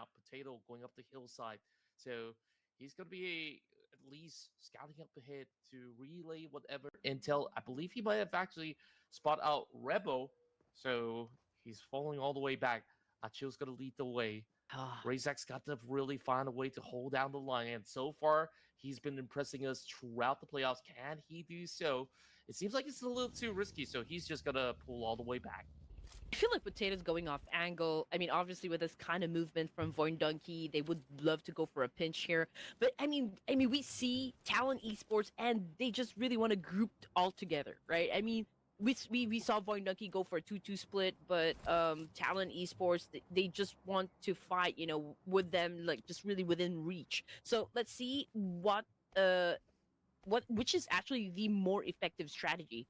now. Potato going up the hillside. So he's going to be at least scouting up ahead to relay whatever intel. I believe he might have actually spot out Rebo. So he's falling all the way back. Achil's going to lead the way. Razak's got to really find a way to hold down the line. And so far, he's been impressing us throughout the playoffs. Can he do so? It seems like it's a little too risky, so he's just going to pull all the way back. I feel like Potato's going off angle. I mean, obviously with this kind of movement from Voindunky, they would love to go for a pinch here. But I mean, we see Talon Esports, and they just really want to group all together, right? I mean, we saw Voindunky go for a 2-2 split, but Talon Esports, they just want to fight, you know, with them, like just really within reach. So let's see which is actually the more effective strategy.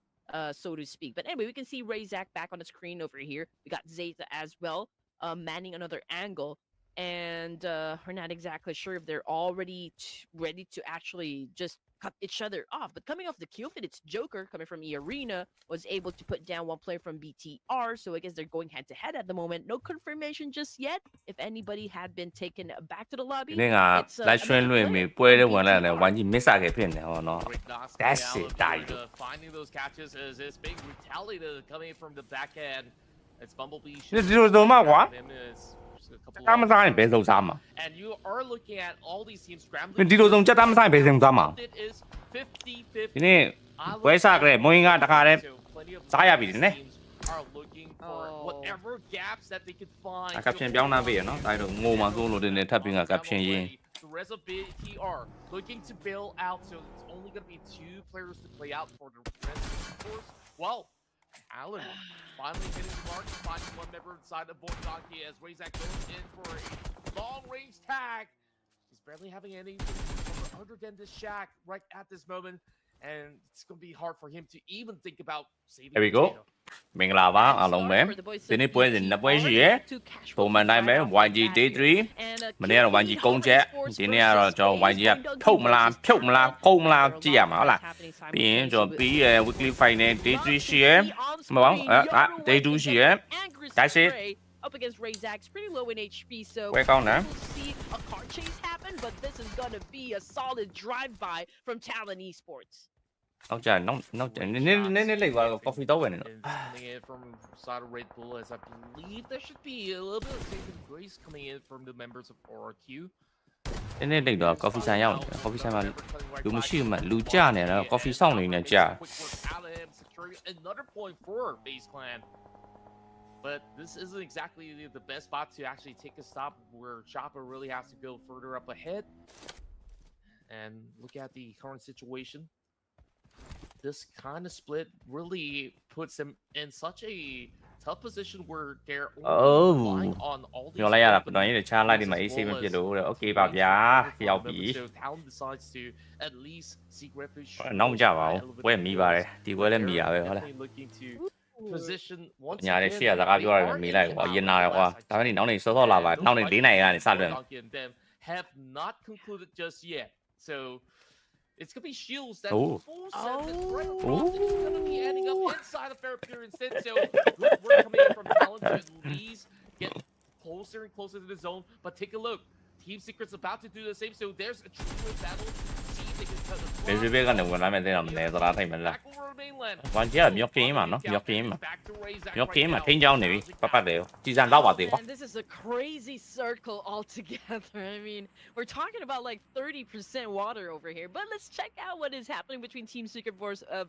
So to speak. But anyway, we can see Razak back on the screen over here. We got Zeta as well, manning another angle. And we're not exactly sure if they're already ready to actually just cut each other off. But coming off the kill feed, it's Joker coming from E Arena, was able to put down one player from BTR. So I guess they're going head-to-head at the moment. No confirmation just yet if anybody had been taken back to the lobby. It's live stream 裏面背得ဝင်嚟玩住 miss 嘅片嚟我咯。That's it， 大咗。Finding those catches is this big brutality coming from the back end. It's Bumblebee. 你知道做乜話？啱啱俾到3啊！ And you are looking at all these teams scrambling. 你知道仲即係啱啱俾3啊？呢鬼殺嘅冇應該大家咧揸入邊咧。啊，夾片表那邊咯，但係我嘛做落啲咧，特別係夾片嘢。The rest of BTR looking to bail out, so it's only going to be 2 players to play out for the rest of the course. Well, Alan finally hitting the mark, finding one member inside of Voindunky as Razak goes in for a long-range tag. He's barely having anything other than this shack right at this moment, and it's going to be hard for him to even think about saving. There we go. 明白吧，阿龍妹，今日本人那杯嘢，同埋那咩 YG Day3，咪呢個 YG 公姐，今日啊就 YG 啊，TOMLLA，高唔啦，知啊嘛，好啦，變咗比weekly fight 呢 Day3 時，咪講Day2 時，that's it。 Up against Razak's pretty low in HP, so we'll see a car chase happen, but this is gonna be a solid drive-by from Talon Esports. Oh, trời, nó lấy vào coffee đấu này. Coming in from side of Red Bull, as I believe there should be a little bit of saving grace coming in from the members of RQ. Nên lấy vào coffee sang nhau, coffee sang mà đúng chứ mà lưu cha này là coffee xong này nè cha. Another point for Base Clan. But this isn't exactly the best spot to actually take a stop where Chopper really has to go further up ahead. And look at the current situation. This kind of split really puts him in such a tough position where they're relying on all these. Nói là nói để cha lại đi mà AC bên phía đủ rồi. Ok bảo giá giàu bỉ. Nó không chào vào. Quên mi vào đây. Đi quên lên mi vào rồi thôi. Nhà này xia ra cái rồi mi lại gọi yên nào qua. Tao này nó này số là vậy. Nó này lý này là sao được? Have not concluded just yet. So it's gonna be Shields that full set this right across. It's gonna be ending up inside of Fair Pier instead. So good work coming in from Talon to at least get closer and closer to the zone. But take a look. Team Secret's about to do the same. So there's a true battle. See if they can cut the Để biết cái đường làm thế nào mình để ra thấy mình là quan chỉ là nhóc kiếm mà nó nhóc kiếm mà thiên giao này bắt đều chỉ gian đâu vào đều. And this is a crazy circle altogether. I mean, we're talking about like 30% water over here. But let's check out what is happening between Team Secret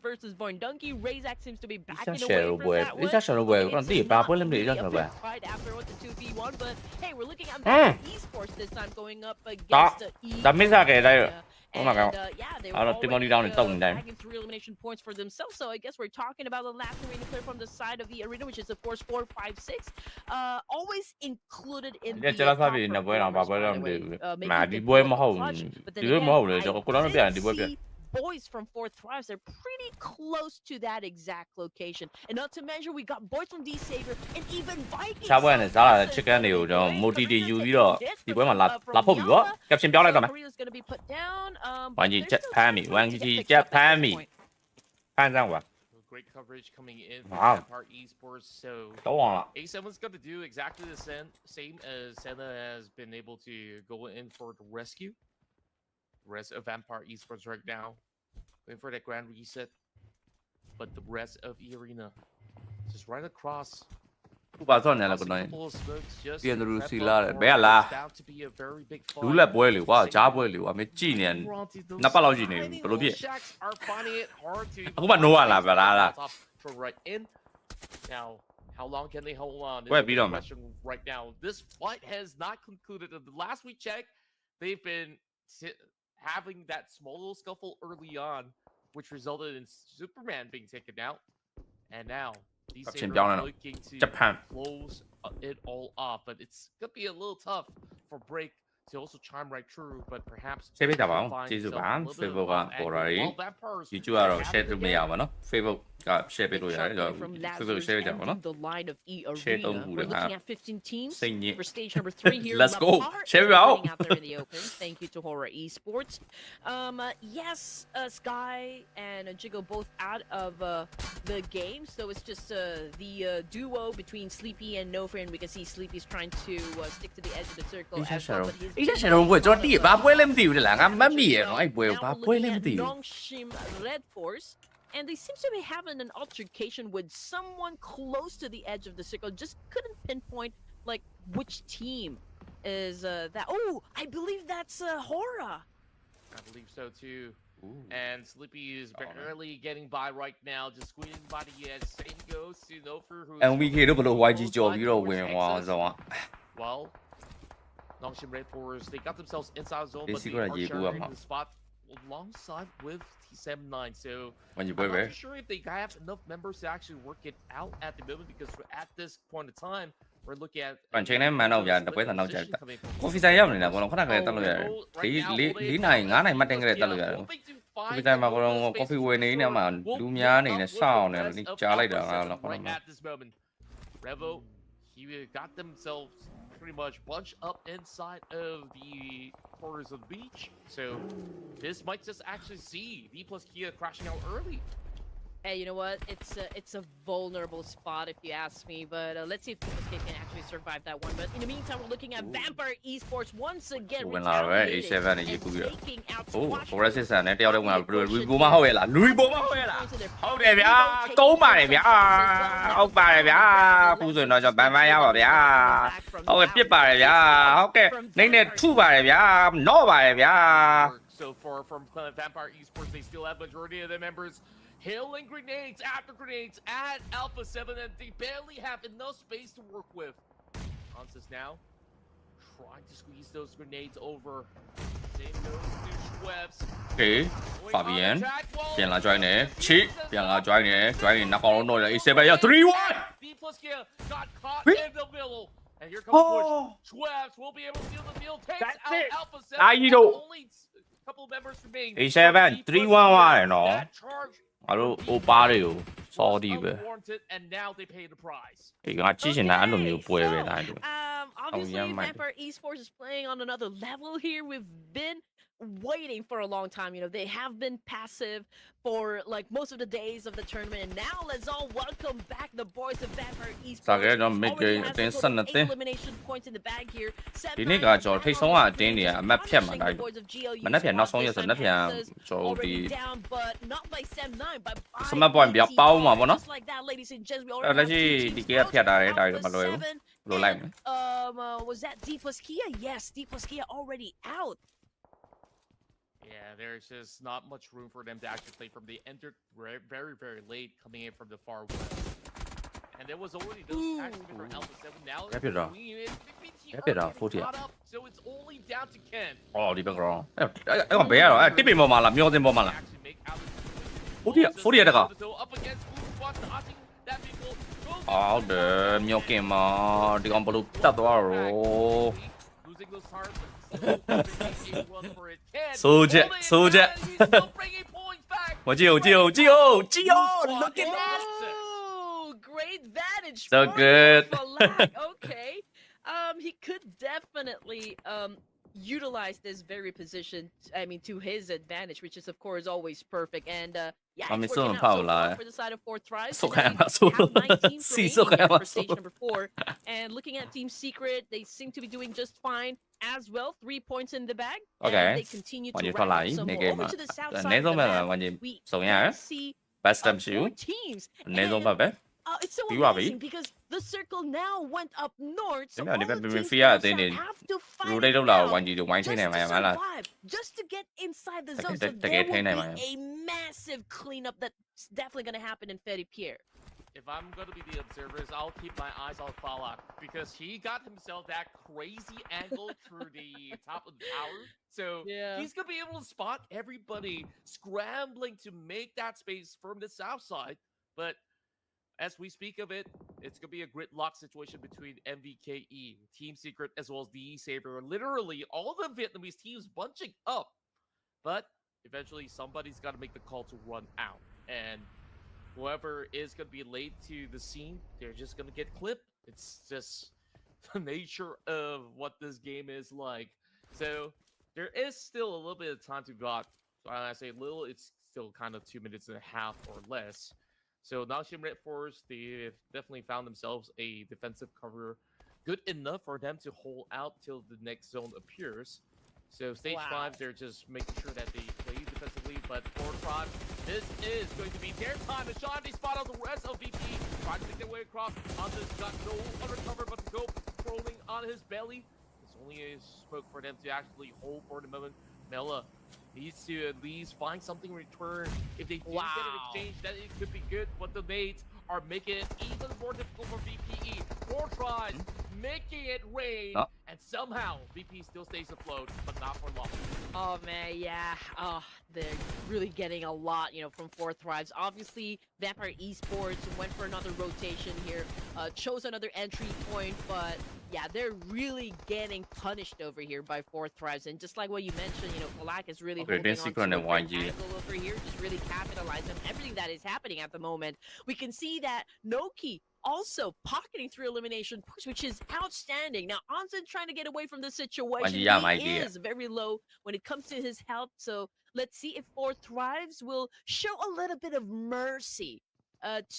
versus Voindunky. Razak seems to be backing away from that one. Chắc rồi về con tí ba bữa lên đi rồi về. Right after what the 2v1, but hey, we're looking at Esports this time going up against E. Đã biết ra cái đây. And yeah, they were bagging 3 elimination points for themselves. So I guess we're talking about the last remaining player from the side of the arena, which is of course 456. Always included in the top boys from 4th Thrives, they're pretty close to that exact location. And not to mention, we got boys from D Savior and even Vikings. Sao này giá là check cái điều cho một đi UV đó. Đi với mà là phong gì đó. Gặp xem béo lại rồi mà. Hoàn gì chết Pami, hoàn gì chết Pami. Phan ra quả. great coverage coming in from Wow. Vampire Esports. So 都忘了。 A7's going to do exactly the same as Senna has been able to go in for the rescue. The rest of Vampire Esports right now, going for that grand reset. But the rest of the arena, just right across. 不把撞နေ啦 across ကို a နိုင် couple of smokes just ပြင်း to သူ prep စီ up လာ for ဘယ်က what's လား about to be a very big လူ fight. လက်ပွဲလေကွာကြားပွဲလေကွာမကြည့်နေနှစ်ပတ်လောက်ကြည့်နေပြီဘယ်လိုဖြစ် Shacks are finding it hard to အခုမှနိုးရလာပါလား for right in. Now, how long can they hold on? This ပွဲ is ပြီး the တော့မယ် question right now. This fight has not concluded. The last we checked, they've been having that small little scuffle early on, which resulted in Superman being taken out. And now, these Gặp are này looking to Japan close it all off. But it's going to be a little tough for Break to also chime right through. But perhaps ဆေးပေးကြပါဦး find ကျေးဇူး himself ပါ a little bit Facebook of က off ပေါ် angle. လာပြီ While Vampires YouTube ကတော့ have share it လုပ်မရ again. ပါနော် Facebook က share ပေးလို့ရတယ်တော့ From Facebook Lazarus share ကြပါနော် ending the line of E Share Arena. သုံးခု We're တခါ looking at 15 teams စိတ်ညစ် for stage number 3 here. Let's go. Lapar Share is it out. winning out there in the open. Thank you to Horror Esports. Yes, Sky and Jigo both out of the game, so it's just the duo between Sleepy and Nofer, and we can see Sleepy's trying to stick to the edge of the circle. အေး as ရှာ well, တော့ but he's အေး getting ရှာတော့ a ဘွဲ lot ကျွန်တော်တည် of ဘာပွဲလဲမသိဘူးလားငါမတ်မိရနော်အဲ့ဘွဲ Now ဘာ we're ပွဲလဲ looking မ at သိဘူး Nongshim Red Force, and they seem to be having an altercation with someone close to the edge of the circle. Just couldn't pinpoint like which team is that. Oh, I believe that's Hora. I believe so too. And Sleepy is barely getting by right now, just squeezing by the edge. Same goes to Nofer, who's MVK တို့ဘယ်လို YG ကြော်ပြီးတော့ဝင်သွားအောင် well, Nongshim Red Force, they got themselves inside zone, but Basically, they are yeah, sharing yeah. the spot alongside with T79. So when you I'm play not very too sure if they have enough members to actually work it out at the moment, because at this point in time, we're looking at ပန်ချိန်နဲ့မန်တော့ဗျာတပွဲတန်တော့ကြာတာကော်ဖီဆိုင်ရောက်နေတာကောခဏခဏတက်လို့ရတယ်၄နိုင်9နိုင်မှတ်တင်ကြတဲ့တက်လို့ရတယ်ကော်ဖီဆိုင်မှာကော်ဖီဝယ်နေနေမှာလူများနေနဲ့စောင့်နေတယ်ကြားလိုက်တာငါတော့ခဏ right at this moment. Revo, he got themselves pretty much bunched up inside of the corners of the beach. So this might just actually see V plus Kia crashing out early. Hey, you know what? It's a vulnerable spot if you ask me, but let's see if TSK can actually survive that one. But in the meantime, we're looking at Vampire Esports once again retaliating and taking out Squash. Forest နဲ့တယောက်တည်းဝင်လာလူပေါ်မှာဟုတ်ရဲ့လားလူပေါ်မှာဟုတ်ရဲ့လားဟုတ်တယ်ဗျာကုန်းပါတယ်ဗျာဟုတ်ပါတယ်ဗျာခုဆိုရင်တော့ကျွန်တော်ဗန်ဗန်ရပါဗျာဟုတ်ကဲ့ပြစ်ပါတယ်ဗျာဟုတ်ကဲ့နေနဲ့ထုပါတယ်ဗျာနော့ပါတယ်ဗျာ So far from Vampire Esports, they still have majority of their members hailing grenades after grenades at Alpha 7, and they barely have enough space to work with. Hansa's now trying to squeeze those grenades over. Same goes to Schweppes. Okay, Fabian ပြန်လာ join နေချစ်ပြန်လာ join နေ join နေနောက်ကောင်တော့လေ A7 ရ 3-1 B plus Kia got caught in the middle. And here comes push. Schweppes will be able to seal the deal. Takes out Alpha 7. Only a couple of members remain. A7 3-1 သွားတယ်နော် ငါတို့ဟိုပါးတွေကိုစော်ဒီပဲ and now they pay the price. ဒီငါကြည့်နေတာအဲ့လိုမျိုးပွဲပဲတိုင်းလို့ Obviously, yeah, might be. Vampire Esports is playing on another level here. We've been waiting for a long time. You know, they have been passive for like most of the days of the tournament, and now let's all welcome back the boys of Vampire Esports. စာကဲတော့ make အတင်းဆက်နေတယ် elimination points in the bag here. ဒီနေ့ကကျွန်တော်ထိတ်ဆုံးကအတင်းတွေကအမတ်ဖြတ်မှာတိုင်းမနေ့ပြန်နောက်ဆုံးရက်ဆိုနေ့ပြန်ကျွန်တော်ဒီ down, but not by Sam9, but by စမတ် point ပြပေါင်းမှာပေါ့နော် just like that, ladies and gents. We အဲ့ already လက်ရှိ have two ဒီ teams ကဖြတ်တာတဲ့တိုင်းတော့မလွယ်ဘူး Alpha 7, ဘယ်လိုလိုက်မလဲ was that D plus Kia? Yes, D plus Kia already out. Yeah, there's just not much room for them to actually play from the entered very, very late coming in from the far west. And there was already those actually for Alpha 7 now. Get it off. Get it off, 40. So it's only down to Ken. အော်ဒီဘက်ကတော့အဲ့ကဘယ်ရတော့အဲ့တစ်ပင်ပေါ်မှာလားမျောစင်ပေါ်မှာလား Actually make out of 40ရတက up against Blue Squad, dodging that vehicle. အော်တယ်မျောကင်မှာဒီကောင်ဘလို့တတ်သွားတော့ Losing those tires. But still a run for it. Ken, Soldier, hold it, soldier. and he's still bringing points back. 我就 look at that Oh, great vantage So point good. for Lag. Okay. He could definitely utilize this very position, I mean, to his advantage, which is, of course, always perfect. And yeah, I mean, it's working so out so far far for the side of Fourth Thrives. So And then kaya we have 9 teams Si remaining here for so stage number 4. And looking at Team Secret, they seem to be doing just fine as well. 3 points in the bag. Okay. And they continue to rack up some more. Over to the south side of the map, we can see 4 teams. And it's so amazing because the circle now went up north, so all the teams have to fight it now just to survive, just to get inside the zone. So there will be a massive cleanup that's definitely going to happen in Fetty Pierre. If I'm going to be the observers, I'll keep my eyes on Fallout because he got himself that crazy angle through the top of the tower. So he's going to be able to spot everybody scrambling to make that space from the south side. But as we speak of it, it's going to be a gridlock situation between MVKE, Team Secret, as well as the Saber. Literally, all the Vietnamese teams bunching up. But eventually, somebody's got to make the call to run out. And whoever is going to be late to the scene, they're just going to get clipped. It's just the nature of what this game is like. So there is still a little bit of time to go. When I say little, it's still kind of 2.5 minutes or less. So Nongshim Red Force, they've definitely found themselves a defensive cover good enough for them to hold out till the next zone appears. So stage 5, they're just making sure that they play defensively. But for Tron, this is going to be their time to shine. They spot out the rest of VP, trying to make their way across. Hunter's got no other cover but to go patrolling on his belly. It's only a smoke for them to actually hold for the moment. TOMLLA needs to at least find something in return. If they do get an exchange, then it could be good. But the nades are making it even more difficult for VPE. 4 tries, making it rain, and somehow VP still stays afloat, but not for long. Oh man, yeah. Oh, they're really getting a lot, from 4 Thrives. Obviously, Vampire Esports went for another rotation here, chose another entry point, but yeah, they're really getting punished over here by 4 Thrives. And just like what you mentioned, Falak is really holding on to an angle over here, just really capitalizing on everything that is happening at the moment. We can see that Noki also pocketing through elimination points, which is outstanding. Now, Anson trying to get away from the situation. He is very low when it comes to his health. So let's see if 4 Thrives will show a little bit of mercy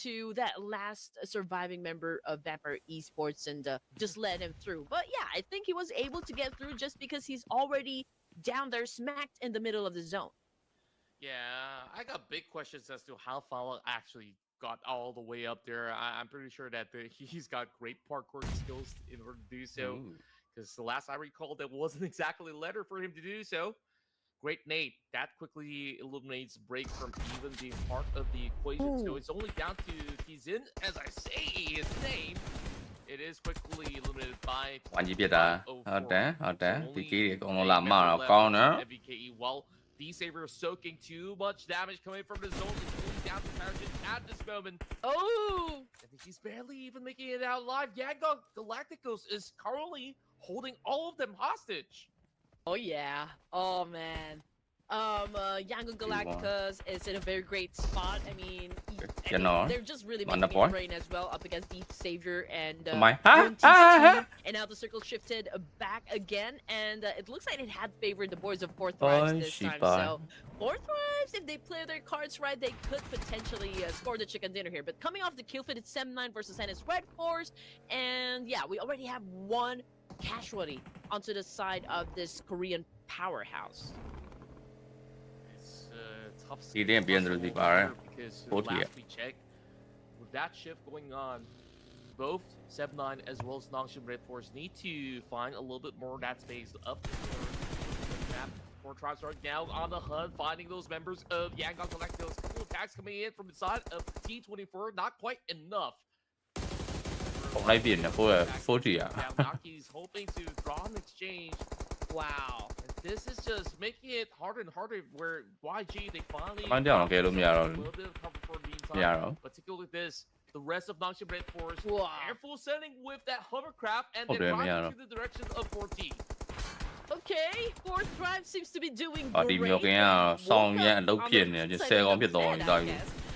to that last surviving member of Vampire Esports and just let him through. But yeah, I think he was able to get through just because he's already down there, smacked in the middle of the zone. Yeah, I got big questions as to how Fallout actually got all the way up there. I'm pretty sure that he's got great parkour skills in order to do so. Because the last I recall, that wasn't exactly a letter for him to do so. Great nade. That quickly eliminates Break from even being part of the equation. So it's only down to Kizin, as I say his name. It is quickly eliminated by MVKE. Well, D-Saber soaking too much damage coming from the zone. It's only down to Paragin at this moment. Oh! I think he's barely even making it out alive. Yangon Galacticos is currently holding all of them hostage. Oh yeah. Oh man. Yangon Galacticos is in a very great spot. I mean, they're just really making it rain as well up against the Savior and team. And now the circle shifted back again, and it looks like it had favored the boys of 4 Thrives this time. So 4 Thrives, if they play their cards right, they could potentially score the chicken dinner here. But coming off the kill feed, it's Sem9 versus Hennis Red Force, and yeah, we already have 1 casualty onto the side of this Korean powerhouse. Tough because last we checked, with that shift going on, both Sem9 as well as Nongshim Red Force need to find a little bit more of that space up the map. 4 Tribes right now on the hunt, finding those members of Yangon Galacticos. Couple attacks coming in from the side of T24, not quite enough. Naki's hoping to draw an exchange. Wow. This is just making it harder and harder where YG, they finally a little bit of cover for the meantime. Particularly this, the rest of Nongshim Red Force, careful setting with that hovercraft and then driving to the direction of 14. Okay, 4 Thrives seems to be doing great. I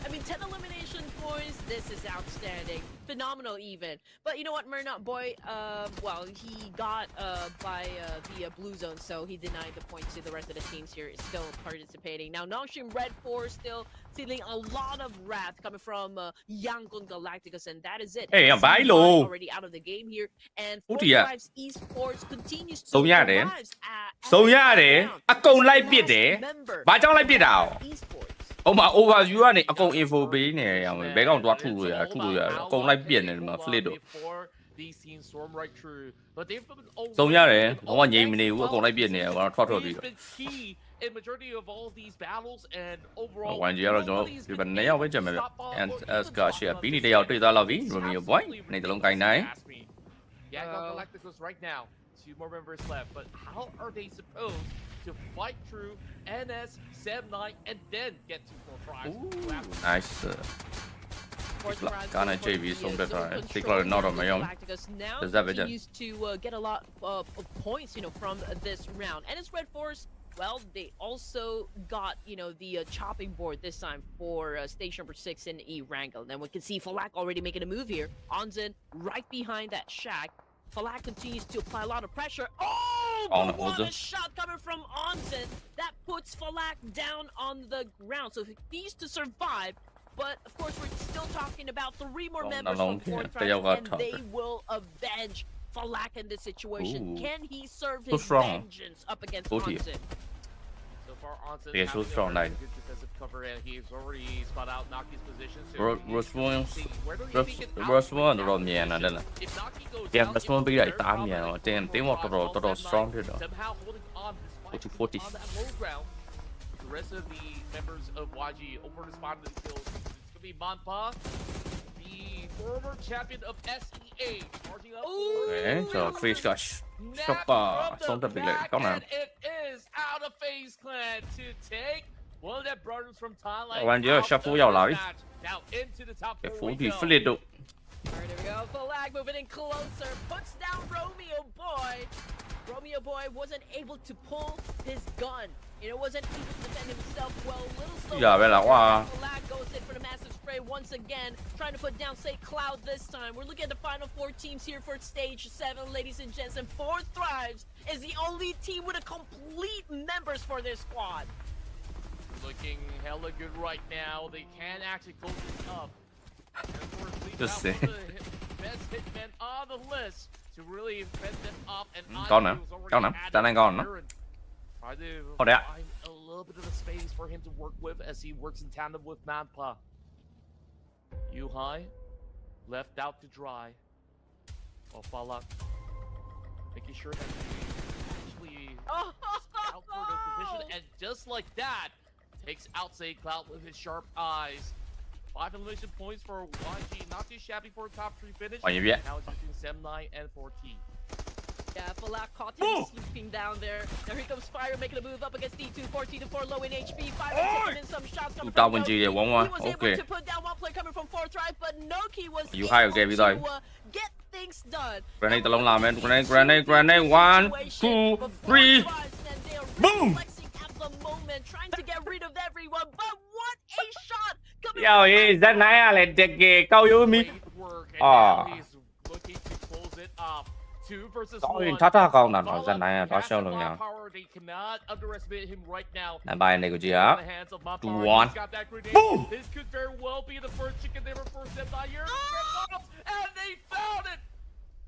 mean, 10 elimination points, this is outstanding. phenomenal even. But you know what, Murnau boy, well, he got by the blue zone, so he denied the points to the rest of the teams here, still participating. Now, Nongshim Red 4 still feeling a lot of wrath coming from Yangon Galacticus, and that is it. Hey, bye, already out of the game here, and Four Drives Esports continues to arrive at အကုန်လိုက်ပစ်တယ်ဘာကြောင့်လိုက်ပစ်တာဟိုမှာ overview ကနေအကုန် info ပေးနေရအောင်ဘဲကောင်တော့ထုလို့ရတယ်အကုန်လိုက်ပစ်နေတယ်မှာ flip တို့စုံရတယ်ဘာမှငြိမ်မနေဘူးအကုန်လိုက်ပစ်နေတယ်ဘာတော့ထွက်ပြီးတော့ in majority of all these battles and overall ဝိုင်းကြီးကတော့ကျွန်တော်ဒီဘက်2ယောက်ပဲကြံမယ်ဗျ and escalation ပြီးနေတယောက်တွေ့သွားလောက်ပြီ Romeo boy နေတလုံးကိုင်းနိုင် Yeah, Galacticus right now. 2 more members left, but how are they supposed to fight through NS 79 and then get to 4 tribes? Nice. Can't JV some better. Particularly not on my own. Does that continues to get a lot of points, you know, from this round. And it's Red Force. Well, they also got, you know, the chopping board this time for stage number 6 in E Wrangle. Then we can see Falak already making a move here. Onzen right behind that shack. Falak continues to apply a lot of pressure. Oh, what a shot coming from Onzen. That puts Falak down on the ground. So he needs to survive. But, of course, we're still talking about 3 more members from 4th Tribe, and they will avenge Falak in this situation. Can he serve his vengeance up against Onzen? So far, Onzen yeah, so strong, good defensive cover, and he's already spot out Naki's position. So Roswell တော်တော်မြန်တယ်လား Yeah, Roswell ပြီးလိုက်တာမြန်တော့တင်းတော်တော် strong ဖြစ်တော့ somehow holding on despite 40 on that low ground. The rest of the members of YG over to spot the kills. It's gonna be Manpa, the former champion of SEA, charging up. Okay, so Face Gosh. Xong tập bị lệ có nào. And it is out of FaZe Clan to take one of their brothers from Thailand. Bạn nhớ shuffle vào lại. Now into the top Cái 4 phố we bị go. flip độ. Alright, there we go. Falak moving in closer, puts down Romeo Boy. Romeo Boy wasn't able to pull his gun. You know, wasn't able to defend himself well. Little slow. Yeah, well, wow. Falak goes in for the massive spray once again, trying to put down Say Cloud this time. We're looking at the final 4 teams here for stage 7, ladies and gents, and 4 Thrives is the only team with a complete members for this squad. Looking hella good right now. They can actually close this up. Just say. Best hitman on the list to really fend them up. And Con nữa, ta đang con nữa. Try to Hold that. find a little bit of a space for him to work with as he works in tandem with Manpa. Yuhai left out to dry. Oh, Falak making sure that he actually out for the position, and just like that, takes out Say Cloud with his sharp eyes. 5 elimination points for YG, not too shabby for a top 3 finish. Now it's between 7-9 and 14. Yeah, Falak caught him sleeping down there. Now here comes Fire making a move up against D2, 14-4 low in HP. Fire taking in some shots coming from Noki. He was able to put down 1 player coming from 4th Tribe, but Noki was able to get things done. Grenade alone là men, grenade, 1, 2, 3, boom! At the moment, trying to get rid of everyone, but what a shot! Yo, that night I did get câu yêu mi. He's looking to close it up. 2 versus 1. Thắt câu nào nó dân này đó sao luôn nhỉ? Này bài này của chị á. 2-1. Boom! This could very well be the first chicken dinner for September here. And they found it.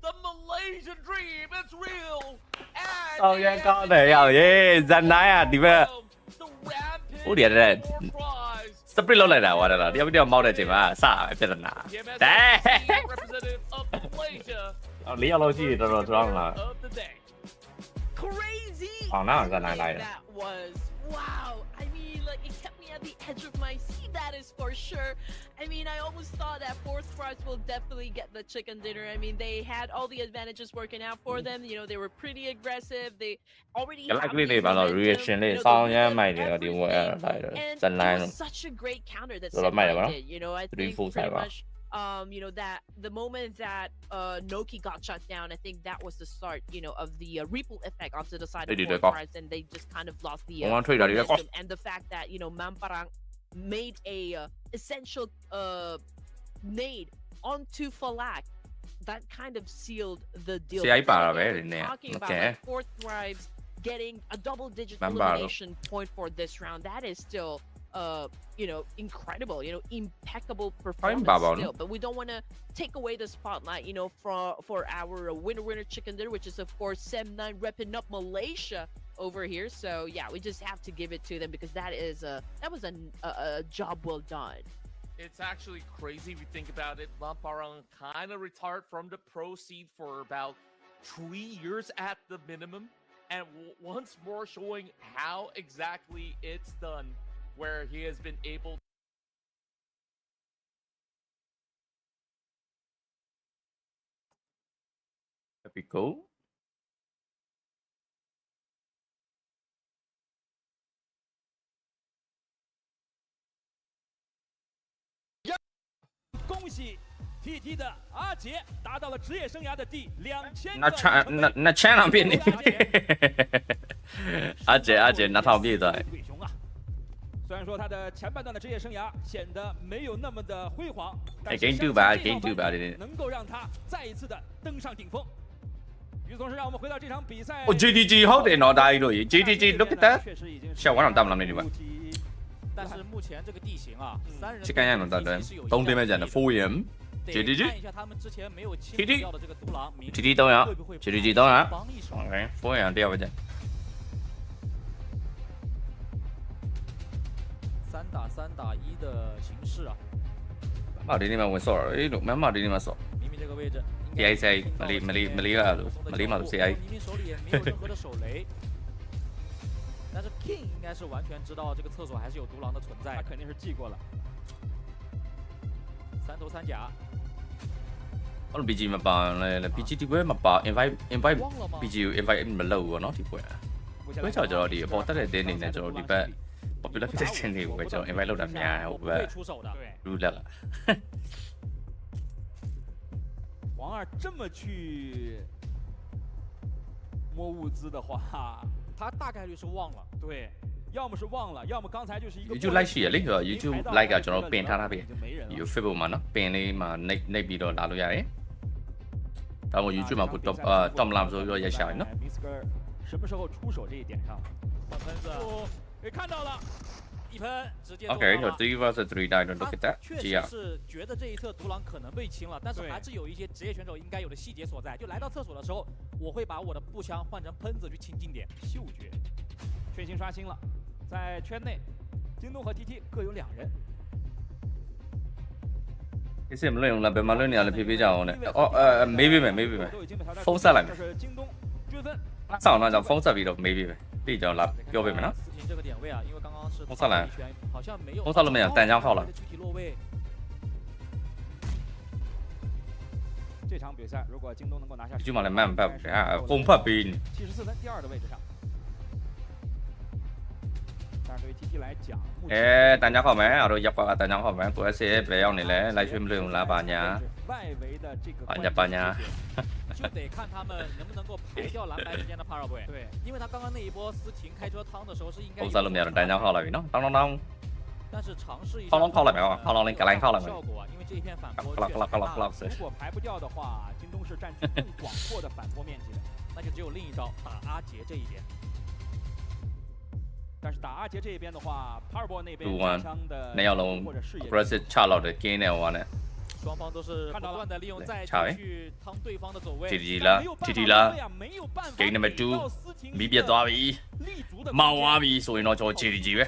The Malaysian dream, it's real. Sao vậy con này dân này à đi về. Ủa điện này. Sắp đi lâu lại nào rồi, đi video mau đây chị mà sao vậy tên là. Đấy. Lý do lâu gì rồi rồi là. Crazy. Nó dân này. That was wow. I mean, like it kept me at the edge of my seat. That is for sure. I mean, I almost thought that 4th Thrives will definitely get the chicken dinner. I mean, they had all the advantages working out for them. You know, they were pretty aggressive. They already had the reaction này sao nhá mày thì đi mua lại dân này. It was such a great counter that Senpai did. You know, I think pretty much. You know, that the moment that Noki got shut down, I think that was the start, you know, of the ripple effect onto the side of 4th Tribes, and they just kind of lost the momentum. And the fact that, you know, Mamparang made a essential nade onto Falak. That kind of sealed the deal. CI para We're ver ne. talking about Okay. like 4 Thrives getting a double-digit Mambaro. elimination point for this round. That is still, you know, incredible. You know, impeccable performance Mambaro, still. But we don't want to take away the spotlight, you know, for our winner chicken dinner, which is of course Sem9 repping up Malaysia over here. So yeah, we just have to give it to them because that was a job well done. It's actually crazy if you think about it. Lamparang kind of retired from the pro scene for about 3 years at the minimum, and once more showing how exactly it's done, where he has been able. That'd be cool. 恭喜 TT 的阿杰达到了职业生涯的第2000那千两遍你，阿姐那套币的。鬼熊啊！虽然说他的前半段的职业生涯显得没有那么的辉煌，但是能够让他再一次的登上顶峰。与此同时，让我们回到这场比赛。哦 ，GTG 好电脑打一轮 ，GTG look at that， 小王让打不了你们。 但是目前这个地形啊，3人这个样子的，东对面讲的4M。 GTG 都有 ，GTG 都有 ，OK， 4M 第二位讲。3打3打1的形式啊。马里你们会说，哎，马里你们说。明明这个位置 ，CI 马里马鲁 CI。明明手里也没有任何的手雷。 但是 King 应该是完全知道这个厕所还是有独狼的存在，他肯定是记过了。3头3甲。我哋 BG 咪辦咧，BG 啲鬼咪辦 invite BG invite 咪漏喎，喏啲鬼啊。佢就做啲，博得嚟啲年嚟做啲咩？我覺得佢哋真係會做 invite 漏得咩？好咩？รู้แล้ว。王二这么去摸物资的话。 他大概率是忘了，对，要么是忘了，要么剛才就是一個。要like 嘢呢個，要 like 啊，仲有變他那邊，要 Facebook 嘛咯，變你嘛呢邊度打到嘢。但我 YouTube 嘛不多，TOMLLA 所以說也小呢。什麼時候出手這一點上？換噴子，給看到了，一噴直接。OK， 有 3 vs 3 die don't look at that。確實是覺得這一側獨狼可能被清了，但是還是有一些職業選手應該有的細節所在。就來到廁所的時候。 我會把我的步槍換成噴子去清近點，嗅覺。圈星刷新了，在圈內，京東和 TT 各有2人。其實唔能用啦，俾馬倫尼亞嚟 PP 就好咧。哦，maybe，封殺嚟。是京東追分。上那就封殺邊度 maybe， 必就拿標俾咪啦。這個點位啊，因為剛剛是封殺嚟，好像沒有。封殺都沒有單槍號了。 这场比賽，如果京東能夠拿下，就馬來慢半步啊，攻破邊。74分，第2的位置上。但是對於 TT 來講，單槍號咩？我都入過單槍號咩？嗰一些俾我哋咧，嚟全部都用喇叭呀。外圍的這個班呀。就得看他們能不能夠排掉藍白之間的 Paraboy。對，因為他剛剛那一波斯廷開車湯的時候是應該。封殺都沒有單槍號嚟咯，當。 但是嘗試一下，靠來沒有？靠來你格蘭靠來沒有？效果啊，因為這一片反坡確實大。如果排不掉的話，京東是佔據更廣闊的反坡面積的，那就只有另一招打阿杰這一邊。但是打阿杰這一邊的話，帕爾波那邊槍的或者視野，不是差了的給呢我呢。雙方都是不斷的利用再去趟對方的走位。GG 啦，給你們賭，未必多位。 貓啊咪，所以我做 GG 嘅，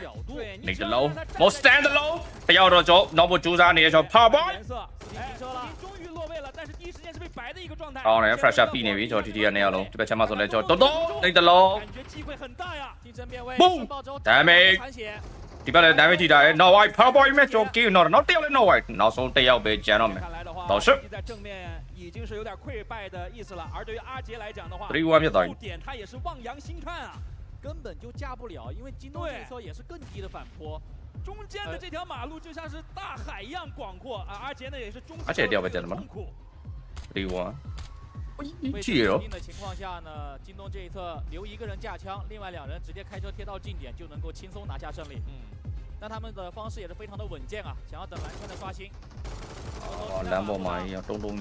你的路，我 stand 的路，不要多做，我不主張你做 power。終於落位了，但是第一時間是被白的一個狀態。好，嚟 fresh up 邊位做 TT 呢路，這邊前馬上嚟做多多，你的路。感覺機會很大呀，競爭變位。boom，damage。ဒီဘက်လည်း damage ထိတာ။ No way power 咩做叫 no 掉了 no way， နောက်ဆုံးတစ်ယောက်ပဲကျန်တော့မယ်။倒是。在正面已經是有點潰敗的意思了，而對於阿杰來講的話，不點他也是望洋興嘆啊。 根本就架不了，因为京东这一侧也是更低的反坡，中间的这条马路就像是大海一样广阔啊！阿杰呢也是中间痛苦。另外，被锁定的情况下呢，京东这一侧留一个人架枪，另外2人直接开车贴到近点就能够轻松拿下胜利。但他们的方式也是非常的稳健啊，想要等蓝圈的刷新。兩步埋又東東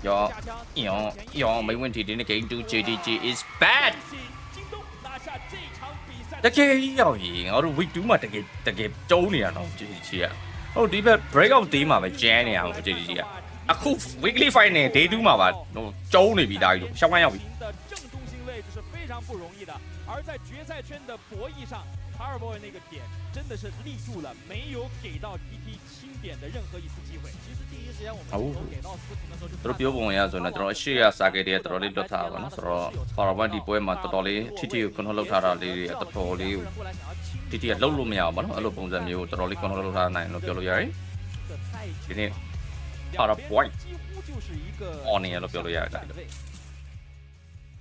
樣，沒問題。點解幾多 JDG is bad？ 特嘅又贏，我都會點啊？特嘅租呢人咯 JDG 啊，我點解 breakout 點啊？咪 Jenny 啊 JDG 啊，啊酷 weekly fight 呢？點點嘛吧？我租呢邊大咗，相關要比。而在决赛圈的博弈上 ，Powerboy 那个点真的是立住了，没有给到 TT 清点的任何一丝机会。其实第一时間我們都給到斯廷的時候就。都標榜呀，就那種 share 啥嘅啲，多啲都睇啦，所以 Powerboy 啲杯嘛，多啲 TT 可能撈睇下啲，多啲 TT 撈撈咩啊？嘛，撈ပုံ上面多啲可能撈睇難，撈標撈嘢。今天 Powerboy 哦，你撈標撈嘢㗎。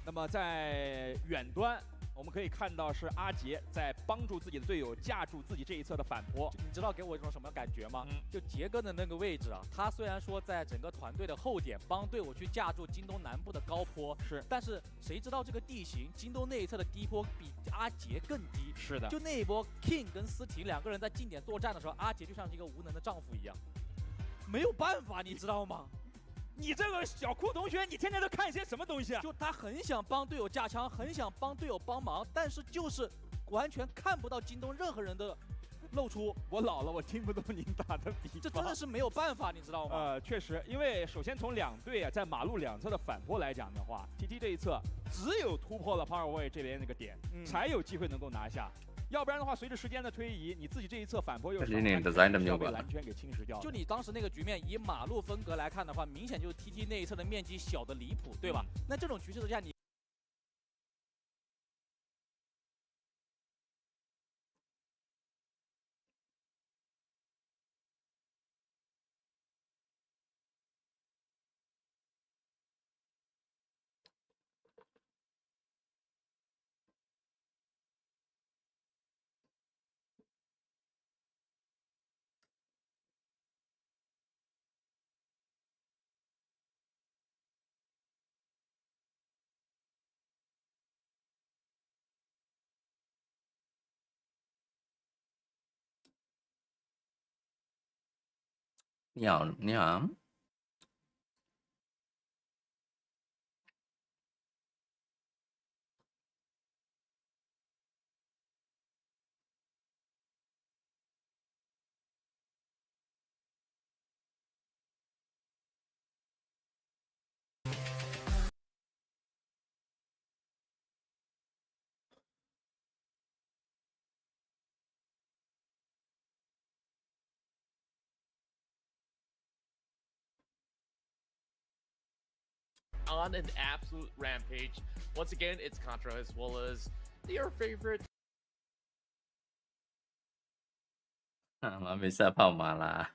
那么在远端，我们可以看到是阿杰在帮助自己的队友架住自己这一侧的反坡。你知道给我一种什么感觉吗？就杰哥的那个位置啊，他虽然说在整个团队的后点帮队伍去架住京东南部的高坡，是，但是谁知道这个地形，京东那一侧的低坡比阿杰更低。是的，就那一波 King 跟斯廷两个人在近点作战的时候，阿杰就像是一个无能的丈夫一样，没有办法，你知道吗？你这个小酷同学，你天天都看些什么东西啊？就他很想帮队友架枪，很想帮队友帮忙，但是就是完全看不到京东任何人的露出。我老了，我听不懂您打的比方，这真的是没有办法，你知道吗？确实，因为首先从两队啊，在马路两侧的反坡来讲的话 ，TT 这一侧只有突破了 Powerboy 这边那个点，才有机会能够拿下。要不然的话，随着时间的推移，你自己这一侧反坡又少，要被蓝圈给侵蚀掉。就你当时那个局面，以马路分隔来看的话，明显就是 TT 那一侧的面积小的离谱，对吧？那这种局势之下，你。你好。On an absolute rampage. Once again, it's Contra as well as your favorite. 我没赛跑马啦。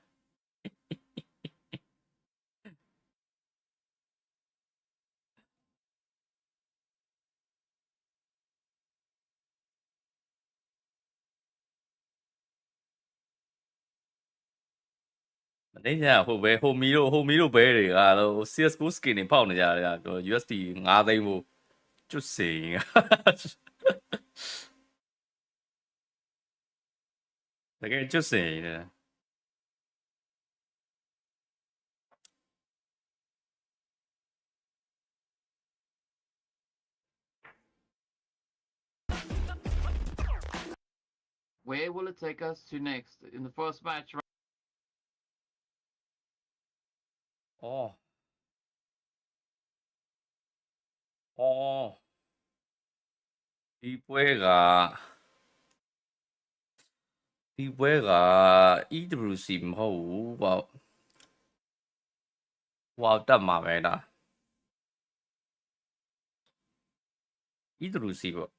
等一下，會唔會後面都俾嚟啊？都 CS:GO skin 你拋你呀？個 USD 壓低喎，就成啊！大家就成啊！ Where will it take us to next? In the first match, right? 哦，呢杯個 EWC 唔好話得麻煩啦 ，EWC 喎。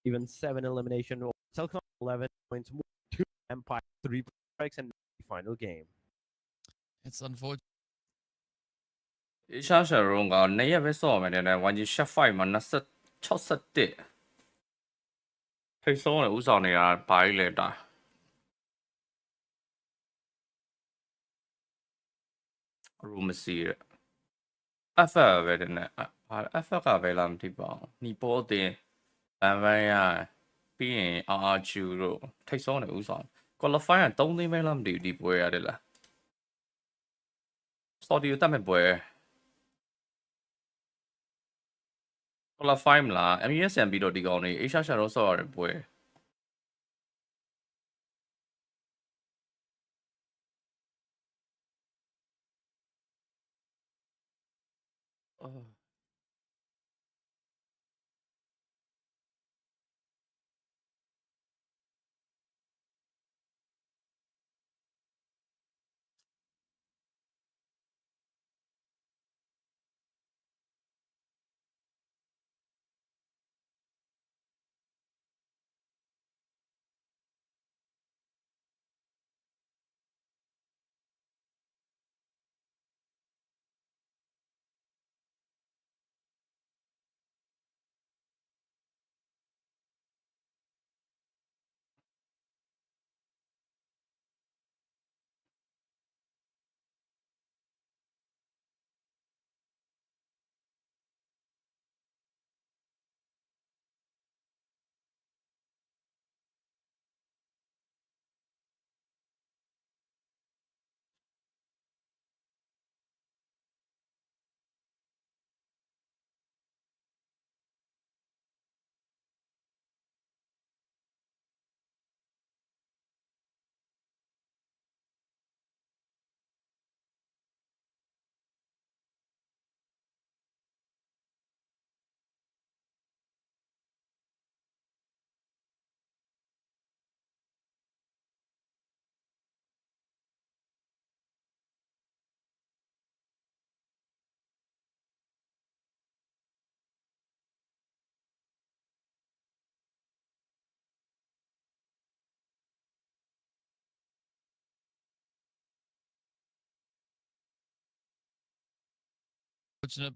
Even 7 elimination, Telcom 11 points, 2 Empire, 3 strikes, and final game. It's unfortunate. Asia ရှယ်ရုံးက2ရက်ပဲစော့မယ်တဲ့ YG Chef 5မှာ61ထိတ်ဆုံးတယ်ဥဆောင်နေတာဘာကြီးလဲတာရူမစီတဲ့ FF ပဲတဲ့နဲ့ဘာ FF ကပဲလားမသိပါဘူးနီပေါ်တင်အမ်ဗန်ရပြီးရင် RRQ တို့ထိတ်ဆုံးတယ်ဥဆောင် qualify က3သိန်းပဲလားမသိဘူးဒီပွဲရတယ်လား Saudi ကိုတတ်မဲ့ပွဲ qualify မလား MUSM ပြီးတော့ဒီကောင်နေ Asia ရှယ်ရုံးစော့ရတယ်ပွဲအော်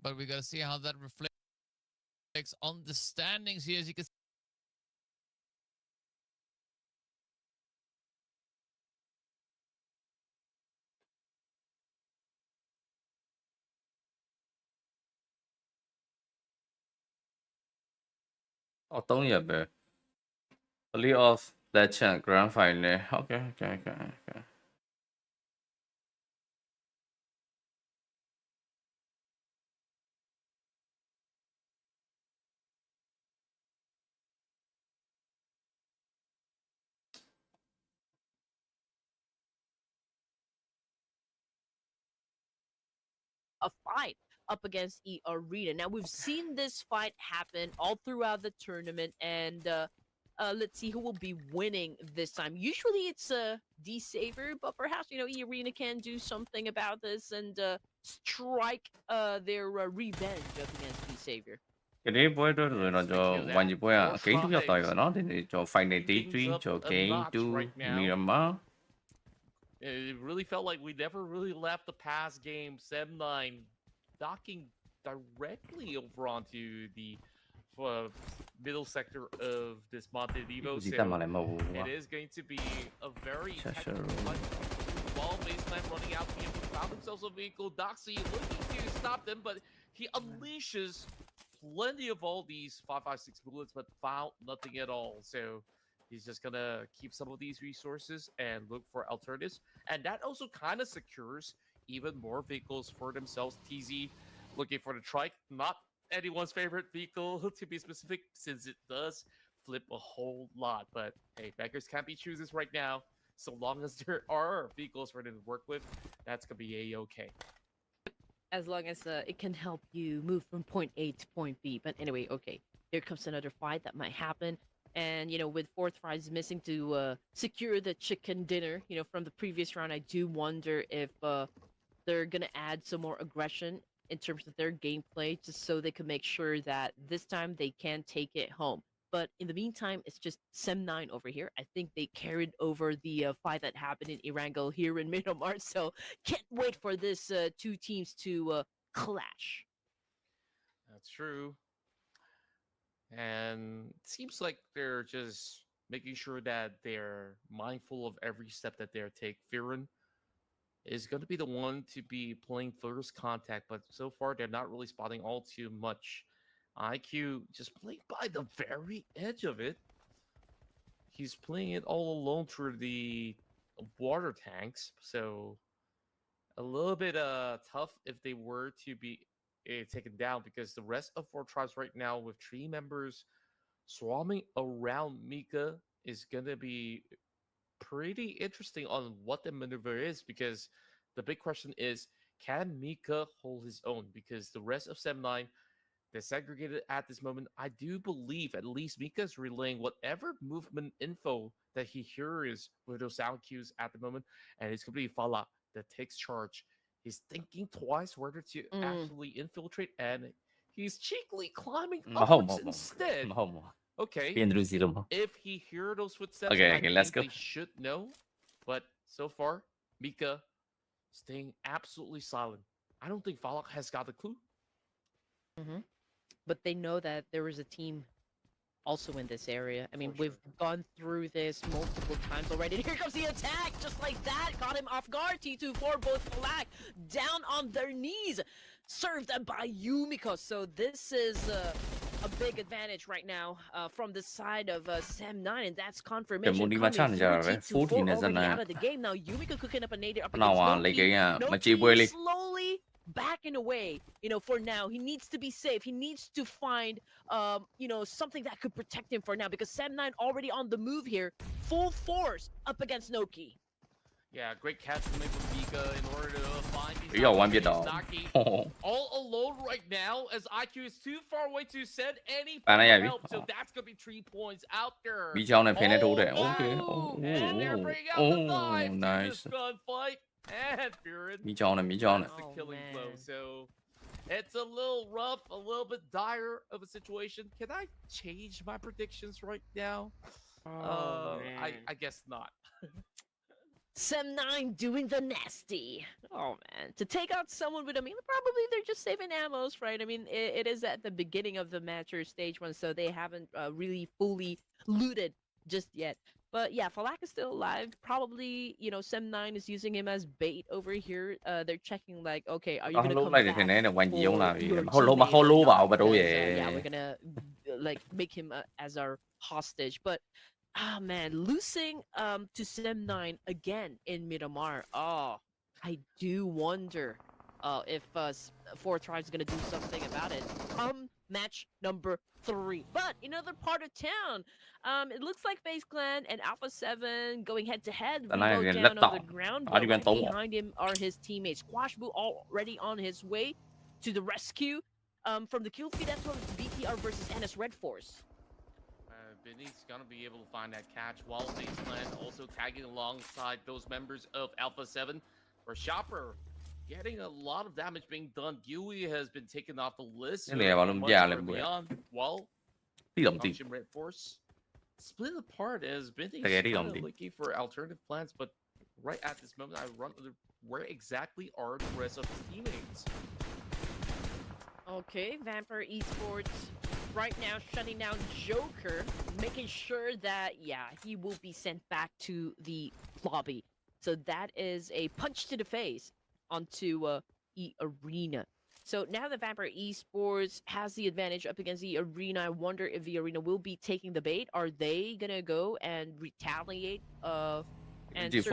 But we got to see how that reflects on the standings here. As you can see, အော်3ရက်ပဲ Play off Legend Grand Final okay a fight up against E Arena. Now we've seen this fight happen all throughout the tournament, and let's see who will be winning this time. Usually it's D Saver, but perhaps E Arena can do something about this and strike their revenge up against D Saver. ဒီနေ့ပွဲတော့ဆိုရင်တော့ကျွန်တော် YG ပွဲက game 2ရောက်သွားပြီပေါ့နော်ဒီနေ့ကျွန်တော် final day 3ကျွန်တော် game 2 Miramar It really felt like we never really left the past game. 7-9 docking directly over onto the middle sector of this Montevideo. So it is going to be a very technical fight. While Baseline running out, he found themselves a vehicle. Doxy looking to stop them, but he unleashes plenty of all these 5.56 bullets, but found nothing at all. So he's just gonna keep some of these resources and look for alternatives. And that also kind of secures even more vehicles for themselves. TZ looking for the trike, not anyone's favorite vehicle to be specific, since it does flip a whole lot. But hey, beggars can't be choosers right now. So long as there are vehicles for them to work with, that's gonna be a-okay. As long as it can help you move from point A to point B. But anyway, okay, here comes another fight that might happen. And, with fourth prize missing to secure the chicken dinner, from the previous round, I do wonder if they're going to add some more aggression in terms of their gameplay, just so they can make sure that this time they can take it home. But in the meantime, it's just Sem9 over here. I think they carried over the fight that happened in Erangel here in Miramar. So can't wait for this two teams to clash. That's true. And it seems like they're just making sure that they're mindful of every step that they're taking. Firen is going to be the one to be playing first contact, but so far they're not really spotting all too much. IQ just playing by the very edge of it. He's playing it all alone through the water tanks, so a little bit tough if they were to be taken down, because the rest of 4 tribes right now with 3 members swarming around Mika is going to be pretty interesting on what the maneuver is, because the big question is, can Mika hold his own? Because the rest of 7-9, they're segregated at this moment. I do believe at least Mika's relaying whatever movement info that he hears with those sound cues at the moment, and it's going to be Fala that takes charge. He's thinking twice whether to actually infiltrate, and he's cheekily climbing upwards instead. Okay, if he hears those footsteps, I think they should know. But so far, Mika staying absolutely silent. I don't think Falak has got a clue. But they know that there is a team also in this area. I mean, we've gone through this multiple times already. And here comes the attack, just like that. Caught him off guard. T2-4, both Falak down on their knees. Served by Yumiko. So this is a big advantage right now from the side of Sam9, and that's confirmation coming through. T2-4 already out of the game. Now Yumiko cooking up a nadir up against Noki, slowly backing away, for now. He needs to be safe. He needs to find, something that could protect him for now, because Sam9 already on the move here. Full force up against Noki. Yeah, great catch to make with Mika in order to find these all alone right now, as IQ is too far away to send any help. So that's going to be 3 points out there. And they're bringing out the knife to this gunfight. And Firen, that's the killing blow. So it's a little rough, a little bit dire of a situation. Can I change my predictions right now? I guess not. Sam9 doing the nasty. Oh man, to take out someone with, probably they're just saving ammos, right? I mean, it is at the beginning of the match or stage 1, so they haven't really fully looted just yet. But yeah, Falak is still alive. Probably, Sam9 is using him as bait over here. They're checking like, okay, are you gonna come back for your teammate? Yeah, we're gonna make him as our hostage. But man, losing to Sam9 again in Miramar. I do wonder if 4 Tribes gonna do something about it come match number 3. But in another part of town, it looks like FaZe Clan and Alpha 7 going head to head. Down on the ground, but right behind him are his teammates. Squashboo already on his way to the rescue from the kill feed. That's what it's BTR versus NS Red Force. Benny's gonna be able to find that catch, while FaZe Clan also tagging alongside those members of Alpha 7. For Shopper, getting a lot of damage being done. Dewey has been taken off the list. While Red Force split apart, as Benny's looking for alternative plans, but right at this moment, I wonder where exactly are the rest of his teammates. Okay, Vampire Esports right now shutting down Joker, making sure that, he will be sent back to the lobby. So that is a punch to the face onto E-Arena. So now that Vampire Esports has the advantage up against the Arena, I wonder if the Arena will be taking the bait. Are they gonna go and retaliate? And live to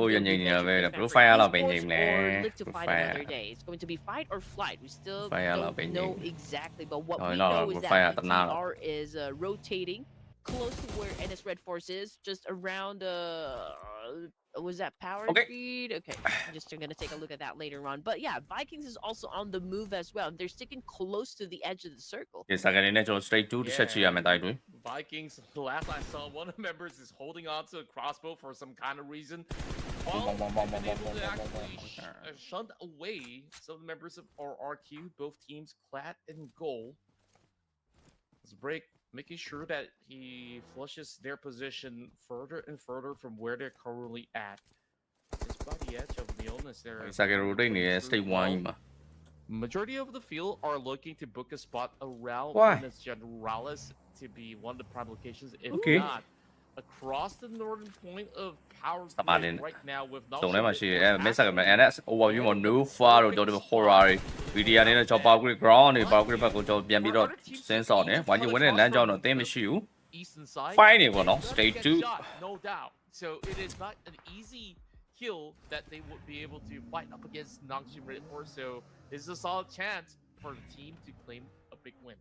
fight another day. It's going to be fight or flight. We still don't know exactly, but what we know is that BTR is rotating close to where NS Red Force is, just around was that power feed? Okay, I'm just gonna take a look at that later on. But yeah, Vikings is also on the move as well. They're sticking close to the edge of the circle. Vikings, the last I saw, one of the members is holding on to a crossbow for some kind of reason. They've been able to actually shunt away some of the members of RRQ, both teams clad in gold. Let's break, making sure that he flushes their position further and further from where they're currently at. Just by the edge of the illness there. majority of the field are looking to book a spot around Why? Minas Generalis to be one of the prime locations, if Okay. not across the northern point of power Stop grid adding. right now with 總咧咪是 Nalshin 咩色嘅咩 NS overview 我 new file 度做啲 horror video 呢就 background 呢 background 不過就變ပြီးတော့ sensor 呢，或者揾啲兩張就點樣燒 eastern side. 快呢個咯 They're stay gonna get two shot, no doubt. So it is not an easy kill that they would be able to fight up against Nongshim Red Force. So it's a solid chance for the team to claim a big win.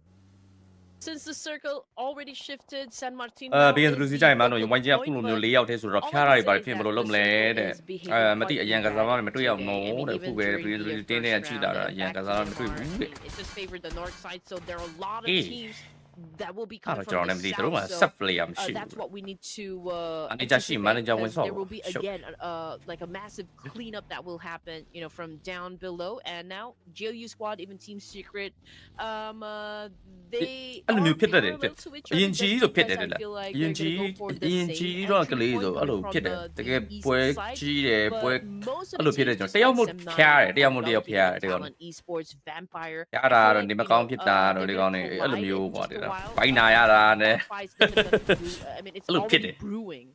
Since the circle already shifted, San Martin ပြီးရင်သူစီကြိုင်မှာတော့ဝိုင်းကြီးကခုလိုမျိုး၄ယောက်တည်းဆိုတော့ဖျားတာတွေပါဖြစ်မလို့လုပ်မလဲတဲ့မသိအရန်ကစားတော့မတွေ့ရအောင်နော်တဲ့အခုပဲပြီးရင်တင်းနေချိတာအရန်ကစားတော့မတွေ့ဘူးတဲ့ It just favored the north side, so there are a lot of Eh. teams that will be အဲ့ coming တော့ကျွန် from တော်လည်းမ the သိသူတို့က south. ဆက် So ပလေးရမရှိ that's ဘူး what we need to Managerရှိ anticipate, manager ဝင် because ဆော့ there will be ရှုပ် again like a massive cleanup that will happen, you know, from down below. And now GLU squad, even Team Secret, they အဲ့လိုမျိုးဖြစ်တတ်တယ် parallel to each အရင် other ကြီး just ဆိုဖြစ်တယ် because တဲ့ I feel like အရင် they're ကြီး gonna go for အ the ရင် same ကြီးတော့က entry လေး point ဆိုအဲ့လို coming ဖြစ်တယ် from တကယ် the ပွဲ east side. ကြီးတယ်ပွဲ But most of အဲ့ the လိုဖြစ်တဲ့ teams, ကျွန်တော်တယောက် just မို့ like ဖျားတယ် Sem9, တယောက်မို့တယောက်ဖျားတယ် Valkyrie, တဲ့ကောင် Talent Esports, Vampire. ဖျားတာ I တော့ feel နေ like, မ you ကောင်း know, ဖြစ်တာတော့ they're ဒီ gonna ကောင်နေအဲ့လို collide မျိုး in ပေါ့ just တဲ့ a while. ဘိုင်းနာရတာနဲ့ Fights gonna I mean, it's အဲ့လိုဖြစ်တ already ယ် brewing.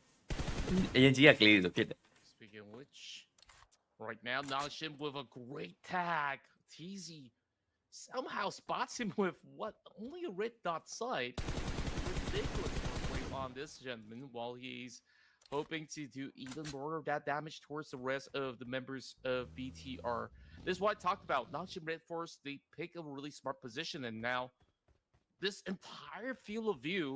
အရင်ကြီးကကလေးဆိုဖြစ်တယ် Speaking of which, right now Nongshim with a great tag. TZ somehow spots him with what only a red dot sight. Ridiculous work on this gentleman while he's hoping to do even more of that damage towards the rest of the members of BTR. This is what I talked about. Nongshim Red Force, they pick a really smart position, and now this entire field of view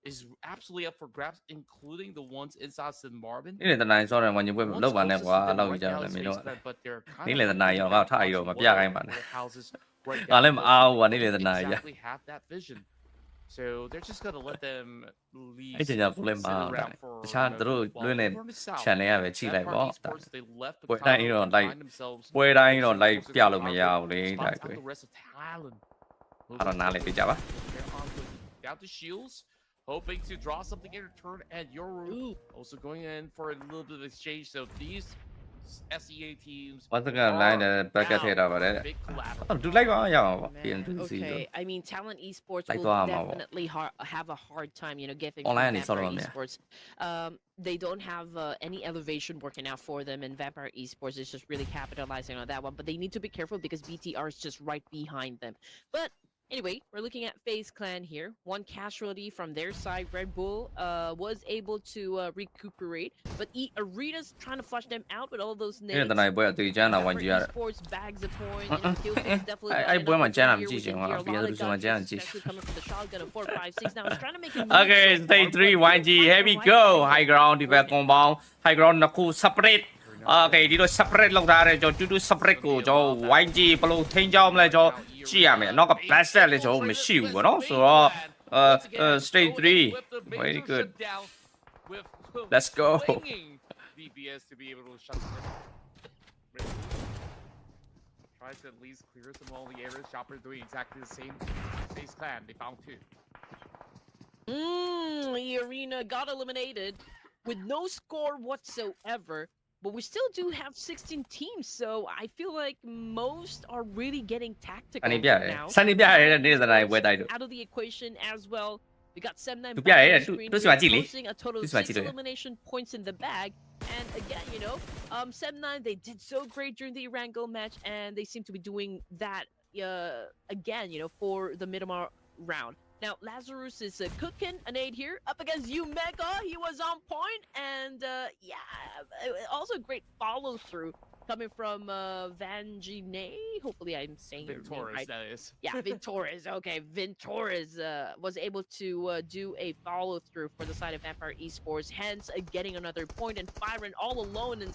is absolutely up for grabs, including the ones inside St. Marvin. နေ့လည်တနိုင်စောတယ်ဝင်ကြီးပွဲလောက်ပါနဲ့ကွာလောက်ကြီးကြတယ်မင်းတို့ but they're kind နေ့ of လည်တနိုင်ရောငါထားရောမပြခိုင်းပါနဲ့ houses right ငါ down လည်းမ below. အားဘူးကွာနေ့လည်တနိုင်ရ Exactly have that vision. So they're just gonna let them leave. အဲ့ချိန်ကျကိုလည်းမအားဘူးတခြားသူတို့လွှင့်နေ channel ရပဲချိလိုက်ပေါ့ They left the ပွဲတိုင်းတော့ town, like find themselves ပွဲတိုင်းတော့ like ပြလို့မရဘူးလေ spots ဒါ out ကွယ် the rest of Talon. အဲ့တော့နားလေပြကြပါ They're on with down to shields, hoping to draw something in return, and Yoru also going in for a little bit of exchange. So these SEA teams ဝတ်စကန်လိုင်းနဲ့ bracket ထည့်ထားပါတယ် big collateral. အဲ့တူလိုက်ပါရအောင်ပေါ့ပြင် Man, တူစီဆို okay, I mean, Talent Esports Like will to have definitely have a hard time, you know, getting Online through is sort of Vampire on there. Esports. They don't have any elevation working out for them, and Vampire Esports is just really capitalizing on that one. But they need to be careful because BTR is just right behind them. But anyway, we're looking at FaZe Clan here. One casualty from their side. Red Bull was able to recuperate, but Arena's trying to flush them out with all those နေ့ nades. တနိုင်ပွဲအသေးချမ်းတာဝင်ကြည့်ရတယ် Esports bags a point. You know, kills is definitely I not boy enough my channel, here. I'm We teaching, can hear I'm a being lot of able to do my gunshots, channel, especially coming from the shotgun of 4.56. Now he's trying to make it. Okay stay 3 YG here we go high ground ဒီဘက်ကွန်ပေါင်း high ground နှစ်ခု separate Okay ဒီလို separate လောက်ထားတယ်ကျွန်တော်တူတူ separate ကိုကျွန်တော် YG ဘယ်လိုထိန်းချောင်းမလဲကျွန်တော်ကြည့်ရမယ်နောက်က blast လည်းကျွန်တော်မရှိဘူးပေါ့နော်ဆိုတော့stay 3 very good Let's go. DPS to be able to shut them. Tries to at least clear some of all the areas. Chopper doing exactly the same. FaZe Clan, they found 2. The Arena got eliminated with no score whatsoever. But we still do have 16 teams, so I feel like most are really getting tactical အနေပြရတယ် now. စနေပြရတယ်နေ့တနိုင်ပွဲတိုက်လို့ Out of the equation as well. We got Sem9 သူ back ပြရ on တယ် the သူ screen သူစီမကြည့်လေ posting a total of သူစီမကြည့် 6 လို့ရ elimination points in the bag. And again, you know, Sem9, they did so great during the Erangel match, and they seem to be doing that again, you know, for the Miramar round. Now, Lazarus is cooking an aid here up against Umega. He was on point, and yeah, also great follow through coming from Vanjine. Hopefully, I'm saying your name Victorious, right. that is. Yeah, Ventores. Okay, Ventores was able to do a follow through for the side of Vampire Esports, hence getting another point and firing all alone in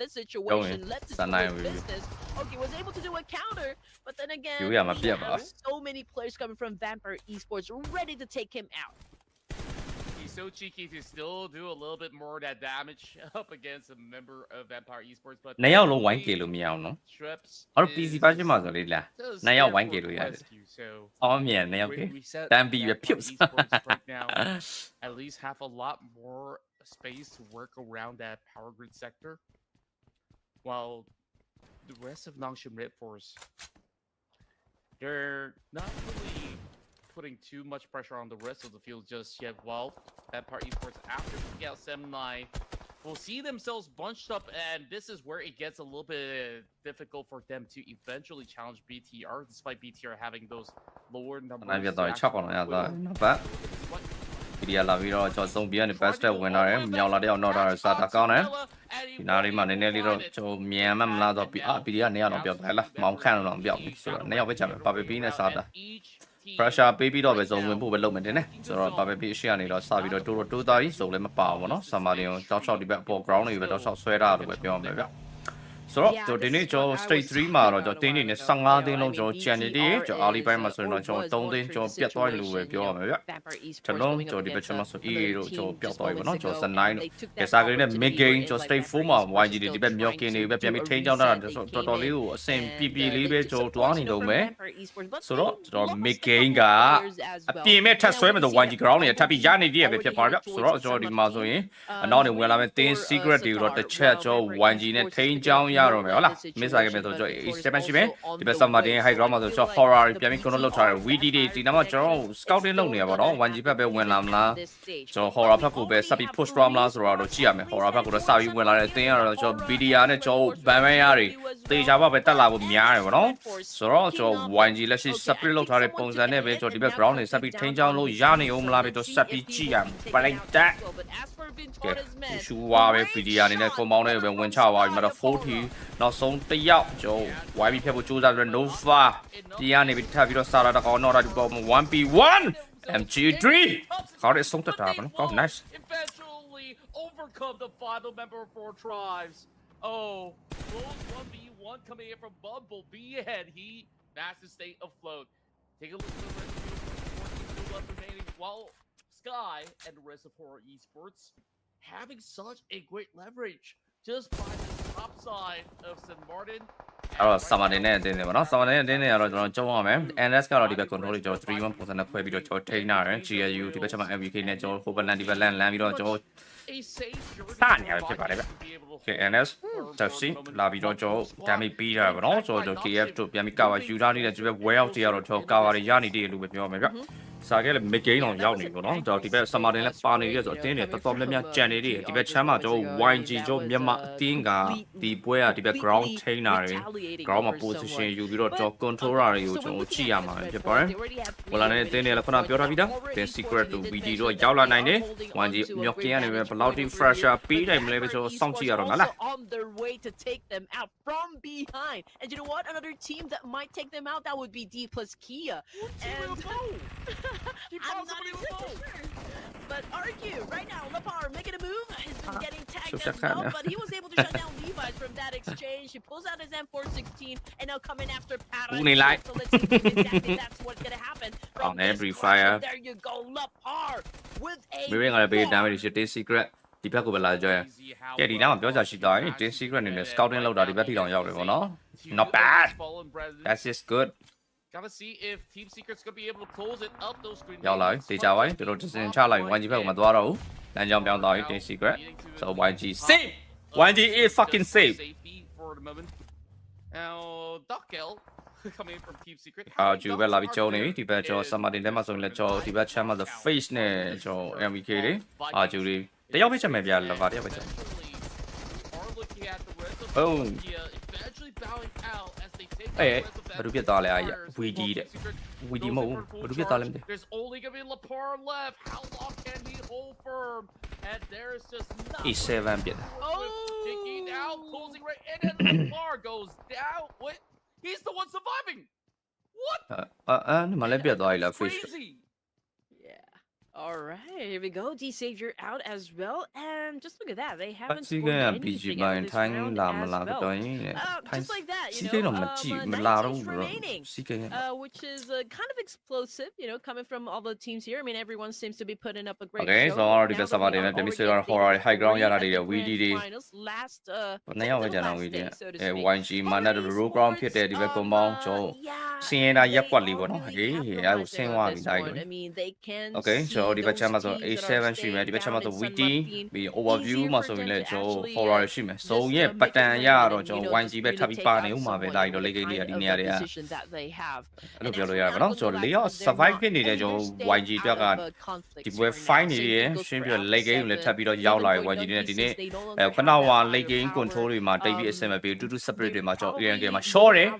this situation. Left to do his business. Okay, was able to do a counter, but then again, Yo, yeah, my we beer have boss. so many players coming from Vampire Esports ready to take him out. He's so cheeky to still do a little bit more of that damage up against a member of Vampire Esports, but နှစ်ယောက်လုံး 1k လို့မရအောင်နော် Trips အဲ့တော့ PC ပါရှင်းမှာဆိုလေလား does နှစ်ယောက် stand 1k for လို့ရတယ် rescue, so အောင်မြင်နှစ်ယောက် we set Damn, be Vampire pupils. Esports right now at least have a lot more space to work around that power grid sector, while the rest of Nongshim Red Force they're not really putting too much pressure on the rest of the field just yet. Well, Empire Esports, after taking out 7-9, will see themselves bunched up, and this is where it gets a little bit difficult for them to eventually challenge BTR, despite BTR having those lower numbers. Đi là vì rồi cho xong biến thì best winner nhau là đeo nó ra sao ta con này thì nào đi mà nên đi rồi cho mẹ mà là rồi bị đi anh này nó biểu lại là mong khăn nó biểu rồi này với chả bà baby này sao ta pressure baby đó bây giờ nguyên bộ bên lâu mình thế này rồi bà baby share này đó sao vì đó tôi tới rồi lên mà bảo nó sao mà điều cho đi bạn bộ ground này về đó sao xoay ra rồi biểu mày biết so cho đến nay cho stage 3 mà rồi cho đến nay sang ngang đến nó cho channel đi cho Alibaba mà rồi nó cho đông đến cho biết tôi lùi về biểu mày biết cho nó cho đi bên trong số y rồi cho biết tôi nó cho sân này cái sao cái này make game cho stage 4 mà ngoài gì đi bên nhiều cái này bên bị thấy nhau đó cho tôi liu xem PP liu bên cho tôi này đâu mấy so đó cho make game cả PM thật xoay mà tôi ngoài gì ground này thà bị giá này đi về phía phải biết so đó cho đi mà rồi nó này vừa làm tên secret điều rồi để check cho ngoài gì này thấy nhau rồi mày là mấy cái bên tôi cho championship ấy thì bây giờ mà đi hay ground mà tôi cho horror bây giờ mình còn lâu trời VD thì nó mà cho scouting lâu nè vào đó quan chỉ phải bên ngoài làm là cho horror phát của bên sắp bị push from là rồi chỉ à mày horror phát của nó sao bị ngoài là tiền rồi cho VD này cho ban mấy rồi thì sao mà bên ta làm một nhà rồi vào đó rồi cho quan chỉ là sắp bị lâu trời bông ra này bên cho đi bên ground này sắp bị thấy nhau lâu giá này ông là bên cho sắp bị chỉ à phải đánh cái chú vào bên VD này có mong này bên ngoài chào vào mà là 40နောက်ဆုံးတစ်ယောက်ကျော် YB ဖြတ်ဖို့ကြိုးစားပြီး Nova ဒီကနေပြီးထပ်ပြီးတော့စာလာတကောင်တော့တာဒီပေါ် 1v1 MG3 ခေါ်ရဆုံးတတာမနော်ကောင်း nice eventually overcome the final member of 4 tribes. Oh, close 1v1 coming in from Bumblebee, and he managed to stay afloat. Take a look at the rest of the field. 14 still left remaining, while Sky and the rest of Horror Esports having such a great leverage just by the top side of St. Martin. အဲ့တော့ summer နေနဲ့တင်းနေပါနော် summer နဲ့တင်းနေရတော့ကျွန်တော်ကြုံရမယ် NS ကတော့ဒီဘက် control တွေကျွန်တော်3-1ပုံစံနဲ့ခွဲပြီးတော့ကျွန်တော်ထိန်းထားတယ် GLU ဒီဘက်ချက်မှာ MVK နဲ့ကျွန်တော် Hope Land ဒီဘက်လမ်းပြီးတော့ကျွန်တော်စနေရဖြစ်ပါတယ်ဗျ Okay NS တက်စီလာပြီးတော့ကျွန်တော် damage ပေးတာပါနော်ကျွန်တော် KF တို့ပြန်ပြီး cover ယူထားနေတဲ့ဒီဘက် way out တွေကတော့ကျွန်တော် cover တွေရနေတယ်လို့ပဲပြောရမယ်ဗျစားခဲ့လေ mid game တော့ရောက်နေပေါ့နော်ကျွန်တော်ဒီဘက် summer နဲ့ပါနေရဆိုအတင်းတွေတော်တော်များများကြံနေတယ်ဒီဘက်ချမ်းမှာကျွန်တော် YG ကျွန်တော်မြန်မာအတင်းကဒီပွဲကဒီဘက် ground ထိန်းတာတွေ ground မှာ position ယူပြီးတော့ကျွန်တော် controller တွေကိုကျွန်တော်ကြည့်ရမှာဖြစ်ပါတယ်ဝလာနဲ့အတင်းတွေလည်းခုနပြောထားပြီးသားတင် secret တို့ VD တို့ရောက်လာနိုင်တယ် YG မြောက်ကင်းကနေပဲဘယ်လောက်ထိ fresher ပေးတယ်မလဲပဲကျွန်တော်စောင့်ကြည့်ရတော့ငါလား on their way to take them out from behind and you know what another team that might take them out that would be D plus Kia and I'm not exactly sure. But argue right now, Lapar making a move. He's been getting tagged as well, but he was able to shut down Levi's from that exchange. He pulls out his M416 and now coming after Paradise. So let's see if exactly that's what's gonna happen. On every fire. There you go, Lapar with a. Moving on a bit damage to this secret. ဒီဘက်ကိုပဲလာကြရကဲဒီနောက်မှာပြောကြရှိသွားရင် tin secret အနေနဲ့ scouting လောက်တာဒီဘက်ထိတောင်ရောက်တယ်ပေါ့နော် not bad that's just good Gotta see if Team Secret's gonna be able to close it up those screens. ရောက်လာပြီတေချာပါပြီတို့ decision ချလိုက် YG ဘက်ကိုမသွားတော့ဘူးလမ်းကြောင်းပြောင်းသွားပြီ tin secret so YG safe YG is fucking safe for the moment. Now Dockel coming in from Team Secret. ဂျူပဲလာပြီးကျုံနေပြီဒီဘက်ကျော် summer တင်ထဲမှာဆိုရင်လည်းကျော်ဒီဘက် channel မှာ the face နဲ့ကျော် MVK တွေဂျူတွေတယောက်ပဲချက်မယ်ဗျာလဗာတယောက်ပဲချက် Oh. Hey, what do you get all that? We did it. We did more. What do you get all that? There's only gonna be Lapar left. How long can he hold firm? And there's just nothing. He's 7 bit. Oh, taking out, closing right in, and Lapar goes down. What? He's the one surviving. What? That's crazy. All right, here we go. D-Savior out as well, and just look at that. They haven't scored scored anything in this round as well. Just like that, you know, 9 teams remaining, which is kind of explosive, you know, coming from all the teams here. I mean, everyone seems to be putting up a great show. Okay, so already the Sabadin, let me say our horror high ground yara did we did it. Last now we did it. YG mana the road ground pit there, the compound, so Siena Yakwali, I was saying one. I mean, they can okay, so the Bachamas ဆို A7 ရှိမယ်ဒီဘက်ချက်မှာဆို witty ပြီး overview မှာဆိုရင်လည်းကျွန်တော် horror ရှိမယ်စုံရဲ့ pattern အရတော့ကျွန်တော် YG ပဲထပ်ပြီးပါနေဦးမှာပဲဒါကြီးတော့လေကိန်းလေးဒီနေရာတွေကအဲ့လိုပြောလို့ရပါတော့ကျွန်တော်၄ယောက် survive ဖြစ်နေတဲ့ကျွန်တော် YG အတွက်ကဒီပွဲ fight နေရရှင်းပြလေကိန်းကိုလည်းထပ်ပြီးတော့ရောက်လာရ YG နဲ့ဒီနေ့ခဏဝါလေကိန်း control တွေမှာတိတ်ပြီးအဆင်မပြေတူတူ separate တွေမှာကျွန်တော် ANK မှာ short တယ်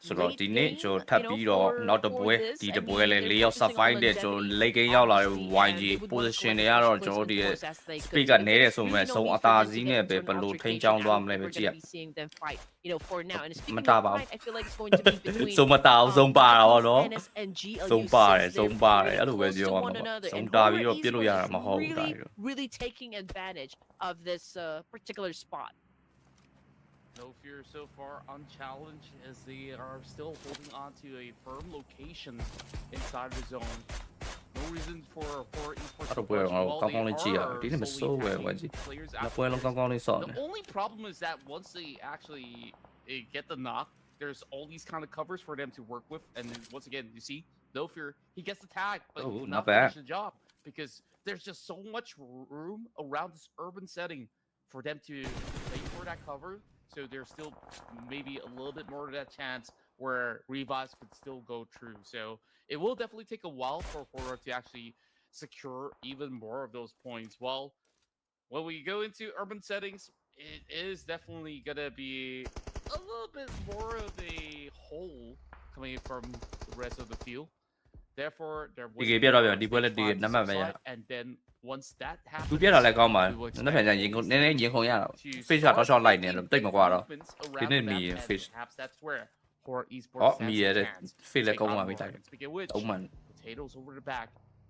ဆိုတော့ဒီနေ့ကျွန်တော်ထပ်ပြီးတော့နောက်တစ်ပွဲဒီတစ်ပွဲလည်း၄ယောက် survive တဲ့ကျွန်တော်လေကိန်းရောက်လာတဲ့ YG position တွေကတော့ကျွန်တော်ဒီရဲ့ speed ကနဲတယ်ဆိုမဲ့ဆုံးအသာစီးနဲ့ပဲဘယ်လိုထိန်းချောင်းသွားမလဲပဲကြည့်ရမတာပါဘူးဆုံးမတာအောင်ဆုံးပါတာပေါ့နော်ဆုံးပါတယ်အဲ့လိုပဲပြောရမှာပေါ့ဆုံးတာပြီးတော့ပြစ်လို့ရတာမဟုတ်ဘူးဒါပြီးတော့ really taking advantage of this particular spot. No fear so far unchallenged as they are still holding on to a firm location inside the zone. No reason for esports. The only problem is that once they actually get the knock, there's all these kind of covers for them to work with, and then once again, you see, no fear, he gets the tag, but not finish the job because there's just so much room around this urban setting for them to wait for that cover. So there's still maybe a little bit more of that chance where revives could still go true. So it will definitely take a while for Horror to actually secure even more of those points. Well, when we go into urban settings, it is definitely gonna be a little bit more of a hole coming from the rest of the field. Therefore, there will be and then once that happens, သူပြတာလည်းကောင်းပါတယ်။နောက်ပြန်ကျရင်နည်းနည်းရင်ခုန်ရတာ။ fish ကတော့ရှော့လိုက်နေတယ်တိတ်မကွာတော့ဒီနေ့မီ fish ဟောမီရတဲ့ fish လည်းကောင်းပါပြီတိုက်။အုံးမှန် potatoes over the back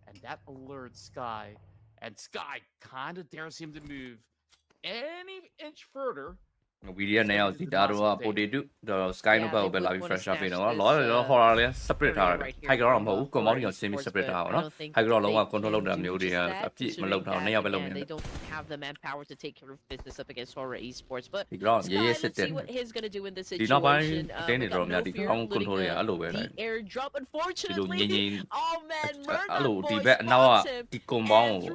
and that alerts Sky and Sky kind of dares him to move any inch further. ဗီဒီယိုနဲ့ရောက်ဒီဒါတော့ potato တော့ sky နုဘက်ကိုပဲလာပြီး fresh up ပေးတော့လောလော horror လည်း separate ထားတယ် high ground တော့မဟုတ်ဘူး compound ကိုဆင်းပြီး separate ထားပါတော့ high ground လုံးဝ control လုပ်တာမျိုးတွေအပြည့်မလုပ်ထားနှစ်ယောက်ပဲလုပ်နေတယ် they don't have the manpower to take care of business up against horror esports but ဒီ ground ရေးရေးစစ်တယ် what he's going to do in this ဒီနောက်ပိုင်း situation တင်းနေတော့များဒီ ground control တွေကအဲ့လိုပဲလိုက် airdrop ဒီလိုငင်း unfortunately oh man အဲ့လိုဒီဘက်အနောက်ကဒီ compound ကို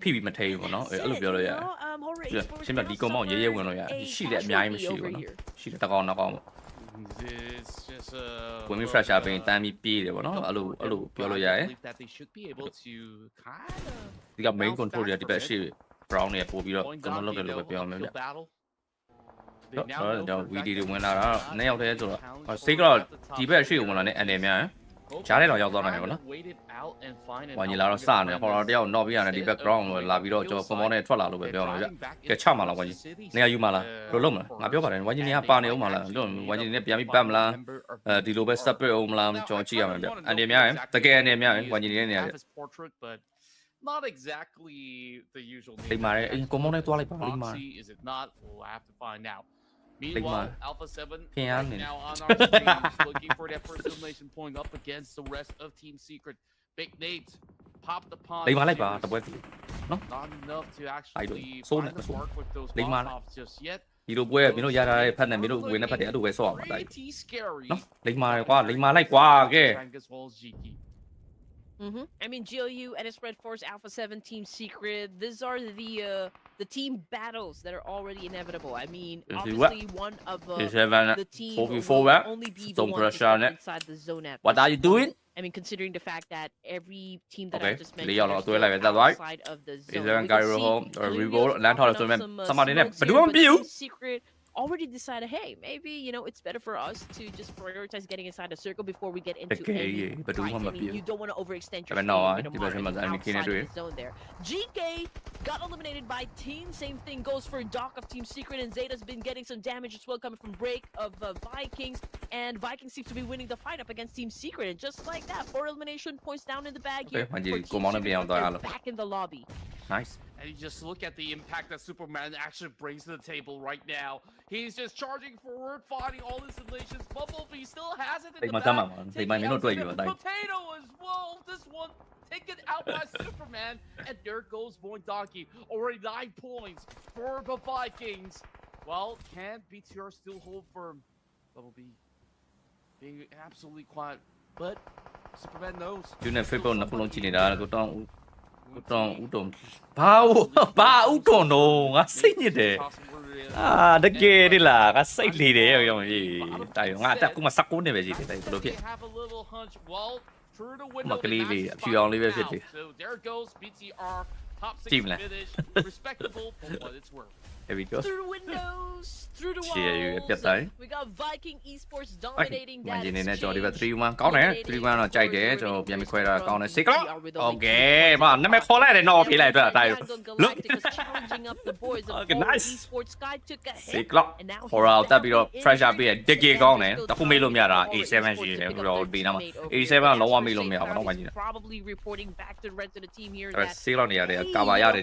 ဖိပြီးမထိဘူးပေါ့နော်အဲ့လိုပြောလို့ရတယ်ရှင်းပြဒီ compound ရေးရေးဝင်လို့ရတယ်ရှိတယ်အများကြီးမရှိဘူးရှိတယ်တကောင်နောက်ကောင် It's just ဝင်ပြီး fresh up ပေးတမ်းပြီးပြေးတယ်ပေါ့နော်အဲ့လိုပြောလို့ရတယ် that they should be able to kind of ဒီက main control တွေဒီဘက်ရှိ brown တွေပို့ပြီးတော့ control လုပ်တယ်လို့ပဲပြောမှာဗျတော့ VD တွေဝင်လာတာနှစ်ယောက်တည်းဆိုတော့စိတ်ကတော့ဒီဘက်ရှိဝင်လာတဲ့ အနေများကြားထဲတော့ရောက်သွားနိုင်တယ်ပေါ့နော်ဝိုင်းကြီးလာတော့စနေ horror တယောက် knock ပြရတယ်ဒီ background ကိုလာပြီးတော့ကျွန်တော် compound နဲ့ထွက်လာလို့ပဲပြောမှာဗျကဲချမှာလားဝိုင်းကြီးနေရာယူမှာလားဘယ်လိုလုပ်မလဲငါပြောပါတယ်ဝိုင်းကြီးနေရာပါနေအောင်မလားလို့ဝိုင်းကြီးနေပြန်ပြီးပတ်မလားဒီလိုပဲ separate အောင်မလားကျွန်တော်ကြည့်ရမှာဗျအနေများရင်တကယ်အနေများရင်ဝိုင်းကြီးနေရာ not exactly the usual ဒီမှာလေ compound နဲ့တွားလိုက်ပါလိမ့်မှာ is it not we'll have to find out. Meanwhile, Alpha 7 right now on our screens looking for that first elimination point up against the rest of Team Secret. Big Nate popped the pond. Lấy mà lấy bà tập quay Not enough to actually Sôn find the mark with those Lấy mà Molotovs just yet. ဒီလိုပွဲပြီးတော့ရတာဖတ်နေပြီးတော့ဝင်နေဖတ်တယ်အဲ့လိုပဲဆော့အောင်တိုက် Pretty scary. နော်လိမ္မာကွာလိမ္မာလိုက်ကွာကဲ As well as Jiki. I mean, GLU, NS Red Force, Alpha 7, Team Secret, these are the team battles that are already inevitable. I mean, obviously one of the team will only be the one inside the zone at What are you doing? I mean, considering the fact that every team that I just mentioned is outside of the zone. Team Secret already decided, hey, maybe, you know, it's better for us to just prioritize getting inside the circle before we get into any fight. I mean, you don't want to overextend your outside the zone there. GK got eliminated by Team. Same thing goes for Doc of Team Secret, and Zeta's been getting some damage as well coming from Break of Vikings, and Vikings seems to be winning the fight up against Team Secret, and just like that, 4 elimination points down in the bag here for Team Secret. They're back in the lobby. Nice. And you just look at the impact that Superman actually brings to the table right now. He's just charging forward, fighting all his eliminations. Bumblebee still has it in the back. Potato as well. This one taken out by Superman. And there goes Boy Donkey. Already 9 points for the Vikings. Well, can BTR still hold firm? Bumblebee being absolutely quiet. But Superman knows. 우동 바 우동도 가 생이데 아 늦게 이리라 가 생리래 형 다요 ngata cũng mà sắc cún này về gì đây tôi biết mà cái ly phi on ly về gì chim này Here we go. Through windows, through the Chia walls. biết tới. We got Viking Esports dominating Mà that gì này nè cho đi exchange. vào 3-1 có nè 3-1 nó chạy để cho bây mình quay ra con này xích lắm ok mà nó mới khó lại để nó thì lại rồi tại lúc okay nice xích lắm hồi ta bị rồi fresh up bị đứt kia con này ta không biết luôn nhà ra E7 gì đấy rồi bị nào mà E7 nó không biết luôn nhà mà nó quan gì rồi xích lắm này để cả ba nhà để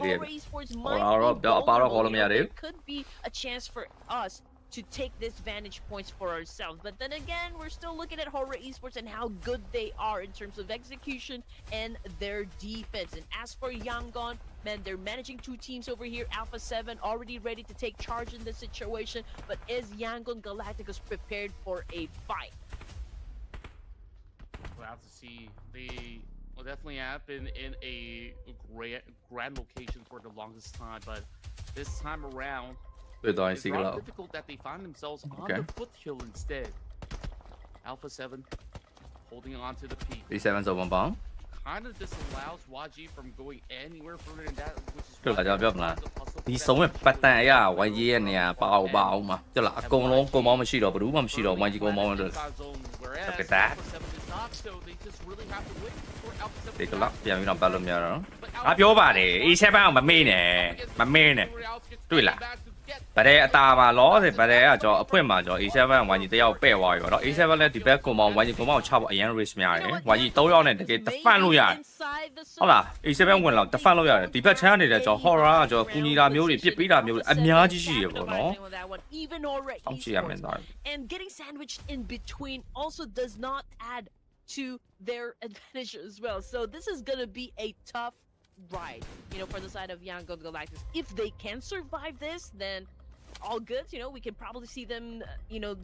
rồi đó bao đó luôn nhà đấy could be a chance for us to take this vantage points for ourselves. But then again, we're still looking at Horror Esports and how good they are in terms of execution and their defense. And as for Yangon, man, they're managing two teams over here. Alpha 7 already ready to take charge in this situation. But is Yangon Galacticos prepared for a fight? We'll have to see. They will definitely have been in a grand location for the longest time, but this time around, Từ từ it's xích rather lắm difficult that they find themselves on Okay. the foothill instead. Alpha 7 holding on to the peak. E7 rồi bóng Kind of disallows YG from going anywhere further than that, which is tức là why cho they're biết là trying to hustle đi for sống that ấy bắt tay à quay gì nè bao mà tức là con mong mà xí đồ đủ mà xí đồ quay gì con mong được cái tá thì cái lắc giờ mình làm bao lùm giờ đó à biểu bà để E7 mà mê nè对啦bà đây ta mà nó thì bà đây à cho quên mà cho E7 quay gì đều bẻ hoài rồi đó E7 này thì bé con mong quay gì con mong chọc ở yên risk nhà này quay gì tối đó này cái tập phản luôn àဟုတ်လား A7 ဝင်လာတဖန်လို့ရတယ်ဒီဘက်ချမ်းနေတဲ့ကျွန်တော် horror ကျွန်တော်ကူညီတာမျိုးတွေပြစ်ပေးတာမျိုးတွေအများကြီးရှိရပေါ့နော် အောင်ကြည့်ရမယ်တော့ And getting sandwiched in between also does not add to their advantage as well. So this is gonna be a tough ride, for the side of Yangon Galacticos. If they can survive this, then all good. We can probably see them,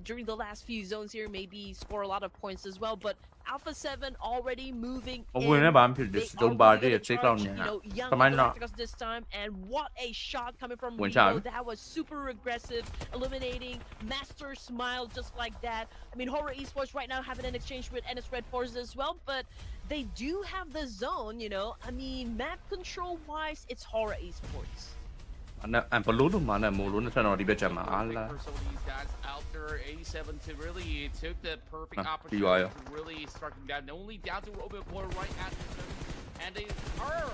during the last few zones here, maybe score a lot of points as well. But Alpha 7 already moving in.ဝင်နေပါမဖြစ်တယ်တုံးပါတဲ့စိတ်ကောင်းနေ Young ကမိုင်းတော့ Galacticos this time, and what a shot coming from One Rico. shot. That was super aggressive, eliminating Master Smile just like that. I mean, Horror Esports right now having an exchange with NS Red Forces as well, but they do have the zone, I mean, map control wise, it's Horror Esports. အဲ့ဘလို့လို့မနဲ့မို့လို့နဲ့ထတော့ဒီဘက်ချက်မှာအာလာ So these guys out there, 87 to really took the perfect Ah, opportunity BYO. to really start them down. Only down to Robot Boy right at them, and they are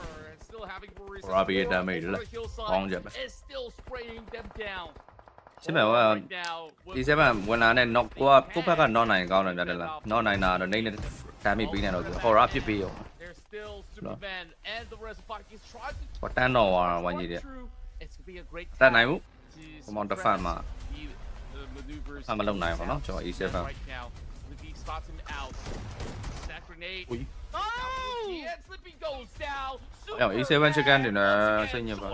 still having worries. Robbie get damage Over là the hillside ngon vậy mà. is still spraying them down. Chứ mà Right now, with E7 ဝင်လာနဲ့ knock ကိုဘက်က knock နိုင်ကောင်းတယ်ဗျာလား knock နိုင်တာတော့နေနဲ့ damage ပေးနေတော့ horror ဖြစ်ပြီးရော there's still Superman and the rest of Vikings trying to ဟောတန်းတော့ဝိုင်းကြီးတဲ့ through. It's gonna be a great တန်းနိုင်ဘူး to Come on, the suppress fan, man. the maneuvers. အမလုံးနိုင်ပါတော့ကျွန်တော် E7 Right now, Slippy spots him out. That grenade. Ui. Oh! And Slippy goes down. အဲ့ E7 ချက်ကန်နေတယ်စိတ်ညစ်ပါ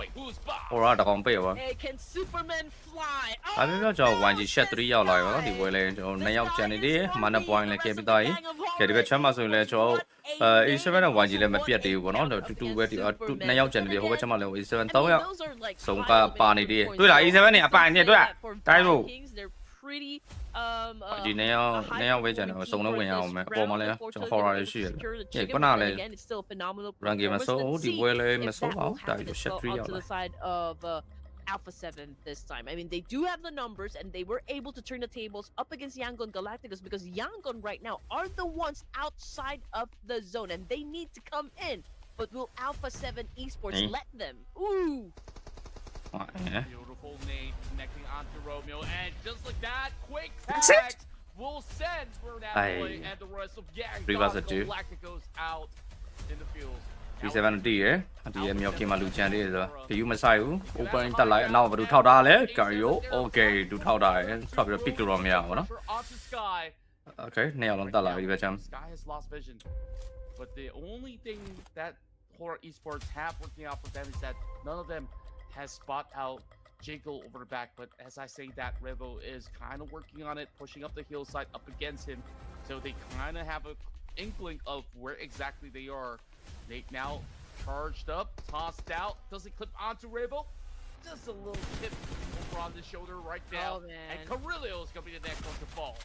horror တကောင်ပေးပါ Hey, can Superman fly? ဒါပေမဲ့ကျွန်တော် 1G shot 3ရောက်လာပြီနော်ဒီပွဲလဲကျွန်တော်2ယောက်ကျန်နေတယ်မနက် point လဲခဲ့ပြီးသားကြီးကဲဒီဘက်ချမ်းမှာဆိုရင်လဲကျွန်တော်A7 နဲ့ 1G လဲမပြတ်သေးဘူးပေါ့နော်တူတူပဲဒီ2ယောက်ကျန်နေတယ်ဟိုဘက်ချမ်းမှာလဲ A7 3ယောက် စုံကပါနေသေးတယ်တွေ့လား A7 နဲ့အပိုင်နဲ့တွေ့လားတိုင်းလို့ pretty ဒီ2ယောက်ပဲကျန်တယ်စုံလုံးဝင်ရအောင်မယ်အပေါ်မှာလဲကျွန်တော် horror လေးရှိရတယ်ဒီခုနကလဲ run game မဆိုဒီပွဲလဲမဆိုပါဘူးတိုင်းလို့ shot 3ရောက်လာ Alpha 7 this time. I mean, they do have the numbers, and they were able to turn the tables up against Yangon Galacticos because Yangon right now are the ones outside of the zone, and they need to come in. But will Alpha 7 Esports let them? Ooh! Beautiful nade connecting onto Romeo, and just like that, quick tag will send Bernat and the rest of Yangon Galacticos out in the fields. D7 တီးရဒီရမြောက်ကင်းမှာလူချန်သေးတယ်ဆိုတော့ဒီယူမဆိုင်ဘူး open တက်လိုက်အနောက်ဘယ်သူထောက်ထားလဲ Cario okay သူထောက်ထားတယ်ထောက်ပြီးတော့ pick လို့မရဘူးเนาะ okay နှစ်ယောက်လုံးတက်လာပြီဒီဘက်ချမ်း Sky has lost vision, but the only thing that Horror Esports have working out for them is that none of them has spot out Jiggle over the back, but as I say that, Revo is kind of working on it, pushing up the hillside up against him, so they kind of have a inkling of where exactly they are. They now charged up, tossed out, doesn't clip onto Rebel. Just a little tip over on the shoulder right now. Oh, man. And Carrillo is going to be the next one to fall.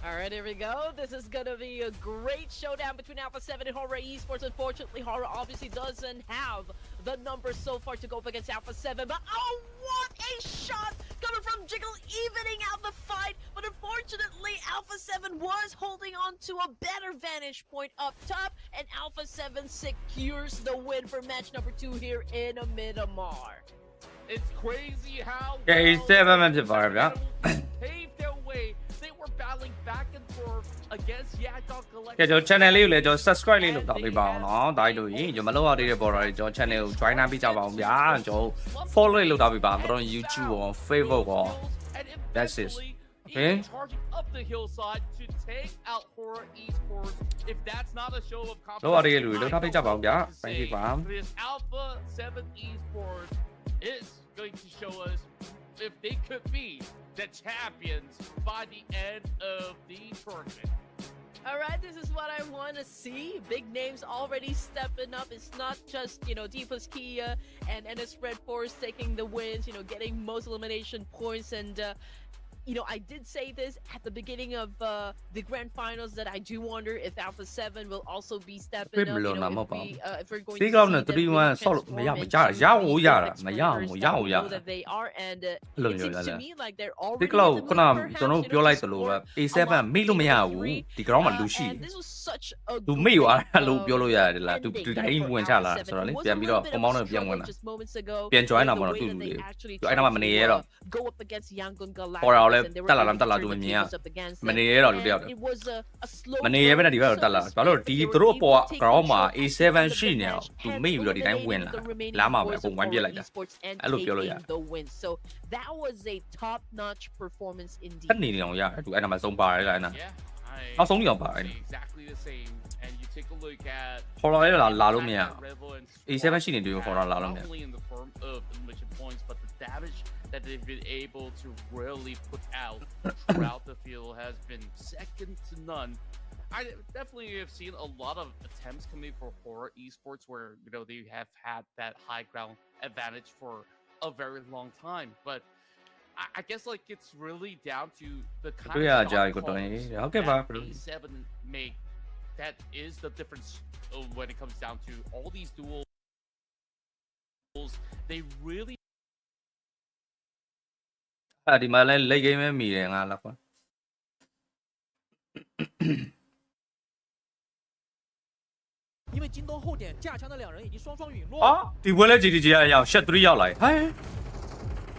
All right, here we go. This is going to be a great showdown between Alpha 7 and Horror Esports. Unfortunately, Horror obviously doesn't have the numbers so far to go up against Alpha 7. But oh, what a shot coming from Jiggle, evening out the fight. But unfortunately, Alpha 7 was holding on to a better vantage point up top. And Alpha 7 secures the win for match number 2 here in Miramar. It's crazy how Okay, 7 ဖြစ်ပါတယ်ဗျာ paved their way. They were battling back and forth against Yakdog Collective. ကဲကျွန်တော် channel လေးကိုလည်းကျွန်တော် subscribe လေးလုပ်တော့ပေးပါအောင်နော်ဒါကြီးတို့ရင်ကျွန်တော်မလုပ်ရသေးတဲ့ပေါ်တော့ကျွန်တော် channel ကို join ပေးကြပါအောင်ဗျာကျွန်တော် follow လေးလုပ်တော့ပေးပါကျွန်တော် YouTube ရော Facebook ရော That's it. Okay. Charging up the hillside to take out Horror Esports. If that's not a show of confidence, လုပ်ရသေးတဲ့လူတွေလုပ်ထားပေးကြပါအောင်ဗျာ thank you ပါ this Alpha 7 Esports is going to show us if they could be the champions by the end of the tournament. All right, this is what I want to see. Big names already stepping up. It's not just, Deepus Kia and NS Red Force taking the wins, getting most elimination points. And, I did say this at the beginning of the grand finals that I do wonder if Alpha 7 will also be stepping up. If we're going to see them transform into that they are. And it seems to me like they're already in the mood, perhaps, to explore A7 မေ့လို့မရဘူးဒီ ground မှာလူရှိ and this was such a သူမေ့ရောအဲ့လို great, ပြောလို့ရတယ်လားသူ ending ဒီတိုင်းဝင်ချလာဆိုတော့လေပြန်ပြီးတော့ compound နဲ့ပြန်ဝင်လာ just moments ago ပြန် join တာ the ပေါ့နော် way သူ that လူ they တွေ actually သူအဲ့တော့မှမနေရတော့ go up against Yangon Galactic ပေါ်တော့လဲ and they were တက်လာလား able တက်လာ to သူမ turn the မြင်ရ tables up against မ them. နေရတော့လူတယောက် And it was a slow မနေရဘဲနဲ့ဒီဘက်တော့တက်လာဘာလို့ဒီသူတို့ပေါ်က ground မှာ A7 ရှိနေအောင်သူမေ့ပြီးတော့ဒီတိုင်းဝင်လာလမ်းမှာပဲအကုန်ဝိုင်းပြစ်လိုက်တာအဲ့လိုပြောလို့ရတယ် the win. So that was a top-notch performance indeed. တက်နေနေအောင်ရတယ်သူအဲ့နာမှာဆုံးပါတယ်လားအဲ့နာ Yeah, နောက်ဆုံးနေအောင်ပါတယ် exactly the same. And you take a look at ခေါ်လာလဲလာလို့မရ Rebel and A7 ရှိနေတယ်ခေါ်လာလာလို့မရ not only in the form of elimination points, but the damage that they've been able to really put out throughout the field has been second to none. I definitely have seen a lot of attempts coming for Horror Esports where they have had that high ground advantage for a very long time, but I guess it's really down to the kind of shot calls that A7 make. That is the difference when it comes down to all these duels. They really ဒီမှာလဲ late game ပဲမိတယ်ငါလားကွာ 因为京东后点架枪的两人已经双双陨落。 ဟာဒီပွဲလဲ GTG ရအောင် shut 3ရောက်လာဟဲ့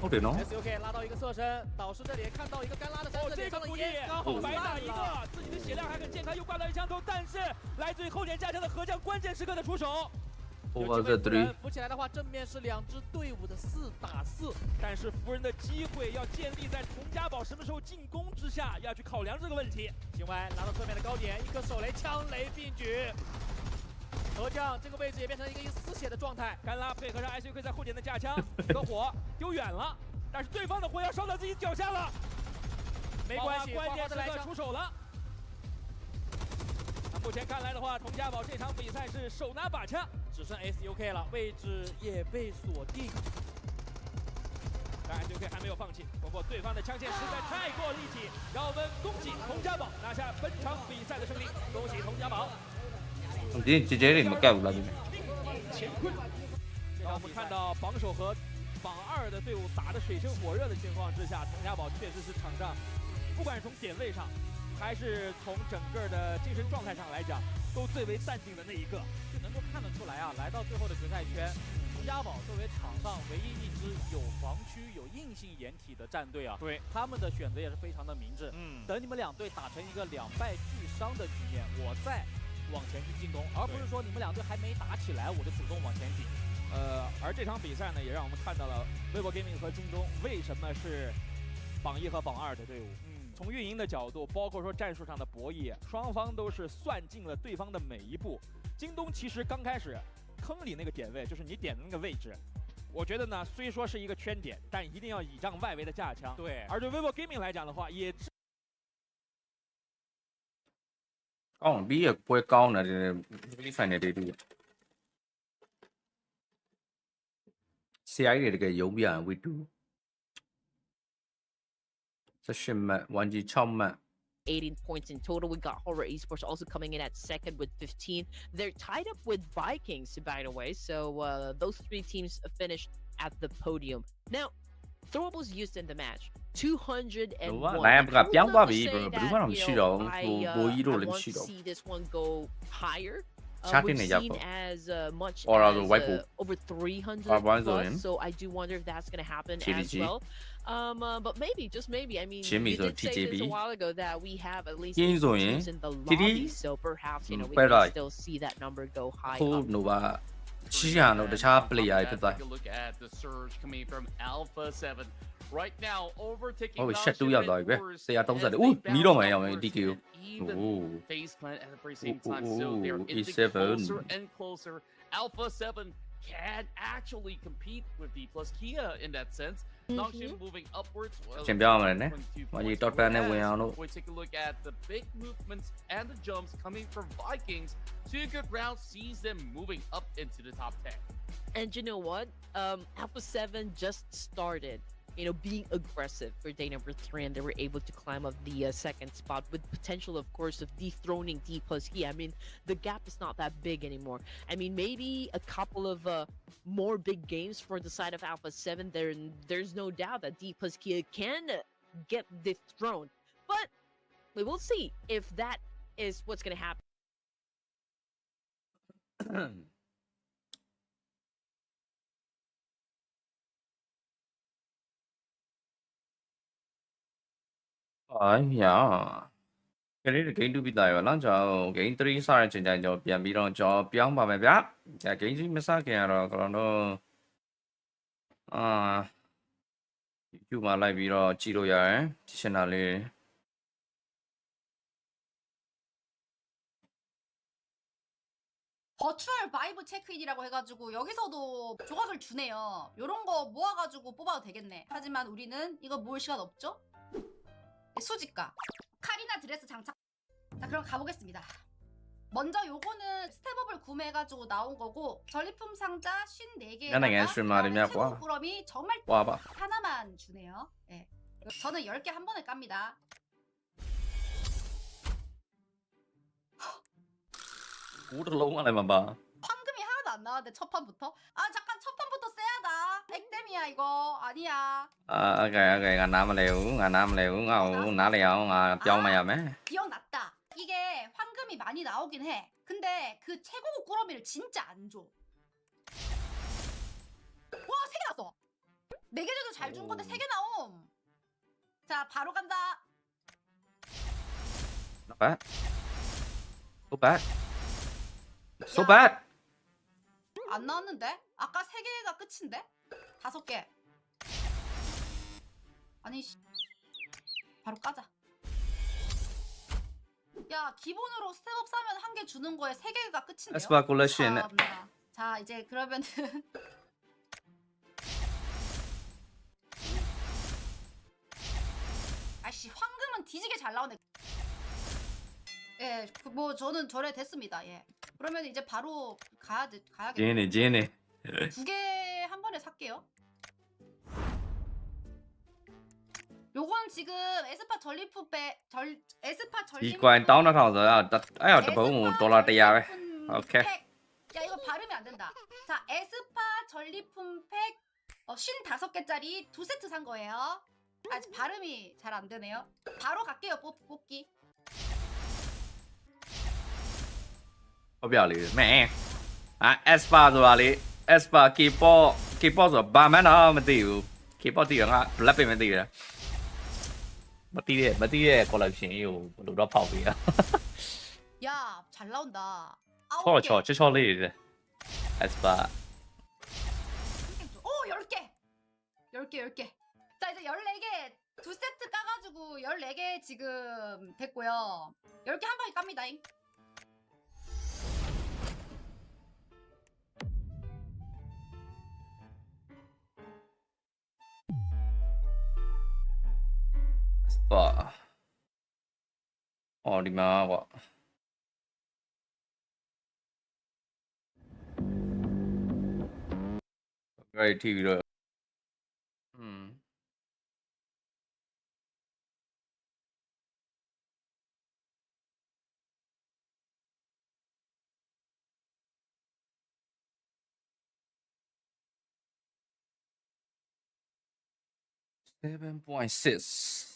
ဟုတ်တယ်နော် SUK 拉到一个侧身，导师这里看到一个干拉的三色脸上的烟，刚好白打一个，自己的血量还很健康，又挂到一枪头，但是来自于后点架枪的河将关键时刻的出手。 over the 3扶起来的话，正面是两支队伍的4打4，但是扶人的机会要建立在童家宝什么时候进攻之下，要去考量这个问题。境外拿到侧面的高点，一颗手雷，枪雷并举。河将这个位置也变成一个丝血的状态，干拉配合上 SUK 在后点的架枪，这个火丢远了，但是对方的火药烧到自己脚下了，没关系，关键时刻出手了。 目前看来的话，童家宝这场比赛是手拿把枪，只剩 SUK 了，位置也被锁定。但 SUK 还没有放弃，不过对方的枪线实在太过立体，让我们恭喜童家宝拿下本场比赛的胜利，恭喜童家宝。ဒီ GG တွေမကတ်ဘူးလားဒီ 乾坤。让我们看到榜首和榜2的队伍打得水深火热的情况之下，童家宝确实是场上，不管是从点位上。 还是从整个的精神状态上来讲，都最为淡定的那一个，就能够看得出来啊，来到最后的决赛圈，童家宝作为场上唯一一支有防区、有硬性掩体的战队啊，对他们的选择也是非常的明智。等你们两队打成一个2败俱伤的局面，我再往前去进攻，而不是说你们两队还没打起来，我就主动往前顶。而这场比赛呢，也让我们看到了微博 Gaming 和京东为什么是榜1和榜2的队伍。 从运营的角度，包括说战术上的博弈，双方都是算尽了对方的每一步。京东其实刚开始坑里那个点位，就是你点的那个位置，我觉得呢，虽说是一个圈点，但一定要倚仗外围的架枪。对，而对 vivo gaming 来讲的话，也ကောင်းပြီးရပွဲကောင်းတယ်ဒီ final တွေတူ CI တွေတကယ်ယုံပြရဝီတူ18မှတ် 1G 6မှတ် 18 points in total. We got Horror Esports also coming in at second with 15. They're tied up with Vikings, by the way. So those three teams finished at the podium. Now, throwables used in the match. 201. I want to see this one go higher. We've seen as much as over 300 plus, so I do wonder if that's going to happen as well. But maybe, just maybe. I mean, you did say this a while ago that we have at least 8 teams in the lobby, so perhaps, you know, we can still see that number go high up. ရှိရတော့တခြား player တွေဖြစ်သွား Take a look at the surge coming from Alpha 7 right now overtaking ဟုတ်ရှက်2ရောက်သွားပြီပဲ130ဦးမီးတော့မှရအောင် DQ โอ้ face plant at the very same time so they're getting E7 closer and closer. Alpha 7 can actually compete with D plus Kia in that sense. Noxian moving upwards. ရှင်ပြောင်းမယ်နဲ့မကြီး top နဲ့ဝင်အောင်လို့ We take a look at the big movements and the jumps coming from Vikings. 2 good rounds sees them moving up into the top 10. And you know what? Alpha 7 just started, you know, being aggressive for day number 3, and they were able to climb up the second spot with potential, of course, of dethroning D plus Kia. I mean, the gap is not that big anymore. I mean, maybe a couple of more big games for the side of Alpha 7. There's no doubt that D plus Kia can get dethroned, but we will see if that is what's going to happen. Yeah. ကလေး game 2ပြီးသားရောနော်ကျွန်တော် game 3စတဲ့ချိန်ကျရင်ကျွန်တော်ပြန်ပြီးတော့ကျွန်တော်ပြောင်းပါမယ်ဗျာဒါ game 3မစခင်ကတော့ကျွန်တော်YouTube မှာလိုက်ပြီးတော့ကြည့်လို့ရတယ်ကြည့်ရှင်တာလေး 버추얼 바이브 체크인이라고 해가지고 여기서도 조각을 주네요. 요런 거 모아가지고 뽑아도 되겠네. 하지만 우리는 이거 모을 시간 없죠? 수집가 칼이나 드레스 장착. 자 그럼 가보겠습니다. 먼저 요거는 스텝업을 구매해가지고 나온 거고 전리품 상자 54개에다가 최고 꾸러미 정말 하나만 주네요. 네. 저는 10개 한 번에 깝니다. 황금이 하나도 안 나왔는데 첫 판부터? 아 잠깐 첫 판부터 세야다. 액땜이야 이거 아니야. 오케이 기억났다. 이게 황금이 많이 나오긴 해. 근데 그 최고급 꾸러미를 진짜 안 줘. 와 3개 나왔어. 4개도 잘 준 건데 3개 나옴. 자 바로 간다. So bad. 안 나왔는데? 아까 3개가 끝인데? 5개. 아니 바로 까자. 야 기본으로 스텝업 사면 1개 주는 거에 3개가 끝인데요? Escalation. 자 이제 그러면은 아씨 황금은 뒤지게 잘 나오네. 예, 뭐 저는 절에 됐습니다. 예. 그러면 이제 바로 가야겠다. 제네. 2개 한 번에 살게요. 요건 지금 에스파 전리품 에스파 전리품 ဒီ coin 12000 အဲ့တော့တပုံဒေါ်လာ100ပဲ 오케이. 야 이거 발음이 안 된다. 자 에스파 전리품 팩 55개짜리 2세트 산 거예요. 아직 발음이 잘 안 되네요. 바로 갈게요 뽑기. ဟုတ်ပြလေမဲEspa ဆိုတာလေ Espa K-pop ဆိုတာဘာမှန်းတော့မသိဘူး K-pop သိရငါ Blackpink မသိရမသိတဲ့ collection ကြီးကိုဘယ်လိုတော့ဖောက်ပေးရ 야 잘 나온다.ချောလေးတွေ Espa 오 10개. 자 이제 14개 2세트 까가지고 14개 지금 됐고요. 10개 한 방에 깝니다잉. Espa ဒီမှာကွာ Right TV တော့ 7.6.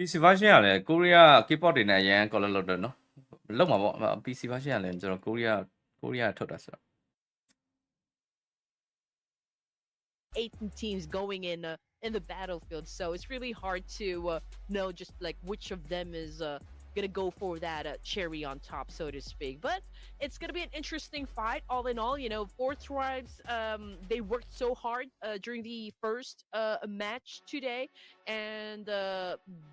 PC version ကလည်း Korea K-pop တွေနဲ့အရင် collab လုပ်တယ်နော်လုံးမှာပေါ့ PC version ကလည်းကျွန်တော် Korea ထုတ်တာဆိုတော့ 8 teams going in the battlefield, so it's really hard to know just like which of them is gonna go for that cherry on top, so to speak. But it's gonna be an interesting fight. All in all, you know, Four Tribes, they worked so hard during the first match today, and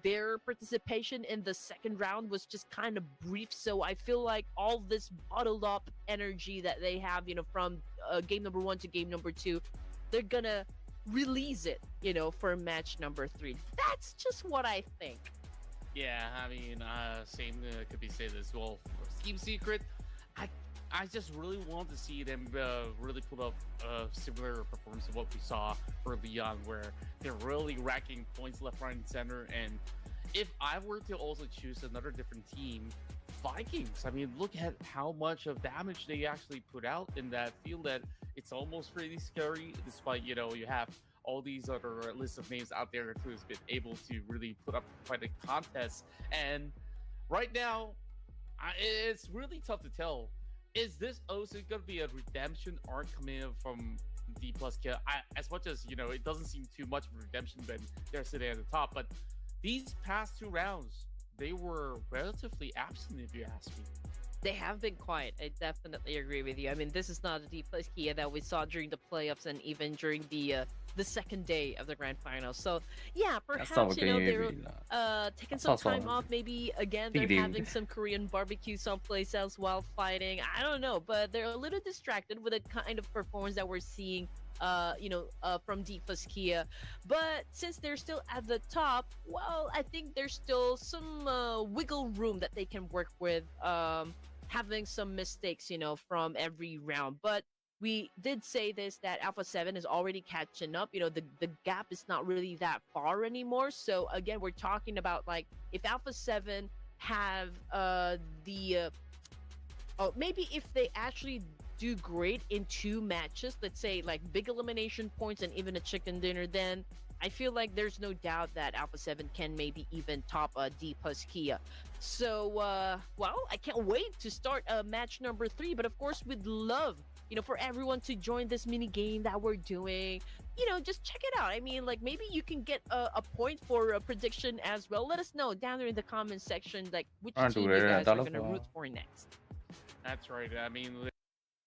their participation in the second round was just kind of brief. So I feel like all this bottled up energy that they have, you know, from game number 1 to game number 2, they're gonna release it, you know, for match number 3. That's just what I think. Yeah, I mean, same could be said as well. For Team Secret, I just really want to see them really put up a similar performance to what we saw early on, where they're really racking points left, right, and center. And if I were to also choose another different team, Vikings. I mean, look at how much of damage they actually put out in that field. That it's almost pretty scary, despite, you know, you have all these other lists of names out there who's been able to really put up quite a contest. And right now, it's really tough to tell. Is this also going to be a redemption arc coming in from D+? As much as, you know, it doesn't seem too much of a redemption when they're sitting at the top, but these past 2 rounds, they were relatively absent, if you ask me. They have been quiet. I definitely agree with you. I mean, this is not a D+ Kia that we saw during the playoffs and even during the second day of the grand final. So yeah, perhaps, you know, they're taking some time off. Maybe again they're having some Korean barbecue someplace else while fighting. I don't know, but they're a little distracted with the kind of performance that we're seeing you know, from D+ Kia. But since they're still at the top, well, I think there's still some wiggle room that they can work with, having some mistakes, you know, from every round. But we did say this, that Alpha 7 is already catching up. You know, the gap is not really that far anymore. So again, we're talking about, like, if Alpha 7 have maybe if they actually do great in 2 matches, let's say like big elimination points and even a chicken dinner, then I feel like there's no doubt that Alpha 7 can maybe even top D+ Kia. So well, I can't wait to start match number 3. But of course, we'd love, you know, for everyone to join this mini game that we're doing. You know, just check it out. I mean, like, maybe you can get a point for a prediction as well. Let us know down there in the comment section, like, which team you guys are gonna root for next. That's right. I mean,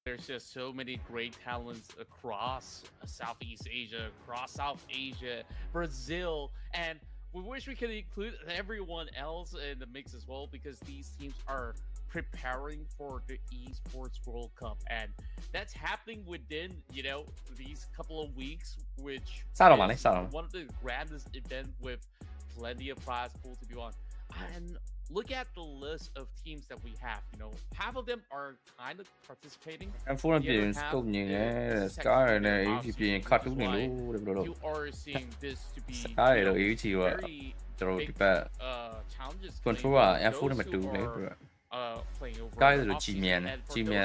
there's just so many great talents across Southeast Asia, across South Asia, Brazil, and we wish we could include everyone else in the mix as well, because these teams are preparing for the Esports World Cup, and that's happening within, you know, these couple of weeks, which is one of the grandest events with plenty of prize pool to be on. And look at the list of teams that we have. You know, half of them are kind of participating. And for the scope, Sky and AVP and Cartoon, you are seeing this to be very challenges. Control and full number 2 Sky လို G မြန်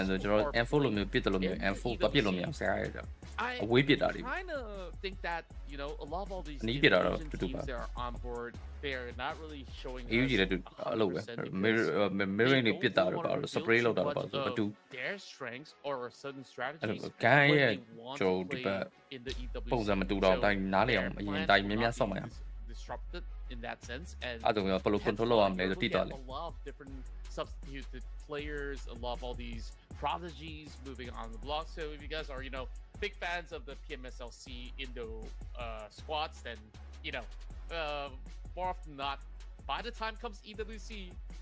ဆိုကျွန်တော် M4 လိုမျိုးပစ်တယ်လို့မျိုး M4 သွားပစ်လို့မရဘူး Sky ရတော့ I အဝေးပစ်တာတွေ kind of think that, you know, a lot of all these နီးပစ်တာတော့ Indonesian တူတူပါ teams that are on board, they're not really showing AUG us လည်းတူအဲ့လိုပဲ 100% mirroring တွေ they ပစ်တာတော့ don't ပါ wanna လို့ reveal spray လောက်တာ too တော့ပါ much ဆိုမ of တူ their strengths or certain အဲ့လို strategies ဂိုင်း when ရဲ့ they want ကျွန် to တော်ဒီ play ဘက် in the ပုံ EWC. စံမတူတော့ So တိုင်းနားလေအောင် their အရင် plans တိုင်း will များများ not ဆောက် be မှာရအောင် disrupted in that sense, and အဲ့ဒါကြောင့်ဘယ်လို hence control လုပ်ရမလဲ you're ဆိုသိ looking သွား at လေ a lot of different substituted players, a lot of all these prodigies moving on the block. So if you guys are, you know, big fans of the PMSLC Indo squads, then, you know, more often than not, by the time comes EWC,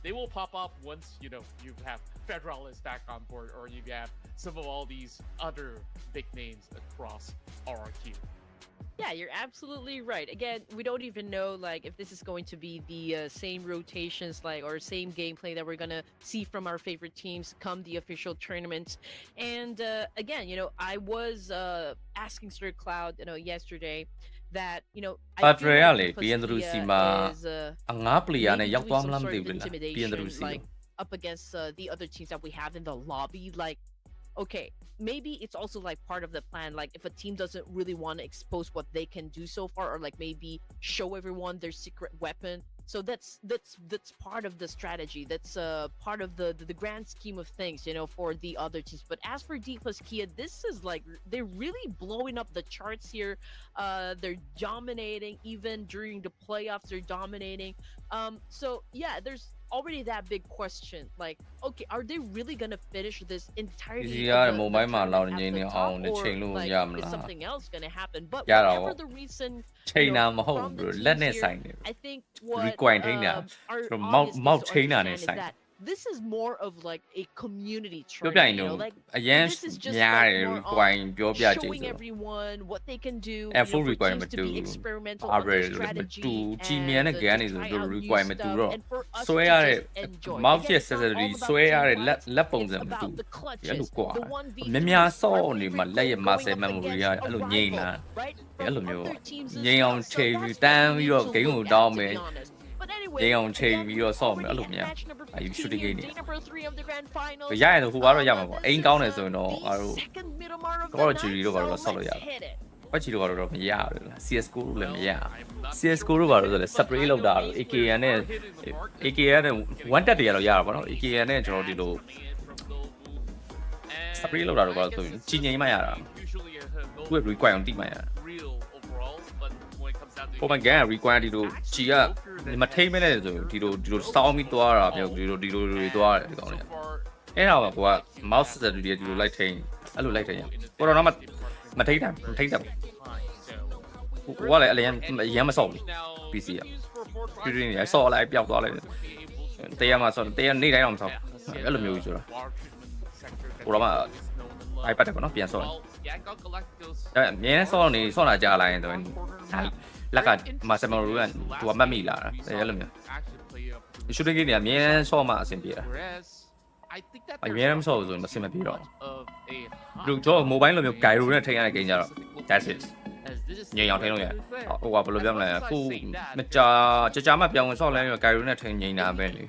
they will pop up once, you know, you have Federalists back on board, or you have some of all these other big names across RRQ. Yeah, you're absolutely right. Again, we don't even know like if this is going to be the same rotations like or same gameplay that we're gonna see from our favorite teams come the official tournaments. And again, you know, I was asking Sir Cloud, you know, yesterday that you know I feel Patrial like BNWC Plastia မှာ is အငါး player နဲ့ maybe ရောက် doing သွားမ some လားမ sort သိ of ဘူးလား intimidation BNWC like up against the other teams that we have in the lobby. Like, okay, maybe it's also like part of the plan. Like, if a team doesn't really want to expose what they can do so far, or like maybe show everyone their secret weapon. So that's part of the strategy. That's part of the grand scheme of things, you know, for the other teams. But as for D plus Kia, this is like they're really blowing up the charts here. They're dominating even during the playoffs. They're dominating. So yeah, there's already that big question. Like, okay, are they really gonna finish this entirety Easy of are the mobile ma tournament lao at ni the ni top, aung ni or chain lu like ya ma is la something else gonna happen? But Ya whatever ro the reason, ချိန် you တာ know, မဟုတ် from ဘူး the လက် teams နဲ့ here, ဆိုင်တယ် I think what required ထိန်းတာ our ကျွန်တော် audience needs mouth to ထိန်းတာနဲ့ understand is ဆိုင် that this is more of like a community ပြော training, ပြရင် you know, တော့ like အရန် this is just များ like တယ် more required on ပြောပြကြည့် showing ဆိုတော့ everyone what they can do, and you full know, for requirement teams to be to experimental on average their strategy တူကြီးမြန်းတဲ့ and gun တွေ to ဆို try တော့ out new requirement တူ stuff တော့ and for us ဆွဲ to ရတဲ့ just enjoy. mouse Again, it's not accessory all about ဆွဲရတဲ့ team လက် fights, လက်ပုံ it's စံမတူ about the အဲ့လို clutches, ကွာ the 1v3s, များများ our စော့နေမှာ favorite လက်ရ goal မ going ဆယ် up မှန်မူရ against အဲ့လို a ငိမ့် rival, တာ right? အဲ့ From လိုမျိုး other teams as ငိမ့် well. အောင် So ချိန် that's ပြီး what တန်း we ပြီး need တော့ to ဂိမ်းကို look တောင်း at, to မယ် be honest. But ငိမ့် anyway, အောင်ချိန် again, ပြီး we တော့ဆော့မယ် already အဲ့လို have များ match number အဲ့ 15 shooting here, game တွေ day number 3 of the grand finals. ရရင်တော့ဟိုကတော့ရမှာပေါ့ This အိမ် is ကောင်းတယ်ဆိုရင်တော့ the အားတို့ second Miramar of the God night, Jury တို့ဘာလို့ so ဆော့လို့ရ let's hit it. ဘက်ချီတို့ဘာလို့တော့မရဘူးလား CS:GO လို့လည်းမရ I'm not CS:GO sure တို့ဘာလို့ yet, ဆိုလဲ but spray I လောက် know တာ these AKN players နဲ့ are hitting the mark. AKN နဲ့1တက်တရတော့ရတာပေါ့နော် AKN နဲ့ကျွန်တော်ဒီလို spray လောက်တာတော့ဘာလို့ဆိုရင်ကြီးငိမ့်မှရတာ သူ့ require အောင်တိမှရတာ real overall, but when it comes down to ဟိုမှာ game require ဒီလိုကြီးကမထိမ့်မဲနဲ့ဆိုဒီလိုစောင်းပြီးသွားတာပြောဒီလိုတွေသွားတယ်ဒီကောင်လေးအဲ့တော့ကိုက mouse စက်တွေဒီလိုလိုက်ထိန်အဲ့လိုလိုက်ထိန်ရကိုတော့မထိန်တာမထိန်တာကိုကလည်းအရင်မဆော့ဘူး PC อ่ะပြည်ရင်းရဆော့လိုက်ပျောက်သွားလိုက်တရားမှာဆော့တရားနေ့တိုင်းအောင်ဆော့အဲ့လိုမျိုးကြီးဆိုတာကိုတော့မှ iPad ပေါ့နော်ပြန်ဆော့တယ်အမြဲဆော့တာကြာလာရင်တော့လက်ကမဆမရူကသူကမှတ်မိလာတာအဲ့လိုမျိုး shooting game တွေအမြဲဆော့မှအဆင်ပြေတာအမြဲမဆော့ဘူးဆိုရင်မဆင်မပြေတော့ဘူးကျွန်တော် mobile လိုမျိုး gyro နဲ့ထိန်းရတဲ့ game ကြတော့ that's it ညင်အောင်ထိန်းလို့ရဟိုကဘယ်လိုပြောမလဲခုမကြာမှပြောင်းဝင်ဆော့လဲဂိုင်ရိုနဲ့ထိန်းငိမ့်တာပဲလေ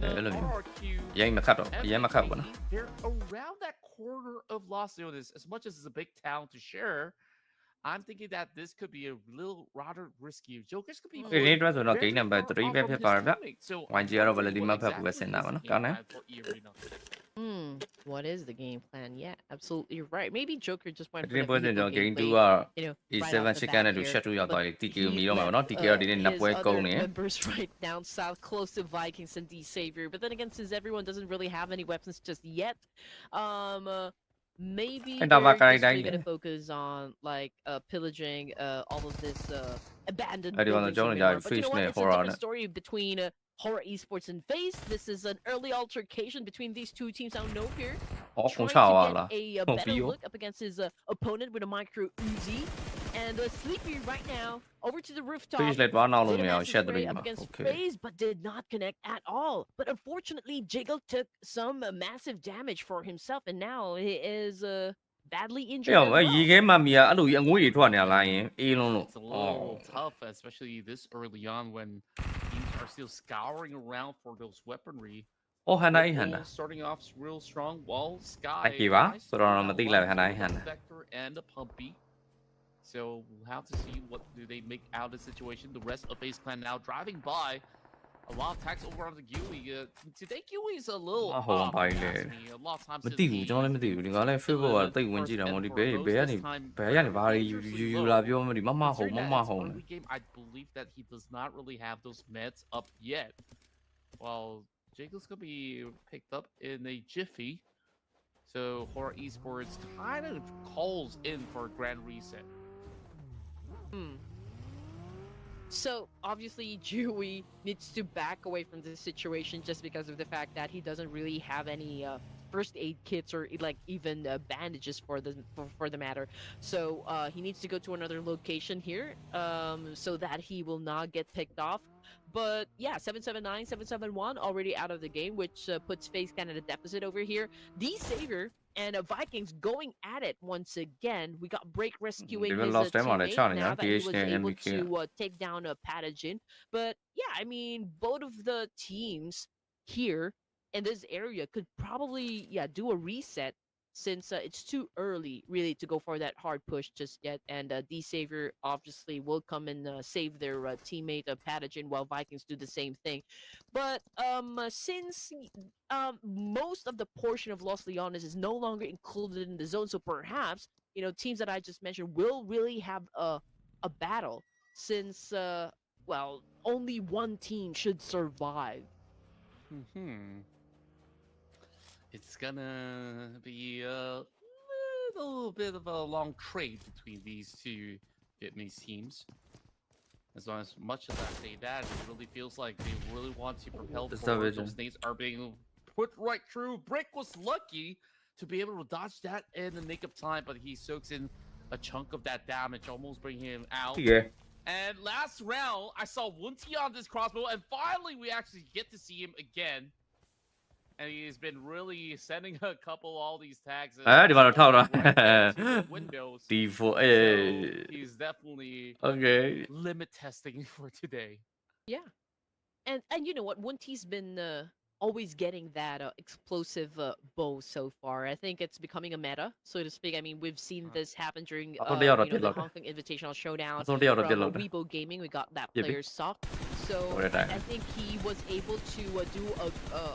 အဲ့လိုမျိုးရိုင်းမခတ်တော့အရင်မခတ်ဘူးနော် They're around that corner of Los Angeles. As much as it's a big town to share, I'm thinking that this could be a little rather risky. Jokers could be ဒီနေ့အတွက်ဆိုတော့ game number 3ပဲဖြစ်ပါတယ်ဗျ So YG ကတော့ဗလဒီမဖတ်ဘူးပဲစဉ်းစားပါနော်ကောင်းတယ် What is the game plan? Yeah, absolutely right. Maybe Joker just went ဒီ for နေ့ the ပွဲစဉ် vehicle တော့ game 2 gameplay, က you know, E7 right off the chicken နဲ့ bat တူ here. shut ရောက်သွားတယ် TK ကို He မီတော့မှာပေါ့နော် left, TK ကဒီနေ့နှစ်ပွဲ his ကုန် other နေ members right down south, close to Vikings and D Savior. But then again, since everyone doesn't really have any weapons just yet, maybe And they're Tabaka just really right gonna focus on like pillaging all of this abandoned I do wanna buildings in join Myanmar. that But you know fish what? net It's a horror different net. story between Horror Esports and FaZe. This is an early altercation between these two teams. I don't know here. ဟောခုံ Trying ချ to သွား get လား a Oh, better Bio. look up against his opponent with a micro Uzi. And Sleepy right now over to the rooftop. Fish လည်းတွားနောက်လို့ Did မ a ရအောင် massive shut spray 3 up မှာ against okay FaZe, but did not connect at all. But unfortunately, Jiggle took some massive damage for himself, and now he is badly အဲ့ injured. တော့ as ရေ well. ခဲမှမီကအဲ့လိုအငွေ့တွေထွက်နေတာလားယင်အေးလုံးလို့ It's a little tough, especially this early on when teams are still scouring around for those weaponry. Oh, Hana Red Hana. Bull starting off real strong, while Sky Thank you, ba. tries to So đó get mà out tí one là for Hana the Hana. Vector and the Pumpy. So we'll have to see what do they make out of the situation. The rest of FaZe Clan now driving by. A lot of attacks over on the Gui. Today Gui is a little off. A lot of times မသိဘူးကျွန်တော်လည်းမသိဘူးဒီကလည်း Facebook ကတိတ်ဝင်ကြည့်တာမို့ဒီဘယ်ကနေဘာယူလာပြောမလို့မမဟုံ Early game, I believe that he does not really have those meds up yet. While Jacob's gonna be picked up in a jiffy. So Horror Esports kind of calls in for a grand reset. So obviously Dewey needs to back away from this situation just because of the fact that he doesn't really have any first aid kits or like even bandages for the matter. So he needs to go to another location here so that he will not get picked off. But yeah, 779, 771 already out of the game, which puts FaZe Clan at a deficit over here. D-Savior and Vikings going at it once again. We got Break rescuing his teammate now that he was able to take down a pathogen. But yeah, I mean, both of the teams here in this area could probably do a reset since it's too early really to go for that hard push just yet. And D-Savior obviously will come and save their teammate pathogen while Vikings do the same thing. But since most of the portion of Los Leones is no longer included in the zone, so perhaps teams that I just mentioned will really have a battle since well, only one team should survive. It's gonna be a little bit of a long trade between these two Vietnamese teams. As much as I say that, it really feels like they really want to propel forward. Those nades are being put right through. Brick was lucky to be able to dodge that in the nick of time, but he soaks in a chunk of that damage, almost bringing him out. Yeah. And last round, I saw Wunti on this crossbow, and finally we actually get to see him again. And he's been really sending a couple all these tags. Đi vào thao rồi. So he's definitely limit testing for today. Yeah. And you know what? Wunti's been always getting that explosive bow so far. I think it's becoming a meta, so to speak. I mean, we've seen this happen during the Hong Kong Invitational Showdown from Weibo Gaming. We got that player Sock. So I think he was able to do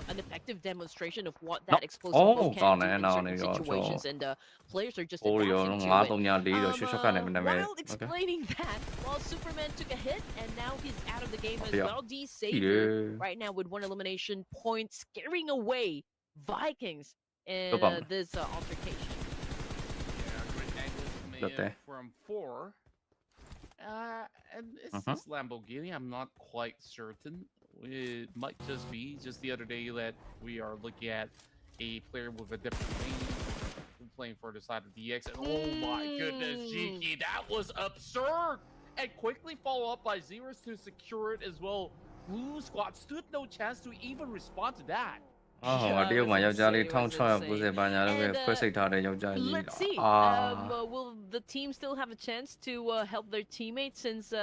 an effective demonstration of what that explosive bow can do in certain situations, and players are just adapting to it. While explaining that, while Superman took a hit, and now he's out of the game as well. D-Savior right now with 1 elimination point, scaring away Vikings in this altercation. Yeah, great angles coming in from 4. And it's this Lamborghini, I'm not quite certain. It might just be the other day that we are looking at a player with a different name playing for the side of DX. And oh my goodness, Jiki, that was absurd! And quickly follow up by Zeros to secure it as well. Blue Squad stood no chance to even respond to that. Let's see. Will the team still have a chance to help their teammates since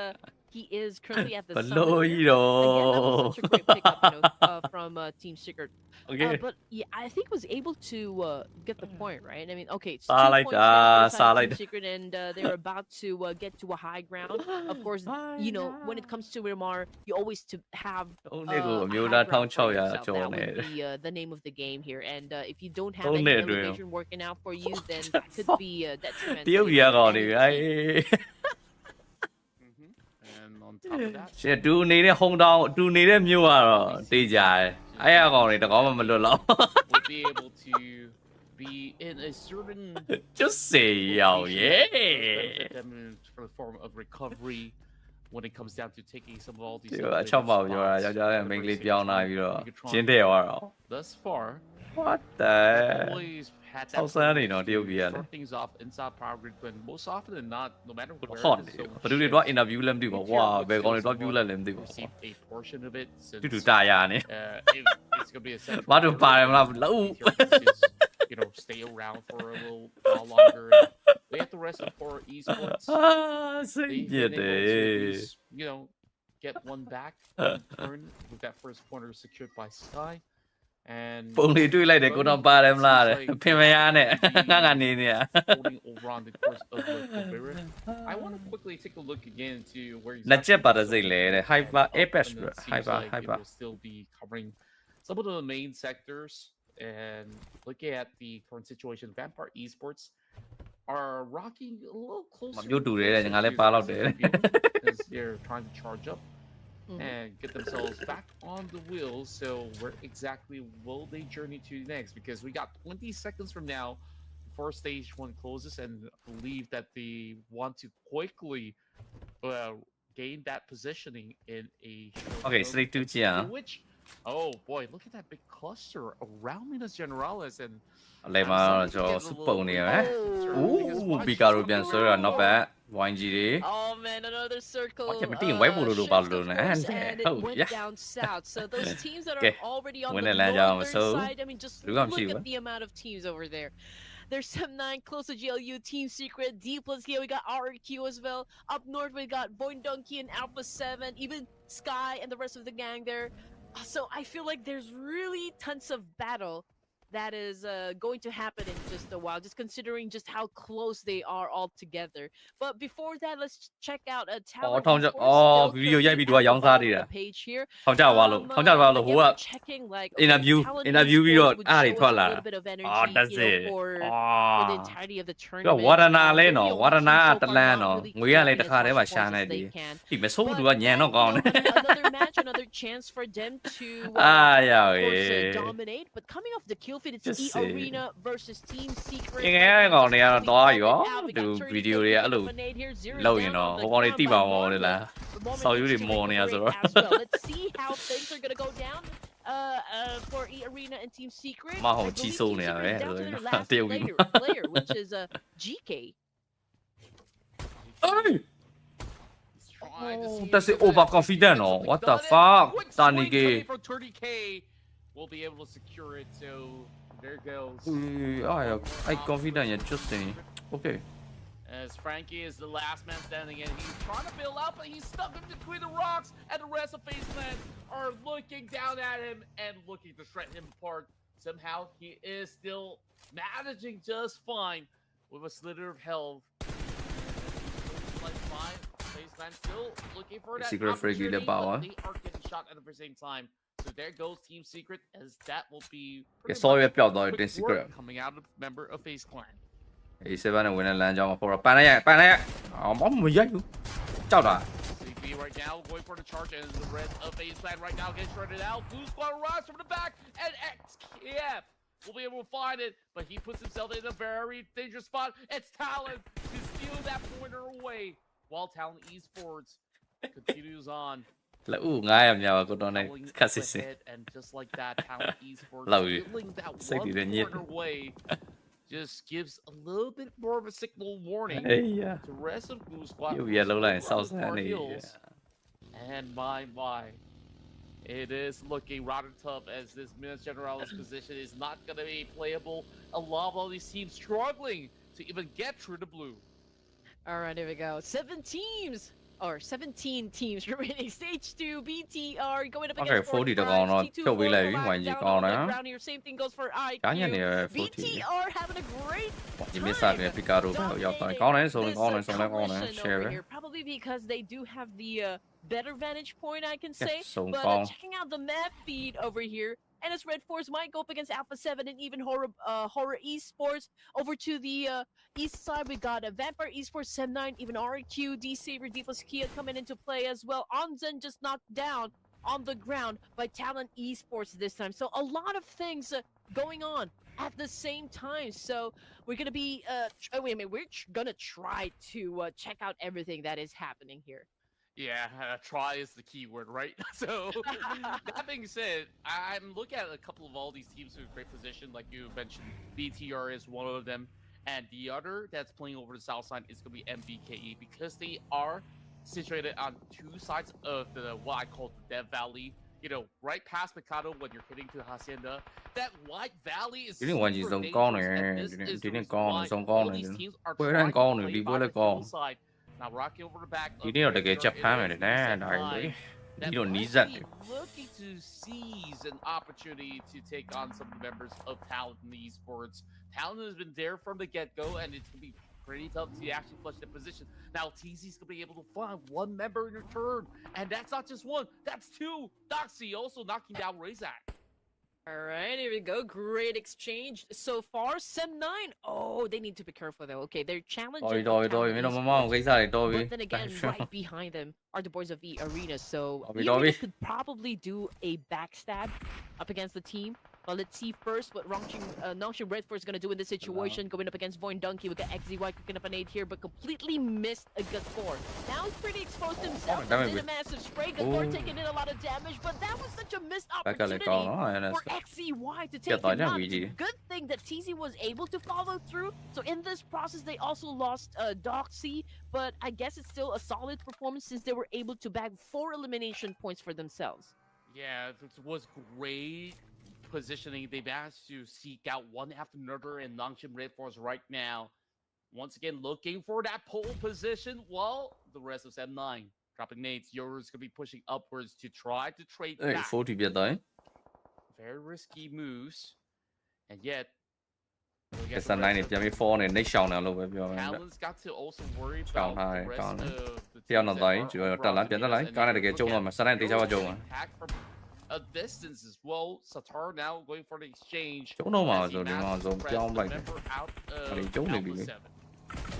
he is currently at the summit? Again, that was such a great pickup, from Team Secret. But yeah, I think was able to get the point, right? I mean, okay, it's 2 points for Team Secret, and they're about to get to a high ground. Of course, when it comes to Miramar, you always to have a high ground for yourself. That would be the name of the game here. And if you don't have any elevation working out for you, then that could be detrimental. And on top of that, ရှစ်တူနေတဲ့ဟုံတောင်တူနေတဲ့မြို့ကတော့တေးကြတယ်အဲ့အကောင်တွေတကောမှမလွတ်တော့ would be able to be in a certain ကျွတ်စေရောက် for the form of recovery when it comes down to taking some of all these အချောက်ပေါက်ပြောတာယောက်ျားရဲ့မိန်းကလေးပြောင်းလာပြီးတော့ရှင်းတဲ့သွားတော့ thus far what the always had that ဆောက်ဆန်းနေတော့တရုတ်ပြည်ရတယ် start things off inside power grid when most often than not no matter where ဟော့နေဘယ်သူတွေတော့ interview လည်းမသိပါဘူးဝါဘယ်ကောင်တွေတော့ view လည်းမသိပါဘူး receive a portion of it since တူတူတာရနေ it's going to be a central ဘာတို့ပါတယ်မလားလုံး stay around for a little while longer. They have the rest of for Esports. They've been able to, get one back in turn with that first corner secured by Sky. And ပုံလေးတွေ့လိုက်တယ်ကိုတော့ပါတယ်မလားတဲ့ဖင်မရနဲ့ငါကနေနေရ holding over on the course of the Kobira. I want to quickly take a look again to where he's လက်ချက်ပါတဲ့စိတ်လေတဲ့ hyper apex hyper hyper will still be covering some of the main sectors. And looking at the current situation, Vampire Esports are rocking a little closer. မျိုးတူတယ်တဲ့ငါလည်းပါတော့တယ် as they're trying to charge up and get themselves back on the wheels. So where exactly will they journey to next? Because we got 20 seconds from now before stage 1 closes, and believe that they want to quickly gain that positioning in a okay straight to which oh boy, look at that big cluster around Minas Generalis. And လေမှာကျွန်တော်စပုံနေရယ် Ooh Bigetron ပြန်ဆွဲရ not bad YG တွေ Oh man, another circle. ဘာမသိဝိုင်းဖို့လို့ပါလို့နဲ့ and it ဟုတ် went ရ down south. So those teams that Okay. are already on When the they land down, northern so side, I mean, just we look got you, at the amount of teams over there. There's some 9 close to GLU, Team Secret, D plus here. We got RQ as well. Up north, we got Boy Donkey and Alpha 7, even Sky and the rest of the gang there. So I feel like there's really tons of battle that is going to happen in just a while, just considering just how close they are all together. But before that, let's check out a talent. ထောင်းကြဗီဒီယိုရိုက်ပြီးတော့ရောင်းစားနေတာ page here. ထောင်းကြပါလို့ထောင်းကြပါလို့ဟိုက checking like interview ပြီးတော့အားတွေထွက်လာတာ that's it for the entirety of the တော့ tournament. ဝါရနာလဲနော်ဝါရနာတလန်းနော်ငွေရလဲတစ်ခါတည်းပါရှာနေတယ်ဒီမဆိုးဘူးကညံတော့ကောင်းတယ် Another match, another chance for them to yeah, of course, yeah. dominate. But coming off the kill feed, it's Just E say. Arena versus Team Secret. ငယ်ကောင်တွေကတော့တော့ရောဒီဗီဒီယိုတွေအဲ့လိုလောက်ရင်တော့ဟိုကောင်တွေတိပါမော်လေလားဆောက်ယူတွေမော်နေရဆိုတော့ Let's see how things are gonna go down. For E Arena and Team Secret. မဟုတ်ကြီးစိုးနေရပဲ Down to their ဆို last တရုတ်ကြီး player, which is GK. Oh, that's it overconfident no what the fuck Tanike from 30K will be able to secure it. So there goes. I confident ya just okay As Frankie is the last man standing and he's trying to build up, but he's stuck in between the rocks, and the rest of Faceland are looking down at him and looking to shred him apart. Somehow he is still managing just fine with a slither of health. Like fine, Faceland still looking for that Secret Friggy the opportunity, power. but they are getting shot at the same time. So there goes Team Secret, as that will be pretty 所有 much 表到 quick 定 secret work coming out of a member of Face Clan. A7 နဲ့ဝင်တဲ့လမ်းကြောင်းမှာပေါ်တော့ပန်းလိုက်အောင်မရိုက်ဘူးကြောက်တာ CP right now going for the charge, and the rest of Face Clan right now getting shredded out. Blue Squad arrives from the back, and XKF will be able to find it, but he puts himself in a very dangerous spot. It's Talon to steal that pointer away, while Talon Esports continues on. လက်ဦး900မြောက်ကိုတော့နေ pulling ခက်စစ်စစ် ahead, and just like that, Talon Esports Love you. stealing that Say one the net. pointer away just gives a little bit more of a signal warning yeah to the rest of Blue Squad. you yellow line Blue south Squad side Hills. And my, it is looking rather tough, as this Minas Generalis position is not going to be playable. A lot of all these teams struggling to even get through the blue. All right, here we go. 17 teams remaining. Stage 2, BTR going up against 40 တကောင်တော့ဖြုတ်ပေးလိုက်ပြီ YG ကောင်းတယ် Same thing goes for IQ. ကားညံ့နေရ 40 BTR having a great ဒီမစ်စာနဲ့ပီကာဒိုပဲရောက်သွားကောင်းတယ်ဆိုရင်ကောင်းတယ်ဆိုလည်းကောင်းတယ် share ပဲ Probably because they do have the better vantage point, I can say. so But calm. checking out the map feed over here, and as Red Force might go up against Alpha 7 and even Horror Esports. Over to the east side, we got Vampire Esports, Sem9, even RQ, D-Saver, D plus Kia coming into play as well. Onzen just knocked down on the ground by Talent Esports this time. So a lot of things going on at the same time. So we're going to be, we're going to try to check out everything that is happening here. Yeah, try is the key word, right? So, that being said, I'm looking at a couple of all these teams in a great position. Like you mentioned, BTR is one of them. And the other that's playing over the south side is going to be MBKE, because they are situated on two sides of what I call the Dev Valley. You know, right past Mikado when you're heading to Hacienda. That White Valley is Didn't want you super some corner, dangerous, and this is the didn't reason corner, why some all corner, these didn't. teams are Where trying didn't corner, to play leave by where the they corner. hillside. Now rocking over the back. You need to get your payment in there, that You don't might need that. be looking to seize an opportunity to take on some members of Talent in the Esports. Talent has been there from the get-go, and it's going to be pretty tough to actually flush the position. Now, TZ's going to be able to find one member in return, and that's not just one, that's two. Doxy also knocking down Razak. All right, here we go. Great exchange so far. Sem9. Oh, they need to be careful though. Okay, they're challenging. Đôi, mấy nó mong cái sao đôi. But then again, right behind them are the boys of the arena. So Đôi. Arena could probably do a backstab up against the team. But let's see first what Nongshim Redford is going to do in this situation. Going up against Voin Donkey. We got XZY cooking up an 8 here, but completely missed a good 4. Now he's pretty exposed himself. Did a massive spray. Good 4 taking in a lot of damage, but that was such a missed opportunity for XZY to take him out. It's a good thing that TZ was able to follow through. So in this process, they also lost Doxy, but I guess it's still a solid performance since they were able to bag 4 elimination points for themselves. Yeah, it was great positioning. They managed to seek out one after another in Nongshim Red Force right now. Once again, looking for that pole position. Well, the rest of Sem9 dropping nades. Yours gonna be pushing upwards to try to trade back. Very risky moves, and yet. Cái sân này thì bị phone này nation nào luôn vậy. Talent's got to also worry about the rest of the theo nó tới, chủ yếu là làm tiền lấy. Cái này là cái chung rồi mà sân này thì sao vào chung mà. A distance as well. Satar now going for the exchange. Chỗ đâu mà rồi dùng cho ông vậy. Đi chỗ này bị.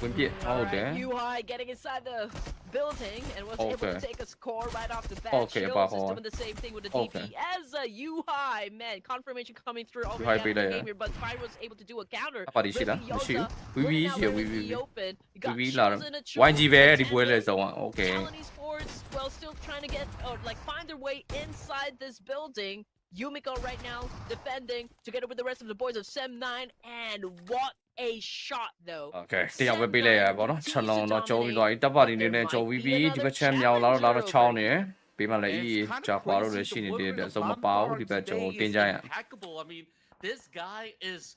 Quên biết. Oh damn. UI getting inside the building and was able to take a score right off the bat. Okay, Shields is doing the same thing with the DP as a UI. Man, confirmation coming through already out of the game here, but Fire was able to do a counter. Đi xí đó. We là YG về đi quên lại rồi. Okay. Esports, well, still trying to get like find their way inside this building. Yumiko right now defending together with the rest of the boys of Sem9, and what a shot though. Okay, tiếp về bị lệ bọn nó chân nó cho vi loại đắp vào đi nên cho vi đi bây xem nhau nó chao nè. Bị mà lại chả quá rồi xin đi để xong mà báo đi bây cho kinh doanh à. I mean, this guy is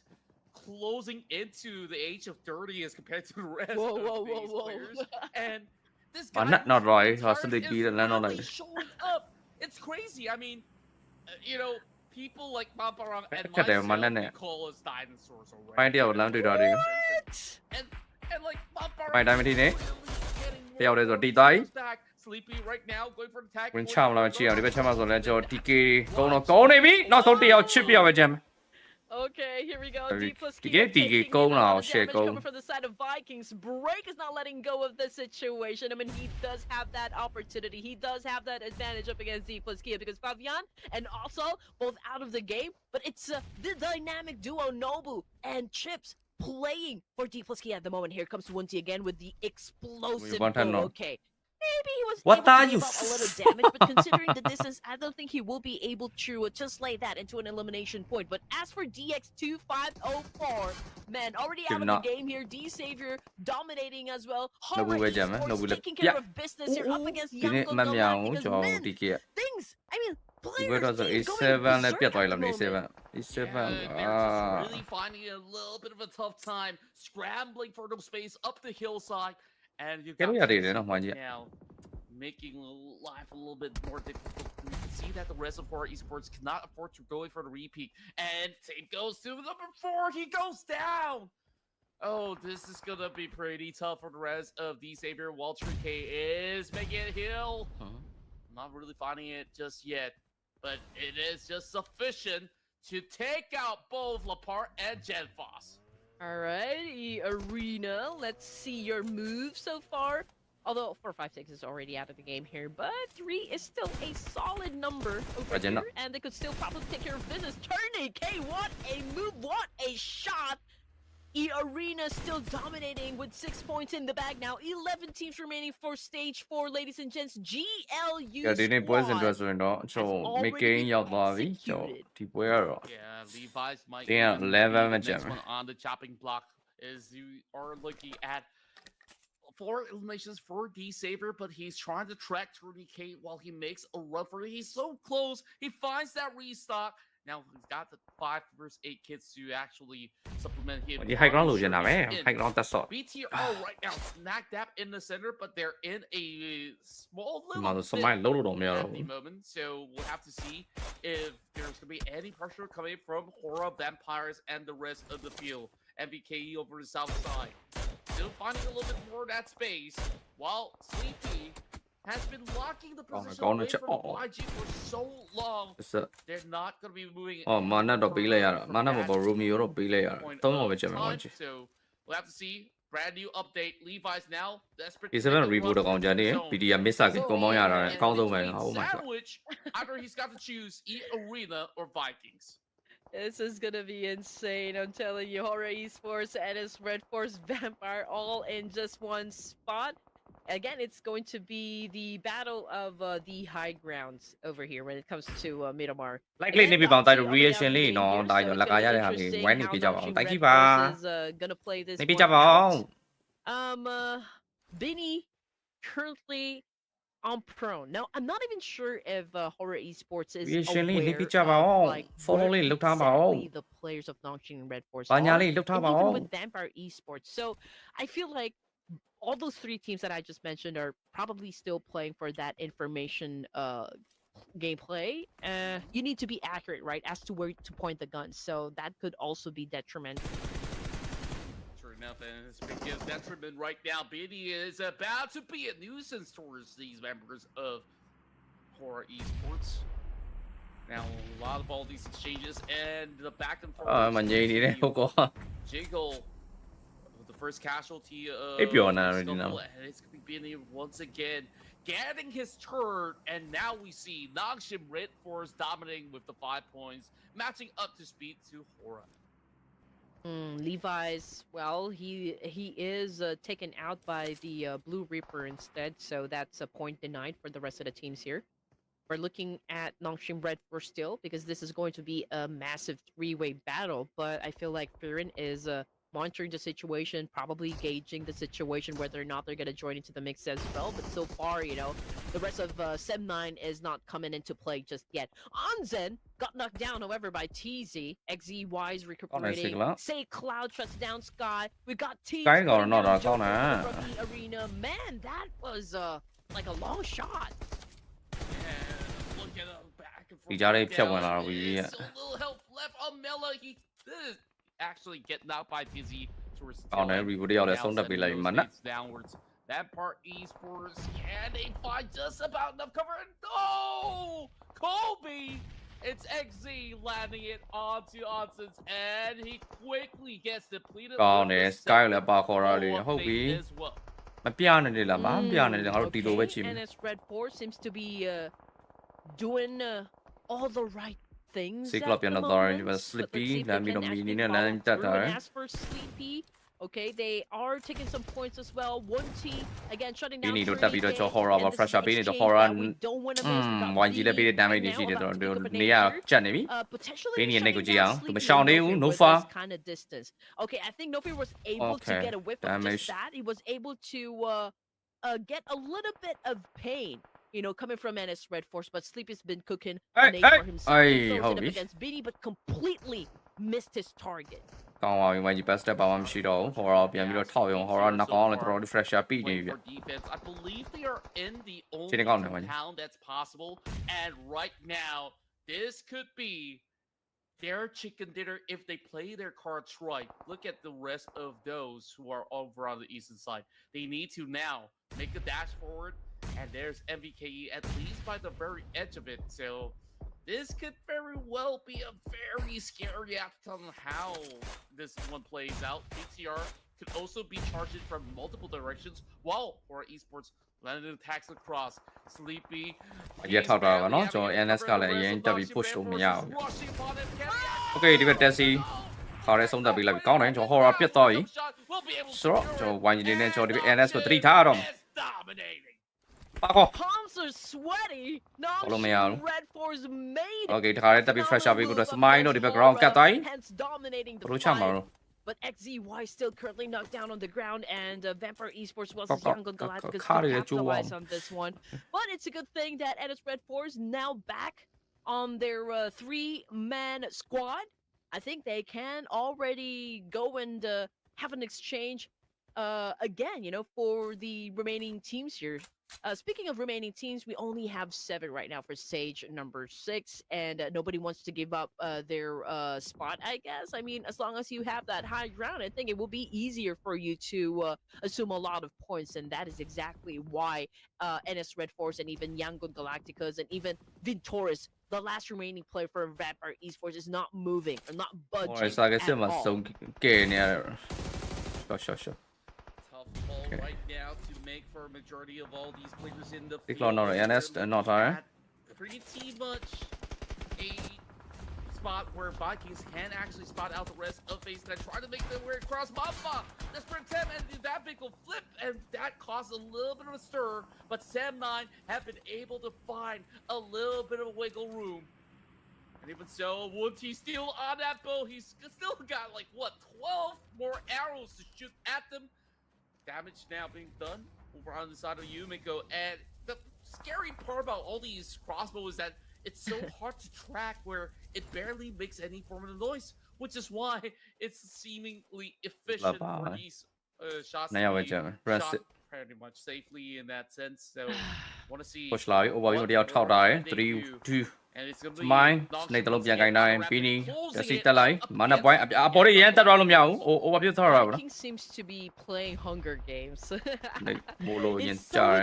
closing into the age of 30 as compared to the rest of these players. And this guy not right. Họ sẽ đi là nó lại. It's crazy. I mean, you know, people like Mamparang and myself call us dinosaurs or Mai điều làm từ đó đi. And like Mamparang. Mai đây đi nè. Điều đây rồi đi tới. Sleepy right now going for the tag. Mình chào là chiều đi bên trong rồi là cho TK câu này biết nó số điều chip điều về chém. Okay, here we go. D plus Key taking câu nào share câu. Coming from the side of Vikings. Break is not letting go of the situation. I mean, he does have that opportunity. He does have that advantage up against D plus Kia because Fabian and also both out of the game. But it's the dynamic duo Nobu and Chips playing for D plus Kia at the moment. Here comes Wunti again with the explosive goal. Okay. Maybe he was able to give up a little damage, but considering the distance, I don't think he will be able to just lay that into an elimination point. But as for DX2504, man, already out of the game here. D Savior dominating as well. Taking care of business here up against Yanko Galactic. Things, I mean, players A7 là biết rồi làm A7. Really finding a little bit of a tough time, scrambling for the space up the hillside. And you got now making life a little bit more difficult. You can see that the rest of our esports cannot afford to go in for the repeat. And team goes to number 4. He goes down. Oh, this is gonna be pretty tough for the rest of the Savior. Walter K is making it heal. Not really finding it just yet, but it is just sufficient to take out both Lapart and Genfos. Alright, Arena, let's see your move so far. Although 4-5-6 is already out of the game here, but 3 is still a solid number over here, and they could still probably take care of business. Turning K, what a move, what a shot! Arena still dominating with 6 points in the bag now. 11 teams remaining for stage 4, ladies and gents. GLU squad has already executed. Yeah, Levi's might be the next one on the chopping block as you are looking at 4 eliminations for D Savior, but he's trying to track Turny K while he makes a run for it. He's so close. He finds that restock, Now he's got the 5 versus 8 kids to actually supplement him. ဒီ high ground လိုချင်တာပဲ high ground တက်ဆော့ BTR right now smack dab in the center, but they're in a small ဒီ little မှာဆို smile လုံးလို့တော့မရ at တော့ the ဘူး moment. So we'll have to see if there's going to be any pressure coming from Horror, Vampires, and the rest of the field. MVKE over the south side. Still finding a little bit more of that space, while Sleepy has been locking the position away from YG for so long. They're not going to be moving. အော်မာနတော့ပေးလိုက်ရတာမာနမပေါ် Romeo တော့ပေးလိုက်ရတာသုံးတော့ပဲချက်မယ် YG So we'll have to see. Brand new update. Levi's now desperate. P7 reboot အကောင်ကြတယ် PDA miss ကကွန်မောင်းရတာအကောင်းဆုံးပဲ Oh my god. Sandwich after he's got to choose Arena or Vikings. This is gonna be insane. I'm telling you, Horror Esports and his Red Force Vampire all in just one spot. Again, it's going to be the battle of the high grounds over here when it comes to Miramar. likely နေပြီပေါင်းတိုက် reaction လေးနော်ဒါကြောင့်လက်ကရတဲ့ဟာလေးဝိုင်းနေပြကြပါအောင်တိုက်ကြည့်ပါ gonna play this နေပြကြပါအောင် Benny currently on prone. Now, I'm not even sure if Horror Esports is reaction လေးနေပြ aware ကြပါအောင် of, like, follow what လေးလုပ်ထားပါအောင် exactly the players of Nongqing and Red Force ဘာညာ are, လေးလုပ်ထား and ပါအော even င် with Vampire Esports. So I feel like all those 3 teams that I just mentioned are probably still playing for that information gameplay. You need to be accurate, right, as to where to point the gun. So that could also be detrimental. True enough, and it's a big detriment right now. BD is about to be a nuisance towards these members of Horror Esports. Now, a lot of all these exchanges and the back and forth. အာမငြိမ်နေတယ်ဟုတ်ကော Jiggle, the first casualty of Hey, Bjorn, the already know. scuffle, and it's going to be Benny once again getting his turn, and now we see Nongshim Red Force dominating with the 5 points, matching up to speed to Hora. Levi's, well, he is taken out by the Blue Reaper instead, so that's a point denied for the rest of the teams here. We're looking at Nongshim Red Force still, because this is going to be a massive 3-way battle, but I feel like Firin is monitoring the situation, probably gauging the situation, whether or not they're going to join into the mix as well. But so far, you know, the rest of Sem9 is not coming into play just yet. Anzen got knocked down, however, by TZ. XZY is recuperating. Say Cloud shuts down Sky. We got TZ from the arena. Man, that was like a long shot. And look at him back and forth. ဒီကြားလေးဖြတ်ဝင်လာတော့ There's a little help left on Mela. He did actually get knocked by Fizzy towards the အော် tail နဲ့ end. reboot ရောက်လဲဆုံးတက်ပေးလိုက်ပြီမနက် Those downwards. That part Esports, can they find just about enough cover? Oh, Kobe! It's XZ landing it onto Onsens, and he quickly gets depleted. ကောင်းတယ် sky လည်းပါခေါ်ရလေဟုတ်ပြီ as well. မပြနေလေလားမပြနေလေငါတို့တီလိုပဲချီမယ် NS Red 4 seems to be doing all the right things. Cyclops and Authority was Sleepy, Lammy no meaning and then that As for Sleepy, okay, they are taking some points as well. 1T again shutting down. You need to tap it to horror of fresh up into horror. One G bit damage is needed near January. Penny and Nego Gia to be shown no far. Kind of distance. Okay, I think Nofi was able to get a whip of just that. He was able to get a little bit of pain. You know, coming from NS Red Force, but Sleep has been cooking an A for himself. He throws it up against Beanie, but completely missed his target. ကောင်းပါပြီ YG best step ပါမှမရှိတော့ဘူး horror ပြန်ပြီးတော့ထောက်ရုံ horror နောက်ကောင်းလည်းတော်တော် fresh ပြီးနေပြီ Defense, I believe they are in the ချိန်ကောင်းတယ် only YG town that's possible, and right now this could be their chicken dinner if they play their cards right. Look at the rest of those who are over on the eastern side. They need to now make a dash forward, and there's MVKE at least by the very edge of it. So this could very well be a very scary outcome how this one plays out. BTR could also be charging from multiple directions, while Horror Esports landed attacks across. Sleepy. အရက်ထောက်တာပါနော်ကျွန်တော် NS ကလည်းအရင်တက်ပြီး push လို့မရဘူး Okay ဒီဘက် Tessie ခါရဲဆုံးတက်ပြီးလိုက်ပြီကောင်းတယ်ကျွန်တော် horror ပြတ်တော့ပြီဆိုတော့ကျွန်တော် YG လေးနဲ့ကျွန်တော်ဒီဘက် NS ကိုသတိထားရတော့ ပါကော Palms are sweaty. No, Red Force made it. Okay တခါရဲတက်ပြီး fresh ပြီးကိုတော့ smile တို့ဒီဘက် ground ကတ်တိုင်း Hence dominating the ဘလို့ချမှာတော့ But XZY still currently knocked down on the ground, and Vampire Esports was young on Galacticus to capitalize on this one. But it's a good thing that NS Red 4 is now back on their 3-man squad, I think they can already go and have an exchange again, you know, for the remaining teams here. Speaking of remaining teams, we only have 7 right now for Sage number 6, and nobody wants to give up their spot, I guess. I mean, as long as you have that high ground, I think it will be easier for you to assume a lot of points, and that is exactly why NS Red Force and even Yangon Galacticos and even Vintoris, the last remaining player for Vampire Esports, is not moving or not budging at all. Sure. Tough ball right now to make for a majority of all these players in the field. Bigetron not Analyst, not her. Pretty much a spot where Vikings can actually spot out the rest of FaZe and try to make their way across Mamba. Desperate attempt, and that big will flip, and that caused a little bit of a stir, but Sam9 have been able to find a little bit of wiggle room. And even so, Woonty still on that bow. He's still got like, what, 12 more arrows to shoot at them. Damage now being done over on the side of Yumiko. And the scary part about all these crossbows is that it's so hard to track, where it barely makes any form of noise, which is why it's seemingly efficient for these shots to be shot pretty much safely in that sense. So want to see push lại over vô đeo thao đài 3-2 Smile này tao lúc dạng cái này Piniจะสิตะไหลมันอะปอยอะปอยยังตะรอลมยาวโอว่าพี่ทอร์เรา King seems to be playing Hunger Games. ในโมโลยังจ่าย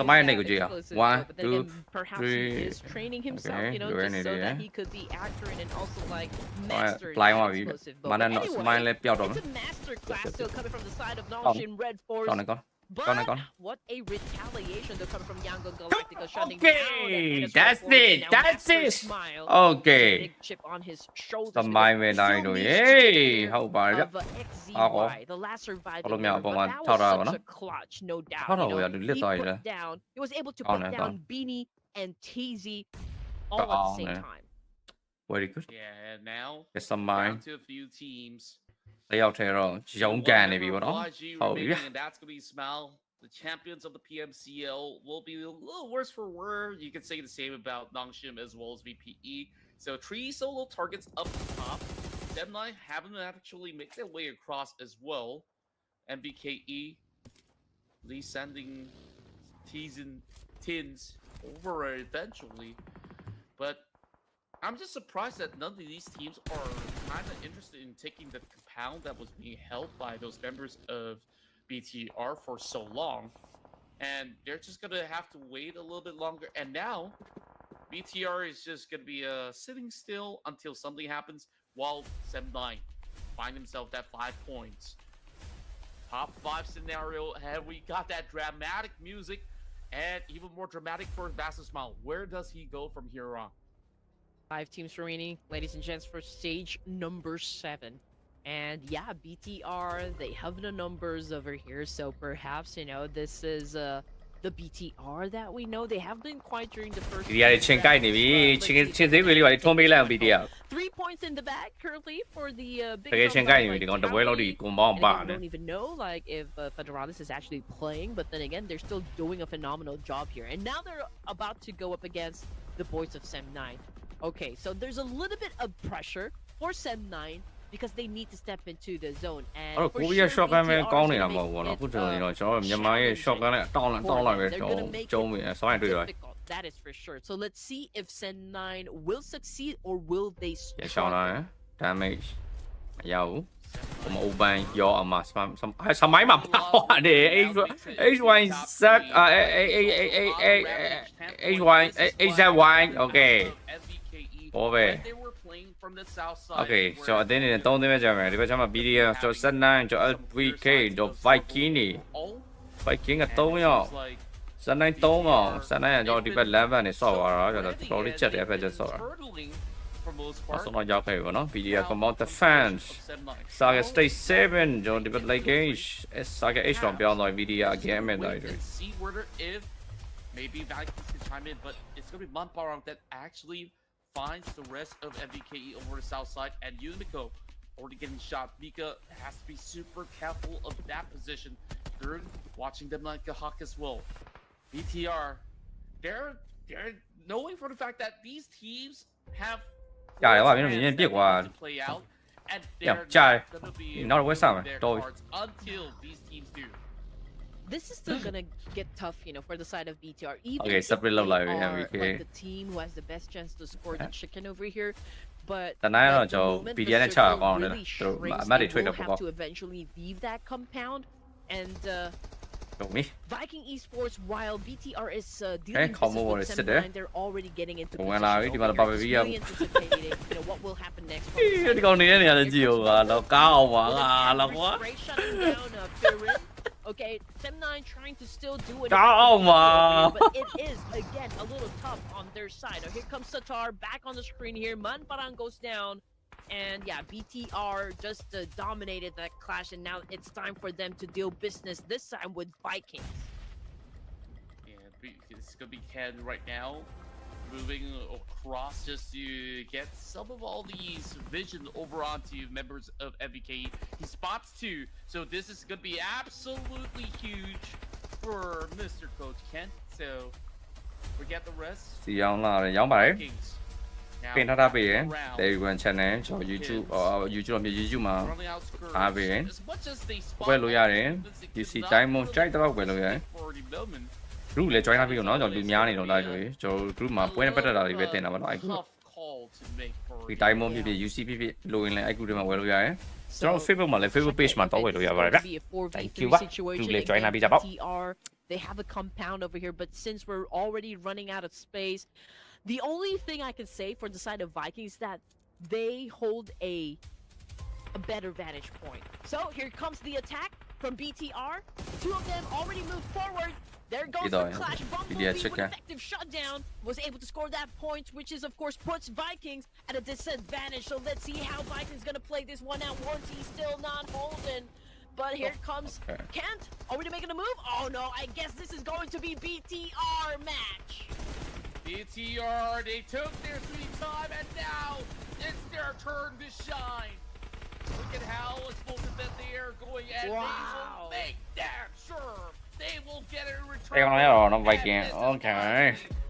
สมัยไหนกูจีอ่ะ 1 2 perhaps he is training himself, you know, just so that he could be accurate and also like ปลาย master มา the พี่ explosive มัน bow. นั่น But สมัย anyway, เลยเปรี้ยวตรง it's a master class still coming from the side of Nongshim Red Force. ก่อนก่อน But what a retaliation to come from Yangon Galactica shutting Okay, down. that's it. That's it. Smile. Okay. Big chip on his shoulder. สมัยไม่ได้ด้วยเฮ้ยเข้าไปแล้ว Of XZY, the last surviving Kalau member, miał but pomoc, that to was dało, such no? a clutch, no doubt. To You dało, know, ja he liczę put ile. down, he was able to To put nie, down to. Beanie and TZ all at the same nie. time. Very good. Yeah, and now cáiสมัย down to a few teams. เลี้ยวเทโร่勇敢的比我多 YG 好 remaining, 呀 and that's gonna be Smile. The champions of the PMCL will be a little worse for wear. You can say the same about Nongshim as well as VPE. So 3 solo targets up top. Dem9 haven't actually made their way across as well. MVKE, Lee sending T's and Tins over eventually. But I'm just surprised that none of these teams are kind of interested in taking the compound that was being held by those members of BTR for so long. And they're just going to have to wait a little bit longer. And now, BTR is just going to be sitting still until something happens, while Sem9 find himself at 5 points. Top 5 scenario, and we got that dramatic music, and even more dramatic for Master Smile. Where does he go from here on? 5 teams remaining, ladies and gents, for stage number 7. And yeah, BTR, they have the numbers over here, so perhaps, you know, this is the BTR that we know. They have been quiet during the first ဒီရတဲ့ချင်းကိုက်နေပြီချင်းသေးကလေးပါထွန်းပေးလိုက်အောင် BTR 3 points in the bag currently for the big တကယ်ချင်းကိုက်နေပြီဒီကောင်တပွဲလောက်ဒီကွန်ပေါင်းပါ I don't even know like if Federalis is actually playing, but then again, they're still doing a phenomenal job here. And now they're about to go up against the boys of Sem9. Okay, so there's a little bit of pressure for Sem9 because they need to step into the zone. And အဲ့တော့ကိုရီးယား shotgun ပဲကောင်းနေတာမဟုတ်ဘူးနော်အခုကျွန်တော်ကျွန်တော်မြန်မာရဲ့ shotgun နဲ့တောင်းလိုက်ပဲကျုံးပြီဆောင်းရတွေ့ရတယ် That is for sure. So let's see if Sem9 will succeed or will they ရရှောင်းလာတယ် damage မရဘူး我们 open ရောအမစမိုင်းမှာပေါ့တယ် H1 set H1 HZ1 okay over okay so အတင်းနေ3သိမ်းပဲကြာမယ်ဒီဘက်ကျမှ BDF ကျော်7 9ကျော် LVK ကျော် Viking နေ Viking က3ရောက်7 9 3အောင်7 9ကျော်ဒီဘက်11နေဆော့သွားတာကျွန်တော်တော်လေးချက်တယ်ဖက်ချက်ဆော့တာအဆုံးတော့ရောက်ခဲ့ပြီပေါ့နော် BDF Compound Defense Saga Stage 7ကျွန်တော်ဒီဘက် Late Gauge Saga H တော့ပြောင်းသွား BDF again မဲ့တိုင်းတွေ maybe Vikings can chime in, but it's going to be Manparang that actually finds the rest of MVKE over the south side, and Yumiko already getting shot. Mika has to be super careful of that position. Third, watching them like a hawk as well. BTR, they're they're knowing for the fact that these teams have 加油啊！ plans 明明 that 别 they 挂 need to play out, and 呀 they're 加油 not gonna be 你哪儿会上啊 moving their 都 cards until these teams do. This is still gonna get tough, for the side of BTR. Even Okay, if sắp they lên lâu are lại like MVK. the team who has the best chance to score the chicken over here, but Tại nãy là like, the cho moment the BDN circle chắc còn nữa. really Từ shrinks, má they đi trade will được have không? to eventually leave that compound. And Đúng đi. Viking Esports, while BTR is Cái dealing không business mua with rồi Sem xịt đấy. 9, they're already getting into Đúng position là cái gì mà over bảo here, vệ just vi really anticipating, what will happen next. from the side Cái con này là nhiều à, nó cao mà là With quá. Spray shutting down Firin. Okay, Sem9 trying to still do it. Cao mà. But it is, again, a little tough on their side. Now, here comes Satar back on the screen here. Manparang goes down. And yeah, BTR just dominated that clash. And now it's time for them to deal business, this time with Vikings. Yeah, it's gonna be Ken right now, moving across just to get some of all these vision over onto members of MVK. He spots 2, so this is gonna be absolutely huge for Mr. Coach Kent. So forget the rest. Thì ông là giống vậy. Vikings. Now, Pin ra về around. để quên channel cho YouTube YouTube làm YouTube mà. Running out skirmish. về. As much as they spot Quên lùi ra that, đấy. this You could see not time một really trái tao quên lùi đấy. for the moment. Group lại join hai video nó cho tụi nhau này nó lại rồi. Cho group mà quên bắt đầu về tên nào mà lại. Tough call to make for Thì time một thì UC PP lùi lại ai group mà quên lùi đấy. Cho Facebook mà lại Facebook page mà tao quên lùi ra vậy đó. Thank you quá. Group lại join hai video bóc. They have a compound over here, but since we're already running out of space, the only thing I can say for the side of Vikings is that they hold a better vantage point. So here comes the attack from BTR. 2 of them already moved forward. There goes the clash. Bumblebee with effective shutdown was able to score that point, which is of course puts Vikings at a disadvantage. So let's see how Vikings gonna play this one out. Warranty still not holding. But here comes Kent. Already making a move. Oh no, I guess this is going to be BTR match. BTR, they took their sweet time, and now it's their turn to shine. Look at how explosive that they are going, and they will make damn sure they will get a return. Đây con nói rồi, nó Viking. Ok.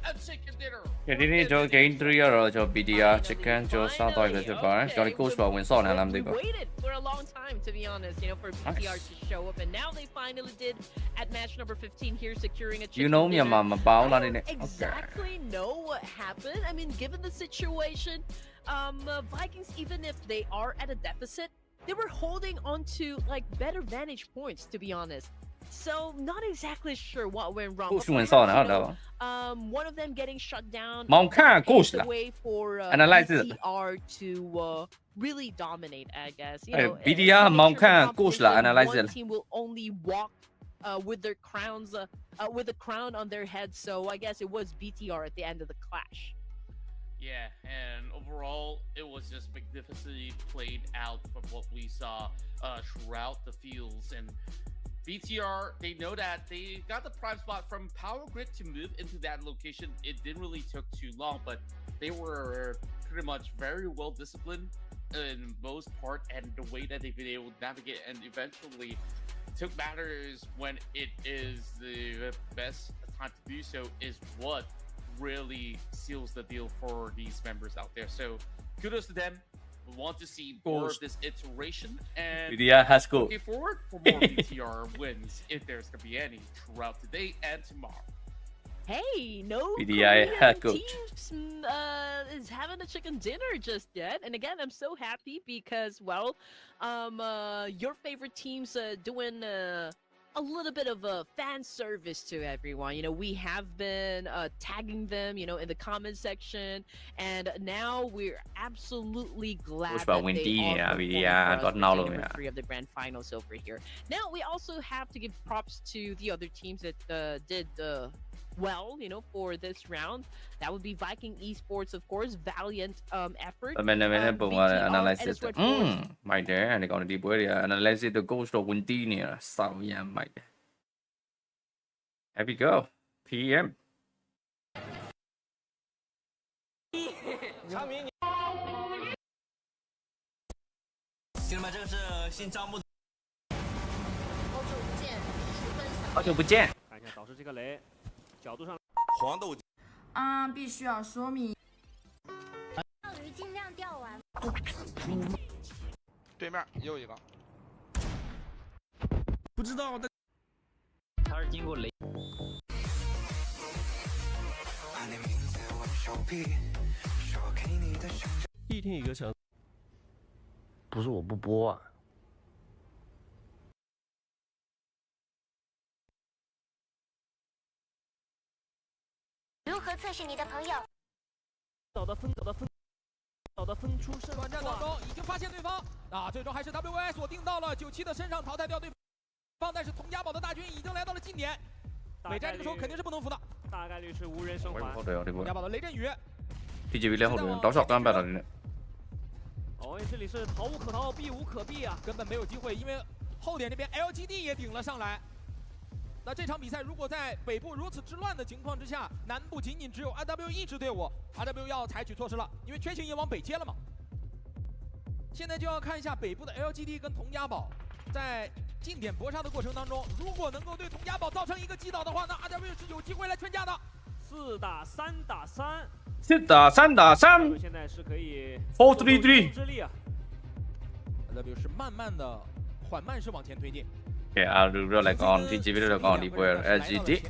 A chicken dinner. Cái đi cho game 3 rồi cho BDR chicken cho sao tôi về rồi. Cho đi coach vào win sau này làm được rồi. Waited for a long time, to be honest, for BTR to show up, and now they finally did at match number 15 here, securing a chicken You know me dinner. mà báo là đi nè. Exactly know what happened. I mean, given the situation, Vikings, even if they are at a deficit, they were holding on to like better vantage points, to be honest. So not exactly sure what went wrong. Coach win sau này đâu. One of them getting shut down. Mong khá coach là. Way for Analyst BTR to really dominate, I guess. You know, BDR mong khá coach là Analyst. One team will only walk with their crowns, with a crown on their head. So I guess it was BTR at the end of the clash. Yeah, and overall, it was just magnificently played out from what we saw throughout the fields. And BTR, they know that they got the prime spot from Power Grid to move into that location. It didn't really took too long, but they were pretty much very well disciplined in most part, and the way that they've been able to navigate and eventually took matters when it is the best time to do so is what really seals the deal for these members out there. So kudos to them. We want to see more of this iteration, and BDR has go. looking forward for more BTR wins if there's gonna be any throughout today and tomorrow. Hey, no BDI head coach teams is having a chicken dinner just yet. And again, I'm so happy because, well, your favorite team's doing a little bit of a fan service to everyone. We have been tagging them, in the comment section, and now we're absolutely glad that they are performing for 3 of the grand finals over here. Now we also have to give props to the other teams that did well, for this round. That would be Viking Esports, of course, valiant effort. Analyst. Mày thế, anh còn đi bữa đi Analyst the ghost of Windy nè, sao vậy mày? Here we go. PM. Hảo久不见。看一下导师这个雷，角度上。黄豆啊，必须要说明。钓鱼尽量钓完。对面又一个。不知道的。他是经过雷。一天一个城。不是我不播啊。如何测试你的朋友？走的分出胜。短战当中已经发现对方，最终还是 WY 锁定到了97的身上，淘汰掉对方。但是佟家堡的大军已经来到了近点，北斋这个时候肯定是不能服的，大概率是无人生还。佟家堡的雷阵雨。TGV 咧后边倒手干败了人。哦，这里是逃无可逃，避无可避啊，根本没有机会，因为后点这边 LGD 也顶了上来。那这场比赛如果在北部如此之乱的情况之下，南部仅仅只有 RW 一支队伍 ，RW 要采取措施了，因为圈形也往北切了嘛。现在就要看一下北部的 LGD 跟佟家堡在近点搏杀的过程当中，如果能够对佟家堡造成一个击倒的话，那 RW 是有机会来劝架的。4打3打3。4打3打3。现在是可以。4-3-3。之力啊 ，RW 是慢慢的、缓慢是往前推进。Okay, RW 嚟講 TGV 都講呢波 LGD。呢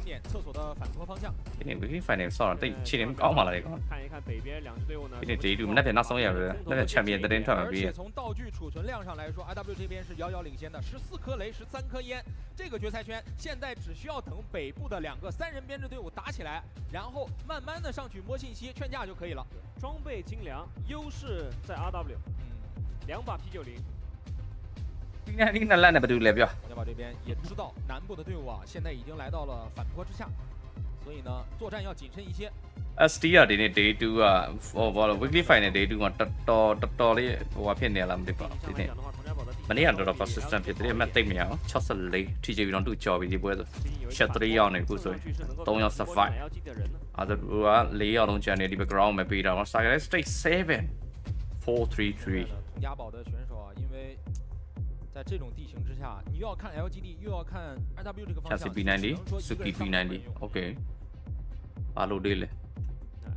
邊快點上，對7點9嘛嚟講。看一看北邊兩支隊伍呢。呢隊伍那邊那松也是，那邊前面的人特別。而且從道具儲存量上來說 ，RW 這邊是遙遙領先的，14顆雷，13顆煙。這個決賽圈現在只需要等北部的2個3人編制隊伍打起來，然後慢慢的上去摸信息、勸架就可以了。裝備精良，優勢在 RW。2把 P90。你那爛的不對了表。佟家堡這邊也知道南部的隊伍啊，現在已經來到了反坡之下，所以呢，作戰要謹慎一些。SD 啊，啲 day 2啊，weekly fight 呢 day 2啊，တော်လေးဟို話ဖြစ်နေလားမသိပါဘူးဒီနေ့မနေ့ကတော့ consistent ဖြစ်တယ်မဲ့တိတ်မရအောင်64 TGV တော့တူကြော်ပြီးဒီပွဲဆို73ရောက်နေခုဆိုရင်3ရောက်15အဲ့ဒါက4ရောက်လုံးကျန်နေဒီ background မှာပေးတာတော့ Sky State 7 4-3-3。佟家堡的選手啊，因為在这种地形之下，你又要看 LGD， 又要看 RW 这个方向。Suki B90，OK。阿鲁对了。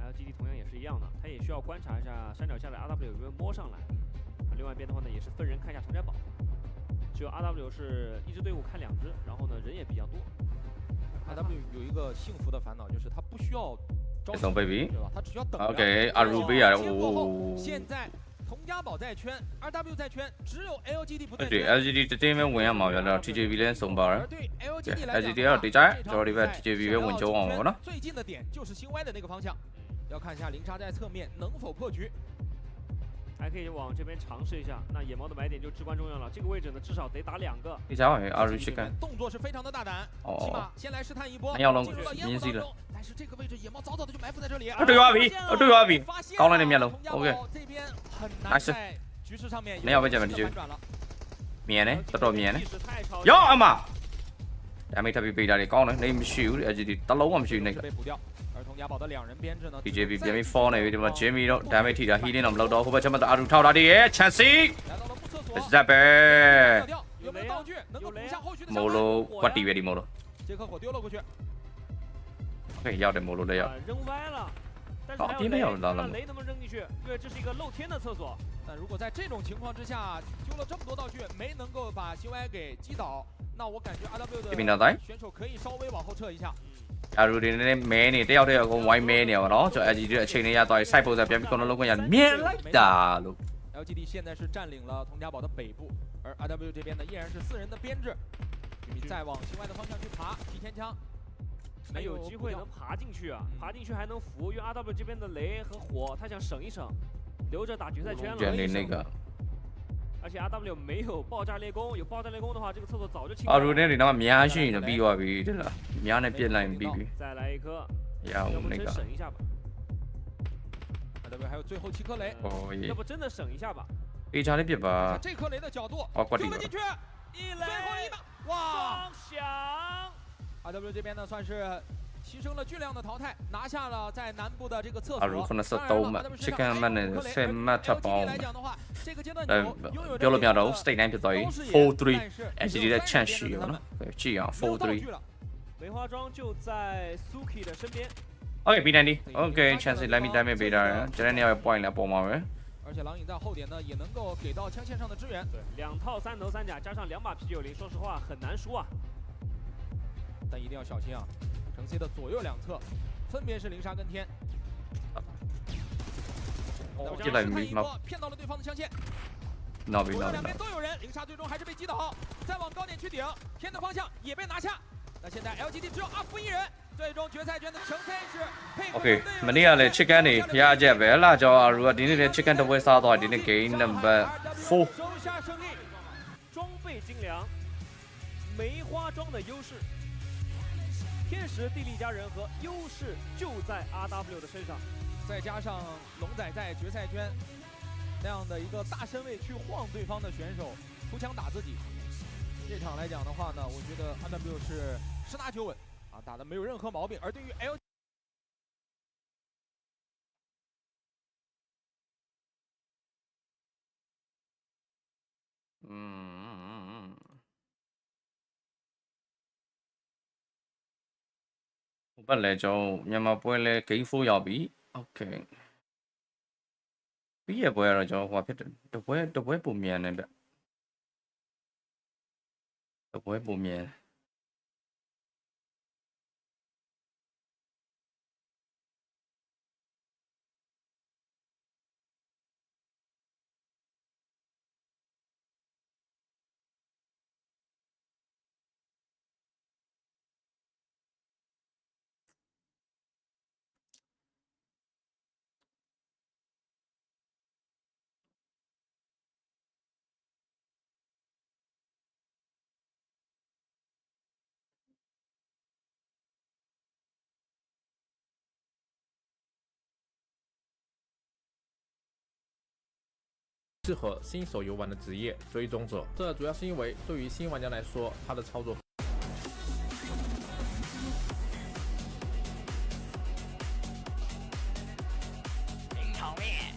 LGD 同样也是一样的，他也需要观察一下山脚下的 RW 有没有摸上来。另外一边的话呢，也是分人看一下佟家堡。只有 RW 是一支队伍看2支，然后呢人也比较多。RW 有一个幸福的烦恼，就是他不需要着急，对吧？他只需要等着。OK， 阿鲁比啊，现在。佟家堡在圈 ，RW 在圈，只有 LGD 不在圈。對 LGD 這邊換一毛咗啦 ，TGV 咧送爆啦。對 LGD 來講 ，LGD 有對仔，就呢邊 TGV 換咗我啦。最近的點就是新歪的那個方向，要看一下零殺在側面能否破局。还可以往这边尝試一下，那野貓的買點就至關重要了。這個位置呢，至少得打2個。你找阿魯去看。動作是非常的大膽，起碼先來試探一波。要弄進入了煙霧當中，但是這個位置野貓早早的就埋伏在這裡。對阿比，對阿比，搞了你面路 ，OK。這邊很難在局勢上面你要不這邊去？面呢？得到面呢？有有阿媽。但係特別被大你講呢，你唔需要，LGD 得佬我唔需要你個。BJB 邊邊放呢？佢哋話 Jamie 咯，但係提到 Healing 唔漏到，好不？今日阿魯偷到啲嘢 ，chance。Zap 冇路，骨地嘅啲冇路。OK， 要點冇路都要。扔歪了。好，邊邊有了？雷能不能扔進去？因為這是一個露天的廁所。但如果在這種情況之下，丟了這麼多道具，沒能夠把新歪給擊倒，那我感覺 RW 的選手可以稍微往後撤一下。阿魯啲呢咩呢？都有個位咩呢？咯，就 LGD 的前呢一隊西部就邊邊講到嗰人咩嚟da咯。LGD 現在是佔領了佟家堡的北部，而 RW 這邊呢依然是4人的編制，再往新歪的方向去爬，提前槍。沒有機會能爬進去啊！爬進去還能扶，因為 RW 這邊的雷和火，他想省一省，留着打決賽圈了。而且 RW 沒有爆炸裂弓，有爆炸裂弓的話，這個廁所早就清了。RW 呢，你那麼免訓就比我比對了，免那邊來比。再來一顆，要不那個。省一下吧。RW 還有最後7顆雷。哦耶。要不真的省一下吧。一場的別吧。這顆雷的角度，丟了進去，一雷，最後一把，哇！雙響。RW 這邊呢，算是犧牲了巨量的淘汰，拿下了在南部的這個廁所。當然了，RW 身上還有7乜包。表了表到 State 9隊4-3 ，LGD 的前序了，這樣4-3。梅花樁就在 Suki 的身邊。OK B90，OK chance 来米单面被打人，这两年要 point 来帮忙人。而且狼影在后点呢，也能够给到枪线上的支援。对，2套3头3甲加上2把 P90，说实话很难输啊。但一定要小心啊！城 C 的左右两侧分别是灵莎跟天。进来没？骗到了对方的枪线。那边两边都有人，灵莎最终还是被击倒。再往高点去顶，天的方向也被拿下。那现在 LGD 只有阿福一人。 最终决赛圈的城 C 是配合 OK， mình đi là chicken này, ya giờ về là cho rồi đi đến chicken đâu phải sao rồi đi đến game number 4。收下胜利，装备精良，梅花桩的优势，天时地利佳人和优势就在 RW 的身上，再加上龙仔在决赛圈那样的一个大身位去晃对方的选手，出枪打自己。这场来讲的话呢，我觉得 RW 是10拿9稳。 啊，打的没有任何毛病。而对于 L， 本來就မြန်မာပွဲလဲ幾夫ရောက်ပြီ OK ပြီးရပွဲတော့ကျွန်တော်ဟိုဖြစ်တယ်တပွဲပုံမြန်နေဗျတပွဲပုံမြန် 适合新手游玩的职业追踪者，这主要是因为对于新玩家来说，它的操作。零场面。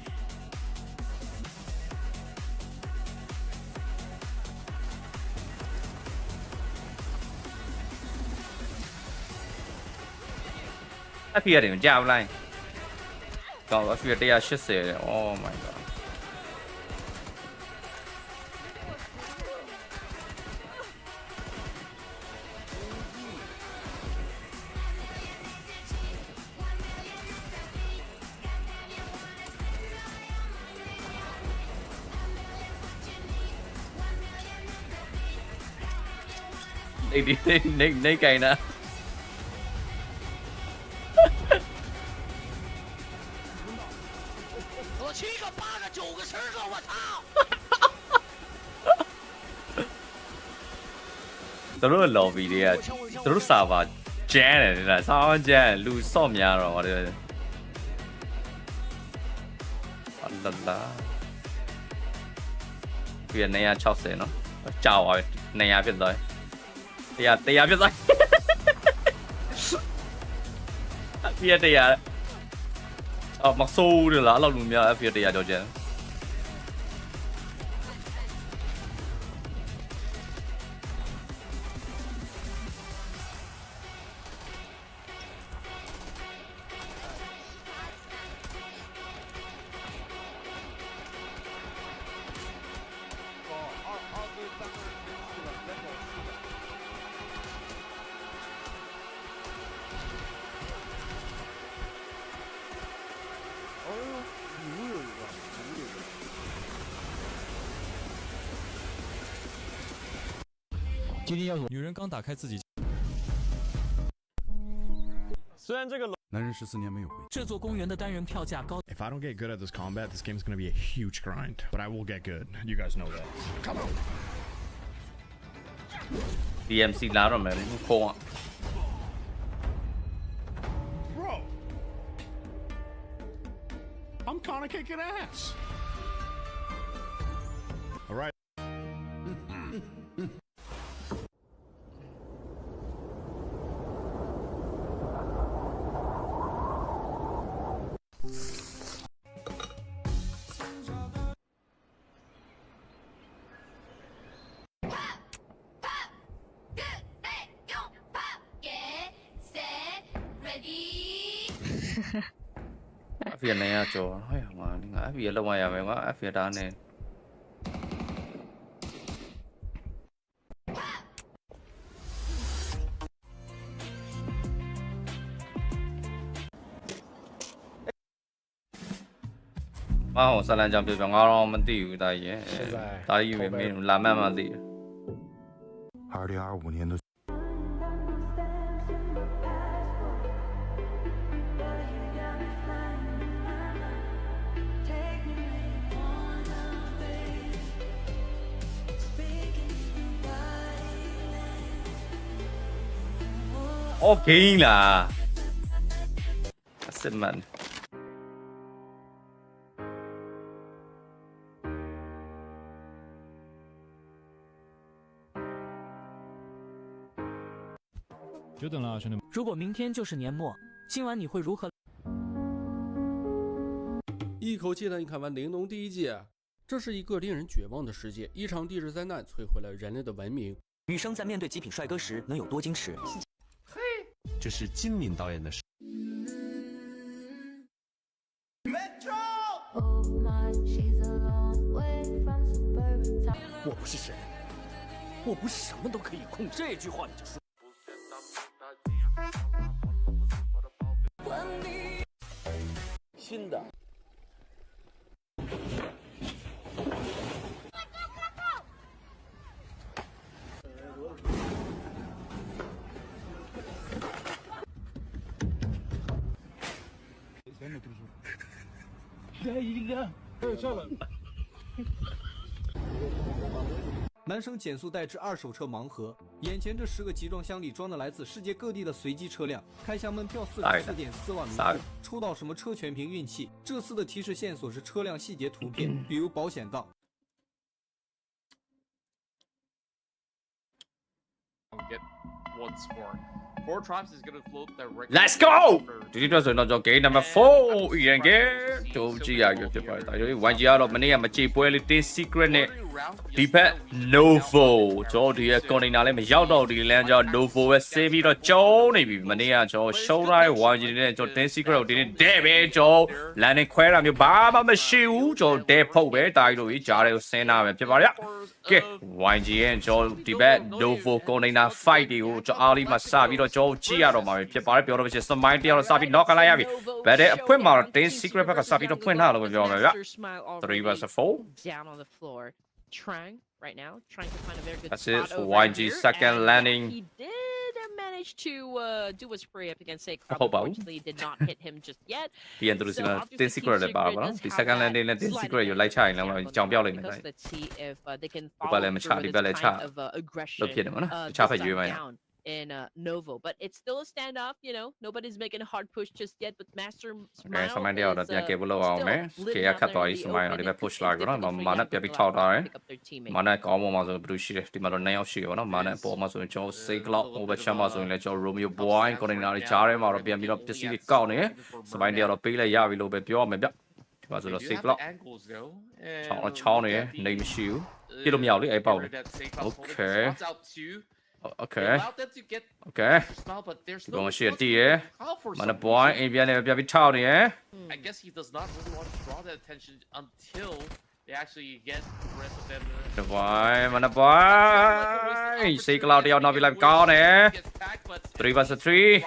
FP 點加唔嚟？講 FP 180 ，Oh my god！ 你計呢？我7個8個9個10個，我操！都是老逼的，都是沙发尖的，沙发尖路上面了，我的。啦啦，别那样吵死了，叫我那样别来。 တရားပြဆိုင်ပြတရားအော်မဆိုးတယ်လားအဲ့လိုလူများပြတရားကြောက်ကြတယ် 今天要女人刚打开自己，虽然这个男人14年没有回。这座公园的单人票价高。If I don't get good at this combat, this game's gonna be a huge grind. But I will get good. You guys know that. Come on. DMC လာတော့မယ်ခေါ် Bro, I'm kind of kicking ass. All right. F နဲ့ရကြောဟဲ့ငါငါ F ရလောက်ရမယ်ကွာ F တာနဲ့မအောင်ဆလန်ကြောင့်ပြောငါတော့မသိဘူးတာကြီးရဲ့တာကြီးမင်းလာမှတ်မှသိတယ်2025年的OK 啦，10万。久等了，兄弟们。如果明天就是年末，今晚你会如何？一口气带你看完《玲珑》第一季，这是一个令人绝望的世界，一场地质灾难摧毁了人类的文明。女生在面对极品帅哥时能有多矜持？嘿，这是金敏导演的事。我不是神，我不是什么都可以控制。这句话你就说。新的。男生减速带至二手车盲盒，眼前这10个集装箱里装的来自世界各地的随机车辆，开箱门票44.4万名户，抽到什么车全凭运气。这次的提示线索是车辆细节图片，比如保险杠。Let's go！ ဒီတော့ဆိုတော့ game number 4 Ian game တို့ကြည့်ရရဖြစ်ပါတယ်ဒါကြောင့် YG ကတော့မနေ့ကမကြည့်ပွဲလေးတင်း secret နဲ့ဒီဘက် Novo ကျွန်တော်ဒီရဲ့ container လည်းမရောက်တော့ဒီလမ်းကြောင့် Novo ပဲဆေးပြီးတော့ကျုံနေပြီမနေ့ကကျွန်တော်ရှုံးထားတဲ့ YG နဲ့ကျွန်တော်တင်း secret ကိုဒီနေ့တဲ့ပဲကျွန်တော်လမ်းနဲ့ခွဲတာမျိုးဘာမှမရှိဘူးကျွန်တော်တဲ့ဖုတ်ပဲတာကြီးတို့ကြီးကြားတွေကိုဆင်းတာပဲဖြစ်ပါတယ်ကဲ YG ရဲ့ကျွန်တော်ဒီဘက် Novo container fight တွေကိုကျွန်တော်အားလေးမှစပြီးတော့ကျွန်တော်ကြည့်ရတော့မှာဖြစ်ပါတယ်ပြောတော့ဖြစ်စမိုင်းတယောက်စပြီး knock လိုက်ရပြီဘယ်တဲ့အဖွင့်မှာတင်း secret ဘက်ကစပြီးတော့ဖွင့်ထားလို့ပြောမှာဗျ3 vs 4 down on the floor trying right now trying to find a very good That's spot it for over YG here, second and, landing. He did manage to do a spray up against Sacred. Oh, wow. Unfortunately, did not hit him just yet. ဒီန်သူတို့စီမှာတင်း secret လည်းပါပါနော်ဒီ second landing နဲ့တင်း secret ကိုလိုက်ချရင်လည်းကြောင်ပြောက်လိုက်မယ်တိုင်း Let's see if they can ဘာ follow လဲမချ through ဒီ with ဘက် this လည်းချ kind of aggression လို့ဖြစ်တယ်မနော်တခြားဖက်ရွေးမှရ down in Novo, but it's still a standoff. You know, nobody's making a hard push just yet. But Master Smile စမိုင်းတယောက်တော့ပြန်ကေဘလို့အောင်မယ်ကေရခတ်သွားပြီးစမိုင်းတော့ဒီဘက် push လာကြတော့မာနပြပြီးထောက်ထားတယ်မာနကောင်းပေါ်မှာဆိုဘယ်လိုရှိတယ်ဒီမှာတော့9ယောက်ရှိရပါတော့မာနပေါ်မှာဆိုရင်ကျွန်တော်စိတ်ကလောက်ဟိုဘက်ချမ်းမှာဆိုရင်လည်းကျွန်တော် Romeo Boy ကိုနေနာတွေကြားထဲမှာတော့ပြန်ပြီးတော့ပစ္စည်းတွေကောက်နေစမိုင်းတယောက်တော့ပေးလိုက်ရပြီလို့ပဲပြောရမယ်ဗျဒီမှာဆိုတော့စိတ်ကလောက်ချောင်းနေနေမရှိဘူးပြလို့မရဘူးလေအဲ့ပေါက်လေ Okay Okay. Okay. Going shit here. Man, a boy, ain't been able to be taught here. I guess he does not really want to draw that attention until they actually get the rest of them. The boy, man, a boy. You see, Cloud, you're not be like gone here. 3 vs 3.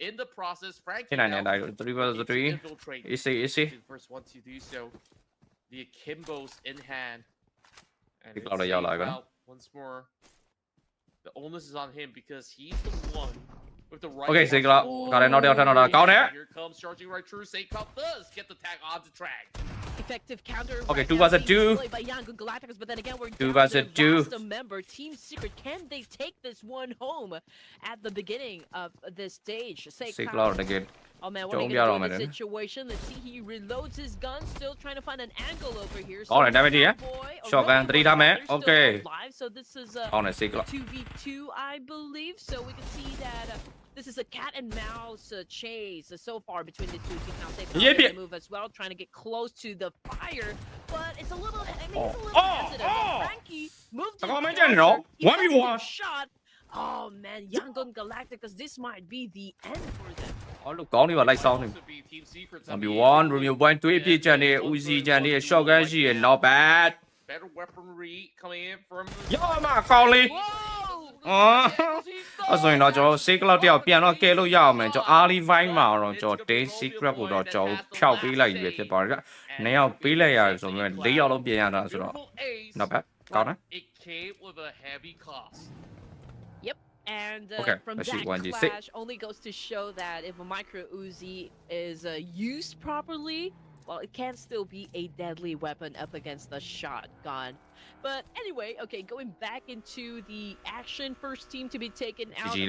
In the process, Frank. 3 vs 3. Easy. First one to do so. The Akimbos in hand. And Cloud, you're like once more. The onus is on him because he's the one with the right. Okay, Sigla, got it. Not down there. Here comes charging right through. Saikop does get the tag on the track. Effective counter. Okay, 2 vs 2. By Young Galacticos, but then again, we're 2 down vs to 2. the member Team Secret. Can they take this one home at the beginning of this stage? Sigla again. Oh man, what are you gonna do in this situation? Let's see, he reloads his gun, still trying to find an angle over here. So damage here. Shotgun 3 damage. Okay. Alive, so this is on a Sigla. 2v2, I believe. So we can see that this is a cat and mouse chase so far between the two teams. Now they move as well, trying to get close to the fire, but it's a little. I mean, he's a little hesitant. Frankie moved. 1v1 shot. Oh man, Yangon Galacticus, this might be the end for them. 我都講呢個 like 收你。1v1 Romeo point 3 P 陣地 Uzi 陣地 shotgun 係 not bad。 Better weaponry coming in from 有嘛講你？我雖然做 secret 啲變咯，記錄有咪做 Alivine 嘛，然後做 day secret 嗰度做票比例嘅啲包嘅，你有比例啊，做咩？你有都變啊，所以 not bad， 講啦。It came with a heavy cost. Yep, and from let's that see, 1G6. clash only goes to show that if a micro Uzi is used properly, well, it can still be a deadly weapon up against the shotgun. But anyway, okay, going back into the action, first team to be taken out. GG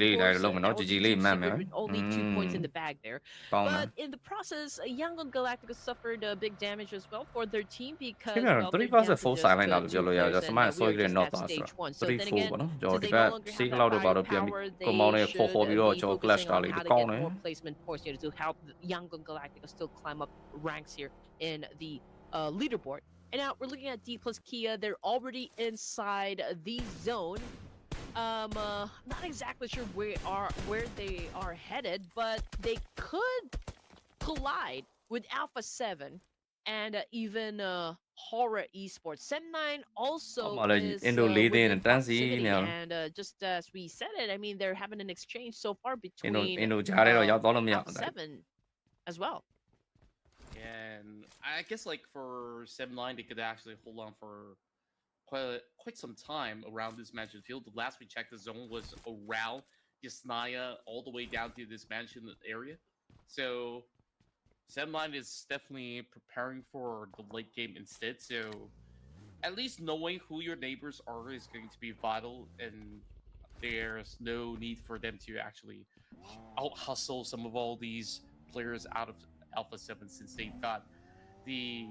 lead, only 2 points in the bag there. But in the process, Yangon Galacticus suffered big damage as well for their team because well, they're down to just 2 players and we are just at stage 1. So then again, since they no longer have a firepower, they should be focusing on how to get more placement points here to help Yangon Galacticus still climb up ranks here in the leaderboard. And now we're looking at D plus Kia. They're already inside the zone. Not exactly sure where they are headed, but they could collide with Alpha 7 and even Horror Esports. Sem9 also is within proximity, and just as we said it, I mean, they're having an exchange so far between Alpha 7 as well. And I guess like for Sem9, they could actually hold on for quite some time around this mansion field. The last we checked, the zone was around Yasnaya all the way down to this mansion area. So Sem9 is definitely preparing for the late game instead. So at least knowing who your neighbors are is going to be vital, and there's no need for them to actually out-hustle some of all these players out of Alpha 7, since they've got the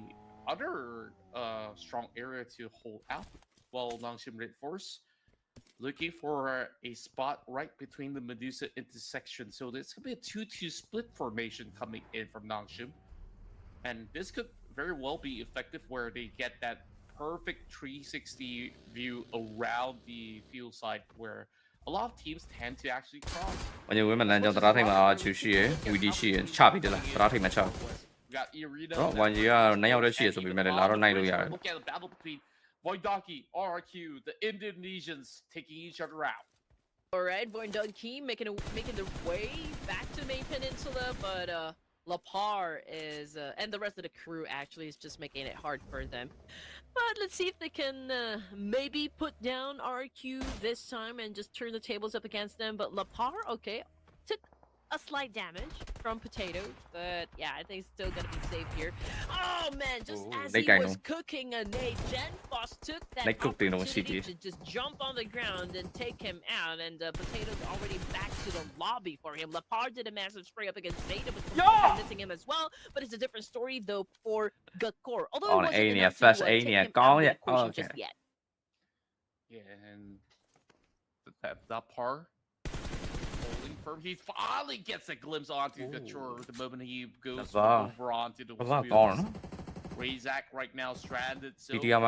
other strong area to hold out. While Nongshim Red Force looking for a spot right between the Medusa intersection. So there's going to be a 2-2 split formation coming in from Nongshim. And this could very well be effective where they get that perfect 360 view around the field side where a lot of teams tend to actually cross. 我認為問題就打睇嘛，條線會啲線差別啲啦，打睇咪差。哦，還有啊，你有啲線屬於咩？你拿到哪度呀？ Look at the battle between Voidaki, RRQ, the Indonesians taking each other out. All right, Voidaki making their way back to main peninsula, but Lapar is and the rest of the crew actually is just making it hard for them. But let's see if they can maybe put down RQ this time and just turn the tables up against them. But Lapar, okay, took a slight damage from Potato, but yeah, I think it's still gonna be safe here. Oh man, just as he was cooking a nade, Genfoss took that opportunity to just jump on the ground and take him out, and Potato's already back to the lobby for him. Lapar did a massive spray up against Zeta, but missing him as well. But it's a different story though for Gakor. Although it wasn't enough to take him out of the equation just yet. Yeah, and that par. He finally gets a glimpse onto Couture the moment he goes over onto the wheels. Razak right now stranded. So it's going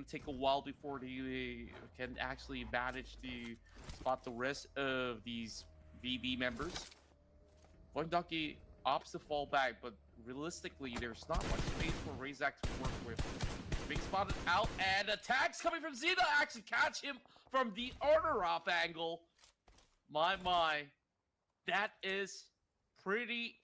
to take a while before they can actually manage to spot the rest of these VB members. Voidaki opts to fall back, but realistically, there's not much space for Razak to work with. Being spotted out, and attacks coming from Zeta actually catch him from the order off angle. My, that is pretty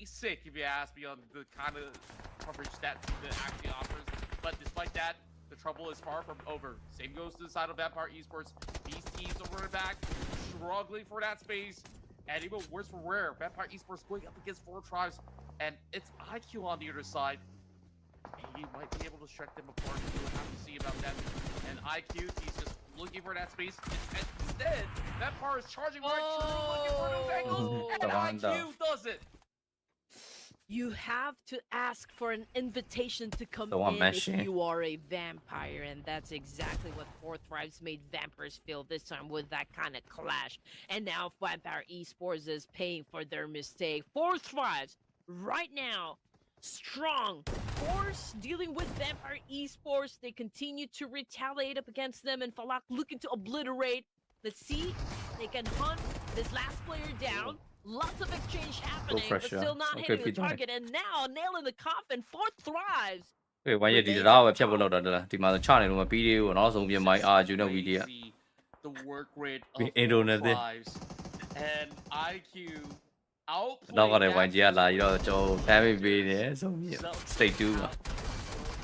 sick if you ask me on the kind of coverage that Zeta actually offers. But despite that, the trouble is far from over. Same goes to the side of Vampire Esports. These teams over and back, struggling for that space. And even worse for Rare, Vampire Esports going up against 4 tribes, and it's IQ on the other side. He might be able to shred them apart. We'll have to see about that. And IQ, he's just looking for that space. Instead, that part is charging right through, looking for those angles, and IQ does it. You have to ask for an invitation to come in if you are a vampire, and that's exactly what 4 Thrives made vampires feel this time with that kind of clash. And now Vampire Esports is paying for their mistake. 4 Thrives right now, strong course, dealing with Vampire Esports, they continue to retaliate up against them, and Falak looking to obliterate. Let's see, they can hunt this last player down. Lots of exchange happening, but still not hitting the target. And now, nail in the coffin, 4 thrives. 对，玩嘢ဒီတော့ပဲဖြတ်ဖို့လောက်တာဒီမှာချနေလို့မပြီးသေးဘူးနောက်ဆုံးပြင်မိုင်းအာဂျူနဲ့ဗီဒီယ The work rate of အင်ဒိုနဲ့တဲ့ and IQ outplay တော့ကတော့ဝင်ကြီးကလာပြီးတော့ကျွန်တော်ဖမ်းမိပေးနေဆုံးပြ state 2မှာ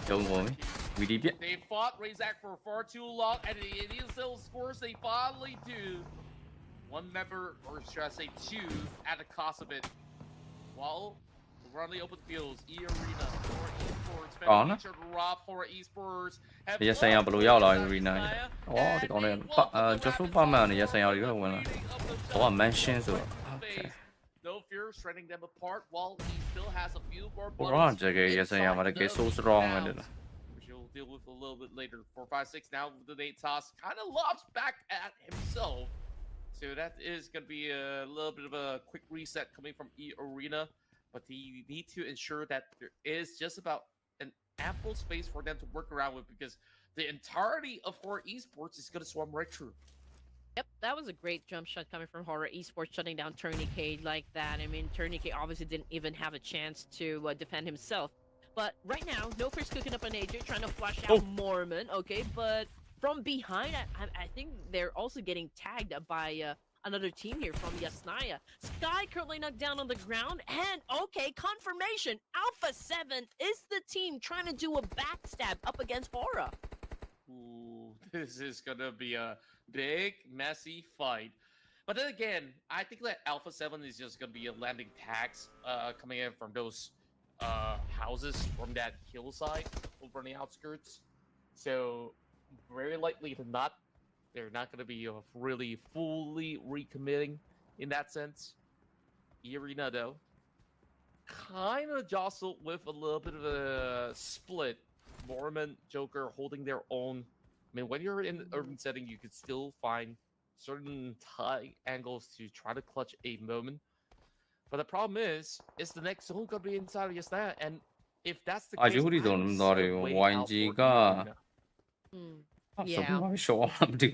ကျုံကုန်ပြီဗီဒီပြ They fought Razak for far too long and the initial scores they finally do. One member, or should I say 2, at the cost of it. Well, we're on the open fields, E-Arena, for Esports, featured Rob for Esports. ဒီရဆိုင်ရဘလို့ရောက်လာ Arena ဩဒီကောင်လေးကျဆူပါမန်နေရဆိုင်ရတွေတော့ဝင်လာဟော mention ဆို No fear shredding them apart while he still has a few more bullets. ဘောကြကရဆိုင်ရမှာက so strong တယ် which we'll deal with a little bit later. 4-5-6 now with the nade toss kind of lobs back at himself. So that is going to be a little bit of a quick reset coming from E-Arena. But they need to ensure that there is just about an ample space for them to work around with because the entirety of Horror Esports is going to swarm right through. Yep, that was a great jump shot coming from Horror Esports, shutting down Tourniquet like that. I mean, Tourniquet obviously didn't even have a chance to defend himself. But right now, No Fear's cooking up an AJ, trying to flash out Mormon, okay? But from behind, I think they're also getting tagged by another team here from Yasnaya. Sky currently knocked down on the ground, and okay, confirmation. Alpha 7 is the team trying to do a backstab up against Hora. Ooh, this is gonna be a big, messy fight. But then again, I think that Alpha 7 is just gonna be a landing tags coming in from those houses from that hillside over on the outskirts. So very likely to not. They're not going to be really fully recommitting in that sense. E-Arena, though, kind of jostled with a little bit of a split. Mormon, Joker holding their own. I mean, when you're in the urban setting, you could still find certain tie angles to try to clutch a moment. But the problem is the next zone going to be inside of Yasnaya. And if that's the case, I'm so way out for E-Arena. Yeah, they will have to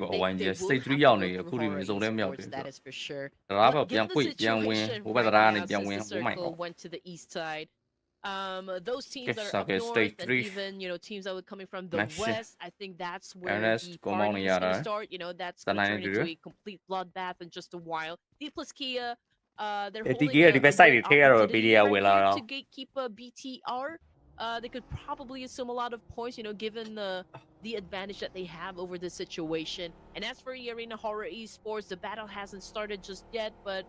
that is for sure. But given the situation right now, since the circle went to the east side, those teams that are up north and even, you know, teams that were coming from the west, I think that's where the party is going to start. You know, that's going to turn into a complete bloodbath in just a while. D plus Kia, they're holding to gatekeep BTR. They could probably assume a lot of points, you know, given the advantage that they have over the situation. And as for E-Arena Horror Esports, the battle hasn't started just yet, but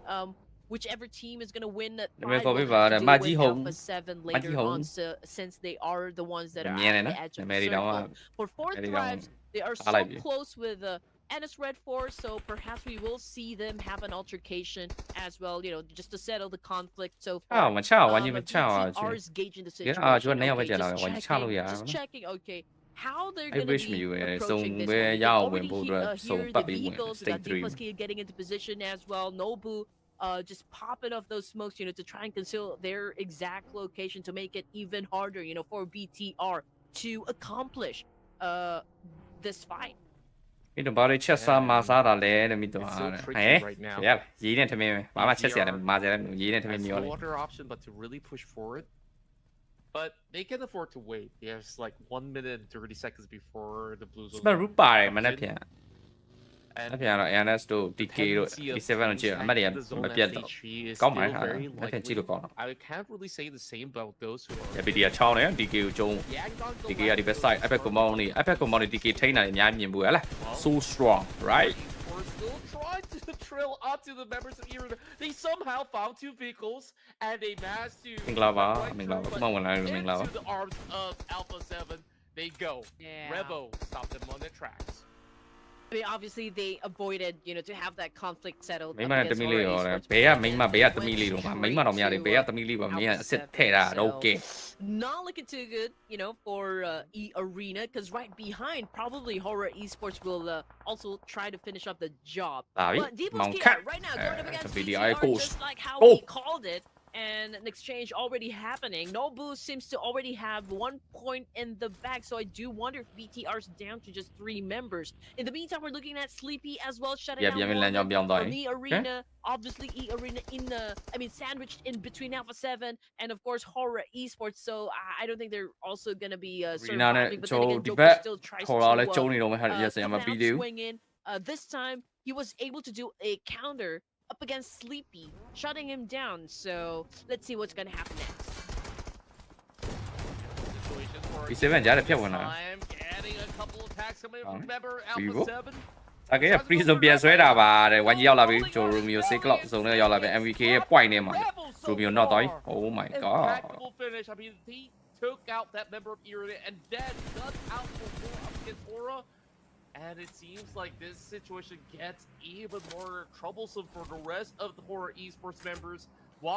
whichever team is going to win that fight will have to deal with Alpha 7 later on, since they are the ones that are at the edge of the circle. For 4 thrives, they are so close with Ennis Red Force, so perhaps we will see them have an altercation as well, you know, just to settle the conflict so far. BTR is gauging the situation. Okay, just checking, okay, how they're going to be approaching this one. We already hear the vehicles, we got D plus K getting into position as well. Nobu just popping off those smokes, you know, to try and conceal their exact location to make it even harder, you know, for BTR to accomplish this fight. ဒီတော့ဘာတွေချက်စားမစားတာလဲတဲ့မိတော့ဟဲ့ရေးနေထမင်းဘာမှချက်စရာလည်းမစားရတယ်ရေးနေထမင်းမျိုးလေ other option but to really push forward. But they can afford to wait. There's like 1 minute and 30 seconds before the Blues will. စမရူပါတယ်မနေ့ပြန်အပြန်တော့ Analyst တို့ DK တို့ E7 တို့ကြည့်အမှတ်တွေကမပြတ်တော့ကောင်းပါဟာအဲ့ပြန်ကြည့်လို့ကောင်းတော့ I can't really say the same about those who are. BD ကချောင်းနေ DK ကိုကျုံ DK ကဒီဘက် side Epic Commander DK ထိန်းတာလည်းအများကြီးမြင်ဘူးဟဲ့လား so strong right We're still trying to trail onto the members of E-Arena. They somehow found 2 vehicles and they managed to မင်္ဂလာပါမင်္ဂလာပါမင်္ဂလာပါ into the arms of Alpha 7. They go. Revo stopped them on their tracks. I mean, obviously they avoided, you know, to have that conflict settled. မိမနဲ့တမီလေးရောဘေးကမိမဘေးကတမီလေးတော့မိမတော့မရတယ်ဘေးကတမီလေးပါမင်းကအစ်စ်ထဲတာတော့ okay not looking too good, you know, for E-Arena, because right behind probably Horror Esports will also try to finish up the job. But Deeple's right now going up against BTR, just like how we called it. and an exchange already happening. Nobu seems to already have 1 point in the bag, so I do wonder if BTR's down to just 3 members. In the meantime, we're looking at Sleepy as well, shutting down from the arena. Obviously, E-Arena sandwiched in between Alpha 7 and of course Horror Esports, so I don't think they're also going to be surviving. But then again, Joker still tries to swing in. This time, he was able to do a counter up against Sleepy, shutting him down. So let's see what's gonna happen next. Okay, Prism ပြန်ဆွဲတာပါတဲ့ 1 ရောက်လာပြီ Joe Romeo 6 clock စုံနဲ့ရောက်လာပြီ MVK ရဲ့ point ထဲမှာ Romeo not တော့ Oh my god. Finish. I mean, he took out that member of Irina and then got out for more up against Aura. And it seems like this situation gets even more troublesome for the rest of the Horror Esports members.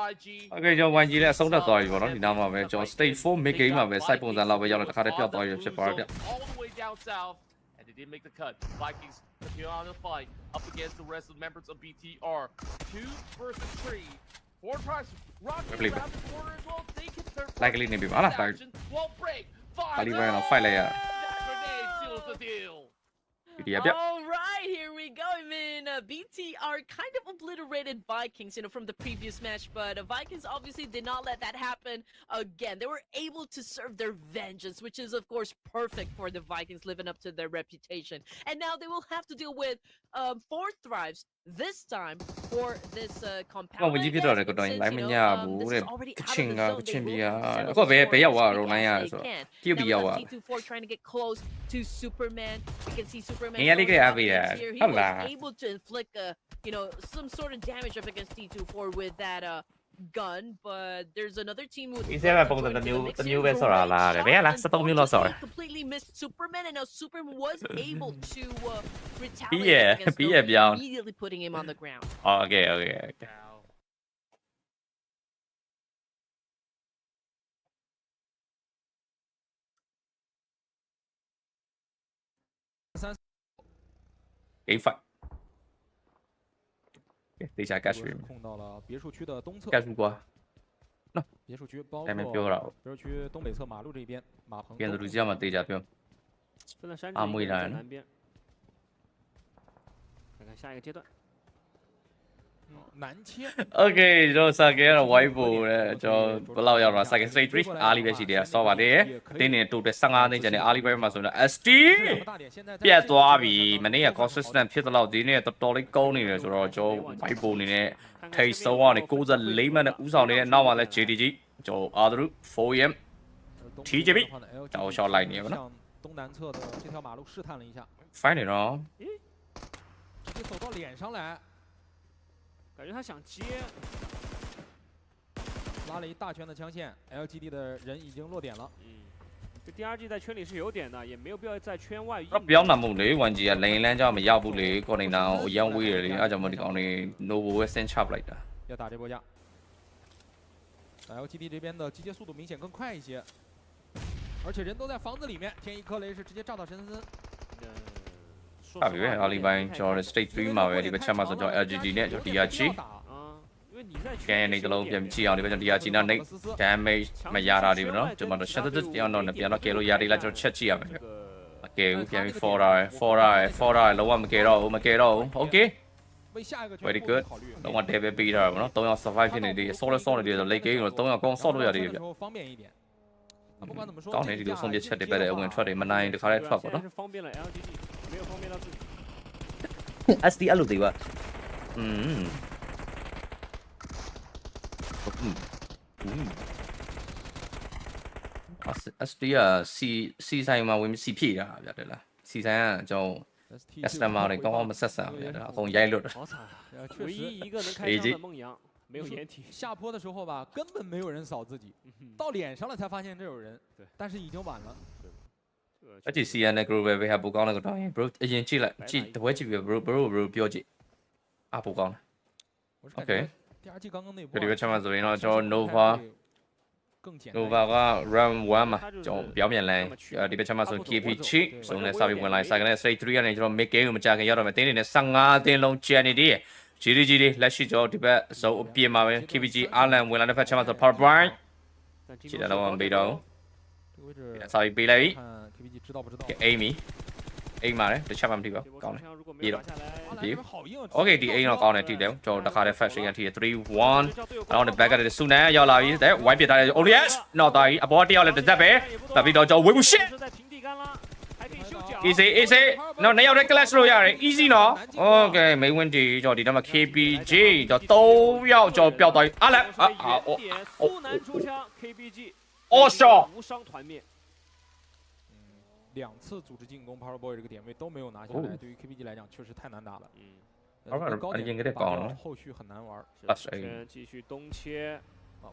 YG. Okay, ကျွန်တော် YG လည်းအဆုံးသတ်သွားပြီပေါ့နော်ဒီနောက်မှာပဲကျွန်တော် stage 4 mid game မှာပဲ site ပုံစံလောက်ပဲရောက်လာတခါတည်းပြောက်သွားပြီဖြစ်ပါတယ်ဗျ All the way down south, and they did make the cut. Vikings continue on the fight up against the rest of the members of BTR. 2 versus 3. 4 tries. Rocking around the corner as well. They can turn. Likely နေပြီပါလား Won't break. ပါလီဘန်တော့ fight လိုက်ရ Grenade seals the deal. All right, here we go. I mean, BTR kind of obliterated Vikings, from the previous match, but Vikings obviously did not let that happen again. They were able to serve their vengeance, which is, of course, perfect for the Vikings, living up to their reputation. And now they will have to deal with 4 thrives this time for this compound. ဝင်ကြီးဖြစ်တော့လည်းကတော့လိုက်မညဘူးတဲ့ကချင်ကပြည်ကအခုဘယ်ရောက်သွားတော့နိုင်ရဆိုတော့ကြည့်ပြီးရောက်သွား T24 trying to get close to Superman. We can see Superman. He was able to inflict some sort of damage up against T24 with that gun, but there's another team with completely missed Superman, and now Superman was able to retaliate against him, immediately putting him on the ground. Okay. Game fight. 等一下干什么？控到了别墅区的东侧。干什么过？那别墅区包括别墅区东北侧马路这边，马棚。边路这样嘛，对家对。分了山这在南边。看看下一个阶段。南切。Okay， 就上嘅啦，位部咧就不老有啦，上嘅 stage 3， 阿里邊是啲所謂嘅，今年到底上下呢就係阿里邊嘛，所以 SD， 別多比，咪呢個 consistent ဖြစ်到啲呢，到你高呢，所以就位部呢，睇數啊，你高咗你咪呢，五十呢，嗱話咧 JDG 就阿杜 4M TJB 就上嚟呢個啦。東南側的這條馬路試探了一下，快點咯！直接走到臉上來。 感觉他想接，拉了一大圈的枪线 ，LGD 的人已经落点了。这第二季在圈里是有点的，也没有必要在圈外。比較難冇你運字啊，兩張咪要不你過嚟嗱，我養威你，啊就冇你講你 no send chop 嚟的。要打這波架 ，LGD 這邊的集結速度明顯更快一些，而且人都在房子裡面，天一顆雷是直接炸到神森。啊，因為阿里邊做 stage 3嘛，呢個車馬上做 LGD 呢，做 DRG。嘅你個路邊知啊，呢個就 DRG 啦，你 damage 咪壓下啲咯，就問到 shut 得啲人呢邊咯，幾路壓啲啦，就 check 知啊，嘅邊 4 老唔記到 ，OK。Very good， 老我 David beat 啦，咯，都有survive 呢啲，solid 啲就你幾個都有講 solid 有啲嘅。講你呢條送啲出嚟俾你，我出嚟咪難啲開嚟出咯。方便了 LGD， 沒有方便到自己。SD 一路地喎，SD 啊，C 細嘛會唔 CP 啊，入嚟啦，C 細啊就 S 嘛嚟講我咪失上，講曳率。唯一一個能開槍的孟陽。 沒有掩體，下坡的時候吧，根本沒有人掃自己，到臉上了才發現這有人，但是已經晚了。而且 CN 嘅 group 俾下報講那個導演 ，bro 已經知啦，我知 bro 標記，啊報講啦 ，OK。佢哋嘅唱法就係做 Nova 個 round 1嘛，就表面嚟，啲嘅唱法就 KP7，所以呢稍微換嚟晒嘅呢，stage 3呢就 make 嘅咁加嘅，有到咪點你上啊點龍接呢啲。GDG တွေလက်ရှိကျွန်တော်ဒီဘက်ဇုံအပြင်မှာပဲ KPG အာလန်ဝင်လာတဲ့ဖက်ချမ်းမှာဆို power point ခြေတလုံးပေးတော့စာပြီးပေးလိုက်ပြီအိမ်မီအိမ်မှာလည်းတစ်ချက်မှမထိပါဘူးကောင်းတယ်ပြေတော့ပြေ Okay ဒီအိမ်တော့ကောင်းတယ်ထိတယ်ကျွန်တော်တခါတည်း flash ရထိ3 1အော် the back ကစူနန်ရောက်လာပြီတဲ့ white ပြထားတယ် ODS နောက်သားကြီးအပေါ်တယောက်လည်းတစ်သက်ပဲတက်ပြီးတော့ကျွန်တော်ဝေဘူး shit easy နော်နှစ်ယောက်တည်း clash လို့ရတယ် easy နော် Okay မိန်းဝင်တီကျွန်တော်ဒီတော့မှ KPG ကျွန်တော်3ယောက်ကျွန်တော်ပျောက်သွားပြီအားလည်းshot 2次组织进攻 ，Power Boy 这个点位都没有拿下来，对于 KPG 来讲确实太难打了。高点打到后续很难玩。继续东切。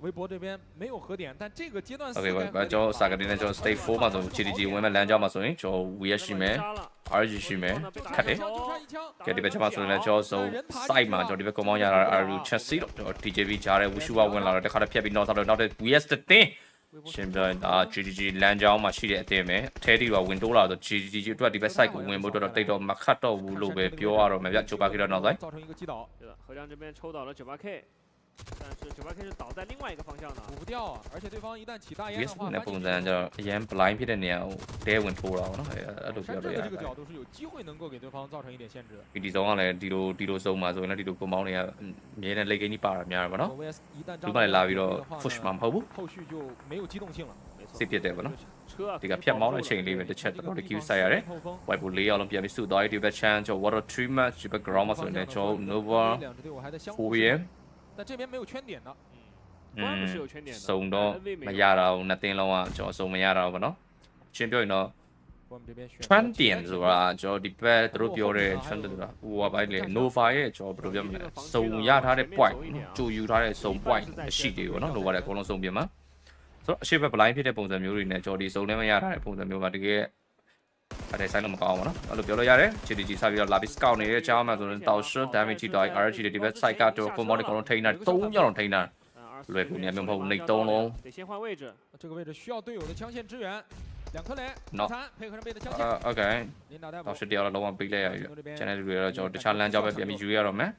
微博这边没有核点，但这个阶段。OK， 我就三个点呢，就 Stay 4嘛，就 GDG 我们两家嘛，所以就5也许没，2许没，看的。给这边就嘛，所以呢就 side 嘛，就这边国贸也2 chance 了，就 TJB 加的无数万了，这看的偏比 north 了，那的 VS 的点。现在GDG 两家嘛，系列点没，台地话window 啦，就 GDG 主要这边 side 我们不知道对到马卡到无路呗，标啊了，没别98K 的脑袋。造成一个击倒。对的，河亮这边抽到了98K。但是98K 是倒在另外一个方向的，补不掉啊！而且对方一旦起大烟的话，那部分人就烟不来片的鸟，得稳拖了，都比较这样。这个角度是有机会能够给对方造成一点限制的。地上来地路走嘛，所以那地路过毛呢，别人来给你扒了面儿吧喏。如果来拉比了 push 嘛跑步，后续就没有机动性了。是别的吧喏。这个偏毛的情里面的 chat 到底 Q 赛啊嘞，外部里要弄别的速度，这边 chance 就 water treatment，这边 ground 嘛，所以呢就 nova 服务员。但这边没有圈点的。送到မရတော့နှစ်သိန်းလုံးကကျွန်တော်送မရတော့ဘူးเนาะရှင်းပြောရင်တော့圈点ဆိုတာကျွန်တော်ဒီဘက်သူတို့ပြောတဲ့圈点ဆိုတာဟိုကပိုင်းလေ Nova ရဲ့ကျွန်တော်ဘယ်လိုပြောမလဲစုံရထားတဲ့ point ကြိုယူထားတဲ့စုံ point ရှိတယ်ပေါ့เนาะ Nova တဲ့အကုန်လုံးစုံပြင်မှာဆိုတော့အရှိဘက် blind ဖြစ်တဲ့ပုံစံမျိုးတွေနဲ့ကျွန်တော်ဒီစုံလည်းမရထားတဲ့ပုံစံမျိုးမှာတကယ်အဲ့ဒါဆိုင်လို့မကောင်းဘူးเนาะအဲ့လိုပြောလို့ရတယ် GDG စပြီးတော့လာပြီး scout နေတဲ့ကြောင်းမှာဆိုရင်တောက်ရှ damage ကြီးတော့ RG တွေဒီဘက် side ကတော့ combo တွေအကုန်လုံးထိန်းတာ3ယောက်လုံးထိန်းတာလွယ်ကူနေမျိုးမဟုတ်နေ3လုံး得先换位置这个位置需要队友的枪线支援2颗雷配合上贝的枪线OK တောက်ရှတယောက်လုံးဝပေးလိုက်ရပြီကျန်တဲ့လူတွေတော့ကျွန်တော်တခြားလမ်းကြောင်းပဲပြန်ပြီးယူရတော့မယ်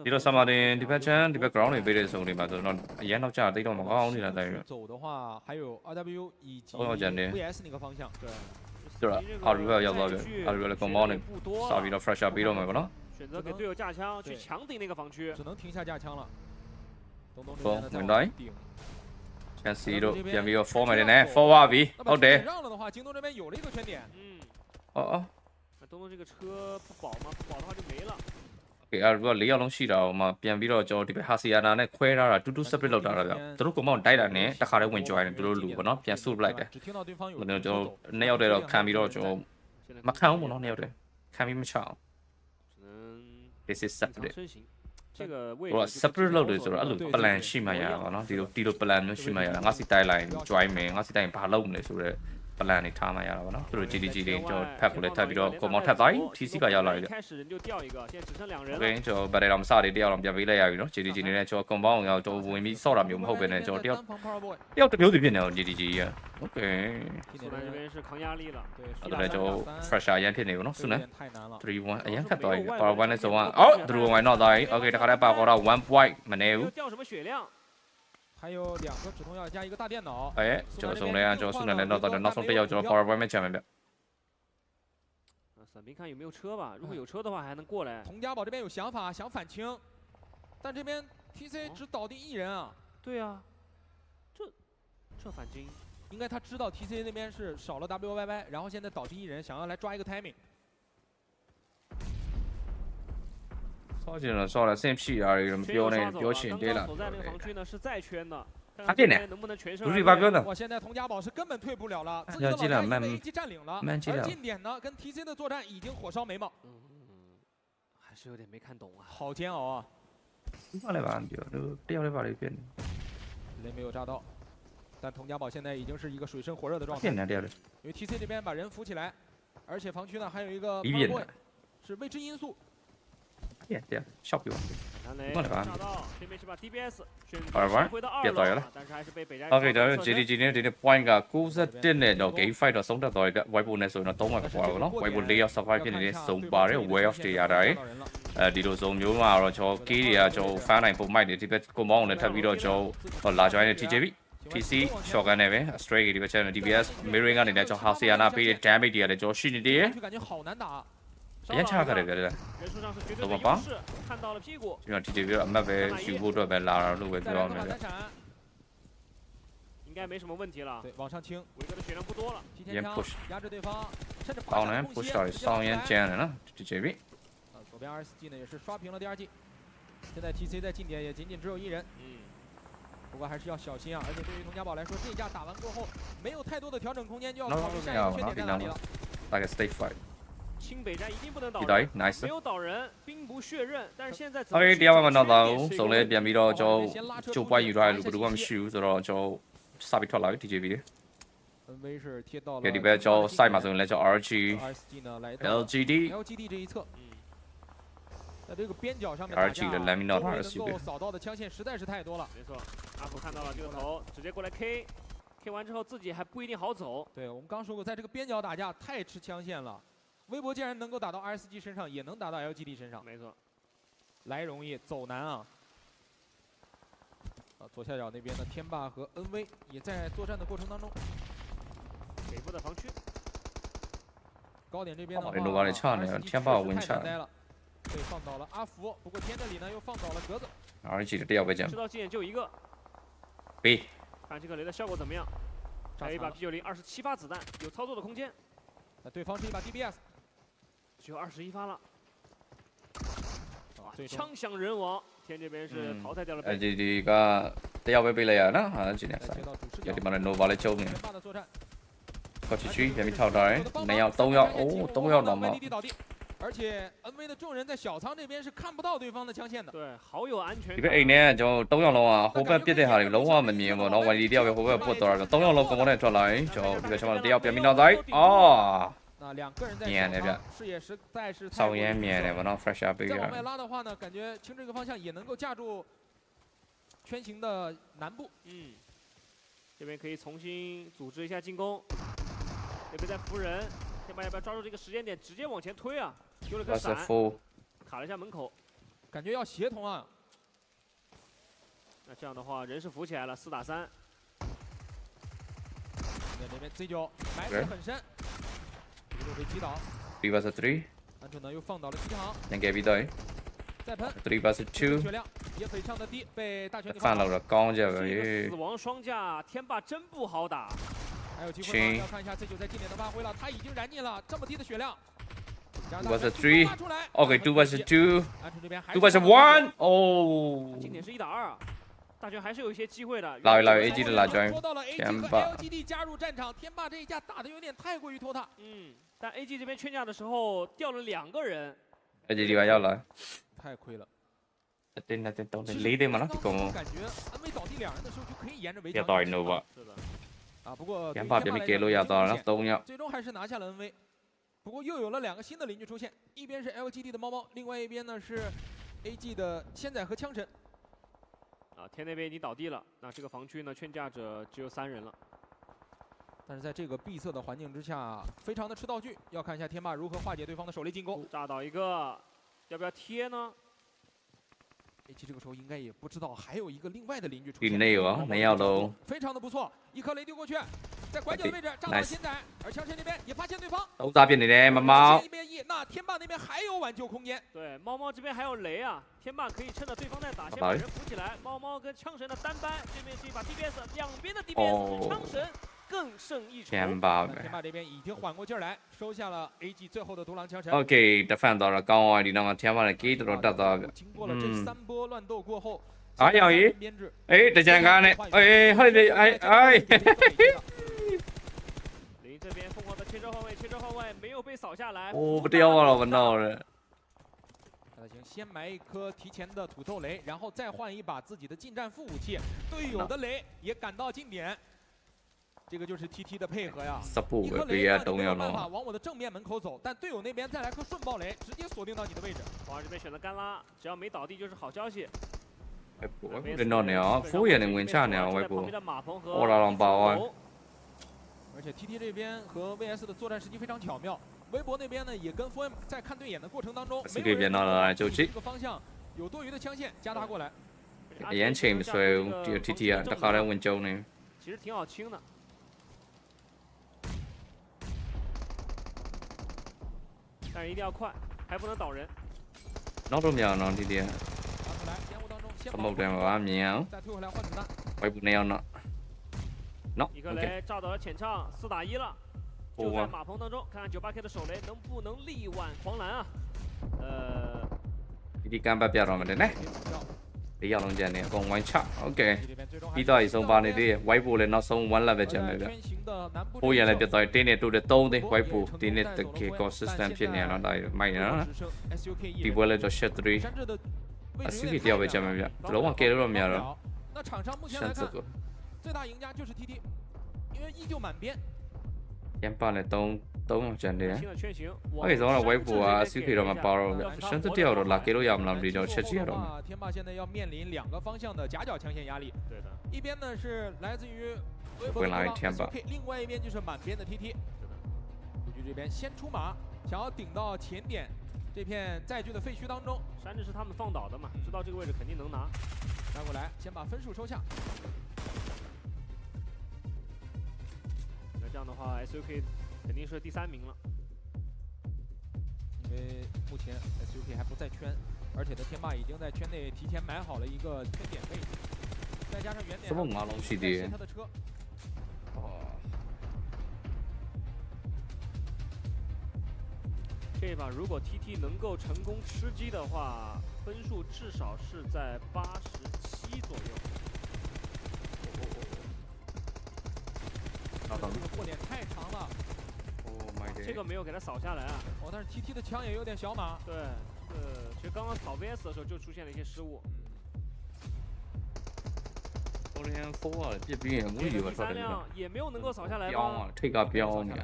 ဒီတော့ Samadin ဒီဘက်ချမ်းဒီဘက် ground တွေပေးတဲ့စုံတွေမှာဆိုတော့အရင်တော့ကြာတိတ်တော့မကောင်းနေတာတိုင်ရ走的话还有 RW 以及 VS 那个方向对对了RW ရောက်သွားပြီ RW လည်း combo နဲ့စပြီးတော့ fresh up ပေးတော့မယ်ပေါ့နော်选择给队友架枪去强顶那个防区只能停下架枪了ဝင်တိုင်းချန်စီတို့ပြန်ပြီးတော့ form မယ်နဲ့ forward ပြီဟုတ်တယ်让了的话京东这边有了一个圈点那东东这个车不保吗不保的话就没了အဲ့တော့4ယောက်လုံးရှိတာဟိုမှာပြန်ပြီးတော့ကျွန်တော်ဒီဘက်ဟာစီယာနာနဲ့ခွဲထားတာတူတူ separate လောက်ထားတာဗျသူတို့ကောင်မောင်တိုက်တာနဲ့တခါတည်းဝင် join တယ်သူတို့လူပေါ့နော်ပြန်ဆုပ်လိုက်တယ်ကျွန်တော်2ယောက်တည်းတော့ခံပြီးတော့ကျွန်တော်မခံဘူးပေါ့နော်2ယောက်တည်းခံပြီးမချအောင် this is separate 这个位置 separate လုပ်တယ်ဆိုတော့အဲ့လို plan ရှိမှရတာပေါ့နော်ဒီလို plan မျိုးရှိမှရတာငါစီတိုက်လိုက် join မယ်ငါစီတိုက်ရင်ဘာလုပ်မလဲဆိုတော့ plan နေထားမှရတာပေါ့နော်သူတို့ GDG တွေကျွန်တော်ဖက်ကိုလည်းထပ်ပြီးတော့ကိုမောင်ထပ်သွားပြီ TC ကရောက်လာပြီOK ကျွန်တော် battery တော့မစသေးတယောက်တော့ပြန်ပေးလိုက်ရပြီနော် GDG နေနဲ့ကျွန်တော် compound ကိုကျွန်တော်ဝင်ပြီးဆော့တာမျိုးမဟုတ်ပဲနဲ့ကျွန်တော်တယောက်တစ်မျိုးစီဖြစ်နေအောင် GDG ရ OK 苏南这边是扛压力了အဲ့ဒါလည်းကျွန်တော် fresher ရန်ဖြစ်နေဘူးနော်ဆုနန်3-1အရင်ခတ်သွားပြီ power point နဲ့ဆိုတော့အော်3-1တော့သွားပြီ OK တခါတည်းပါခေါ်တော့1 point မနေဘူး掉什么血量还有2个止痛药加一个大电脑ကျွန်တော်送来ကျွန်တော်ဆုနန်လည်းတော့နောက်ဆုံးတစ်ယောက်ကျွန်တော် power point မဲ့ချမယ်ဗျ伞兵看有没有车吧如果有车的话还能过来佟家宝这边有想法想反清但这边 TC 只倒地1人啊对啊这反击应该他知道 TC 那边是少了 WYY 然后现在倒地1人想要来抓一个 timingဆောကျင်တော့ဆောလာဆင့်ဖြီတာတွေမပြောနဲ့ပြောရှင်တဲလာ所在那个防区呢是再圈的他变的，如是八标的。哇，现在佟家宝是根本退不了了，自己的老家被 AG 占领了，而近点呢跟 TC 的作战已经火烧眉毛。还是有点没看懂啊，好煎熬啊！ဘာလဲပါမပြောတို့တယောက်လည်းပါလေဖြစ်နေ雷没有炸到，但佟家宝现在已经是一个水深火热的状态。变的这样的，因为 TC 这边把人扶起来，而且防区呢还有一个是未知因素。变的，小标。乜嚟㗎？这边是把 DBS 选玩玩，回到2別隊啦。但是还是被北斋。OK，就這啲 point 㗎，高質啲咧就幾快就送得到嘅，尾半咧送得到咪個咯，尾半你有15塊片你送把咧 way of the ရတယ်，呢度送咗嘛，然後做機啊做翻嚟部麥啲啲個網咧睇邊度做，拿咗喺 TJB。TC shotgun 呢邊 straight 嘅啲個 channel DBS mirroring 啊，你嚟做 house 啊，那俾 damage 啲嚟做虛擬啲。人差佢哋嘅咧，做乜幫？因為 TJB 唔係俾全部都俾拉路嘅對方面嘅。应该没什么问题了。对，往上清，维哥的血量不多了。提前枪压制对方，甚至把呢 push 到上沿尖了呢 TJB。左边2.4G 呢也是刷屏了第2季，现在 TC 在近点也仅仅只有1人。不过还是要小心啊！而且对于佟家宝来说，这一架打完过后，没有太多的调整空间，就要考虑下一个缺点在哪里了。大概 stay fight。清北站一定不能倒人，没有倒人，兵不血刃。但是現在 OK， 第一位問到，所以變變咗做關於都係如果咁少，就咯做3比出嚟 TJB。NV 是貼到了。有啲咩做賽馬上嚟做 RG、LGD 這一側。在这个边角上面打架，周围能够扫到的枪线实在是太多了。没错，阿普看到了这个头，直接过来 K 完之后自己还不一定好走。对，我们刚说过，在这个边角打架太吃枪线了。微博既然能够打到 RSG 身上，也能打到 LGD 身上。没错，来容易走难啊。左下角那边的天霸和 NV 也在作战的过程当中。北部的防区，高点这边的话，天霸稳抢。被放倒了阿福，不过天这里呢又放倒了格子。RG 的第二位将。知道近点就一个。B。看这个雷的效果怎么样？还有一把 P90 27发子弹，有操作的空间。那对方是一把 DBS， 只有21发了。枪响人亡，天这邊是淘汰掉了。LGD 嘅第二位俾你啊啦，係今年賽，有啲問題 Nova 嚟做嘅。個處有啲淘汰，你有都有諗啊。而且 NV 的众人在小倉這邊是看不到對方的槍線的。對，好有安全感。如果 A 呢就都有諗啊，好邊邊啲下嚟攞啊唔面喎，攞位啲有好邊撥到啦，都有諗咁我哋出嚟就呢個什麼第二邊面到底哦。那2個人在小倉視野實在是太過面的，我 fresh up 再往外拉的話呢，感覺清這個方向也能夠架住圈形的南部。這邊可以重新組織一下進攻。這邊在扶人，天霸要不要抓住這個時間點，直接往前推啊？丟了個閃，卡了一下門口，感覺要協同啊。那這樣的話，人是扶起來了，4打3。在這邊 Z9埋得很深。又被擊倒。3 vs 3。安春呢又放倒了機航。兩個 B 隊。再噴。3 vs 2。血量也非常的低，被大拳給翻漏了鋼啫佢。死亡雙架，天霸真不好打。還有機會嗎？要看一下 Z9在近點的發揮了，他已經燃盡了，這麼低的血量。 2 vs 3。OK， 2 vs 2。2 vs 1。哦。近點是1打2。大拳還是有一些機會的。來 AG 的來拳。說到了 AG 和 LGD 加入戰場，天霸這一架打得有點太過於拖沓。但 AG 這邊勸架的時候掉了2個人。AG 話要來。太虧了。你哋嘛啦，講。感覺 NV 倒地2人的時候就可以沿着圍牆。要到 Nova。是的。啊，不過天霸邊邊給路要到了，都要。最終還是拿下了 NV。不過又有了2個新的鄰居出現，一邊是 LGD 的貓貓，另外一邊呢是 AG 的千載和槍神。 啊，天那邊已經倒地了，那這個防區呢，勸架者只有3人了。但是在這個閉塞的環境之下，非常的吃道具，要看一下天霸如何化解對方的手雷進攻。炸倒一個，要不要貼呢 ？AG 這個時候應該也不知道還有一個另外的鄰居出現。沒有啊，沒有都。非常的不錯，一顆雷丟過去，在拐角的位置炸到了千載，而槍神那邊也發現對方。都炸邊嚟咧，貓貓。一邊一，那天霸那邊還有挽救空間。對，貓貓這邊還有雷啊，天霸可以趁着對方在打，先把人扶起來。貓貓跟槍神的單班，這邊是一把 DBS， 兩邊的 DBS 是槍神更勝一籌。天霸這邊已經緩過勁來，收下了 AG 最後的獨狼槍神。OK，得翻到了高外，你那麼天霸的機都得到嘅。經過了這3波亂鬥過後。 哎呀咦！哎，大家看呢？哎，好的，哎。林這邊瘋狂的切車換位，沒有被掃下來。我不掉了，我鬧了。行，先埋一顆提前的土豆雷，然後再換一把自己的近戰副武器。隊友的雷也趕到近點。这个就是 TT 的配合呀。一颗雷呢，你没有办法往我的正面门口走，但队友那边再来颗顺爆雷，直接锁定到你的位置。花儿这边选择干拉，只要没倒地就是好消息。微博跟到呢，敷衍的问下呢，微博。我来让包啊。而且 TT 这边和 VS 的作战时机非常巧妙。微博那边呢也跟 FM 在看对眼的过程当中，没有人这个方向有多余的枪线加大过来。眼前所以就 TT 啊，他靠来稳走呢。其实挺好清的。但是一定要快，还不能倒人。nó đâu nhờ nó đi đi có một đèn vào am nhiều quay bụi neo nó 一个雷炸到了浅唱，4打1了，就在马棚当中，看看98K 的手雷能不能力挽狂澜啊！đi cam ba bia rồi mà đến đấy đi vào lòng này còn quay chắc ok đi tới sông ba này đi quay bụi lên nó sông one là về chân này đấy bây giờ là biết tới tên này tôi để tông đi quay bụi tên này tự cái consistent trên này nó đây mày nữa đi qua lên cho shot three à suy nghĩ theo về chân này vậy lâu mà kia rồi mày rồi sẵn sàng rồi 最大赢家就是 TT， 因为依旧满编。先把那东真的，我跟你说了，微博啊，手机上面包了，甚至掉了，那给都要不了，你就吃鸡了。天霸现在要面临2个方向的夹角枪线压力。对的，一边呢是来自于微博的天霸，另外一边就是满编的 TT。布局这边先出马，想要顶到前点这片载具的废墟当中。山治是他们放倒的嘛，知道这个位置肯定能拿。拿过来，先把分数收下。 这样的话 ，SUK 肯定是第3名了，因为目前 SUK 还不在圈，而且的天霸已经在圈内提前买好了一个圈点位置，再加上原点还他的车。哦，这一把如果 TT 能够成功吃鸡的话，分数至少是在87左右。 这个破点太长了，这个没有给他扫下来啊！哦，但是 TT 的枪也有点小马。对，其实刚刚扫 VS 的时候就出现了一些失误。昨天4啊，这边我以为第3辆也没有能够扫下来吧？啊，这个标呢？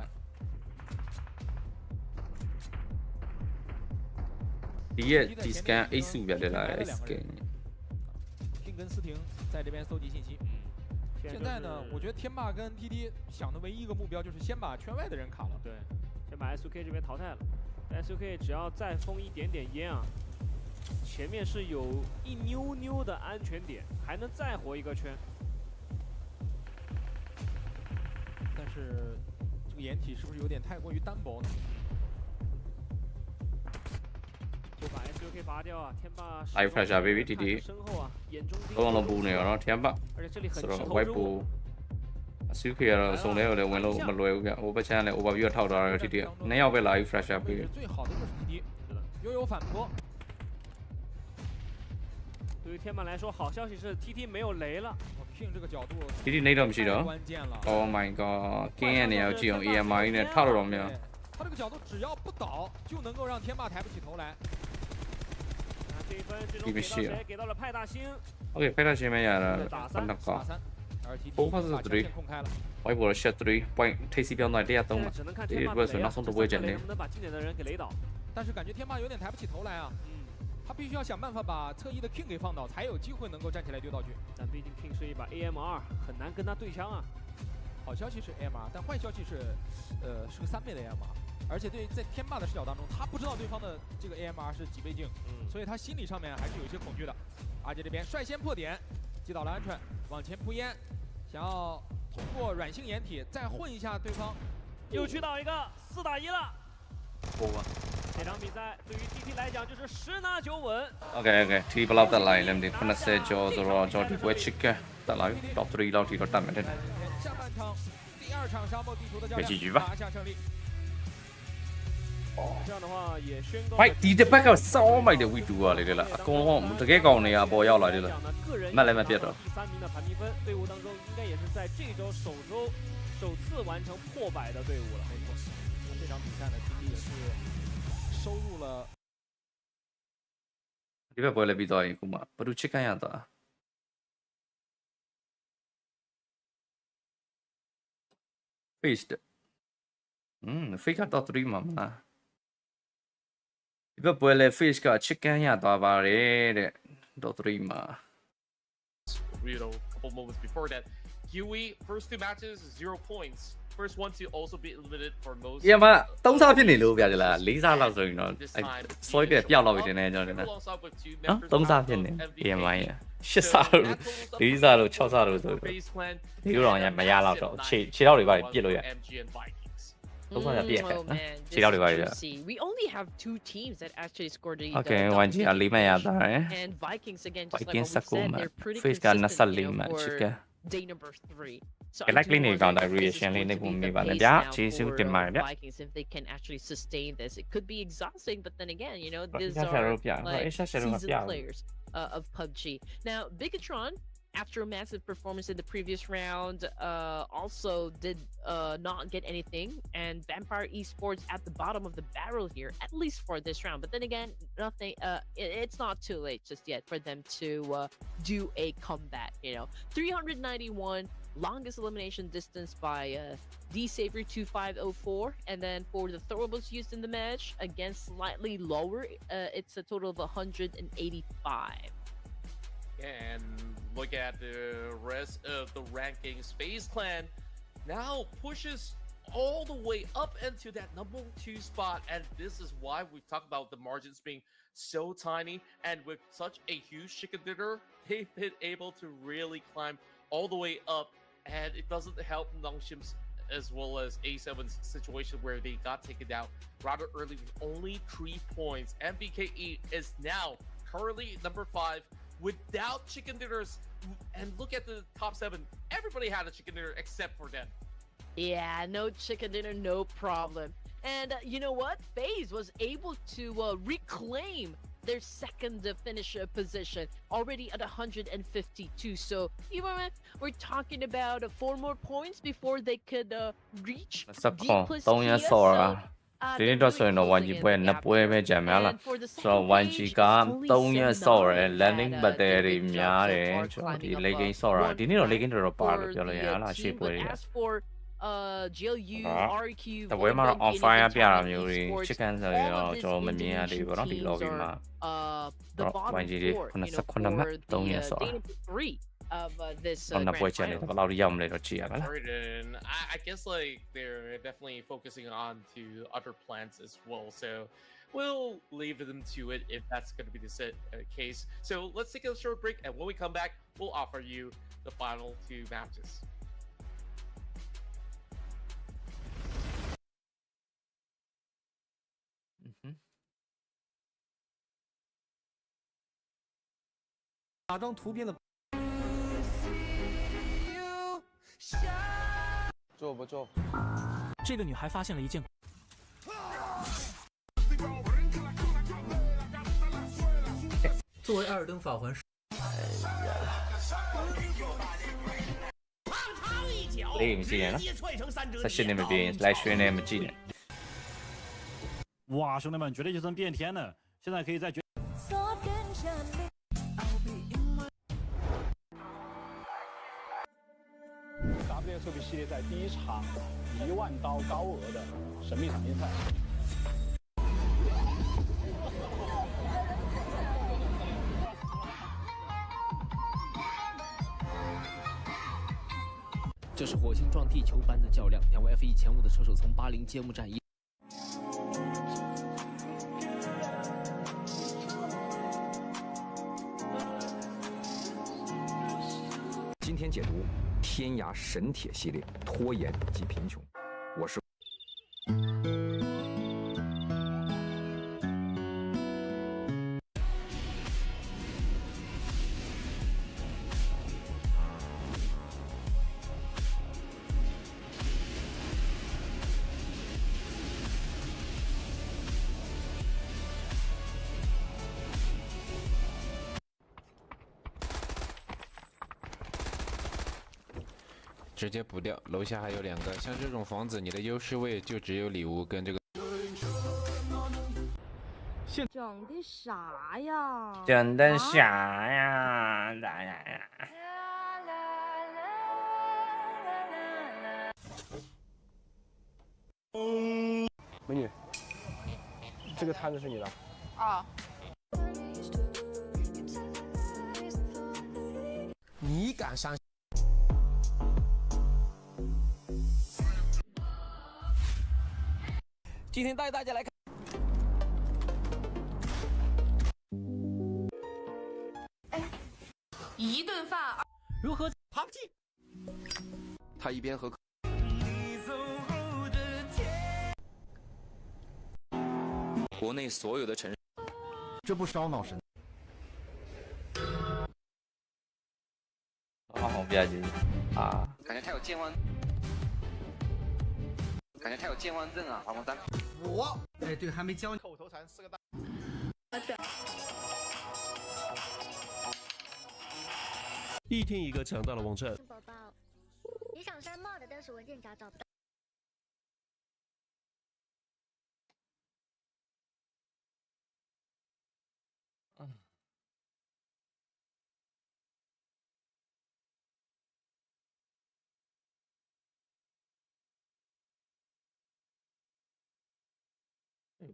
第scan A4边的来 scan。听跟思婷在这边搜集信息。 现在呢，我觉得天霸跟 TT 想的唯一一个目标就是先把圈外的人卡了。对，先把 SUK 这边淘汰了。SUK 只要再封一点点烟啊，前面是有一妞妞的安全点，还能再活一个圈。但是这个掩体是不是有点太过于单薄呢？就把 SUK 拔掉啊！天霸来 flash 啊 ，baby TT。身后啊，眼中钉。都往补呢，然后天霸。 是咯，微博，手机啊，送来了，问了没来个，我把钱呢，我把月套到了 TT， 你要不要来 flash 啊？最好的就是 TT， 是的，又有反扑。对于天霸来说，好消息是 TT 没有雷了。我 King 这个角度 ，TT 那都不是的。关键了。Oh my god， 今年你要只用 EMI 呢，套了没有？他这个角度只要不倒，就能够让天霸抬不起头来。 这一分最终给到谁？给到了派大星。OK， 派大星没呀了，3打高。不怕是3，微博shot 3 point， TC 标那第1动嘛，这不是那送都不会整的。能不能把近点的人给雷倒？但是感觉天霸有点抬不起头来啊。他必须要想办法把侧翼的 King 给放倒，才有机会能够站起来丢道具。但毕竟 King 是一把 AMR， 很难跟他对枪啊。好消息是 AMR， 但坏消息是，是个3倍的 AMR。 而且对在天霸的视角当中，他不知道对方的这个 AMR 是几倍镜，所以他心理上面还是有一些恐惧的。阿杰这边率先破点，击倒了鹌鹑，往前扑烟，想要通过软性掩体再混一下对方。又去倒一个4打1了。这场比赛对于 TT 来讲就是10拿9稳。OK，TT 不老得来，你们可能是叫TT 不会吃个，得来，top 3老 TT 都打没得。下半场第2场沙漠地图的较量，拿下胜利。 这样的话也宣告。喂，第一把个稍微的位置啊，来的了，我这个讲呢啊，不要来的了，慢来慢别的。第3名的排名分，队伍当中应该也是在这周首次完成破100的队伍了。没错，这场比赛呢 ，TT 也是收入了。你别过来比赛，姑妈，不如去看样子啊。faced，fake 到3嘛，ဒီဘက်ပွဲလဲ face ကချစ်ကန်ရသွားပါတယ်တဲ့到3嘛。You know, a couple moments before that, Huey first 2 matches 0 points. First one to also be eliminated for most. ဒီမှာ3စားဖြစ်နေလို့ပြကြလား4စားလောက်ဆိုရင်တော့ဆွဲပြပျောက်တော့ပြီတင်နေကျွန်တော်တင်နော်3စားဖြစ်နေပြန်မိုင်းရ8စားလို့4စားလို့6စားလို့ဆိုဒီလိုတော့မရတော့တော့ခြေထောက်တွေပါပြစ်လို့ရ3စားပြည့်ခဲ့နော်ခြေထောက်တွေပါရ We only have 2 teams that actually scored the Okay 1G က4မှတ်ရတာရယ် and Vikings again just like Vikings what we said they're pretty face က24မှတ်ချစ်က day number 3. So likely နေကောင်တာ reaction လေးနေပုံမိပါလေဗျာကျေးဇူးတင်ပါတယ်ဗျ Vikings if they can actually sustain this. It could be exhausting, but then again, you know, these are like seasoned players of PUBG. Now, Bigetron, after a massive performance in the previous round, also did not get anything, and Vampire Esports at the bottom of the barrel here, at least for this round. But then again, nothing. It's not too late just yet for them to do a comeback. You know, 391. Longest elimination distance by D-Saver 2504, and then for the throwables used in the match, again slightly lower, it's a total of 185. And look at the rest of the rankings. FaZe Clan now pushes all the way up into that number 2 spot, and this is why we've talked about the margins being so tiny, and with such a huge chicken dinner, they've been able to really climb all the way up. And it doesn't help Nongshim's as well as A7's situation where they got taken out rather early with only 3 points. MVKE is now currently number 5 without chicken dinners. And look at the top 7. Everybody had a chicken dinner except for them. Yeah, no chicken dinner, no problem. And you know what? FaZe was able to reclaim their second finish position already at 152. So you know, we're talking about 4 more points before they could reach D+.ဒီနေ့တော့ဆိုရင်တော့ 1G ပွဲ2ပွဲပဲကြံများလားဆိုတော့ 1G က3ရက်ဆော့ရယ် landing battle တွေများတယ်ကျွန်တော်ဒီ late game ဆော့တာဒီနေ့တော့ late game တော်တော်ပါလို့ပြောလို့ရလားရှေ့ပွဲတွေGLU RQ တပွဲမှာ on fire ပြတာမျိုးတွေ chicken ဆိုရင်တော့ကျွန်တော်မမြင်ရသေးဘူးเนาะဒီ lobby မှာ the bottom 1G တွေ89မှတ်3ရက်ဆော့ of this on the boy channel ဘယ်လောက်ရောက်မလဲတော့ကြည့်ရပါလား I guess like they're definitely focusing on to other plans as well, so we'll leave them to it if that's going to be the case. So let's take a short break, and when we come back we'll offer you the final 2 matches. Mm-hmm. 做不做？这个女孩发现了一件。作为艾尔登法环，你唔知嘅啦，實訓你咪變，來訓你咪知嘅。哇，兄弟們，絕對就剩變天了，現在可以再決。WSOP 系列赛第1场1万刀高额的神秘场面赛。这是火星撞地球般的较量，两位 F1前5的车手从80揭幕战今天解读天涯神铁系列拖延及贫穷，我是。直接补掉，楼下还有2个。像这种房子，你的优势位就只有礼物跟这个。整的啥呀？整的啥呀？咋呀？ All 美女，这个摊子是你的。啊。你敢相信？今天带大家来看。一顿饭如何爬不进？他一边和国内所有的城市，这不烧脑神？好吧唧啊！感觉他有健忘，感觉他有健忘症啊，黄光丹。哎，对，还没教你口头禅4个大。一天一个强大的网站。宝宝，你想删 mod，但是文件夹找不到。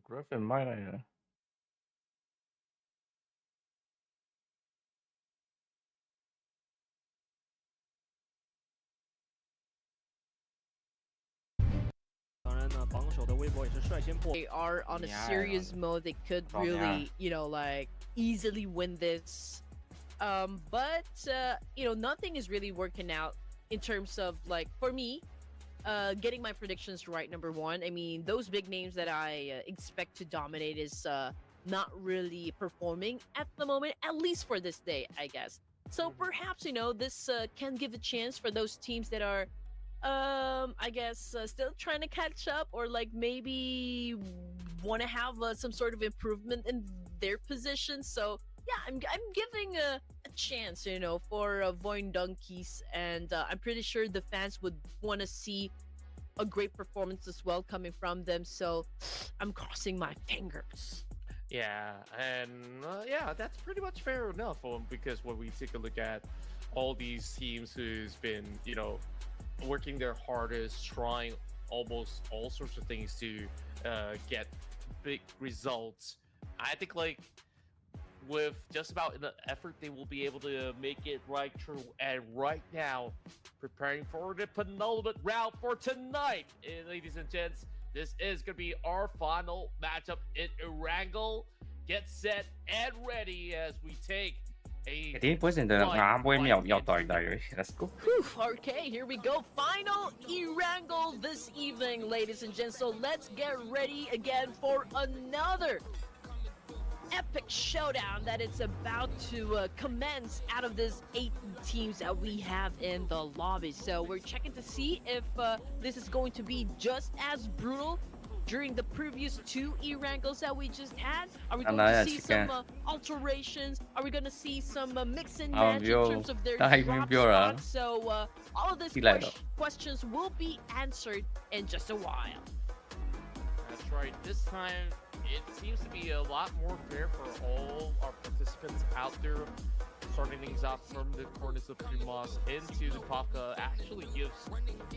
Griffin 卖来着。当然呢，榜首的微博也是率先破。 They are on a serious mode. They could really, you know, like easily win this. But you know, nothing is really working out in terms of like for me. Getting my predictions right, number one. I mean, those big names that I expect to dominate is not really performing at the moment, at least for this day, I guess. So perhaps, you know, this can give a chance for those teams that are, I guess, still trying to catch up, or like maybe want to have some sort of improvement in their position. So yeah, I'm giving a chance, you know, for Voin Donkeys, and I'm pretty sure the fans would want to see a great performance as well coming from them. So I'm crossing my fingers. Yeah, and yeah, that's pretty much fair enough. Because when we take a look at all these teams who's been, you know, working their hardest, trying almost all sorts of things to get big results, I think like with just about an effort, they will be able to make it right true. And right now, preparing for the penultimate round for tonight, ladies and gents, this is going to be our final matchup in Erangel. Get set and ready as we take a... Let's go. Okay, here we go. Final Erangel this evening, ladies and gents. So let's get ready again for another epic showdown that it's about to commence out of this 8 teams that we have in the lobby. So we're checking to see if this is going to be just as brutal during the previous 2 Erangels that we just had. Are we going to see some alterations? Are we going to see some mix and match in terms of their drop spots? So all of these questions will be answered in just a while. That's right. This time it seems to be a lot more fair for all our participants out there. Starting things off from the corners of Pumas into the Paka actually gives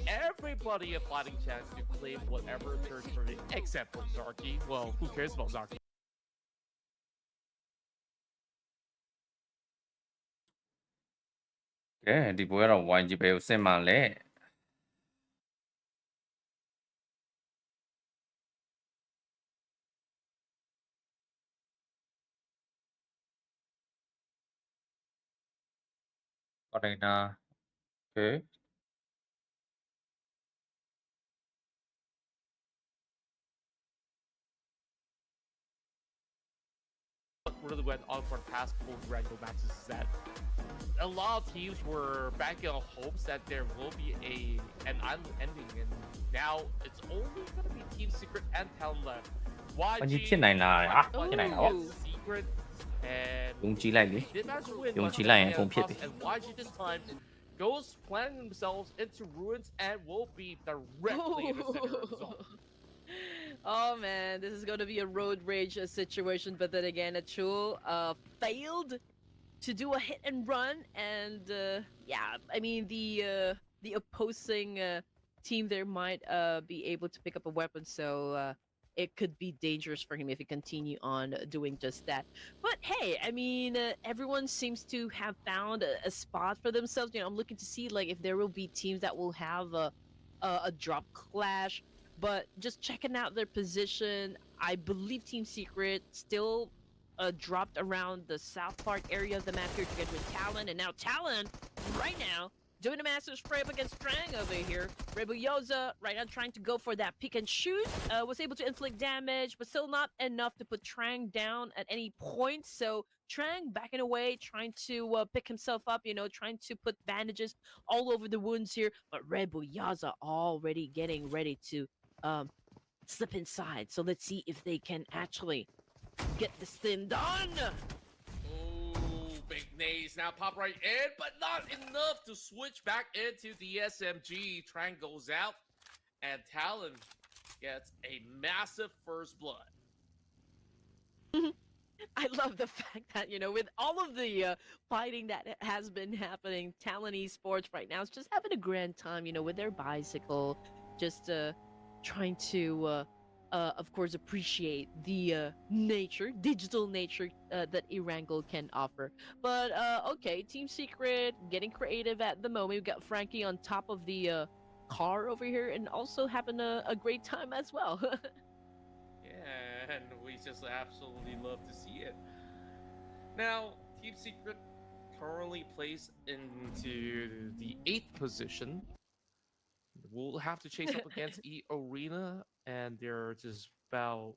everybody a fighting chance to claim whatever territory except for Zarki. Well, who cares about Zarki? Okay, đi bữa rồi ngoài dịp đều xem màn lẽ. Còn đây là okay. What really went on for the past couple of regular matches is that a lot of teams were banking on hopes that there will be an island ending, and now it's only going to be Team Secret and TOMLLA. YG Cái này là cái này đó. Secret and Dùng chỉ lại đi. Dùng chỉ lại không biết đi. And YG this time goes planting themselves into ruins and will be directly in the center of the zone. Oh man, this is going to be a road rage situation, but then again, Achul failed to do a hit and run, and yeah, I mean the opposing team there might be able to pick up a weapon, so it could be dangerous for him if he continue on doing just that. But hey, I mean, everyone seems to have found a spot for themselves. You know, I'm looking to see like if there will be teams that will have a drop clash. But just checking out their position, I believe Team Secret still dropped around the south part area of the map here together with Talon, and now Talon right now doing a massive spray up against Trang over here. Rebel Yoza right now trying to go for that pick and shoot. Was able to inflict damage, but still not enough to put Trang down at any point. So Trang backing away, trying to pick himself up, you know, trying to put bandages all over the wounds here. But Rebel Yoza already getting ready to slip inside. So let's see if they can actually get this thing done. Big nades now pop right in, but not enough to switch back into the SMG. Trang goes out, and Talon gets a massive first blood. I love the fact that, you know, with all of the fighting that has been happening, Talon Esports right now is just having a grand time, you know, with their bicycle, just trying to of course, appreciate the digital nature that Erangel can offer. But okay, Team Secret getting creative at the moment. We've got Frankie on top of the car over here, and also having a great time as well. Yeah, and we just absolutely love to see it. Now, Team Secret currently placed into the 8th position. We'll have to chase up against E-Arena, and they're just about,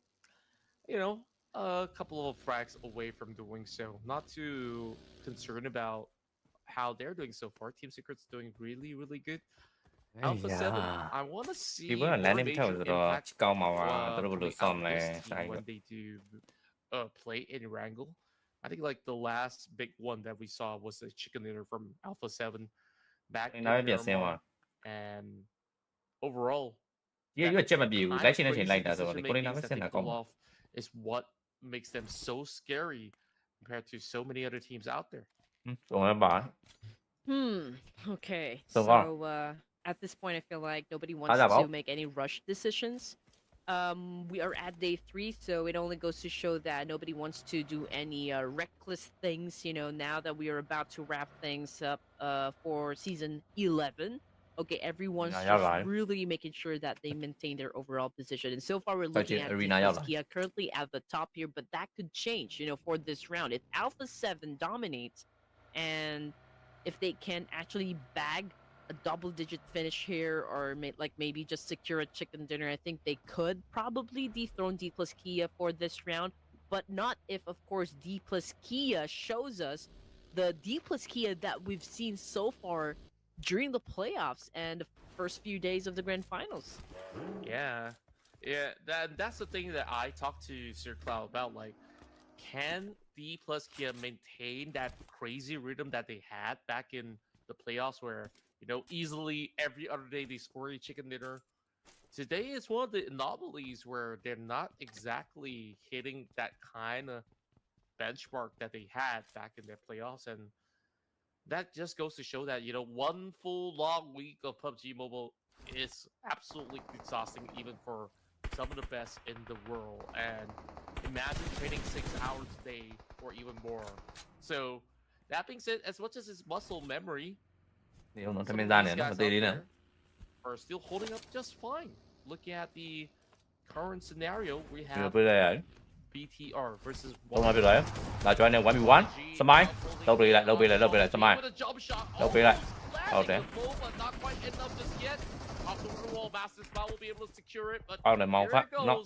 you know, a couple of frags away from doing so. Not too concerned about how they're doing so far. Team Secret's doing really, really good. Alpha 7, I want to see more major impact from this team when they do play in Erangel. I think like the last big one that we saw was a chicken dinner from Alpha 7 back in Miramar. And overall, is what makes them so scary compared to so many other teams out there. Okay. So at this point, I feel like nobody wants to make any rush decisions. We are at day 3, so it only goes to show that nobody wants to do any reckless things, you know, now that we are about to wrap things up for season 11. Okay, everyone's just really making sure that they maintain their overall position. And so far, we're looking at Kia currently at the top here, but that could change, you know, for this round. If Alpha 7 dominates, and if they can actually bag a double-digit finish here, or maybe just secure a chicken dinner, I think they could probably dethrone D plus Kia for this round, but not if, of course, D plus Kia shows us the D plus Kia that we've seen so far during the playoffs and the first few days of the grand finals. Yeah, that's the thing that I talked to Sir Cloud about. Like, can D plus Kia maintain that crazy rhythm that they had back in the playoffs, where, you know, easily every other day they score a chicken dinner? Today is one of the anomalies where they're not exactly hitting that kind of benchmark that they had back in their playoffs, and that just goes to show that, you know, one full long week of PUBG Mobile is absolutely exhausting, even for some of the best in the world. And imagine training 6 hours a day or even more. So that being said, as much as it's muscle memory, some of these guys out there are still holding up just fine. Looking at the current scenario, we have BTR versus là cho anh em 1v1 Smile đâu bị lại Smile đâu bị lại okay bao này mong phát nó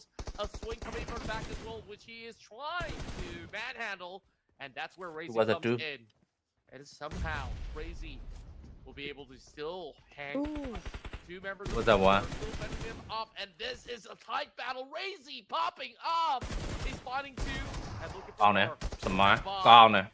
was a 2 and somehow Crazy will be able to still hang 2 members what's that one off, and this is a tight battle. Razy popping off. He's finding 2 and looking for more. Smile con nè.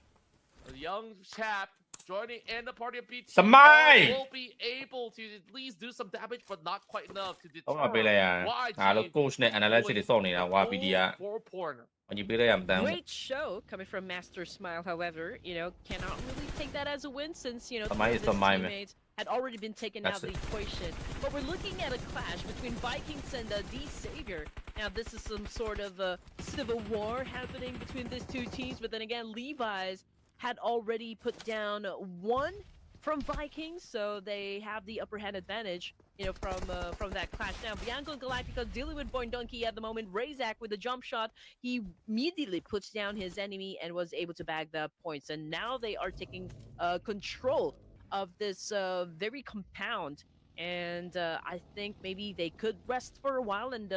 The young chap joining in the party of BT. 什麼？ will be able to at least do some damage, but not quite enough to 咁 deter 話俾你啊， YG 個 coach 呢 analyst 嚟送你啦，話俾你啊， four-pointer. 我要俾你唔得。 Great show coming from Master Smile, however, cannot really take that as a win since, his teammates had already been taken out of the equation. But we're looking at a clash between Vikings and D Savior. Now, this is some sort of a civil war happening between these two teams, but then again, Levi's had already put down one from Vikings, so they have the upper hand advantage, from that clash. Now, Bianco and Galactica dealing with Born Donkey at the moment. Razak with a jump shot, he immediately puts down his enemy and was able to bag the points. And now they are taking control of this very compound. And I think maybe they could rest for a while and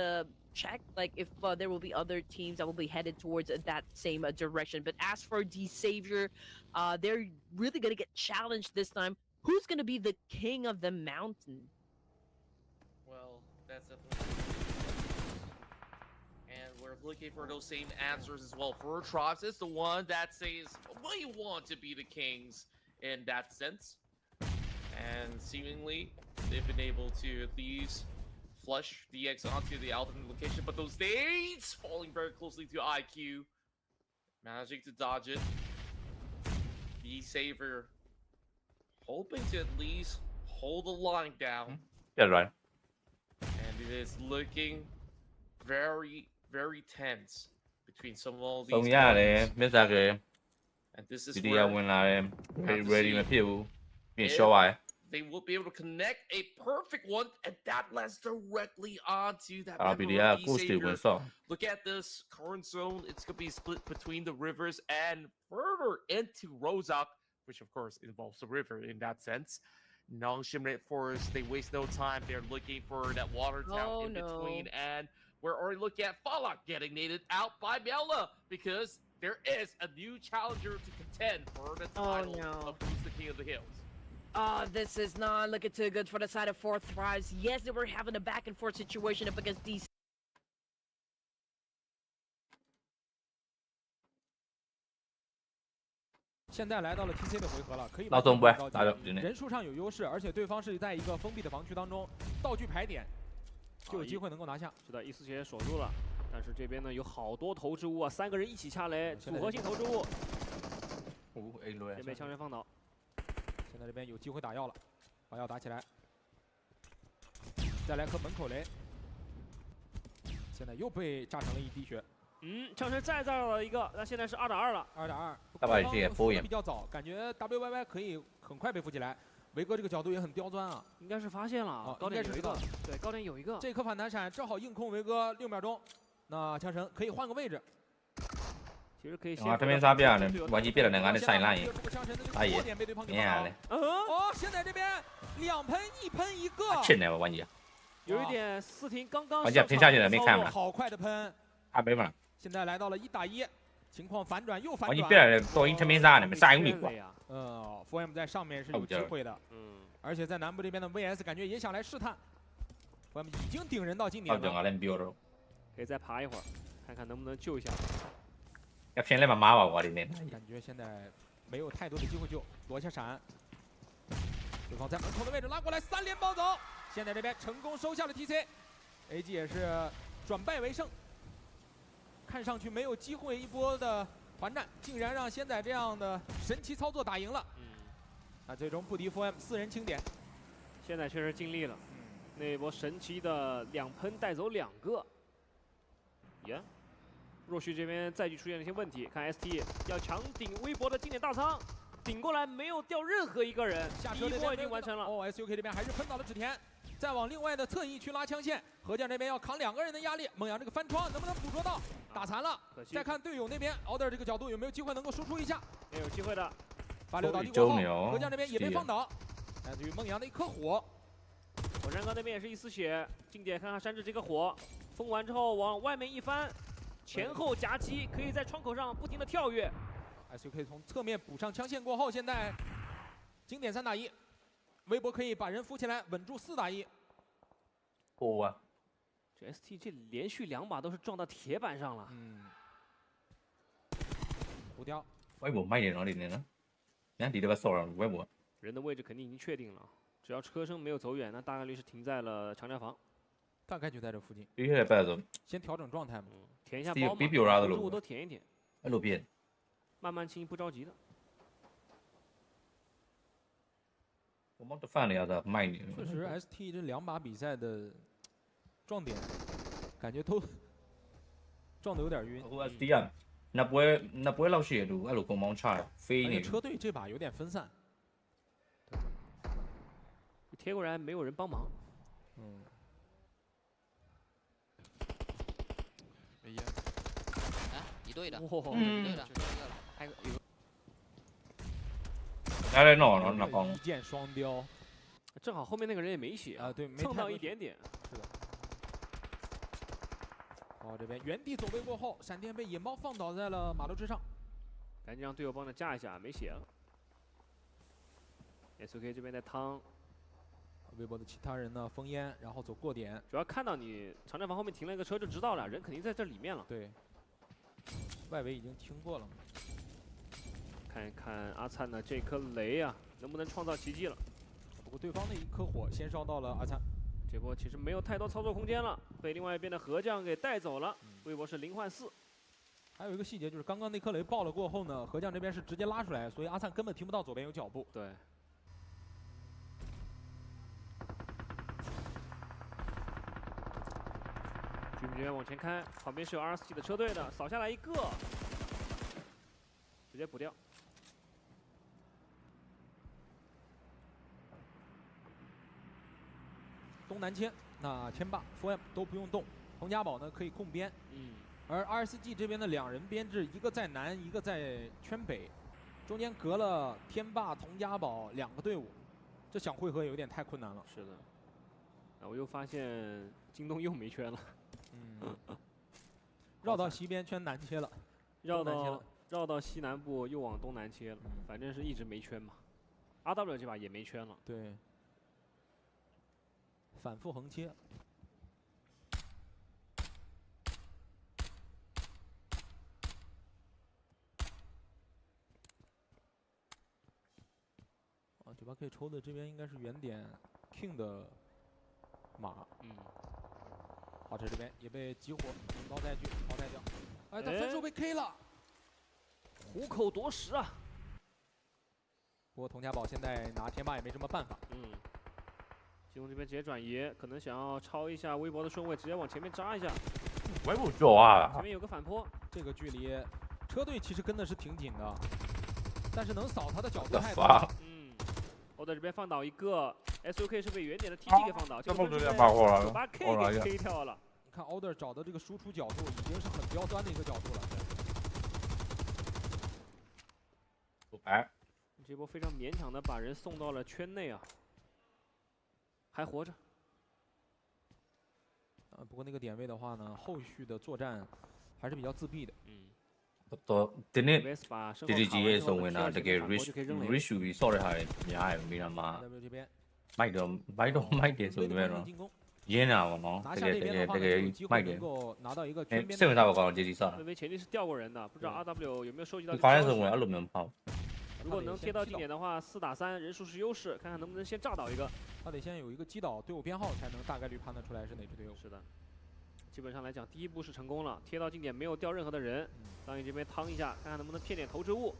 check if there will be other teams that will be headed towards that same direction. But as for D Savior, they're really gonna get challenged this time. Who's gonna be the king of the mountain? Well, that's definitely. And we're looking for those same answers as well. Trox is the one that says we want to be the kings in that sense. And seemingly, they've been able to at least flush DX onto the alternate location, but those nades falling very closely to IQ, managing to dodge it. The Savior hoping to at least hold the line down. Yeah, right. And it is looking very, very tense between some of all these. And this is where they will be able to connect a perfect one, and that lands directly onto that Savior. Look at this current zone. It's going to be split between the rivers and further into Rozak, which of course involves the river in that sense. Non-Shimmered Forest, they waste no time. They're looking for that water town between, and we're already looking at Fallout getting naded out by TOMLLA because there is a new challenger to contend for the title of Who's the King of the Hills. Oh, this is not looking too good for the side of Fourth Thrives. Yes, they were having a back and forth situation up against these. 现在来到了 TC 的回合了，可以老总不打的人数上有优势，而且对方是在一个封闭的防区当中，道具排点就有机会能够拿下。是的，一丝鞋锁住了，但是这边呢有好多投掷物啊，3个人一起掐雷，组合性投掷物。先被枪人放倒。现在这边有机会打药了，把药打起来，再来颗门口雷，现在又被炸成了一滴血。 枪神再炸了一个，那现在是2打2了，2打2。大把也敷衍比较早，感觉 WYY 可以很快被扶起来。维哥这个角度也很刁钻啊，应该是发现了，高点有一个，对，高点有一个。这颗反弹闪正好硬控维哥6秒钟，那枪神可以换个位置。其实可以先。这边啥变呢？玩机变了，俺的上一烂赢。哎呀，你看嘞。哦，现在这边2喷1喷1个。欠的玩机。有一点4停刚刚。玩机停下去了，没看吗？好快的喷。还没嘛。 现在来到了1打1，情况反转又反转。你别人抖音成没啥呢，没啥用力过。FOM 在上面是有机会的，而且在南部这边的 VS 感觉也想来试探。FOM 已经顶人到近点了，可以再爬一会儿，看看能不能救一下。要骗那把马吧，我的天！感觉现在没有太多的机会救，躲一下闪。对方在门口的位置拉过来，3连暴走。现在这边成功收下了 TC，AG 也是转败为胜。 看上去没有机会一波的团战，竟然让仙仔这样的神奇操作打赢了。那最终不敌 FOM 4人清点，现在确实尽力了。那一波神奇的2喷带走2个。耶，若旭这边载具出现了一些问题，看 ST 要强顶微博的经典大仓，顶过来没有掉任何一个人，第1波已经完成了。哦 ，SUK 这边还是喷倒了纸田。 再往另外的侧翼去拉枪线，何将这边要扛2个人的压力，梦阳这个翻窗能不能捕捉到？打残了，再看队友那边，Order 这个角度有没有机会能够输出一下？也有机会的。86倒地过后，何将这边也被放倒，来自于梦阳的一颗火。火山哥那边也是一丝血，近点看看山治这个火，封完之后往外面一翻，前后夹击，可以在窗口上不停的跳跃。SUK 从侧面补上枪线过后，现在经典3打1。 微博可以把人扶起来，稳住4打1。过啊！这 ST 这连续2把都是撞到铁板上了。不掉。微博卖点哪里呢？你看离这个手上，微博。人的位置肯定已经确定了，只要车身没有走远，那大概率是停在了长条房。大概就在这附近。必须得摆着。先调整状态嘛，填一下包嘛，路都填一填。路边。慢慢清，不着急的。我们都犯了呀，这慢一点。确实 ，ST 这2把比赛的撞点，感觉都撞得有点晕。ST 啊，那不会老是一路光芒差，飞呢。车队这把有点分散。贴过来没有人帮忙。哎呀，哎，一对的，一对的，还有。来来闹那帮。一箭双雕，正好后面那个人也没血啊，对，蹭到一点点。是的。哦，这边原地走位过后，闪电被野猫放倒在了马路之上，赶紧让队友帮他架一下，没血了。SOK 这边在趟。微博的其他人呢，封烟，然后走过点。主要看到你长站房后面停了一个车就知道了，人肯定在这里面了。对，外围已经清过了。看一看阿灿的这颗雷啊，能不能创造奇迹了？不过对方的一颗火先烧到了阿灿，这波其实没有太多操作空间了，被另外一边的河将给带走了。微博是0换4。还有一个细节就是刚刚那颗雷爆了过后呢，河将这边是直接拉出来，所以阿灿根本听不到左边有脚步。对。居民这边往前开，旁边是有247的车队的，扫下来一个，直接补掉。东南切，那天霸、4M 都不用动，洪家宝呢可以控边。而24G 这边的2人编制，一个在南，一个在圈北，中间隔了天霸、佟家宝2个队伍，这想汇合有点太困难了。是的。我又发现京东又没圈了。绕到西边圈南切了，绕到西南部又往东南切了，反正是一直没圈嘛。RW 这把也没圈了。对，反复横切。这把可以抽的这边应该是原点 King 的马。好，这边也被集火引爆载具淘汰掉。哎，他分数被 K 了，虎口夺食啊！不过佟家宝现在拿天霸也没什么办法。京东这边直接转移，可能想要超一下微博的顺位，直接往前面扎一下。微博脚啊！前面有个反坡，这个距离，车队其实跟的是挺紧的，但是能扫他的角度太多了。我在这边放倒一个 ，SOK 是被原点的 TT 给放倒，这个分数把 K 给 K 掉了。你看 Order 找的这个输出角度已经是很刁钻的一个角度了。哎，这波非常勉强的把人送到了圈内啊，还活着。不过那个点位的话呢，后续的作战还是比较自闭的。到今年GGG 送回呢，这个 ratio 少了还များ没人嘛，买點送咩咯？贏啊我喏，這個買點。剩下我講GGG少。因為前提是掉過人的，不知道 RW 有沒有收集到。反正是我一路沒跑。如果能貼到近點的話，4打3人數是優勢，看看能不能先炸倒一個。他得先有一個擊倒隊伍編號，才能大概率判斷出來是哪支隊伍。是的。基本上来讲，第一步是成功了，贴到近点没有掉任何的人。张宇这边趟一下，看看能不能骗点投掷物。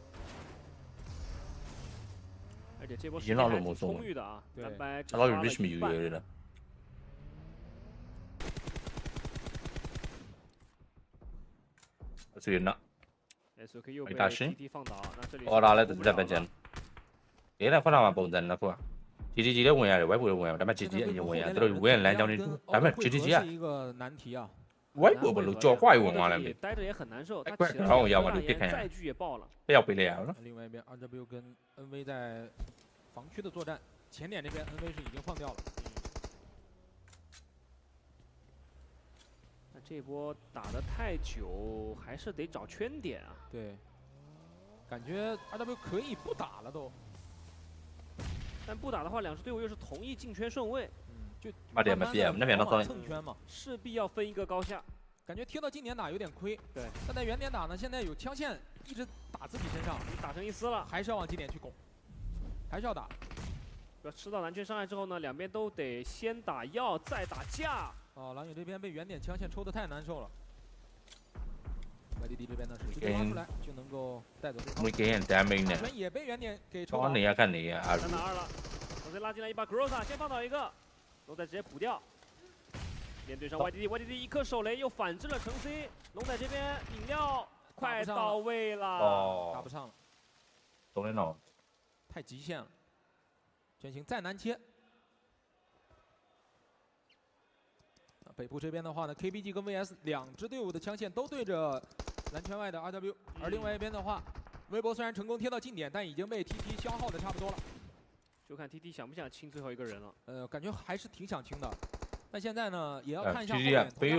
而且这波时间还挺充裕的啊，蓝白只花了1半。是人了。SOK 又被 TT 放倒，那这里我拿了在本身。别人可能不真的过。GGG 的ဝင်ရတယ် web 的ဝင်ရတယ်ဒါပေမဲ့ GGG အရင်ဝင်ရတယ်တို့ဝင်လမ်းကြောင်းတွေဒါပေမဲ့ GGG 是一个难题啊 web ဘလို့ကြော်ခွာဝင်သွားလဲ待着也很难受他起来要嘛就ပြ看载具也爆了要回来呀另外一边 RW 跟 NV 在防区的作战前点这边 NV 是已经放掉了那这波打得太久还是得找圈点啊对感觉 RW 可以不打了都但不打的话，两支队伍又是同意进圈顺位，就那边蹭圈嘛，势必要分一个高下。感觉贴到近点打有点亏，对。但在远点打呢，现在有枪线一直打自己身上，打成一丝了，还是要往近点去拱。还是要打。要吃到蓝圈伤害之后呢，两边都得先打药，再打架。狼影这边被远点枪线抽得太难受了。YDD 这边呢是直接拉出来就能够带走对方。damage 呢？也被远点给抽到。你啊，看你啊。3打2了，直接拉进来一把 Groza， 先放倒一个，龙仔直接补掉。面对上 YDD 一颗手雷又反制了橙 C， 龙仔这边饮料快到位了，打不上了。懂了喏。太极限了，全行再难切。北部这边的话呢 ，KBG 跟 VS 两支队伍的枪线都对着蓝圈外的 RW， 而另外一边的话，微博虽然成功贴到近点，但已经被 TT 消耗的差不多了。就看 TT 想不想清最后一个人了。感觉还是挺想清的。但现在呢，也要看一下后面。本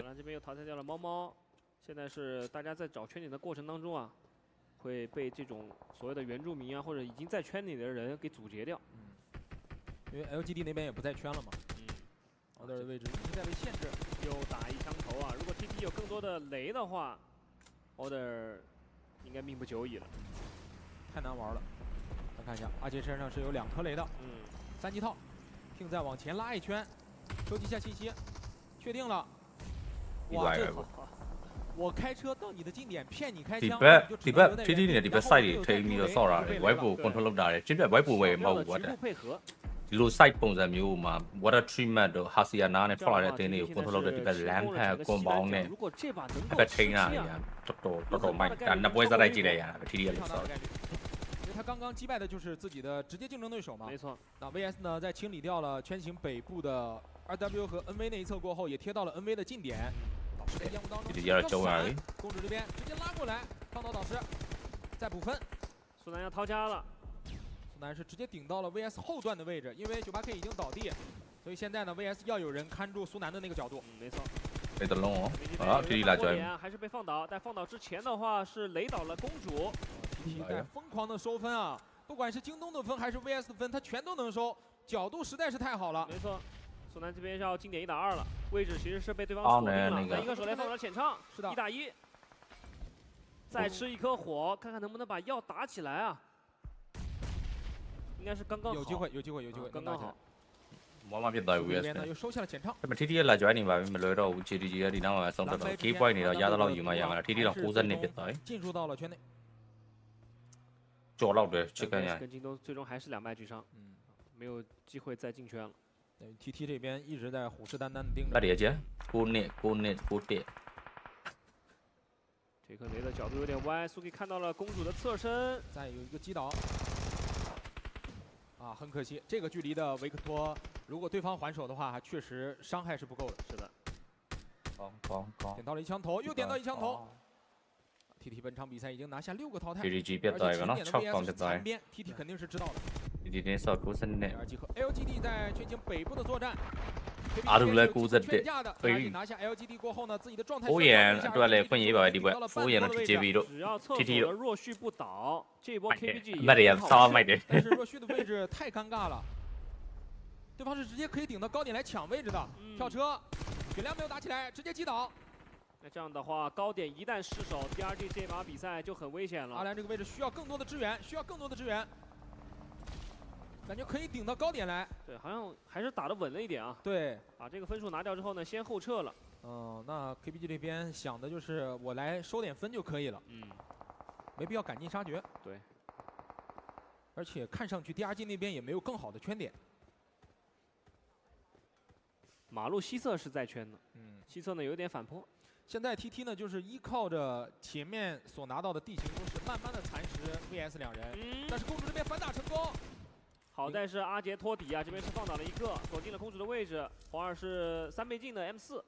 来这边又淘汰掉了猫猫，现在是大家在找圈点的过程当中啊，会被这种所谓的原住民啊，或者已经在圈里的人给阻截掉。因为 LGD 那边也不在圈了嘛。Order 的位置一直在被限制。又打一枪头啊！如果 TT 有更多的雷的话 ，Order 应该命不久矣了。太难玩了。咱看一下，阿杰身上是有2颗雷的。3级套。并再往前拉一圈，收集一下信息，确定了。哇，这我开车到你的近点骗你开枪，ဒီဘက် TT နဲ့ဒီဘက် site တွေထိပြီးတော့ဆော့တာလေ white board control လုပ်တာလေကျင်းပြ white board ဝယ်မဟုတ်ဘူးကွာဒီလို site ပုံစံမျိုးမှာ water treatment တို့ Hasiana နဲ့ထွက်လာတဲ့အတင်းတွေကို control လုပ်တဲ့ဒီဘက် land pad compound နဲ့ဘက်ထိန်းတာတွေတော်မိုက်ဒါနှစ်ပွဲစားလိုက်ကြည့်လိုက်ရတာပဲ TT ကလို့ဆော့他刚刚击败的就是自己的直接竞争对手嘛。没错。那 VS 呢，在清理掉了圈形北部的 RW 和 NV 那一侧过后，也贴到了 NV 的近点。导师在烟雾当中，公主这边直接拉过来，放到导师，再补分。苏南要掏家了，苏南是直接顶到了 VS 后段的位置，因为98K 已经倒地，所以现在呢 VS 要有人看住苏南的那个角度。没错。雷得龙哦，啊，这里来追。还是被放倒，但放倒之前的话是雷倒了公主。在疯狂的收分啊！不管是京东的分还是 VS 的分，他全都能收，角度实在是太好了。没错，苏南这边要经典1打2了，位置其实是被对方锁定了，那一个手雷放到了前场，是的，1打1，再吃一颗火，看看能不能把药打起来啊！应该是刚刚好，有机会，刚刚好。冇乜必對 VS 又收下了前場。咁咪 TT 嚟咗一年吧，咪累到GDG 嘅電腦咪送得到，幾波年就壓得落完嘛，又咪 TT 就好真嘅必對。進入到了圈內。做到的，这个跟京东最终还是2败俱伤，没有机会再进圈了。TT 这边一直在虎视眈眈的盯着。那里姐，孤net跌。这颗雷的角度有点歪，苏 K 看到了公主的侧身，再有一个击倒。啊，很可惜，这个距离的维克托，如果对方还手的话，确实伤害是不够的。是的。点到了一枪头，又点到一枪头。TT 本场比赛已經拿下6個淘汰，而且經典的 VS 是殘邊 ，TT 肯定是知道的。TT 呢受孤身呢。和 LGD 在圈形北部的作戰，阿杜來孤身的，拿下 LGD 過後呢，自己的狀態。敷衍都係嚟分野吧，啲位敷衍到 TJB 都。只要廁所的若旭不倒，這波 KBG 乜嘢稍微啲。但是若旭的位置太尷尬了，對方是直接可以頂到高點來搶位置的，跳車，血量沒有打起來，直接擊倒。那这样的话，高点一旦失守，第2季这把比赛就很危险了。阿良这个位置需要更多的支援，感觉可以顶到高点来。对，好像还是打得稳了一点啊。对，把这个分数拿掉之后呢，先后撤了。那 KBG 这边想的就是我来收点分就可以了。没必要赶尽杀绝。对。而且看上去第2季那边也没有更好的圈点。马路西侧是在圈的，西侧呢有点反坡。现在 TT 呢，就是依靠着前面所拿到的地形优势，慢慢的蚕食 VS 2人。但是公主这边反打成功，好在是阿杰托底啊，这边是放倒了一个，锁定了公主的位置。黄2是3倍镜的 M4，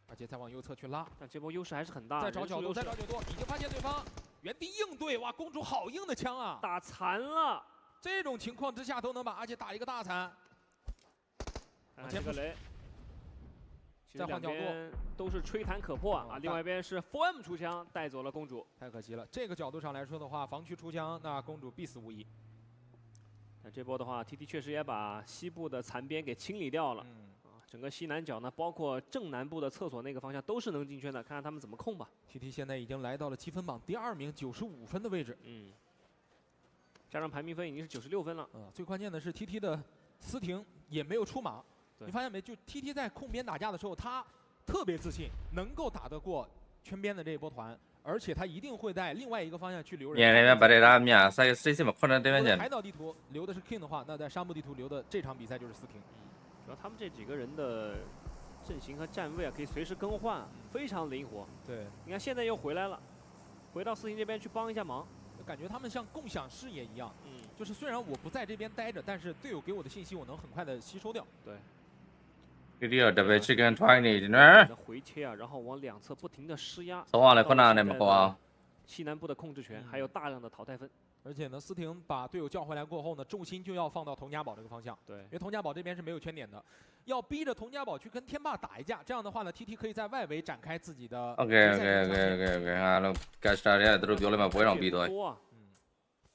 阿杰再往右侧去拉，但这波优势还是很大。再找角度，已经发现对方原地应对，哇，公主好硬的枪啊，打残了。这种情况之下都能把阿杰打一个大残。往前个雷。再换角度，都是吹弹可破啊！另外一边是 4M 出枪带走了公主，太可惜了。这个角度上来说的话，防区出枪，那公主必死无疑。那这波的话 ，TT 确实也把西部的残边给清理掉了。整个西南角呢，包括正南部的厕所那个方向都是能进圈的，看看他们怎么控吧。TT 现在已经来到了积分榜第2名，95分的位置。加上排名分已经是96分了。最关键的是 TT 的斯廷也没有出马，你发现没？就 TT 在控边打架的时候，他特别自信，能够打得过圈边的这一波团，而且他一定会在另外一个方向去留人。那边把这拉面，谁嘛困在这边去？海岛地图留的是 King 的话，那在沙漠地图留的这场比赛就是斯廷。主要他们这几个人的阵型和站位啊，可以随时更换，非常灵活。对，你看现在又回来了，回到斯廷这边去帮一下忙。感觉他们像共享视野一样，就是虽然我不在这边待着，但是队友给我的信息我能很快的吸收掉。对。这特别去跟团里呢。回切啊，然后往两侧不停的施压。西南部的控制权，还有大量的淘汰分。而且呢，斯廷把队友叫回来过后呢，重心就要放到佟家堡这个方向。对，因为佟家堡这边是没有圈点的，要逼着佟家堡去跟天霸打一架。这样的话呢 ，TT 可以在外围展开自己的。OK， cash 大家都表了嘛，不会让逼对。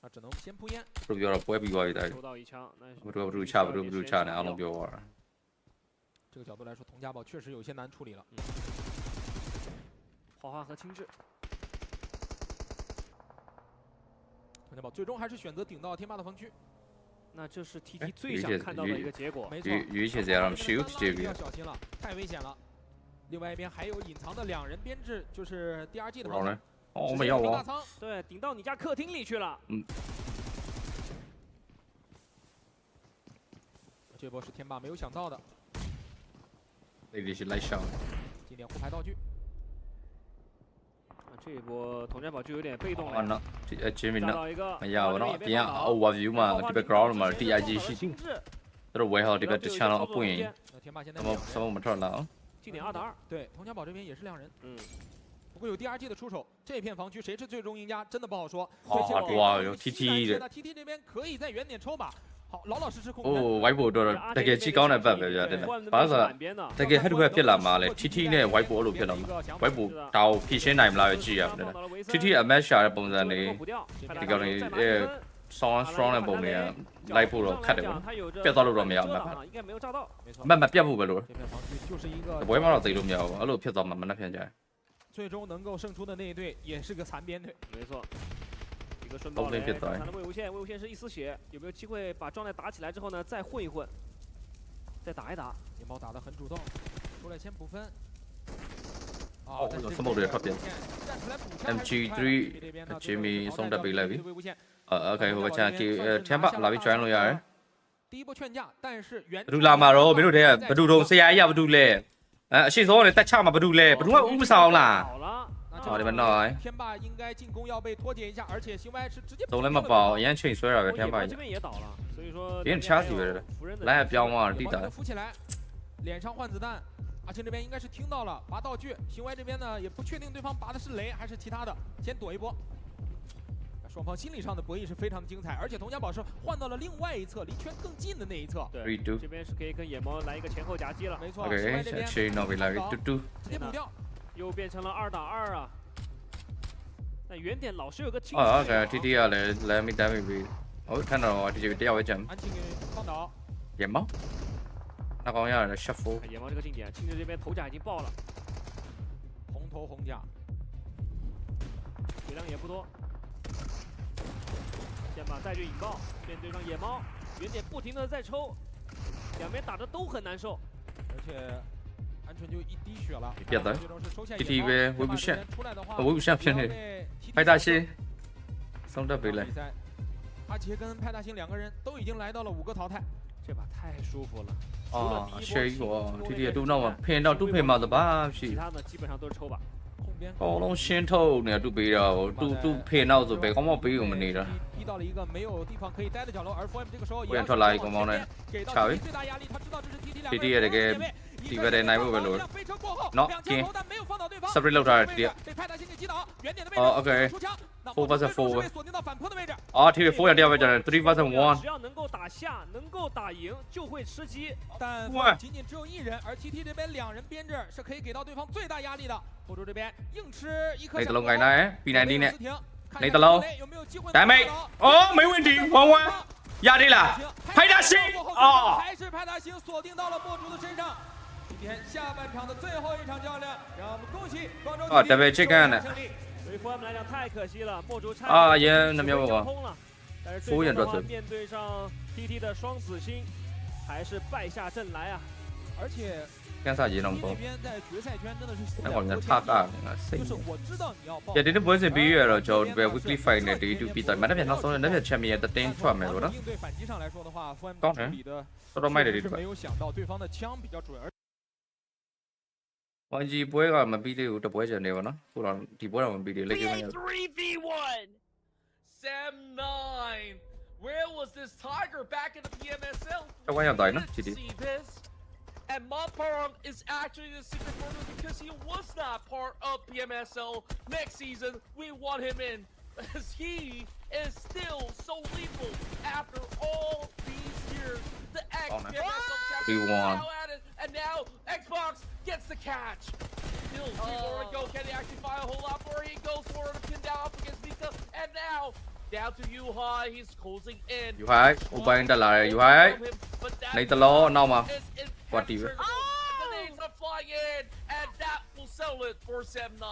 那只能先扑烟。不表了，不会逼我一代。收到一枪，不注意掐呢，阿龙表我。这个角度来说，佟家堡确实有些难处理了。花花和青雉。佟家堡最终还是选择顶到天霸的防区，那这是 TT 最想看到的一个结果。没错，鱼且这样 shoot 这边要小心了，太危险了。另外一边还有隐藏的2人编制，就是 DRG 的方向。我们要我。对，顶到你家客厅里去了。这波是天霸没有想到的。那里是来上。经典护牌道具。这一波佟家堡就有点被动了。前面呢，哎呀，我那边overview 嘛，这边 ground 嘛 ，DRG 是定，都是围好这个这枪了不赢，什么我们这儿了？经典2打2，对，佟家堡这边也是2人。不过有 DRG 的出手，这片防区谁是最终赢家，真的不好说。哇，有 TT 的。 TT 这边可以在远点抽把。 好，老老实实控制。外部多了，大概几高呢？不不要的，反正大概很多块偏蓝嘛嘞。TT 呢外部路偏蓝嘛，外部到 P 线那么来几啊？对的。TT 慢下来蹦上的，这个呢双的蹦的，来部了看的，别到路上没有，慢慢别步路，不会马上走路没有，路偏早慢慢的偏起来。最终能够胜出的那一队也是个残边队，没错。 一个顺爆雷，刚才的魏无羡，魏无羡是一丝血，有没有机会把状态打起来之后呢，再混一混，再打一打？野猫打得很主动，出来先补分。哦，什么队特别 ？MG3 Jimmy 送的比来比。OK， 我讲天霸来比转了呀。第一波劝架，但是原。不ดูลามาโรไม่รู้เด้不ดูตรงเสียอย่า不ดูเลยชิโซเนี่ยตัดฉากมา不ดูเลย不ดูว่าอุ้มสาวล่ะ 好，你们来。天霸应该进攻要被脱节一下，而且行为是直接。走那么爆，眼前虽然天霸。这边也倒了，所以说。别人掐死人了，来标嘛，地带。扶起来，脸上换子弹。阿青这边应该是听到了拔道具，行为这边呢也不确定对方拔的是雷还是其他的，先躲一波。双方心理上的博弈是非常的精彩，而且佟家堡是换到了另外一侧，离圈更近的那一侧。对，这边是可以跟野猫来一个前后夹击了。没错。OK， 去那边来个嘟嘟。直接补掉。 又变成了2打2啊！那原点老是有个清。OK，TT 啊，来没单位比，我看到我这个第二位阵。安庆给放倒。野猫，那好像是 shuffle。野猫这个近点，青雉这边头甲已经爆了。红头红甲，血量也不多。先把带去引爆，面对上野猫，原点不停的在抽，两边打的都很难受，而且。 安全就一滴血了。别的 ，TT 呗，微不线，微不线偏的，派大星，送这回来。阿杰跟派大星2个人都已经来到了5个淘汰，这把太舒服了。啊，是一个 ，TT 都那么偏到都偏嘛的吧？是。其他的基本上都是抽把。哦，那先头呢都背了，都偏到就背，干嘛背我们的？逼到了一个没有地方可以待的角落，而 FM 这个时候也出来一个猫呢，巧诶。最大压力，他知道这是 TT 这个。 第二代那部分路，喏，进，separate 漏出来的。哦 ，OK，4 vs 4。啊 ，TT 4要第二位阵，3 vs 1。只要能够打下，能够打赢，就会吃鸡。但仅仅只有1人，而 TT 这边2人编制是可以给到对方最大压力的。后主这边硬吃一颗。你的龙盖呢 ？B90呢？你的龙，带没？哦，没问题，玩完，压力了，派大星啊！还是派大星锁定到了墨竹的身上。 今天下半场的最后一场较量，让我们恭喜广州。这边这个呢？对于 FM 来讲太可惜了，墨竹差啊，也那没有空了。但是最终的话，面对上 TT 的双子星，还是败下阵来啊！而且。 Jadi ini buat CPU rồi cho về weekly fight này thì tụi bị mà nó phải nó số nó phải champion the ten cho mày rồi đó. Có nữa. Sau đó mai để đi được. Mọi gì buổi rồi mà video được buổi giờ này nó, phụ là thì buổi rồi mà video lấy cái này. 3v1. Sam 9. Where was this Tiger back in the PMSL? Trong quan trọng đấy nó chỉ đi. And Monparong is actually the secret murderer because he was not part of PMSL. Next season, we want him in as he is still so lethal after all these years. The ex-PMSL champion now at it, and now Xbox gets the catch. Still, go. Can he actually find a whole lot more? He goes for the pin down up against Mika, and now down to Yuhai. He's closing in. Yuhai, ubang đã lại Yuhai. Này tao lo nào mà. What do you? The nades are flying in, and that will settle it for Sam 9.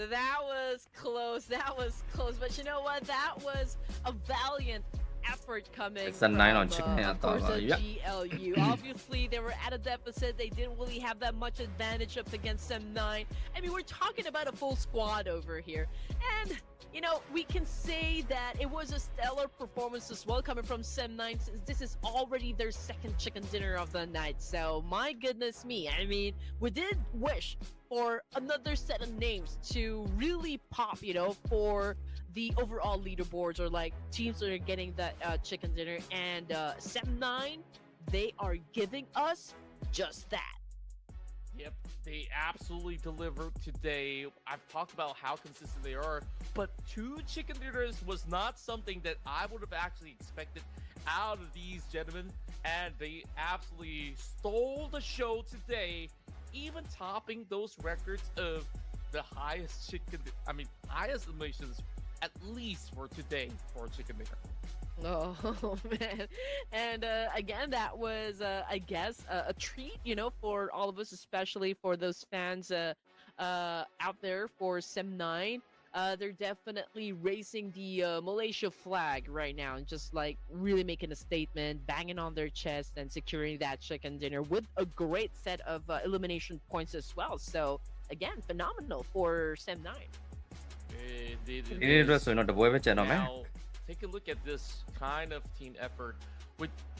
That was close. That was close. But you know what? That was a valiant effort coming from, of course, GLU. Obviously, they were at a deficit. They didn't really have that much advantage up against Sam 9. I mean, we're talking about a full squad over here. And, you know, we can say that it was a stellar performance as well coming from Sam 9, since this is already their second chicken dinner of the night. So, my goodness me. I mean, we did wish for another set of names to really pop, you know, for the overall leaderboards, or like teams that are getting that chicken dinner. And Sam 9, they are giving us just that. Yep, they absolutely delivered today. I've talked about how consistent they are, but 2 chicken dinners was not something that I would have actually expected out of these gentlemen, and they absolutely stole the show today, even topping those records of the highest highest eliminations, at least for today, for chicken dinner. Oh man. And again, that was I guess a treat, you know, for all of us, especially for those fans out there for Sam 9. They're definitely raising the Malaysia flag right now, and just like really making a statement, banging on their chest and securing that chicken dinner with a great set of elimination points as well. So again, phenomenal for Sam 9. Now, take a look at this kind of team effort.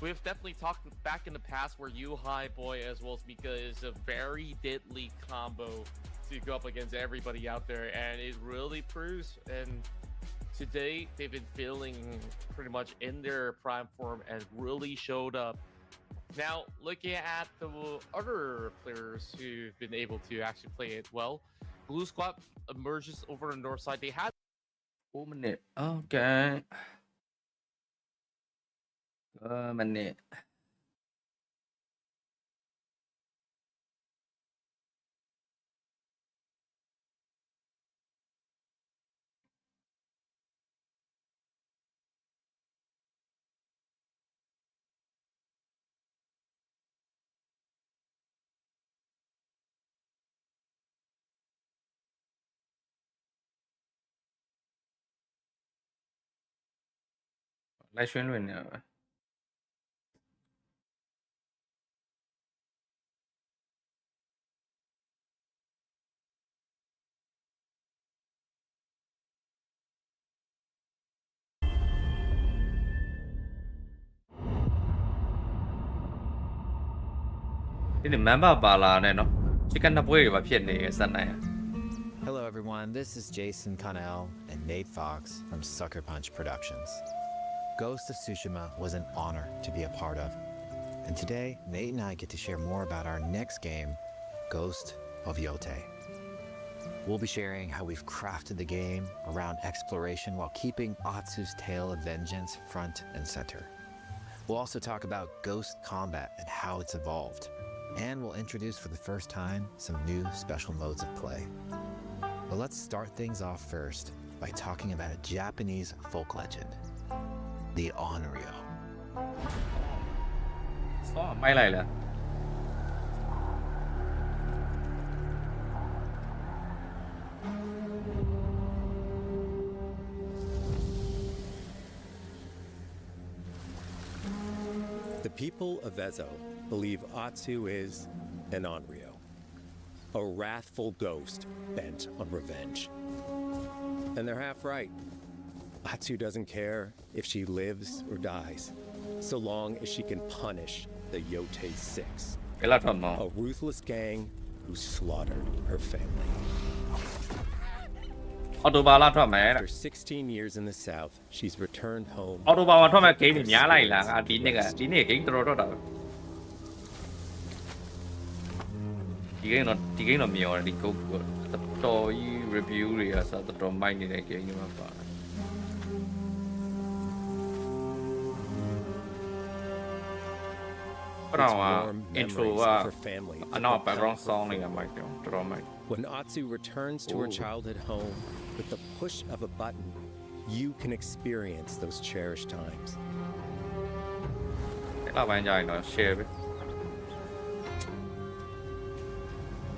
We've definitely talked back in the past where Yuhai Boy as well as Mika is a very deadly combo to go up against everybody out there, and it really proves. And today they've been feeling pretty much in their prime form and really showed up. Now, looking at the other players who've been able to actually play it well, Blue Squad emerges over the north side. They had 4 minute. Okay. A minute. Livestream luôn nhỉ. Cái điểm ném vào là này nó chỉ cần 50 và phiền để sân này. Hello everyone, this is Jason Connell and Nate Fox from Sucker Punch Productions. Ghost of Tsushima was an honor to be a part of. And today, Nate and I get to share more about our next game, Ghost of Yote. We'll be sharing how we've crafted the game around exploration while keeping Atsu's tale of vengeance front and center. We'll also talk about ghost combat and how it's evolved. And we'll introduce for the first time some new special modes of play. But let's start things off first by talking about a Japanese folk legend, the Onryo. May này là The people of Ezo believe Atsu is an Onryo, a wrathful ghost bent on revenge. And they're half right. Atsu doesn't care if she lives or dies, so long as she can punish the Yote 6, a ruthless gang who slaughtered her family. After 16 years in the south, she's returned home. Intro her family. Background song when Atsu returns to her childhood home, with the push of a button, you can experience those cherished times.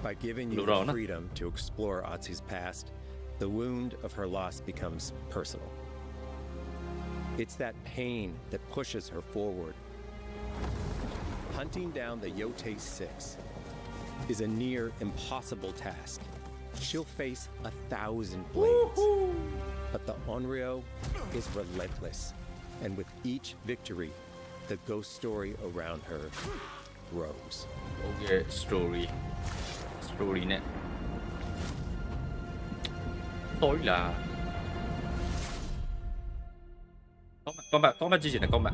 By giving you the freedom to explore Atsu's past, the wound of her loss becomes personal. It's that pain that pushes her forward. Hunting down the Yote 6 is a near impossible task. She'll face 1,000 blades. But the Onryo is relentless. And with each victory, the ghost story around her grows. Okay, story. Story net. Story là. Combat chi là combat.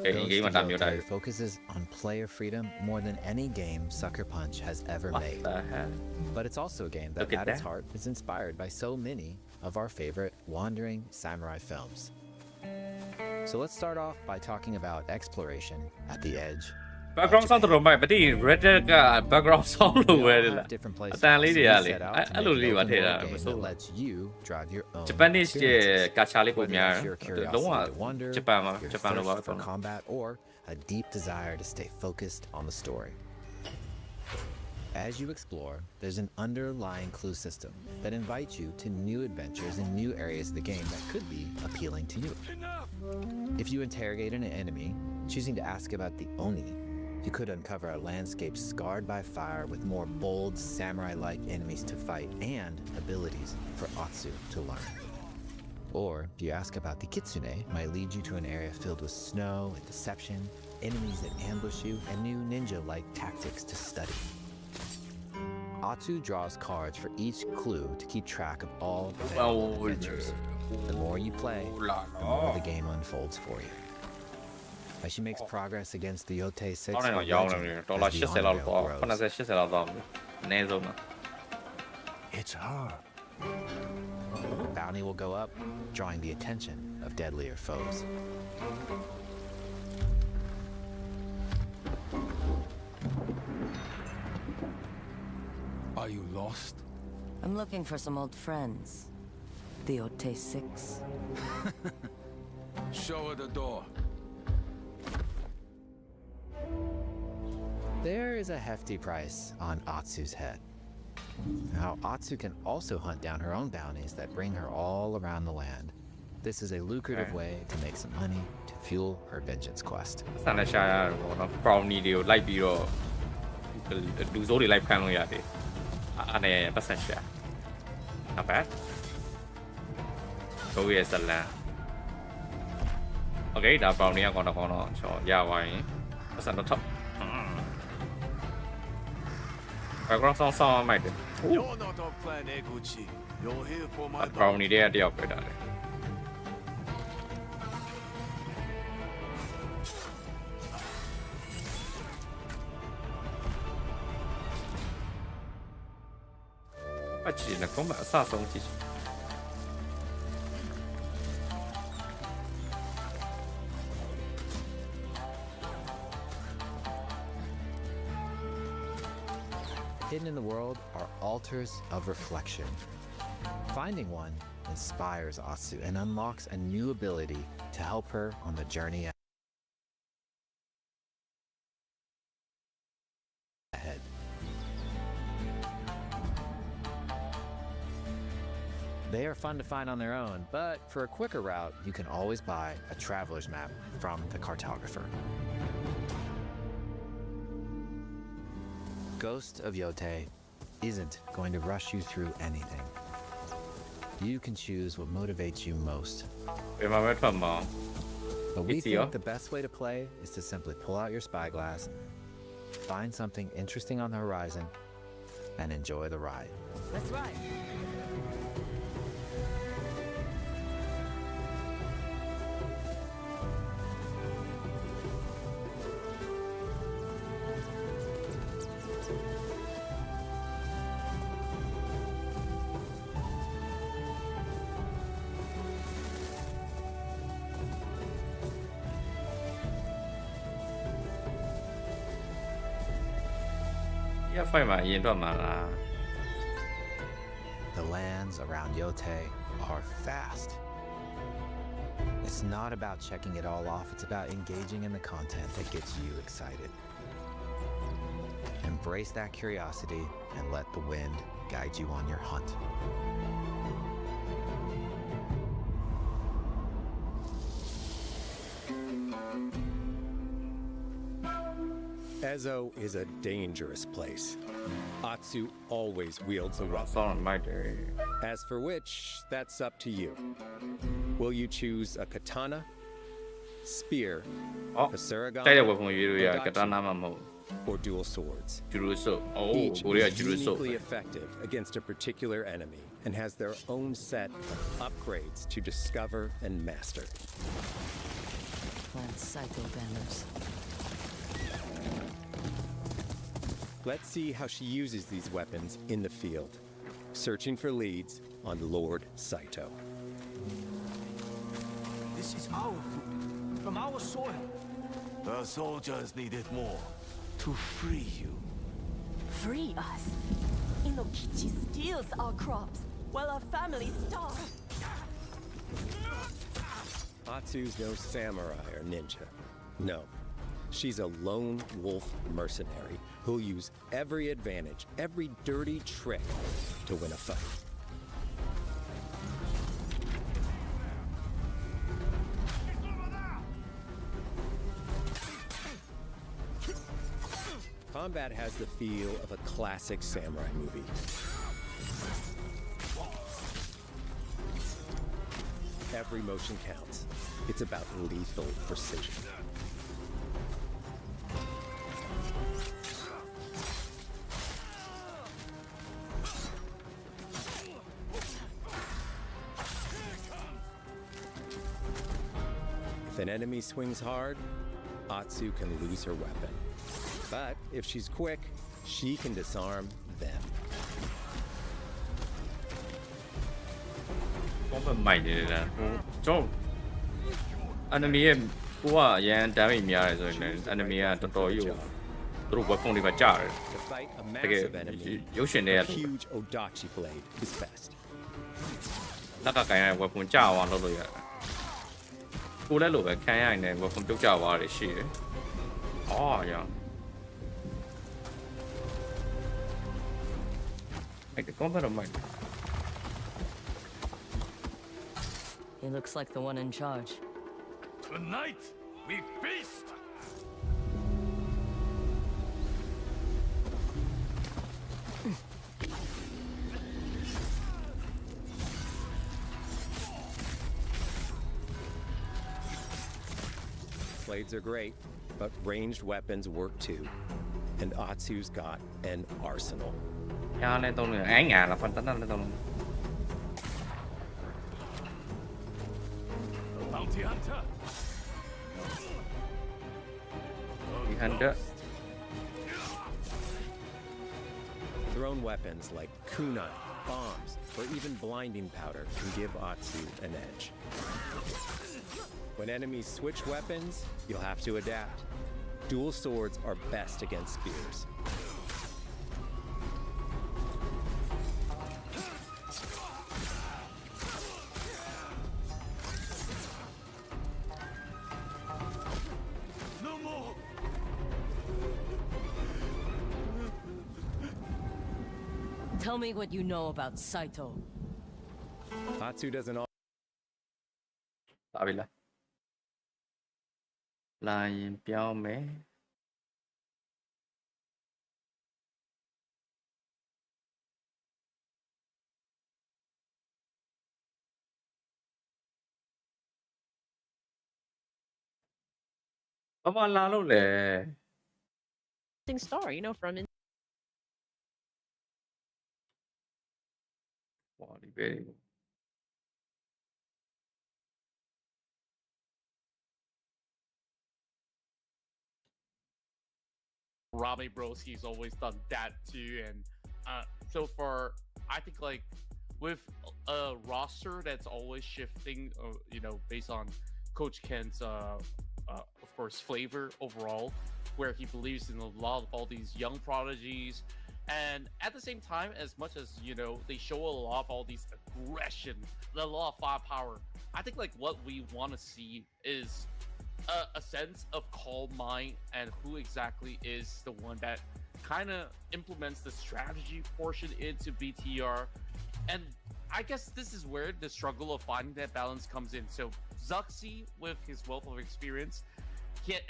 Yote focuses on player freedom more than any game Sucker Punch has ever made. But it's also a game that at its heart is inspired by so many of our favorite wandering samurai films. So let's start off by talking about exploration at the edge. Background sound တော်မိုက်မသိရင် Reddit က background sound လို့ပဲလားအတန်လေးတွေကလေအဲ့လိုလေးပါထည့်တာမစိုးဘူး Japanese ရဲ့ gacha လေးပုံများလုံးဝဂျပန်လိုပါပဲ for combat or a deep desire to stay focused on the story. As you explore, there's an underlying clue system that invites you to new adventures in new areas of the game that could be appealing to you. If you interrogate an enemy, choosing to ask about the Oni, you could uncover a landscape scarred by fire with more bold samurai-like enemies to fight and abilities for Atsu to learn. Or if you ask about the Kitsune, might lead you to an area filled with snow and deception, enemies that ambush you, and new ninja-like tactics to study. Atsu draws cards for each clue to keep track of all the adventures. The more you play, the more the game unfolds for you. As she makes progress against the Yote 6, it's her. Bounty will go up, drawing the attention of deadlier foes. Are you lost? I'm looking for some old friends. The Yote 6. Show her the door. There is a hefty price on Atsu's head. Now, Atsu can also hunt down her own bounties that bring her all around the land. This is a lucrative way to make some money to fuel her vengeance quest. Not bad. Go here, Salah. Okay, that brownie I'm gonna so yeah, why? That's on the top. Background sound might be. You're not off plan Eguchi. You're here for my brownie there, the operator. Chỉ là có mã xa sống chỉ Hidden in the world are altars of reflection. Finding one inspires Atsu and unlocks a new ability to help her on the journey ahead. They are fun to find on their own, but for a quicker route, you can always buy a traveler's map from the cartographer. Ghost of Yote isn't going to rush you through anything. You can choose what motivates you most. But we think the best way to play is to simply pull out your spyglass, find something interesting on the horizon, and enjoy the ride. Let's ride. The lands around Yote are fast. It's not about checking it all off, it's about engaging in the content that gets you excited. Embrace that curiosity and let the wind guide you on your hunt. Ezo is a dangerous place. Atsu always wields a weapon. As for which, that's up to you. Will you choose a katana, spear, a sarigama, or dual swords? Each is uniquely effective against a particular enemy and has their own set of upgrades to discover and master. Plant Saito banners. Let's see how she uses these weapons in the field, searching for leads on Lord Saito. This is our food, from our soil. The soldiers need it more to free you. Free us? Inokichi steals our crops, while our families starve. Atsu's no samurai or ninja. No. She's a lone wolf mercenary who'll use every advantage, every dirty trick to win a fight. Combat has the feel of a classic samurai movie. Every motion counts. It's about lethal precision. If an enemy swings hard, Atsu can lose her weapon. But if she's quick, she can disarm them. enemy ကိုကအရန် damage များတယ်ဆိုရင် enemy ကတော်တော်ကြီးကိုသူတို့ weapon တွေပါကြားတယ်တကယ်ရုပ်ရှင်တွေက huge odachi blade is best လက်ကကန်ရတဲ့ weapon ကြာအောင်လုပ်လို့ရတယ်ကိုလည်းလိုပဲခံရရင်လည်း weapon ပြုတ်ကျသွားတယ်ရှိတယ်အော်ရအဲ့ဒီ combat တော့မိုက် He looks like the one in charge. Tonight, we feast! Blades are great, but ranged weapons work too. And Atsu's got an arsenal. Bounty hunter. Hunter. Thrown weapons like kunai, bombs, or even blinding powder can give Atsu an edge. When enemies switch weapons, you'll have to adapt. Dual swords are best against spears. Tell me what you know about Saito. Atsu doesn't. Tại vì là béo mé. Có bao la lúc lệ. Star, you know, from in Wow, đi về đi. Rame Broski's always done that too, and so far, I think like with a roster that's always shifting, you know, based on Coach Ken's, of course, flavor overall, where he believes in a lot of all these young prodigies, and at the same time, as much as you know, they show a lot of all these aggression, a lot of firepower. I think like what we want to see is a sense of calm mind and who exactly is the one that kind of implements the strategy portion into BTR. And I guess this is where the struggle of finding that balance comes in. So Zuxi, with his wealth of experience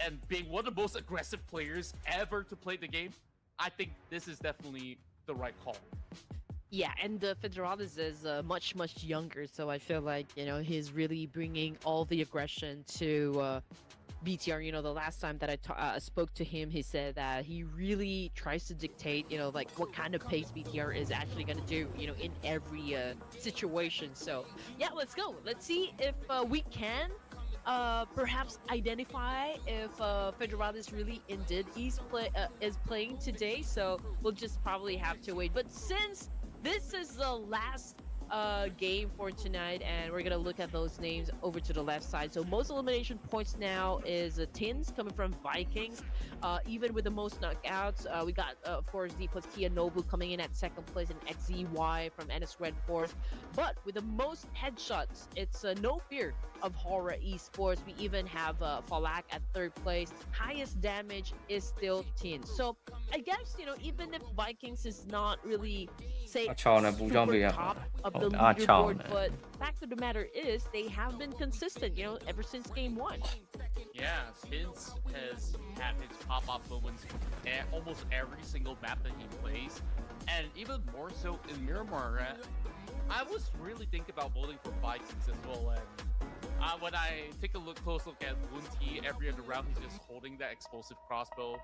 and being one of the most aggressive players ever to play the game, I think this is definitely the right call. Yeah, and Federalis is much younger, so I feel like, you know, he's really bringing all the aggression to BTR. You know, the last time that I spoke to him, he said that he really tries to dictate, you know, like what kind of pace BTR is actually going to do, you know, in every situation. So yeah, let's go. Let's see if we can perhaps identify if Federalis really indeed is playing today. So we'll just probably have to wait. But since this is the last game for tonight, and we're gonna look at those names over to the left side. So most elimination points now is Tins coming from Vikings. Even with the most knockouts, we got of course D plus Kia Nobu coming in at second place, and XZY from NS Red fourth. But with the most headshots, it's no fear of Horror Esports. We even have Falak at third place. Highest damage is still Tins. So I guess, you know, even if Vikings is not really say super top of the leaderboard, but fact of the matter is they have been consistent, you know, ever since game one. Yeah, Tins has had his pop-up moments at almost every single map that he plays, and even more so in Miramar. I was really thinking about voting for Vikings as well, and when I take a close look at Wunti, every other round he's just holding that explosive crossbow.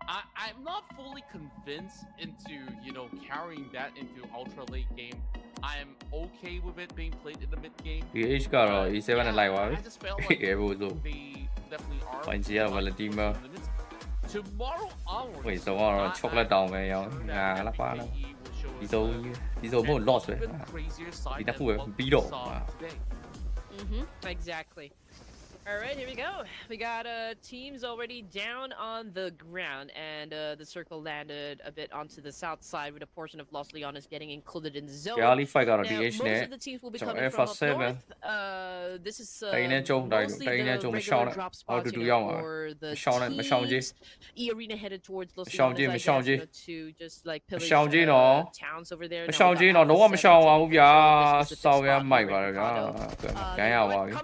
I'm not fully convinced into, you know, carrying that into ultra late game. I'm okay with it being played in the mid game. PH rồi, E7 là lại quá. I just felt like Ghê vô luôn. they definitely are. Bạn chỉ là là team Tomorrow onwards. Vậy sao rồi chọc lại đầu mày nhau. Ngà lắc quá đâu. Đi dâu một loss rồi. Đi đắp người bí độ. Exactly. All right, here we go. We got teams already down on the ground, and the circle landed a bit onto the south side with a portion of Los Leones getting included in the zone. Now, most of the teams will be coming from up north. This is mostly the regular drop spots, you know, for the teams. E-Arena headed towards Los Leones, I guess, you know, to just like pillage towns over there. Coming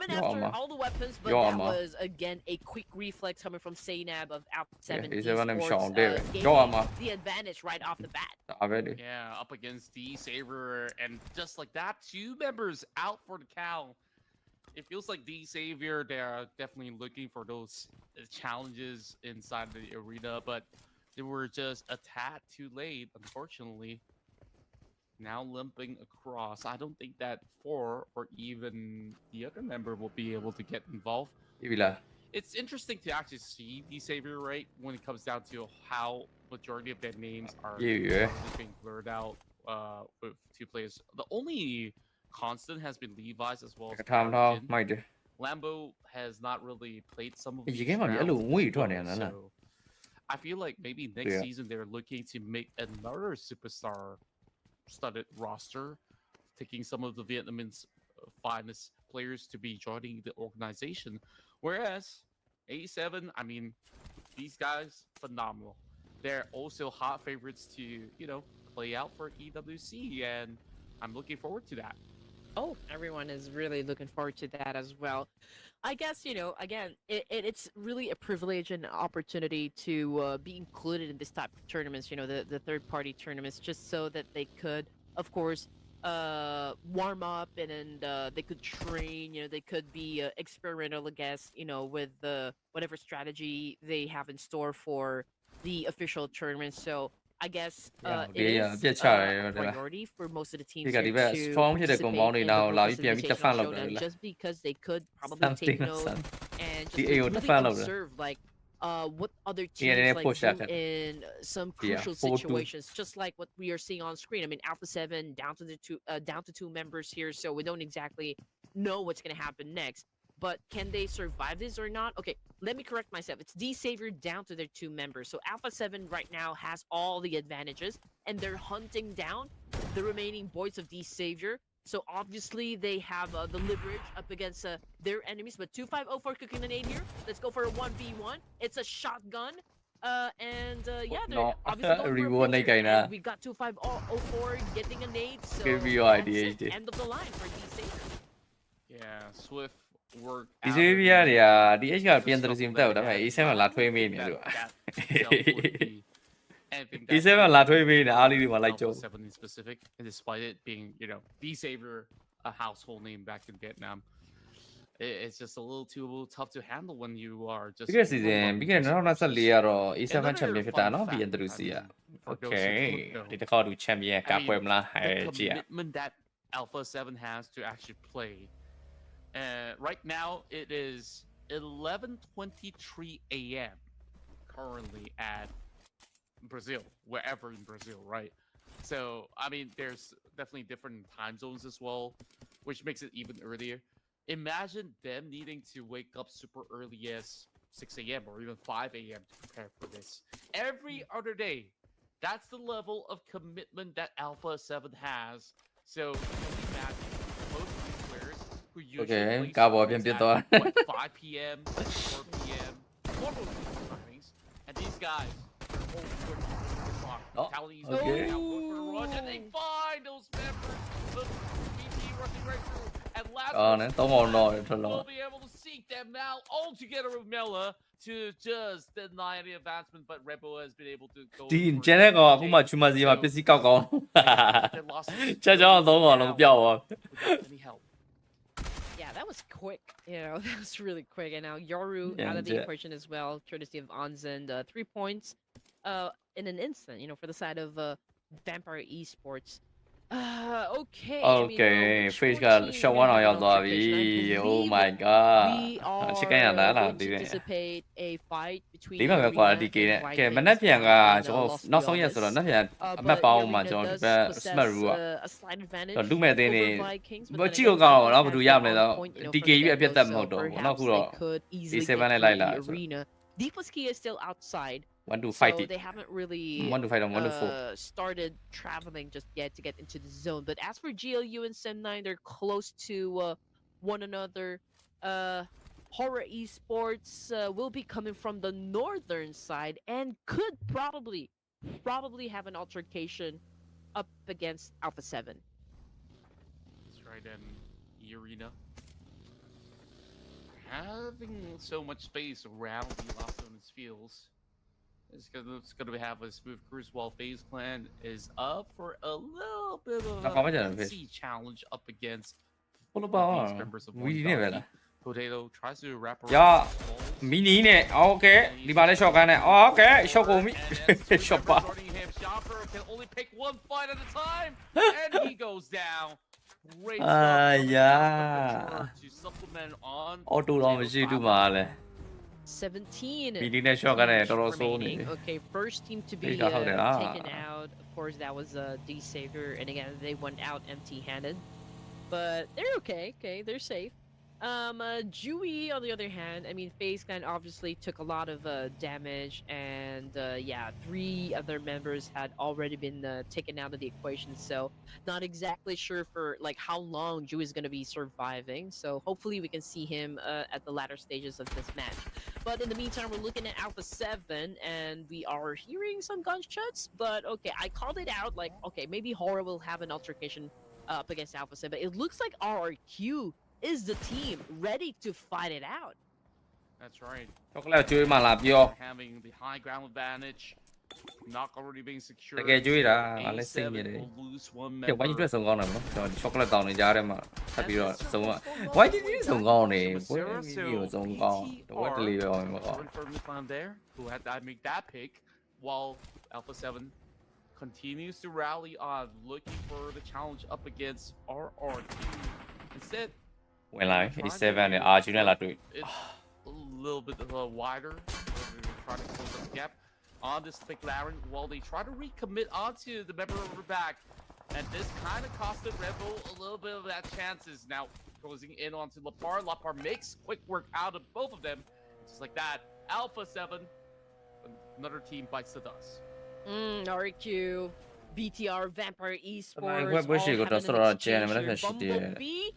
after all the weapons, but that was again a quick reflex coming from Zainab of Alpha 7 Esports, the advantage right off the bat. Yeah, up against D Saver, and just like that, 2 members out for the count. It feels like D Savior, they're definitely looking for those challenges inside the arena, but they were just a tad too late, unfortunately. Now limping across. I don't think that 4 or even the other member will be able to get involved. It's interesting to actually see the Savior, right, when it comes down to how majority of their names are just being blurred out with 2 players. The only constant has been Levi's as well as Lambo has not really played some of these rounds, so I feel like maybe next season they're looking to make another superstar studded roster, taking some of the Vietnamese finest players to be joining the organization. Whereas A7, I mean, these guys, phenomenal. They're also hot favorites to, you know, play out for EWC, and I'm looking forward to that. Oh, everyone is really looking forward to that as well. I guess, again, it's really a privilege and opportunity to be included in this type of tournaments, the third-party tournaments, just so that they could, of course, warm up and they could train, they could be experimental, I guess, with whatever strategy they have in store for the official tournament. So I guess it is a priority for most of the teams here to participate in the World Invitational Showdown just because they could probably take note and just really observe what other teams do in some crucial situations, just like what we are seeing on screen. I mean, Alpha 7 down to two members here, so we don't exactly know what's going to happen next. But can they survive this or not? Okay, let me correct myself. It's D-Savior down to their 2 members. So Alpha 7 right now has all the advantages, and they're hunting down the remaining boys of D-Savior. So obviously they have the leverage up against their enemies. But 2504 cooking an aid here. Let's go for a 1v1. It's a shotgun. Yeah, they're obviously going for a and we got 2504 getting an aid. So that's it. End of the line for D-Savior. Yeah, Swift. D-Savior တွေက DH ကပြန်တယ်စီမတက်ဘူးဒါပေမဲ့ A7 လာထွေးမေးနေလို့ A7 လာထွေးမေးနေအားလေးတွေမှာလိုက်ကြုံ 7 in specific, and despite it being, D-Savior, a household name back in Vietnam, it's just a little too tough to handle when you are just ပြီးခဲ့ season ပြီးခဲ့2024ကတော့ A7 champion ဖြစ်တာเนาะ BN3 က Okay ဒီတစ်ခါသူ champion ကပွဲမလားဟဲ့ကြည့်ရ commitment that Alpha 7 has to actually play. Right now it is 11:23 a.m. currently at Brazil, wherever in Brazil, right? So I mean, there's definitely different time zones as well, which makes it even earlier. Imagine them needing to wake up super early as 6 a.m. or even 5 a.m. to prepare for this every other day. That's the level of commitment that Alpha 7 has. So can you imagine most of these players who usually play at 5 p.m., 4 p.m., one of those timings, and these guys are all good clock. Tally's going out, going for a run, and they find those members of BP rushing right through. And last will be able to seek them out all together with Mela to just deny any advancement, but Rebel has been able to go. ဒီကျန်တဲ့ကောင်အခုမှချူမစီမှာပစ္စည်းကောက်ကောင်းချက်ကြောင်း3ကောင်လုံးပြောက်သွား Yeah, that was quick. That was really quick. And now Yoru out of the equation as well, courtesy of Onzen. 3 points in an instant, for the side of Vampire Esports. Okay. Face ကရှောင်းအောင်ရောက်သွားပြီ Oh my god ချစ်ကန်ရတာလားဒီa fight between ဒီမှာပဲကွာ DK နဲ့ကဲမနက်ဖြန်ကကျွန်တော်နောက်ဆုံးရက်ဆိုတော့မနက်ဖြန်အမှတ်ပေါင်းမှာကျွန်တော်ဒီဘက် Smart Rule ကလူမဲ့တင်းနေမကြည့်တော့တော့ဘယ်သူရမလဲတော့ DK ကြီးအပြတ်သက်မဟုတ်တော့ဘူးနောက်ခုတော့ A7 နဲ့လိုက်လာဆို D+K is still outside. Want to fight so it. They haven't really started traveling just yet to get into the zone. But as for GLU and Sem9, they're close to one another. Horror Esports will be coming from the northern side and could probably have an altercation up against Alpha 7. That's right, and Arena having so much space around the Las Zonas fields. It's going to have a smooth cruise while FaZe Clan is up for a little bit of a sea challenge up against these members of One. Potato tries to wrap around. Yeah, mini နဲ့ Okay ဒီပါလဲ shotgun နဲ့ Okay shot ကုန်ပြီ shot ပါ Shopper can only pick one fight at a time and he goes down. Great to supplement on. Auto တော့မရှိဘူးမှာလဲ 17 remaining. Okay, first team to be taken out. Of course, that was D-Savior, and again, they went out empty-handed. But they're okay. They're safe. Dewey, on the other hand, I mean, FaZe Clan obviously took a lot of damage, and 3 other members had already been taken out of the equation, so not exactly sure for how long Dewey is going to be surviving. So hopefully we can see him at the latter stages of this match. But in the meantime, we're looking at Alpha 7, and we are hearing some gunshots. But okay, I called it out. Okay, maybe Horror will have an altercation up against Alpha 7. It looks like RRQ is the team ready to fight it out. That's right. Having the high ground advantage. Not already being secured. Cái chui đã là lấy sinh A7 vậy đấy. will lose one Kiểu quay member. như sống con này mà. Rồi chocolate tàu này ra đây mà. Thật bị rồi sống ạ. Quay như sống con này. Quay nhiều sống con. Đâu có lì rồi mà có. Who had to make that pick while Alpha 7 continues to rally on, looking for the challenge up against RRQ. Instead, When lại A7 này R này là tụi. A little bit wider. Trying to close up the gap on this McLaren while they try to recommit onto the member over back. And this kind of costed Red Bull a little bit of that chances. Now closing in onto Lapar. Lapar makes quick work out of both of them. Just like that, Alpha 7, another team bites the dust. RQ, BTR, Vampire Esports, Anh all quên bữa having có an số là exchange trên mà nó here. phải xịt Bumblebee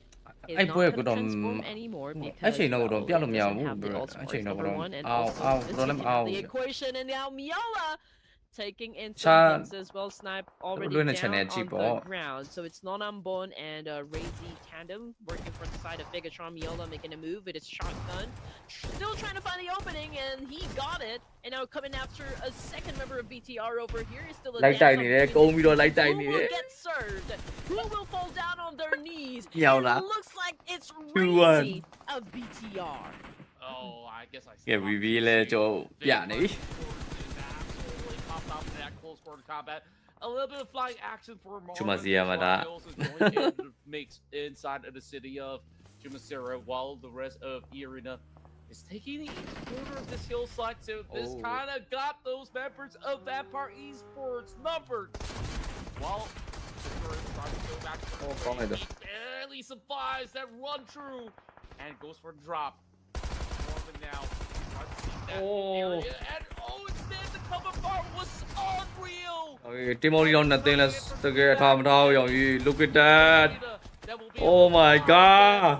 is anh not quên gonna của đồng transform anymore anh because chỉ know đồng biết it làm nhau doesn't have the anh ultimate chỉ know number đồng one, and ao also ao it's rồi làm taking ao out the equation, and now Miola taking in Cha- some hits as well. Snipe already Luôn là down chả nè on chị the bỏ. ground, so it's non-unborn and Razy tandem working from the side of Bigetron. Miola making a move with his shotgun, still trying to find the opening, and he got it. And now coming after a second member of BTR over here is still a Lấy dance tay off này between câu the video lấy teams. tay Who này will get served? Who will fall down on their knees? Nhau It lắm. looks like it's 2-1. Razy of BTR. Oh, I guess I Cái VV là chỗ giả này. Popped off in that close quarter combat. A little bit of flying action for a moment. Chumacera mà đã. Makes inside of the city of Chumacera, while the rest of Irina is taking the corner of this hillside. So this kind of got those members of Vampire Esports numbered. While the is trying to go back to the he barely survives that run through and goes for the drop. Norman now trying to see that area, and instead the cover bar was unreal. Timon là tên là cái tham thao giống như look at that. Oh my god.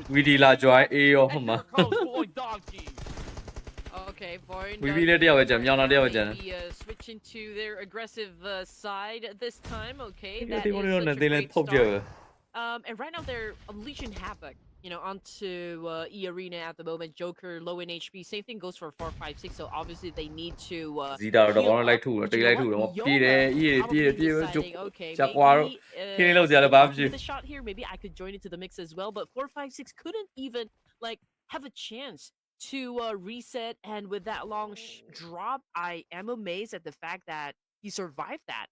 VD là cho ai yêu mà. Okay, Void. VD là đeo chậm nhau nó đeo chậm. Switching to their aggressive side this time. Okay, Cái that Timon is là such a tên là great thâu start. giờ. And right now they're unleashing havoc, onto E-Arena at the moment. Joker low in HP. Same thing goes for 456. So obviously they need to Zidar đó có lại thủ,ตีlại thủ đó. Đi đấy, đi chụp. Chắc qua rồi. Khi này lâu giờ là bám chứ. The shot here, maybe I could join into the mix as well, but 456 couldn't even have a chance to reset. And with that long drop, I am amazed at the fact that he survived that.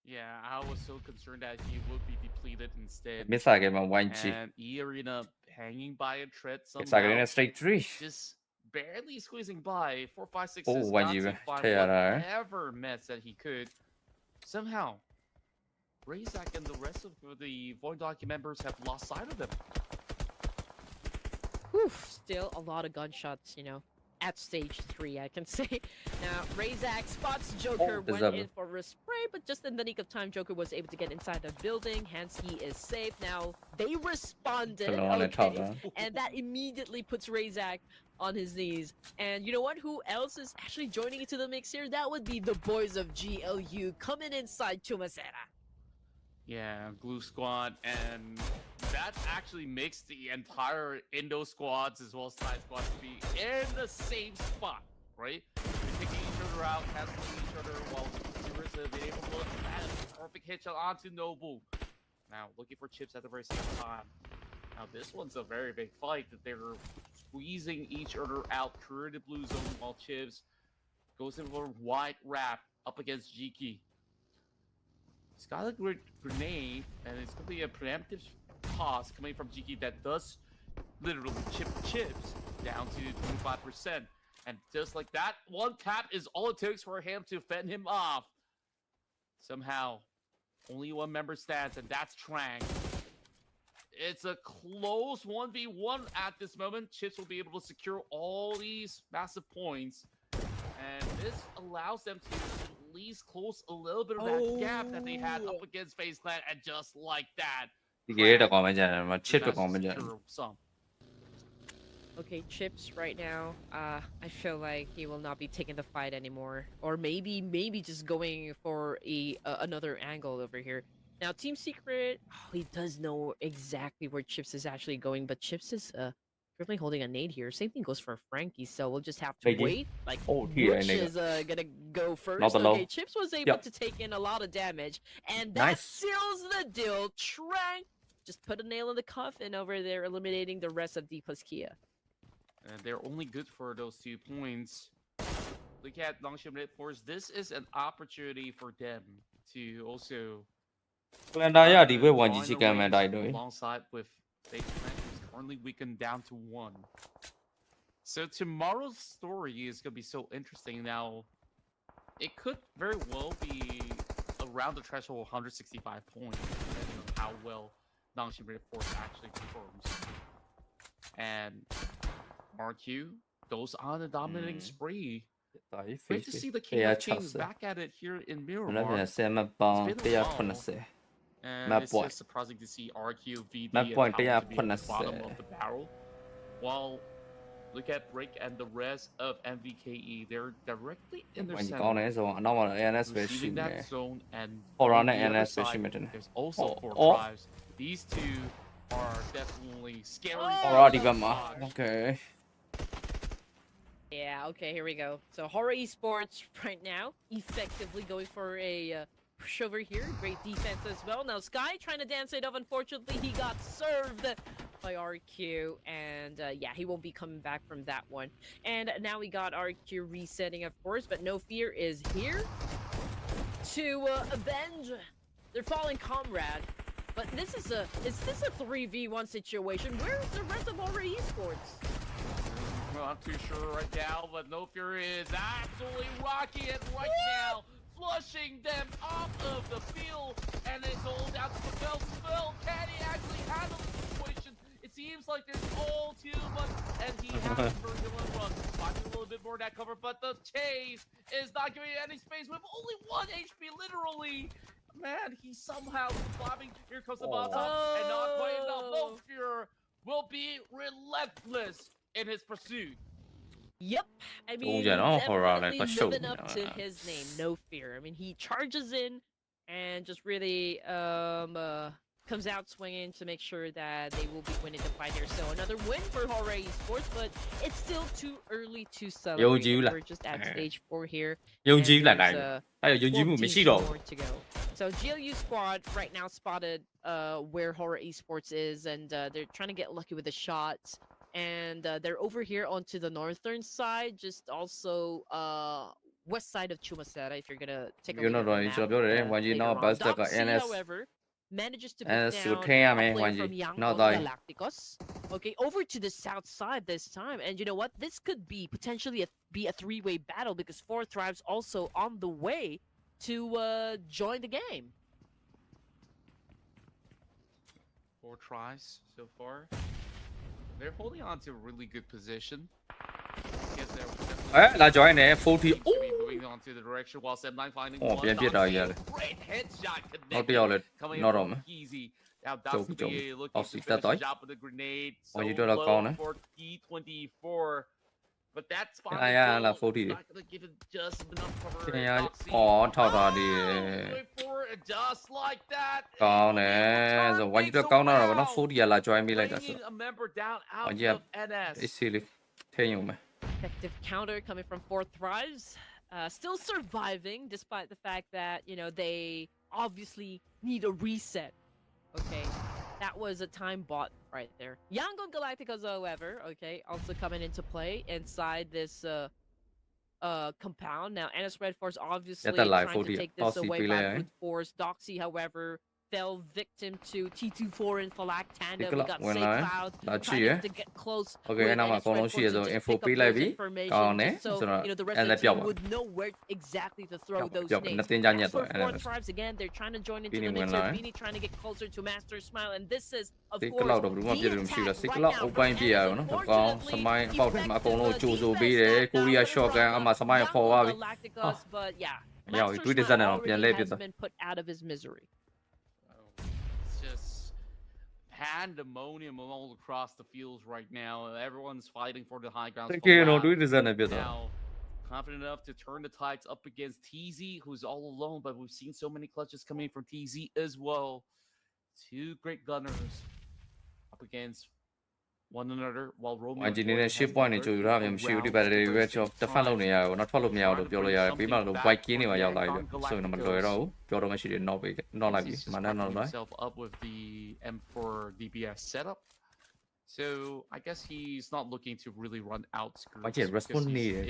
Yeah, I was so concerned that he would be depleted instead. Biết sai cái mà quanh chi. And E-Arena hanging by a thread somehow. Biết sai cái này straight 3. Just barely squeezing by. 456 Oh, is quanh got gì to vậy? find Thế à? whatever mess that he could. Somehow, Razak and the rest of the Void Donkey members have lost sight of them. Whew, still a lot of gunshots, at stage 3, I can say. Now, Razak spots Joker, went in for a spray, but just in the nick of time, Joker was able to get inside the building, hence he is safe. Now, they responded, okay, and that immediately puts Razak on his knees. And you know what? Who else is actually joining into the mix here? That would be the boys of GLU coming inside Chumacera. Yeah, Glue Squad, and that actually makes the entire Indo squads as well as Side squads to be in the same spot, right? They're taking each other out, canceling each other, while the Consumers have been able to look at a perfect headshot onto Nobu. Now, looking for chips at the very same time. Now, this one's a very big fight that they're squeezing each other out through the blue zone while Chips goes in for a wide wrap up against Jiki. He's got a great grenade, and it's going to be a preemptive toss coming from Jiki that does literally chip chips down to 25%. And just like that, one tap is all it takes for him to fend him off. Somehow, only one member stands, and that's Trang. It's a close 1v1 at this moment. Chips will be able to secure all these massive points. And this allows them to at least close a little bit of that gap that they had up against FaZe Clan, and just like that, 이게 다 comment mà chết được comment. Okay, Chips right now, I feel like he will not be taking the fight anymore. Or maybe just going for another angle over here. Now, Team Secret, he does know exactly where Chips is actually going, but Chips is currently holding a nade here. Same thing goes for Frankie, so we'll just have to wait. Like, which is gonna go first. Okay, Chips was able to take in a lot of damage, and that seals the deal. Trank just put a nail in the coffin over there, eliminating the rest of D plus Kia. And they're only good for those 2 points. Look at Longship Mid Force. This is an opportunity for them to also alongside with Baseman, who's currently weakened down to 1. So tomorrow's story is gonna be so interesting. Now, it could very well be around the threshold of 165 points, depending on how well Longship Mid Force actually performs. And RQ goes on a dominating spree. Great to see the King of Kings back at it here in Miramar. It's been a while, and it's just surprising to see RQ, VD, and Talon to be at the bottom of the barrel. While look at Brick and the rest of MVKE, they're directly in their center, receiving that zone, and on the other side, there's also 4 drives. These two are definitely scary. Okay. Yeah, okay, here we go. So Horror Esports right now, effectively going for a push over here. Great defense as well. Now Sky trying to dance it off. Unfortunately, he got served by RQ. And yeah, he won't be coming back from that one. And now we got RQ resetting, of course. But No Fear is here to avenge their fallen comrade. But is this a 3v1 situation? Where's the rest of Horror Esports? Well, I'm too sure right now, but No Fear is absolutely rocking it right now, flushing them off of the field, and it's all down to the belt. Phil, can he actually handle the situation? It seems like there's all too much, and he has a turbulent run, finding a little bit more of that cover, but the chase is not giving any space with only 1 HP, literally. Man, he's somehow surviving. Here comes the bottom, and not quite enough. No Fear will be relentless in his pursuit. Yep, I mean, definitely living up to his name, No Fear. I mean, he charges in and just really comes out swinging to make sure that they will be winning the fight here. So another win for Horror Esports, but it's still too early to celebrate. We're just at stage 4 here. More to go. So GLU squad right now spotted where Horror Esports is, and they're trying to get lucky with the shots. And they're over here onto the northern side, just also west side of Chumacera, if you're gonna take a look at the map. Doxy, however, manages to beat down a player from Young Galacticos. Okay, over to the south side this time. And you know what? This could be potentially be a 3-way battle, because 4 Thrives also on the way to join the game. 4 tries so far. They're holding on to a really good position. Là join nè, 40. Moving on to the direction while Sem9 finding one. Great headshot connected. Coming from easy. Now that's to be looking to finish the job with the grenade. So low for T24. But that spot is not going to give it just enough cover. Just like that. Cao nè, rồi quay cho cao nào rồi nó 40 là join mi lại Bringing a member down out of NS. Easily. Thế nhiều mà. Effective counter coming from 4 Thrives. Still surviving despite the fact that, you know, they obviously need a reset. Okay, that was a time bot right there. Yangon Galacticos, however, okay, also coming into play inside this compound. Now, NS Red Force obviously trying to take this away by brute force. Doxy, however, fell victim to T24 and Falak Tandem. We got Safe Cloud trying to get close. Okay, now I'm going to see the info information, so you know the rest of the team would know where exactly to throw those names. For 4 Thrives again, they're trying to join into the mix. Beanie trying to get closer to Master Smile, and this is of course the attack right now from NS. Galacticos, but yeah, Master Smile already has been put out of his misery. pandemonium all across the fields right now. Everyone's fighting for the high ground. Now, confident enough to turn the tides up against TZ, who's all alone, but we've seen so many clutches coming from TZ as well. Two great gunners up against one another while Romeo and Yote has 10 point နေကြိုရအောင်မရှိဘူးဒီဘက်တွေပဲကျွန်တော်တစ်ဖက်လုံးနေရတော့နောက်ထွက်လို့မရဘူးလို့ပြောလို့ရတယ်ပြီးမှလို့ white key နေမှာရောက်လာပြီဆိုရင်တော့မလွယ်တော့ဘူးပြောတော့မရှိတယ် not ပဲ not လိုက်ပြီမနက်တော့လိုက် himself up with the M4 DPS setup. So I guess he's not looking to really run out skirmishes. Respond needed.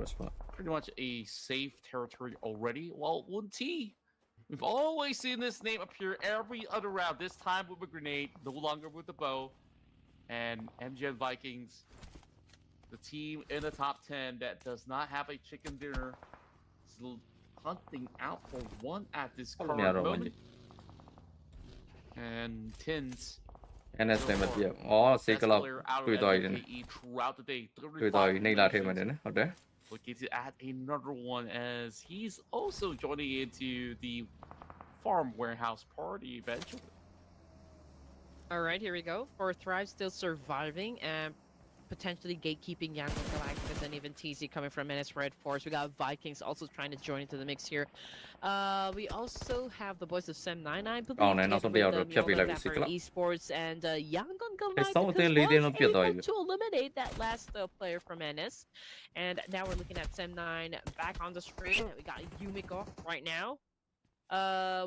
Respond. Pretty much a safe territory already. Well, Wun T, we've always seen this name appear every other round. This time with a grenade, no longer with the bow. And MGN Vikings, the team in the top 10 that does not have a chicken dinner, is hunting out for one at this current moment. And Tins. NS နဲ့မပြတ်။အော်စေကလောက်တွေ့သွားပြီ။ တွေ့သွားပြီနေလာထဲမှာနေဟုတ်တယ် Looking to add another one as he's also joining into the farm warehouse party eventually. All right, here we go. For Thrive still surviving and potentially gatekeeping Yangon Galacticus and even TZ coming from NS Red Force. We got Vikings also trying to join into the mix here. We also have the boys of Sem9, I believe, for Esports and Yangon Galacticus was able to eliminate that last player from NS. And now we're looking at Sem9 back on the screen. We got Yumiko right now.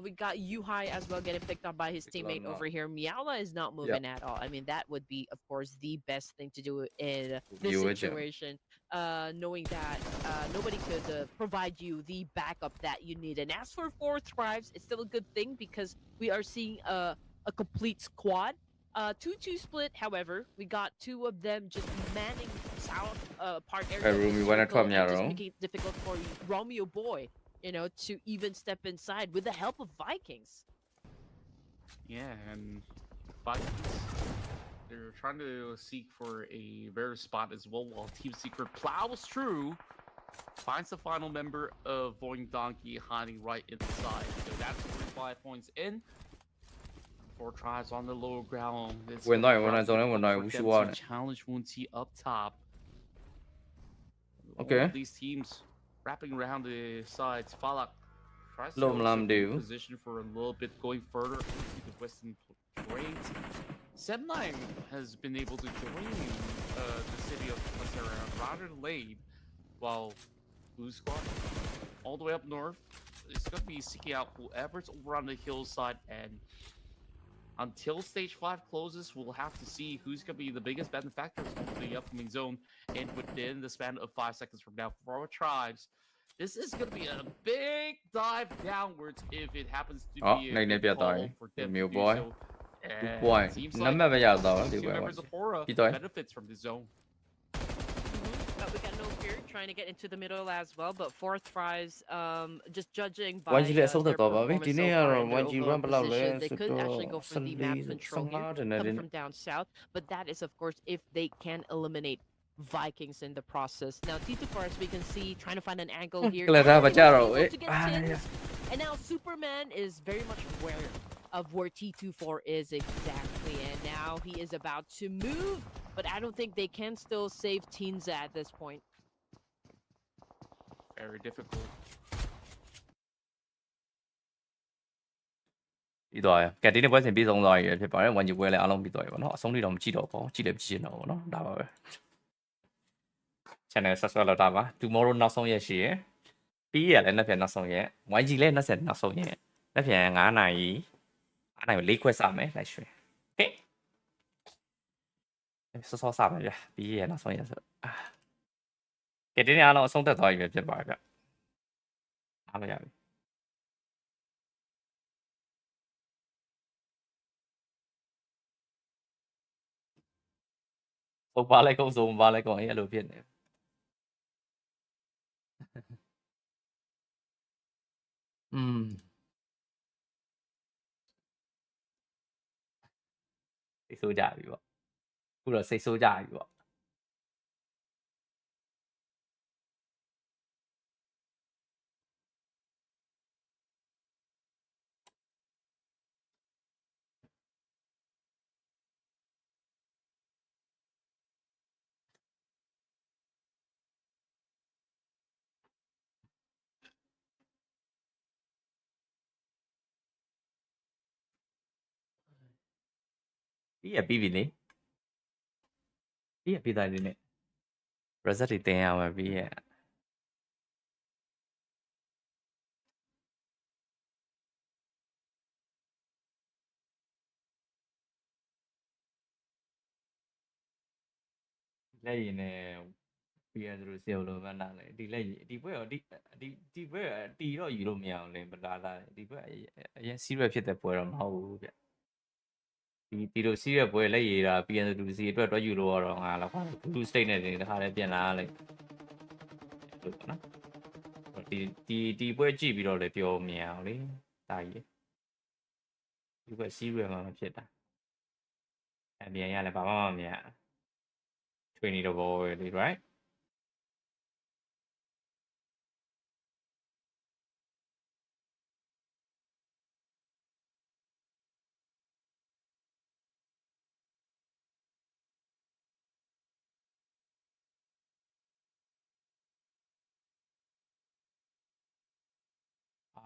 We got Yuhai as well getting picked up by his teammate over here. Miaula is not moving at all. I mean, that would be, of course, the best thing to do in this situation, knowing that nobody could provide you the backup that you need. And as for 4 Thrives, it's still a good thing because we are seeing a complete squad. 2-2 split, however, we got 2 of them just manning south part area. Just making it difficult for Romeo Boy, you know, to even step inside with the help of Vikings. Yeah, and Vikings, they're trying to seek for a rare spot as well while Team Secret plows through, finds the final member of Void Donkey hiding right inside. So that's 45 points in. 4 tries on the lower ground. We're not challenge Wun T up top. Okay. These teams wrapping around the sides. Falak tries to position for a little bit, going further into the western trades. Sem9 has been able to join the city of Placerra rather late, while Blue Squad all the way up north is going to be seeking out whoever's over on the hillside, and until stage 5 closes, we'll have to see who's going to be the biggest benefactors of the upcoming zone. And within the span of 5 seconds from now, for our tribes, this is going to be a big dive downwards if it happens to be a big call for them to do so. And it seems like two members of Hora benefits from the zone. But we got no fear trying to get into the middle as well, but 4 Thrives, just judging by their performance so far in their overall position, they could actually go for the map control here, coming from down south, but that is, of course, if they can eliminate Vikings in the process. Now, T2 we can see trying to find an angle here. And now Superman is very much aware of where T24 is exactly, and now he is about to move, but I don't think they can still save teens at this point. Very difficult. ပြီးသွားရကဲဒီနေ့ပွဲစဉ်ပြီးဆုံးသွားရဖြစ်ပါတယ်ဝန်ကြီးပွဲလည်းအားလုံးပြီးသွားရပါတော့အဆုံးထိတော့မကြည့်တော့ပေါ့ကြည့်လည်းမကြည့်တော့ဘူးเนาะဒါပါပဲ channel subscribe လုပ်တာပါ tomorrow နောက်ဆုံးရက်ရှိရယ်ပြီးရလည်းနှစ်ပြန်နောက်ဆုံးရက် YG လည်း20နောက်ဆုံးရက်နှစ်ပြန်9နာရီ9နာရီ4ခွဲစမယ်လိုက်ရွှေโอเคစောစောစပါဗျာပြီးရနောက်ဆုံးရက်ဆိုကဲဒီနေ့အားလုံးအဆုံးသက်သွားပြီဖြစ်ပါတယ်ဗျအားလို့ရပြီ Không ba lấy công dùng ba lấy công ấy đầu tiên này. Xây số giả bị bỏ. Cũng là xây số giả bị bỏ. ပြီးရပြီးပြီလေပြီးရပြီးသားလေးနဲ့ result တွေတင်ရမှာပြီးရလက်ရည်နဲ့ပြီးရသူတို့စေလို့မနာလေဒီလက်ရည်ဒီဘွဲရောဒီဘွဲတီတော့ယူလို့မရအောင်လေပလာလာဒီဘွဲအရင် serious ဖြစ်တဲ့ပွဲတော့မဟုတ်ဘူးဗျဒီလို serious ပွဲလက်ရည်တာပြီးရသူစီအတွက်တော့ယူလို့ရတော့ငါလောက်ခါ blue state နဲ့တခါလည်းပြန်လာလိုက်လို့နော်ဒီပွဲကြည့်ပြီးတော့လည်းပြောမရအောင်လေတာကြီးဒီဘွဲ serious မှမဖြစ်တာအမြန်ရလည်းဘာမှမမြင်ထွေနေတော့ဘောလေ right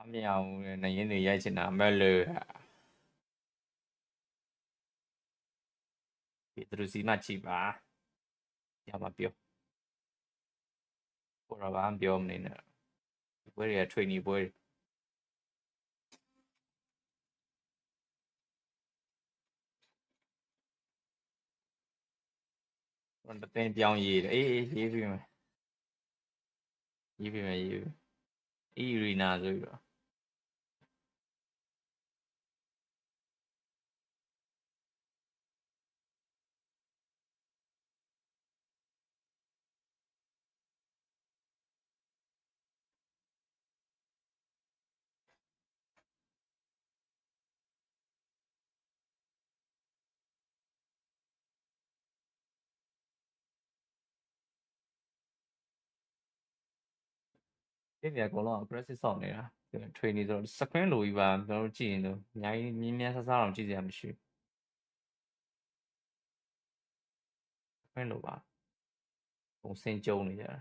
အမြင်အောင်နေရင်းနေရိုက်ချင်တာမဲ့လို့ဒီသူစီမချိပါရပါပြောပေါ်တော့ဘာမှပြောမနေနဲ့ဒီပွဲတွေကထွေနေပွဲဝန်တသိန်းပြောင်းရေးအေးရေးပြီးမယ်ရေးပြီးမယ်ရေးအီရီနာဆိုပြီးတော့ဒီနေရာကတော့ aggressive ဆောက်နေတာထွေနေဆိုတော့ screen လိုကြီးပါကျွန်တော်တို့ကြည့်ရင်တော့အများကြီးမြင်းမြန်းဆဆအောင်ကြည့်စရာမရှိဘူး screen လိုပါပုံစင်ကျုံနေကြတာ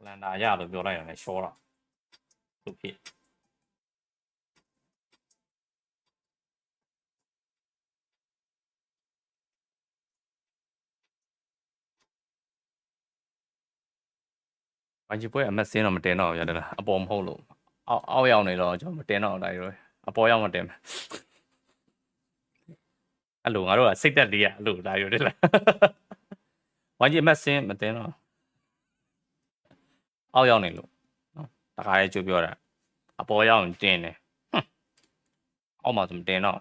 လန်ဒါရလို့ပြောလိုက်ရတယ်ရှောတာသူဖြစ်ဘာကြီးပွဲအမက်စင်းတော့မတင်တော့ရတယ်လားအပေါ်မဟုတ်လို့အောက်ရောက်နေတော့ကျွန်တော်မတင်တော့တိုင်းရောအပေါ်ရောက်မတင်အဲ့လိုငါတို့ကစိတ်သက်လေးရအဲ့လိုဒါရောတယ်လားဘာကြီးအမက်စင်းမတင်တော့အောက်ရောက်နေလို့နော်တခါလေးကြိုးပြောတာအပေါ်ရောက်ရင်တင်တယ် အောက်မှာဆိုမတင်တော့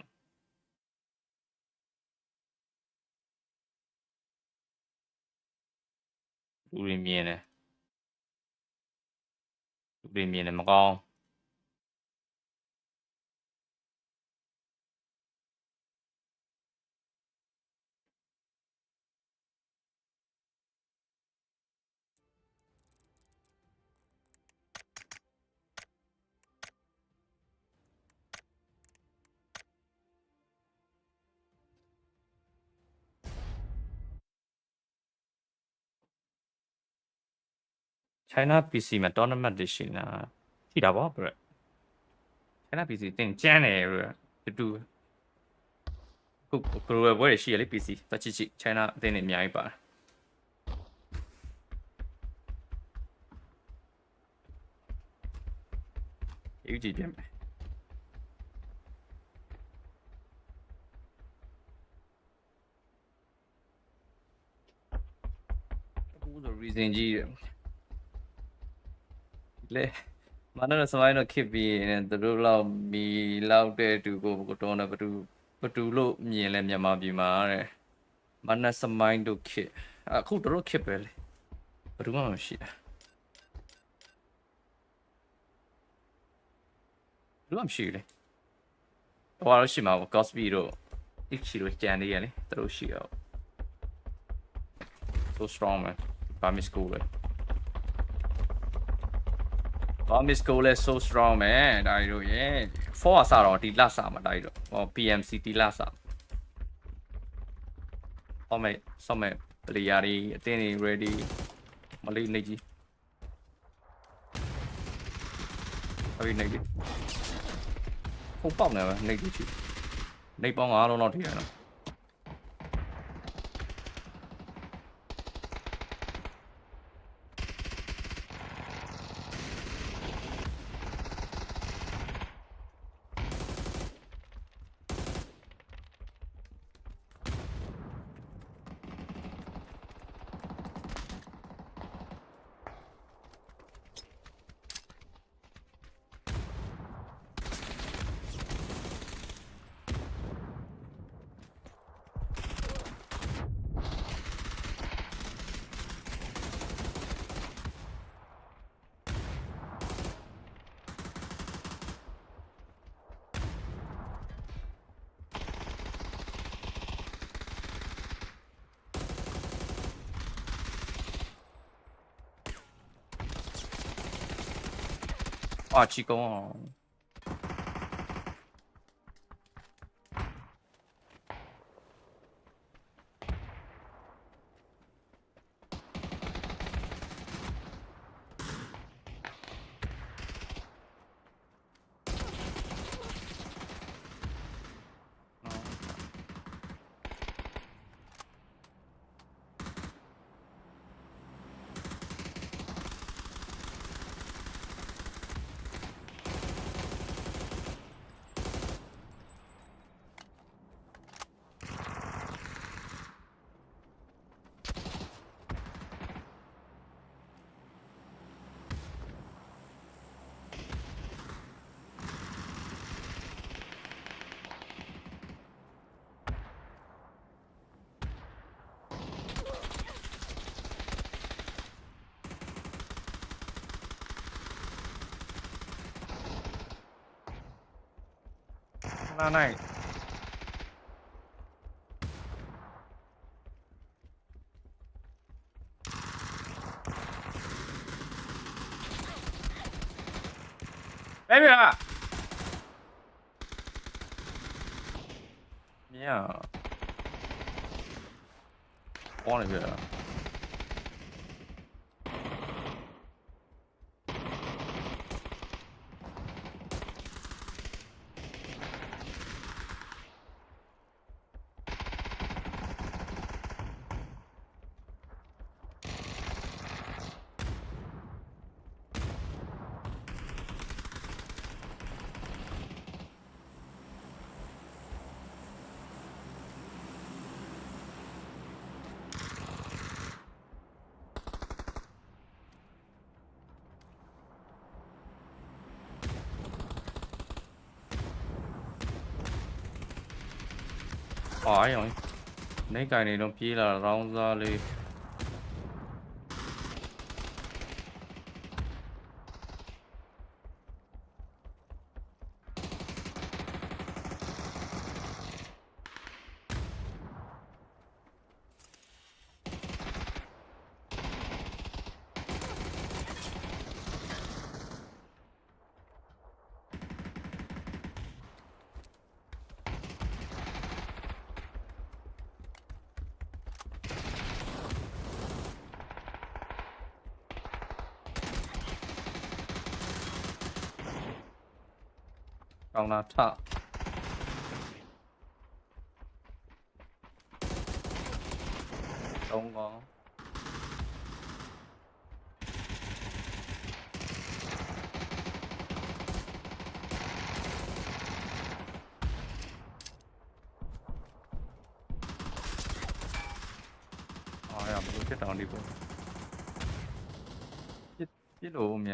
လူတွေမြင်တယ်မကောင်း China PC မှာ tournament တွေရှိနေတာရှိတာပေါ့ဗျ China PC တင်ကျန်းတယ်ဗျတူခု global ဘွဲတွေရှိရလေ PC တချိ China အတင်းနေအများကြီးပါတယ်UG ပြန်မယ်အခုဆို reason ကြီးလေမနက်စမိုင်းတော့ခစ်ပြီးရင်သူတို့လောက်မီလောက်တဲ့တူကိုတော်နေဘတူလို့မြင်လဲမြန်မာပြည်မှာတဲ့မနက်စမိုင်းတို့ခစ်အခုတို့ခစ်ပဲလေဘယ်သူမှမရှိတာဘယ်လိုမှမရှိလေဟိုတော့ရှိမှာပေါ့ Cosby တို့ Ichi တို့ကြံနေရလေသူတို့ရှိရော so strong man Bami school ပဲ Bami school is so strong man ဒါတို့ရေ4အစားတော့ဒီလစာမှာဒါတို့ဟော PMC ဒီလစာဟောမဲ့ဆော့မဲ့ player တွေအတင်းတွေ ready မလေးနေကြီးအပြီးနေကြီးဟိုပေါက်နေပါနေကြီးချီနေပေါင်း9လုံးတော့ထိရတော့啊，气功哦。那那。Baby 啊！呀，往里边。hỏi rồi. Mấy cái này nó chỉ là rong ra đi. Còn là thợ. Không có. Rồi, tôi chết rồi đi bộ. Chết đồ không nhỉ?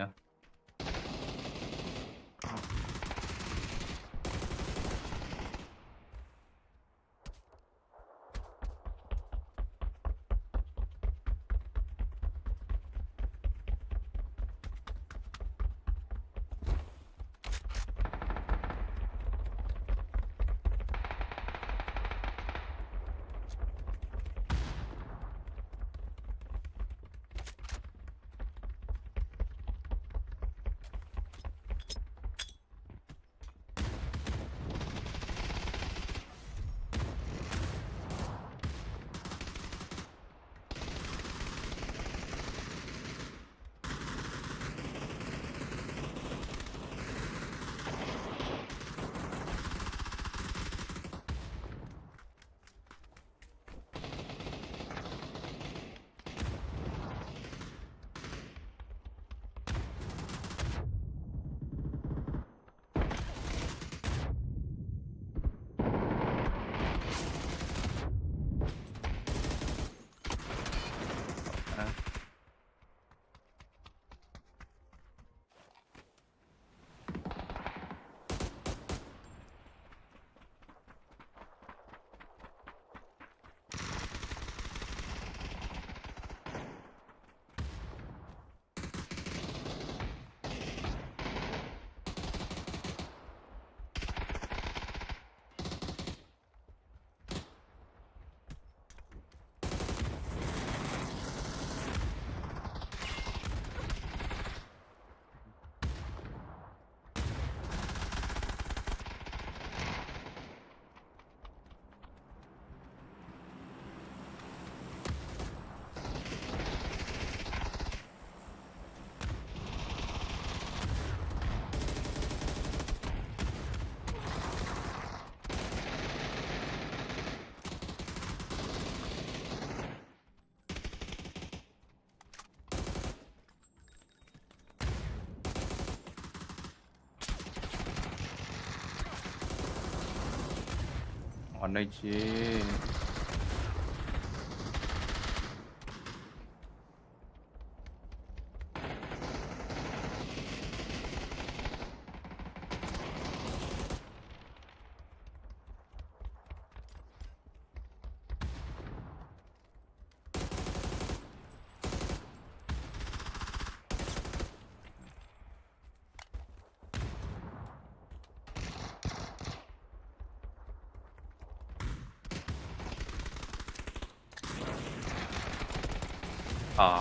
Còn đây chứ.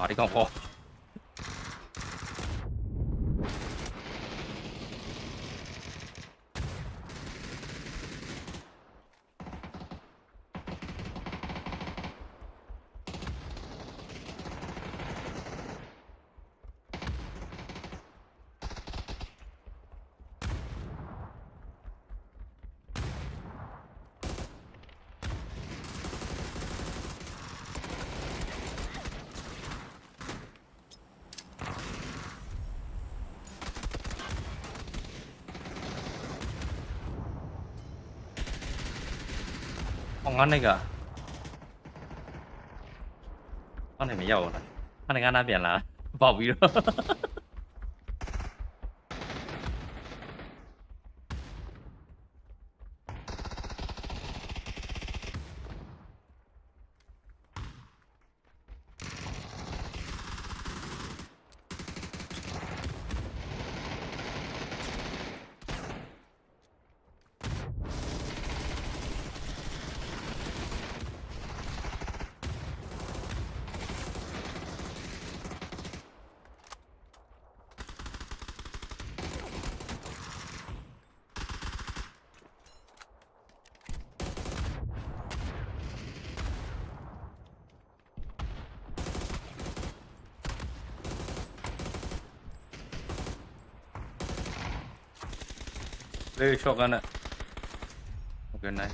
đi con khô. Con ngon này kìa. Con này mới giàu này. Con này ăn biển là bỏ bí đó. Very shotgun it. Okay, nice.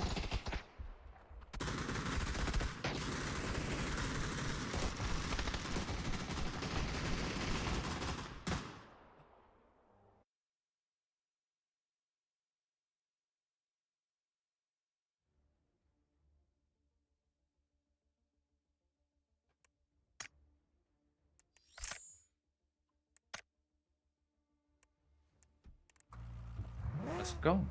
Let's go.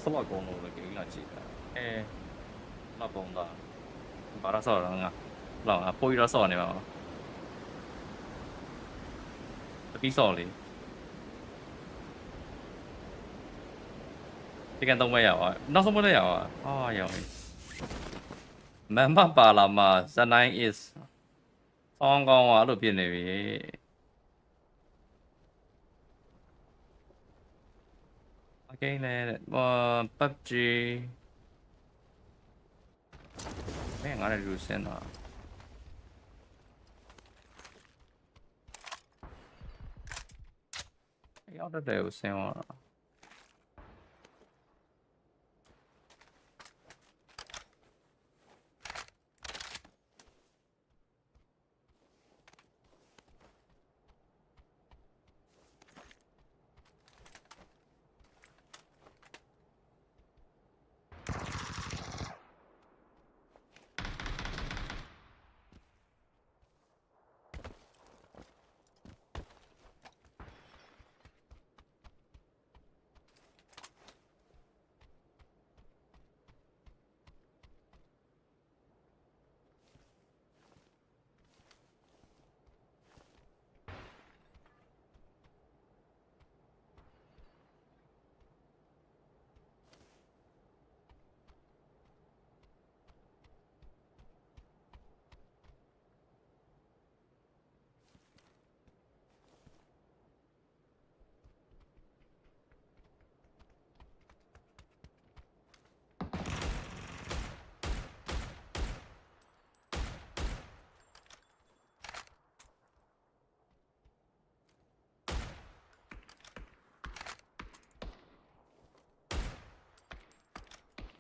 Solo con uno che io ci la bomba bara so là là poi ra so ne ba đi so liဒီကန်တော့မရပါနောက်ဆုံးမရပါအာရောမမပါလာမှာဇနိုင် is ဆောင်းကောင်းอ่ะအဲ့လိုဖြစ်နေပြီOkay, PUBG. Man, I gotta do send. Y'all did that same one.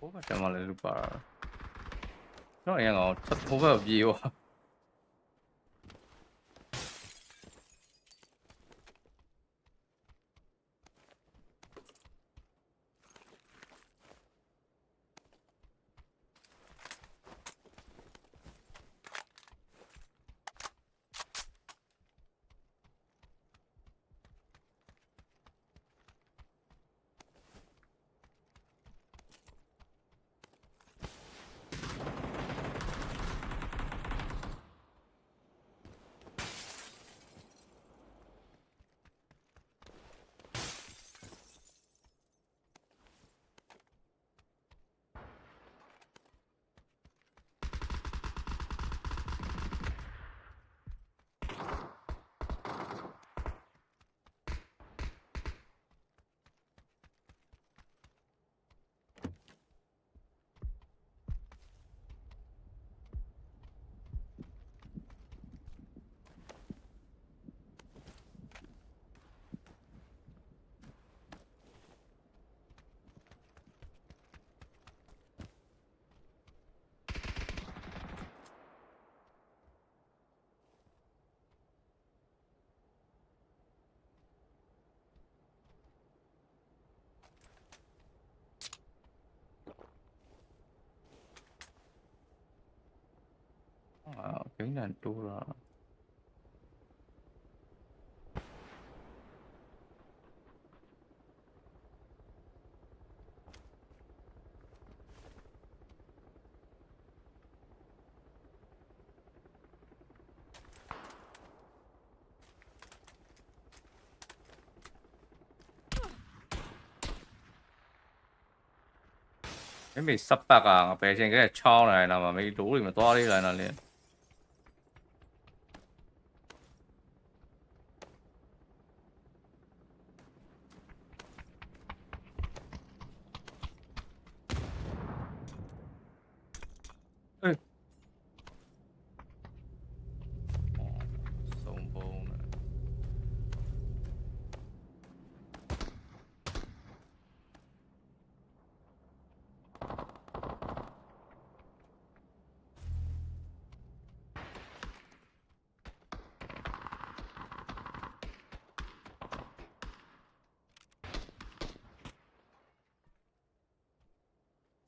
Ủa sao mà lại lúc bà nó là ngồi thích không có gì quá cái này tu rồi. Cái bị sắp bạc à, bé trên cái cho này nào mà mấy đủ thì mà to đi lại là liền. Ê. Sông vô này.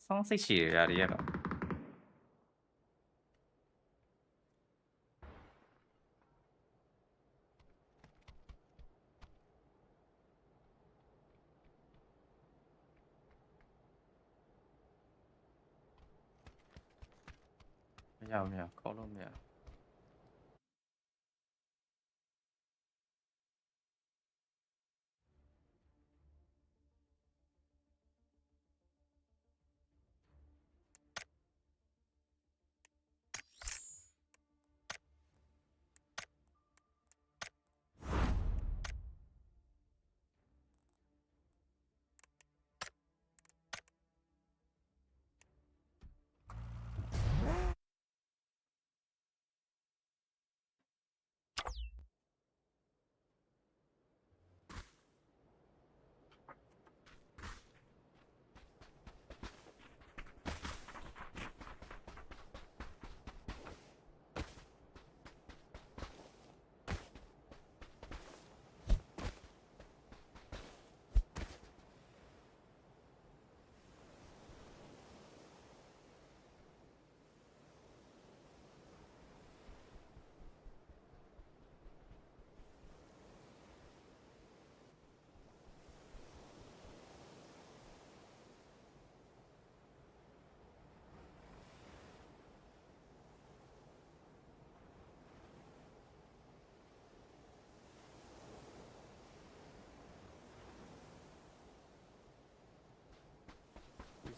Xong xích chỉ ra đi rồi. Mèo, có luôn mèo.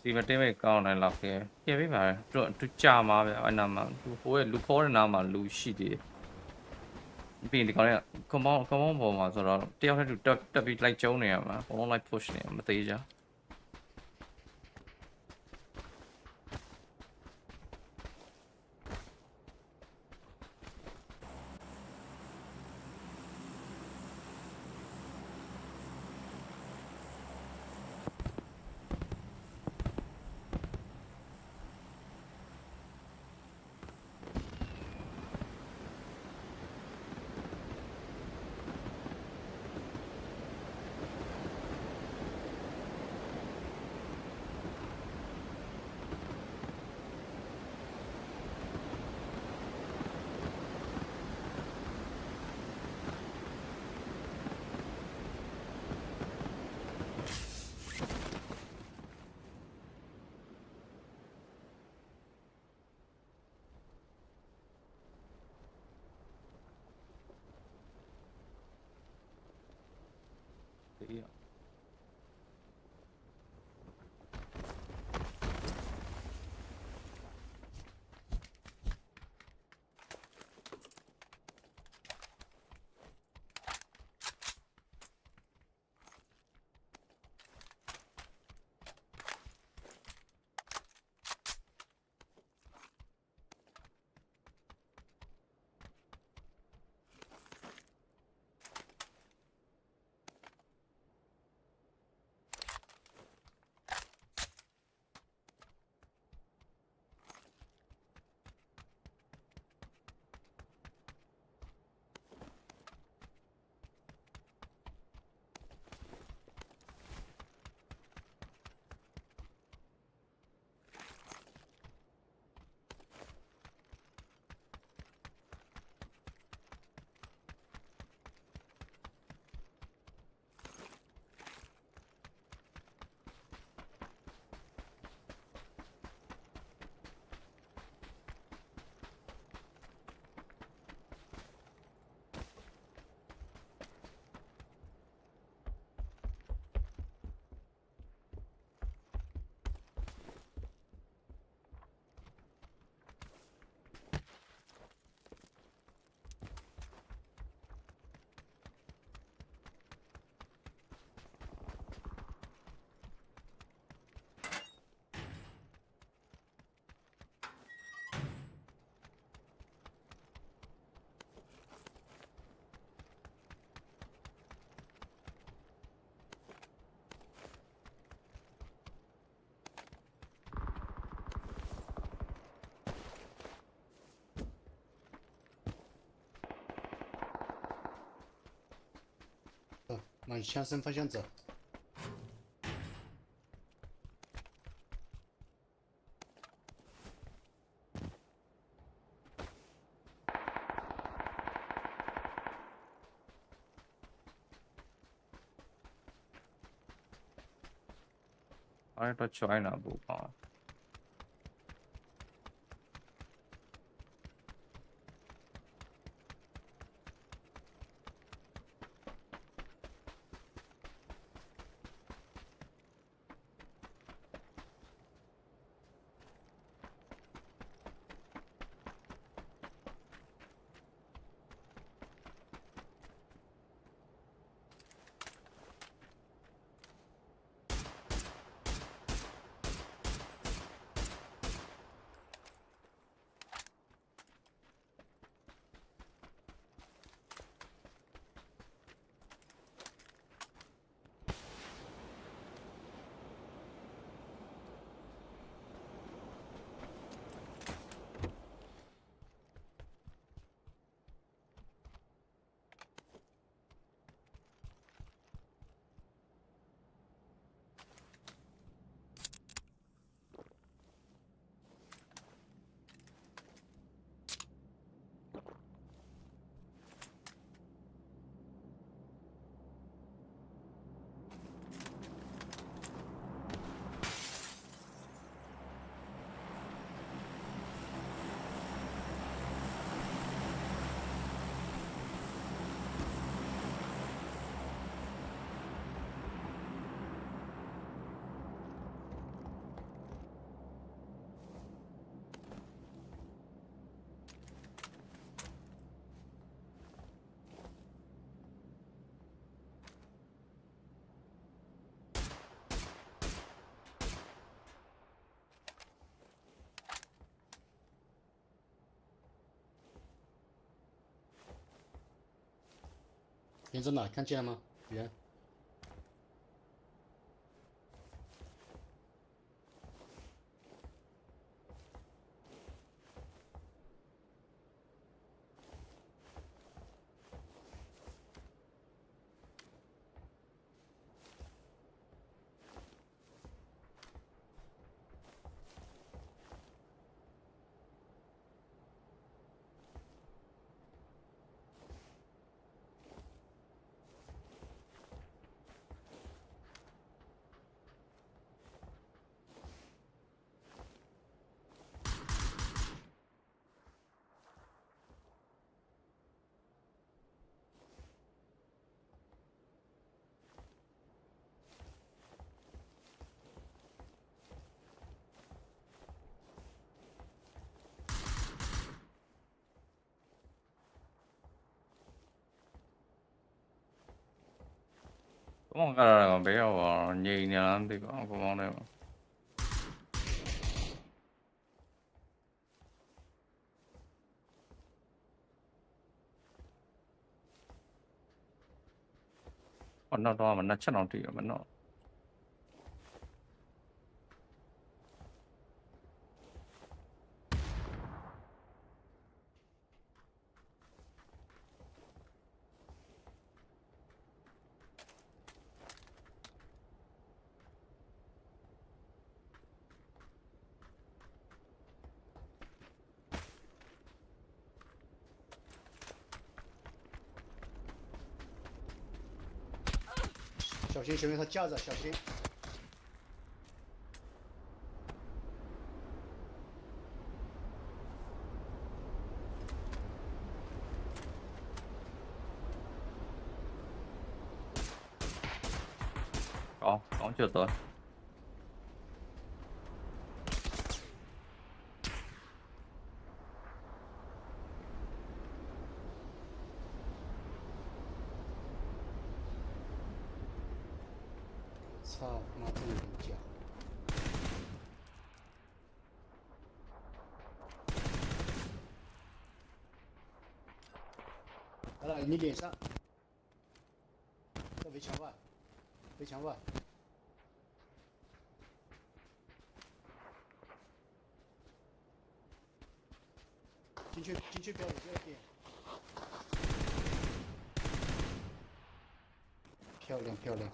Thì mà trên mấy con này là cái biết mà trộn tôi cha mà anh nào mà lũ khó nào mà lũ xịt đi. Vì thì con này không bao mà rồi đó tiêu theo được bị like châu này mà không like push này mà tí chứ. 往枪声方向走。哎，这China不吧？人在哪？看见了吗？人。Có cái là còn bé vào nhìn nhà lắm thì có món đây mà. Mình nó to mình nó chắc nó thì mình nó.小心前面他架着，小心。Có chưa tới.操他妈这么人家！来了，你脸上，在围墙外，围墙外。进去，不要有第二点。漂亮漂亮，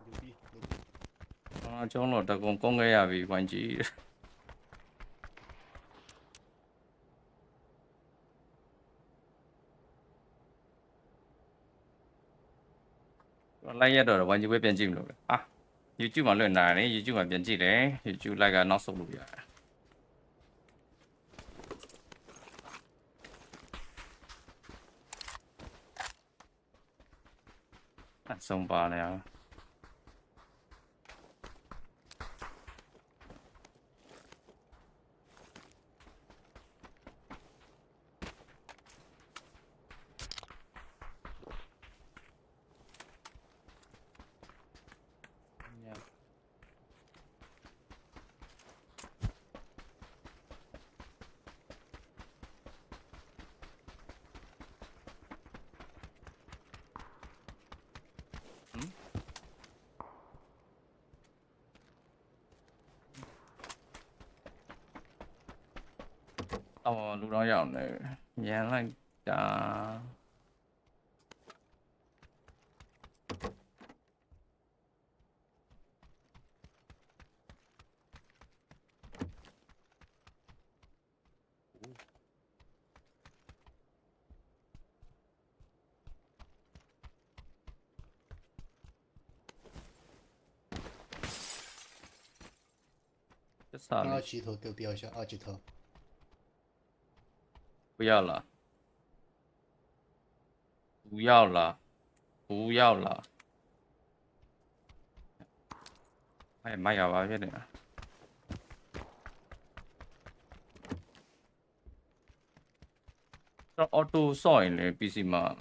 牛逼牛逼！啊，將來特工嘅呀，為關機。來一度關機會變進路啊！YouTube 嘛亂來呢 ，YouTube 嘛變進咧 ，YouTube 來個腦收路呀。送吧了。哦，路上有呢，原來㗎。二级头给我标一下，二级头。不要了，不要了，不要了。哎媽呀，話咩嚟啊？這 auto 衰呢，必須嘛。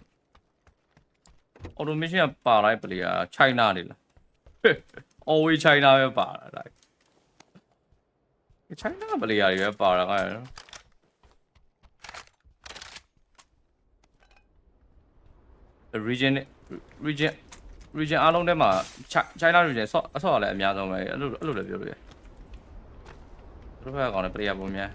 automation ပါ來不了 ，China 嚟啦，always China 要ပါ啦，China 不了要ပါ啦，係。region အားလုံးထဲမှာ China region ဆော့လည်းအများဆုံးပဲအဲ့လိုလည်းပြောလို့ရတယ်။တို့ဘက်ကကောင်လည်းပြရပုံများ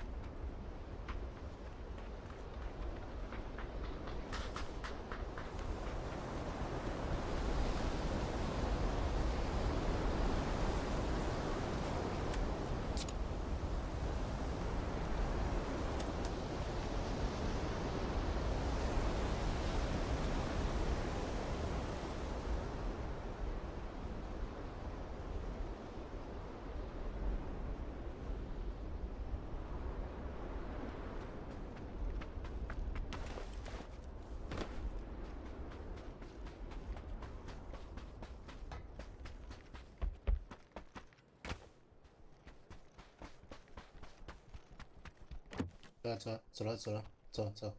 走。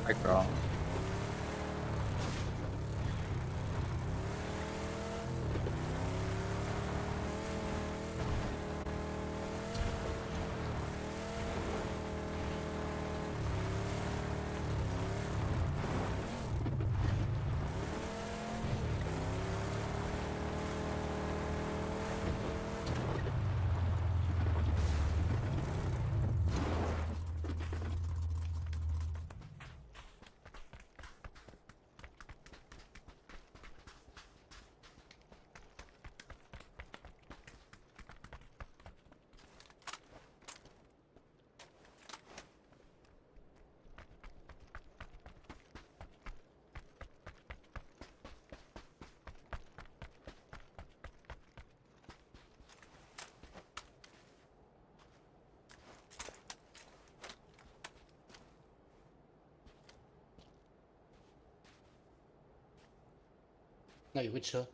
太高。那有个车。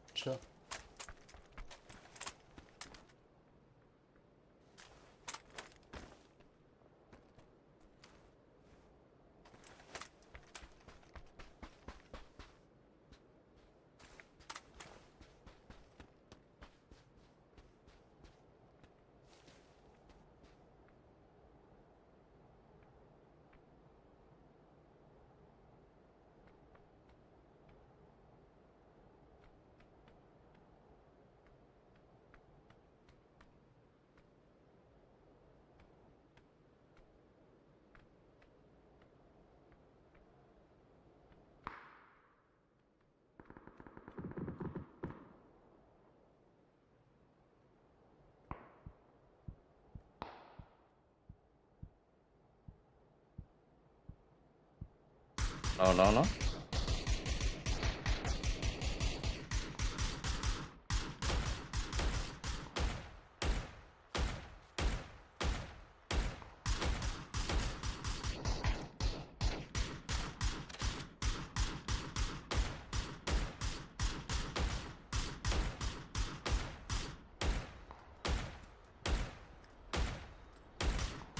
No.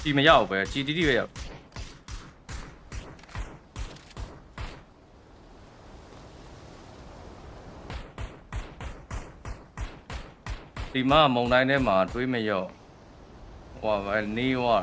地面要不要？基地地要。ဒီမှာမုံတိုင်းထဲမှာတွေးမရော့ဟွာပဲနေဝါ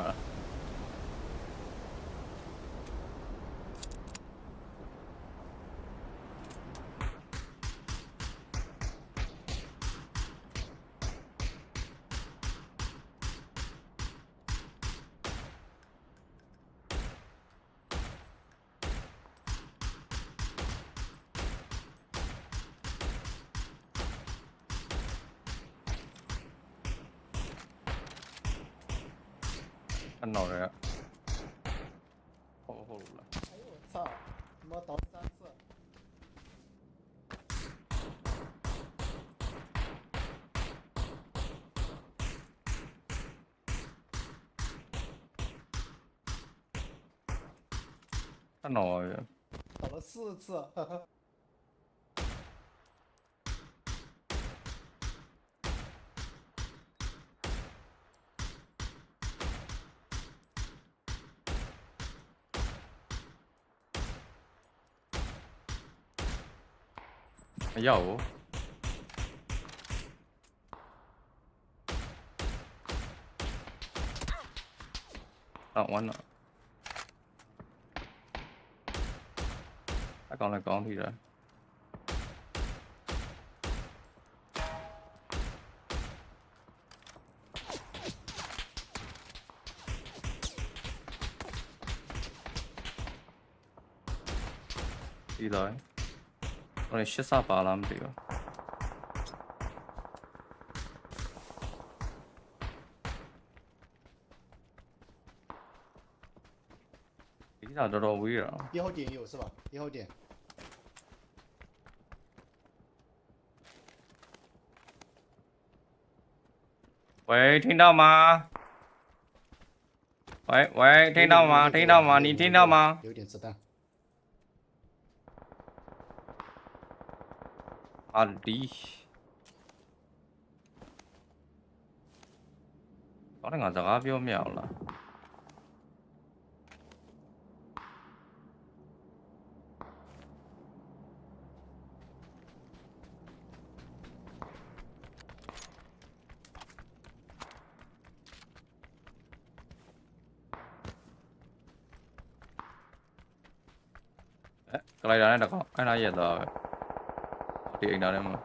看到人，后路了。哎呦我操！他妈倒3次。看到人。倒了4次，哈哈。有。啊，完了。他講嚟講去啦。幾耐？我哋78啦，唔知喎。1號多位啊1號點有是吧？1號點。喂，聽到嗎？喂，聽到嗎？聽到嗎？你聽到嗎？有點子彈。阿弟，我哋50秒秒啦。cái này là có cái này giờ rồi điện nào đây mà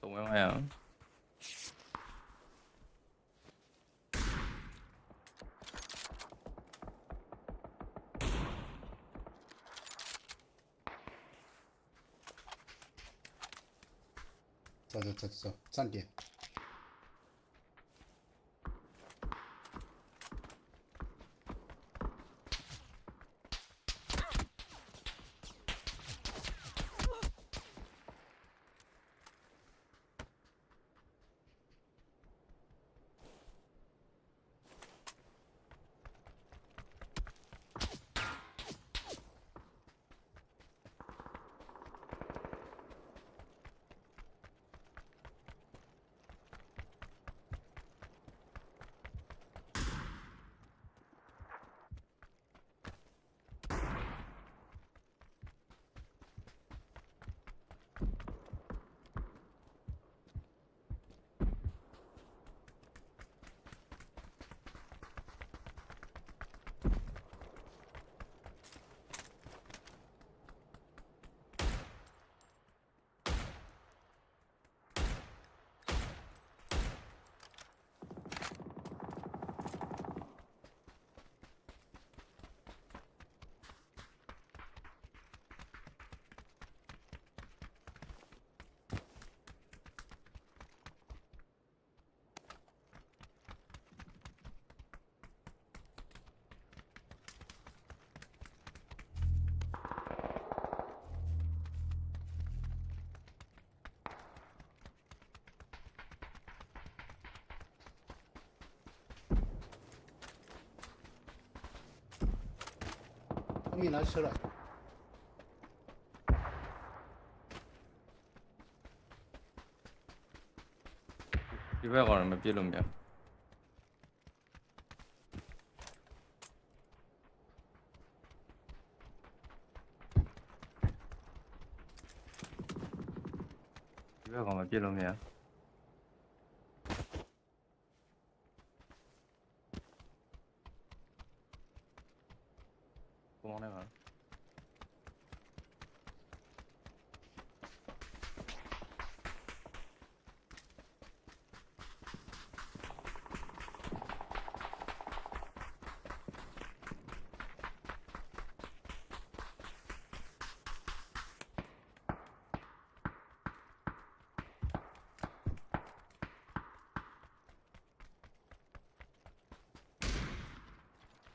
đúng không em走，站点。他给你拿车了。ဒီဘက်ကောင်လည်းမပြစ်လို့မရဒီဘက်ကောင်မပြစ်လို့မရကိုမောင်းနေပါ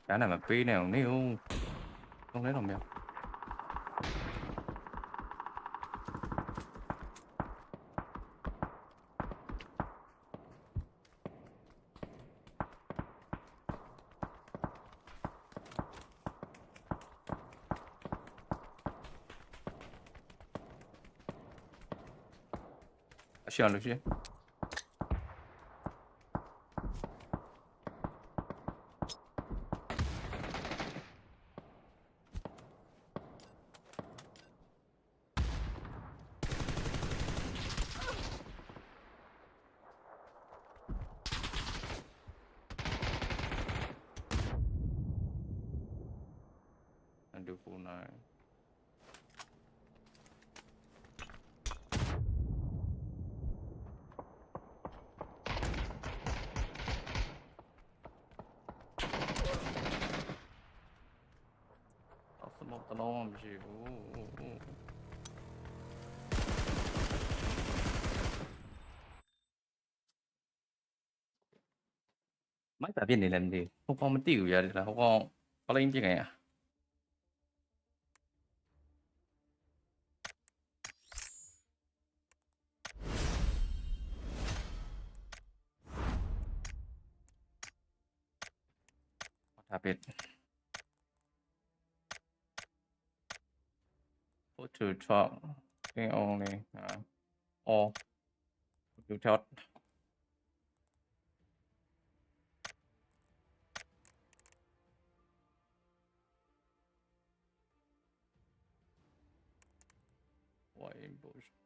Cái này mà pi nào nếu không lấy đồng mèo Aşağı düşüyor. Do full 9. Một tao non gì mấy tà viên này làm gì không con mới tiêu vậy là không con có lên chứ này đặc biệt put to top cái only all to top white bush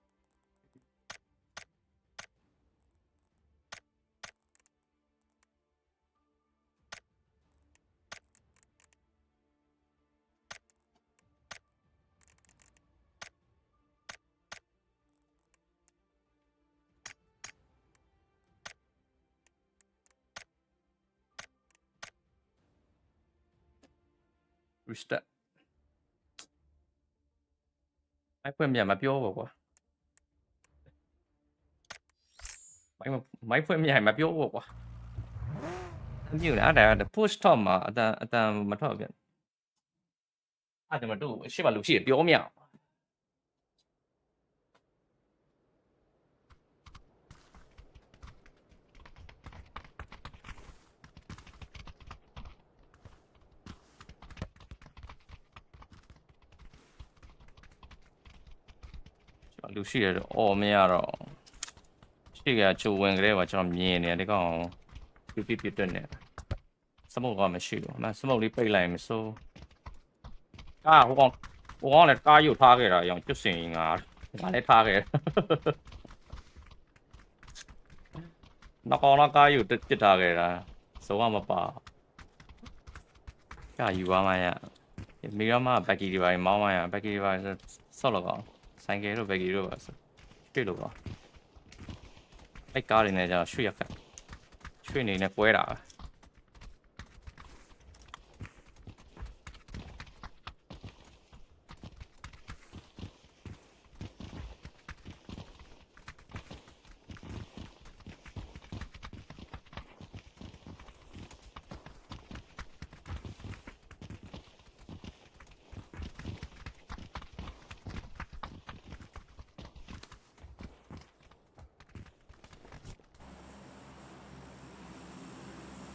restart máy phim nhà mà vô quá máy phim nhà mà vô quá như là đã push top mà ta mà thôi vậy thì mà đủ sẽ bảo lũ chỉ biểu miệngလူရှိရတော့အော်မရတော့ရှိကချိုးဝင်ကြတဲ့ကကျွန်တော်မြင်နေတယ်ဒီကောင်ပြပြပြတက်နေစမုတ်ကမရှိဘူးအမစမုတ်လေးပိတ်လိုက်မစိုးကားဟိုကောင်လည်းကားယူထားခဲ့တာရောင်ကျွတ်စင်ငါလည်းထားခဲ့နောက်ကောင်တော့ကားယူတစ်ထားခဲ့တာစိုးကမပါကားယူပါမရမီရမဘက်ကီဒီပိုင်းမောင်းမရဘက်ကီဒီပိုင်းဆော့တော့ကောင်ဆိုင်ကယ်တို့ဘက်ကီတို့ပါဆိုတွေ့လို့ပါအဲ့ကားတွေနဲ့ကျတော့ရွှေ့ရက်ရွှေ့နေနဲ့ပွဲတာပဲ ။ဟ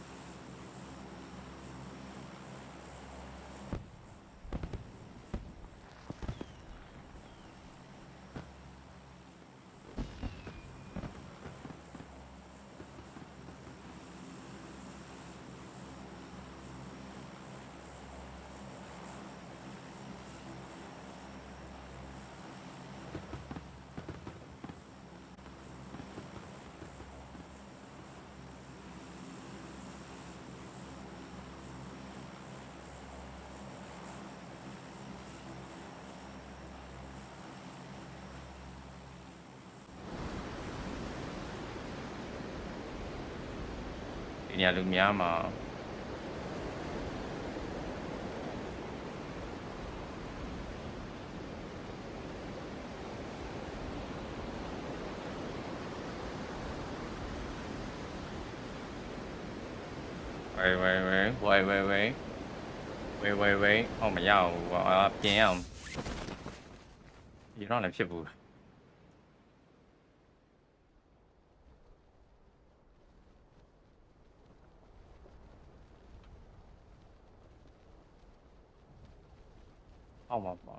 nhà được nhà mà wait oh mày giàu nhé không gì đó làm sao vừa không mà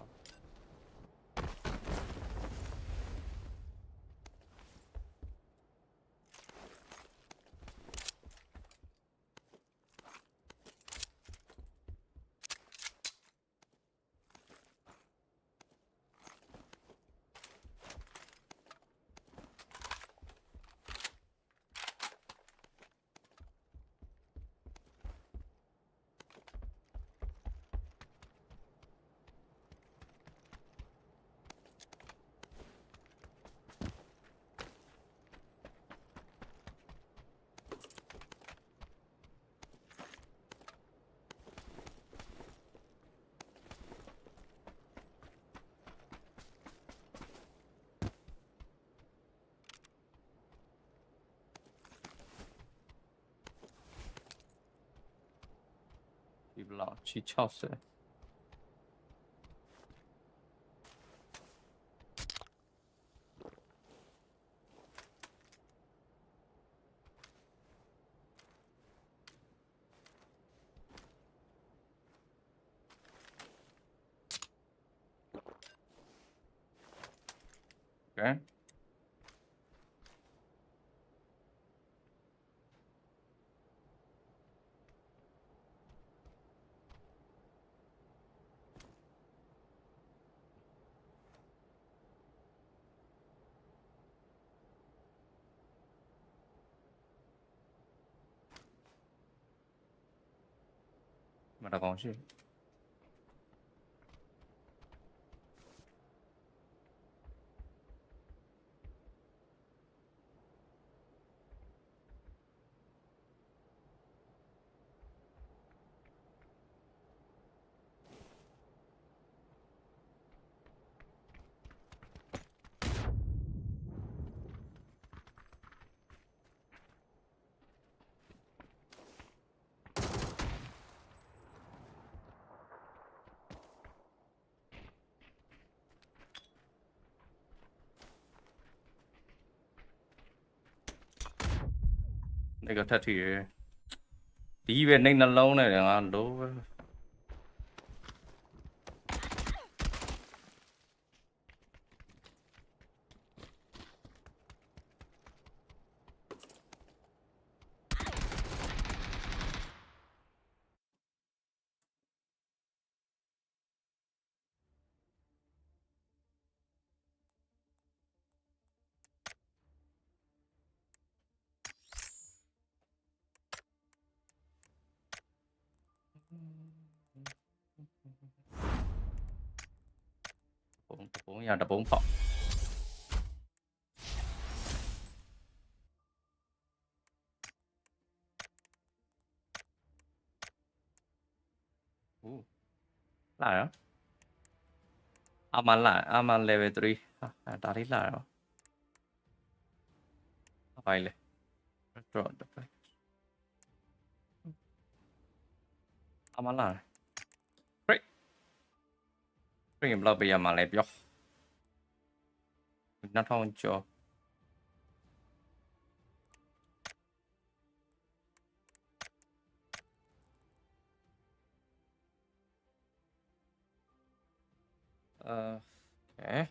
đi lọ chỉ cho sẽ okay mà đã còn chứ đây có thật thì tí về ninh là lâu này để ăn đố bốn nhà đã 4 phòng lại đó Aman level 3 đã đi lại rồi vậyเลยrồi Aman lại great Bring lobby mà lại biểu nó không cho okay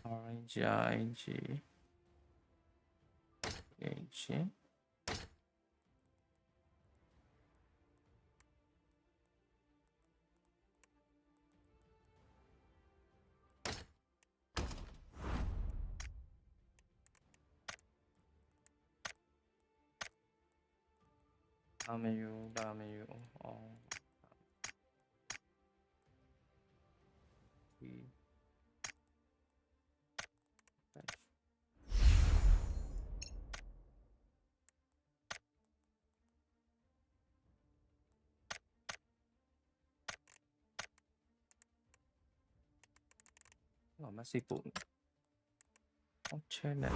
orange Damage masih pun. Oh, channel.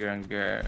Younger.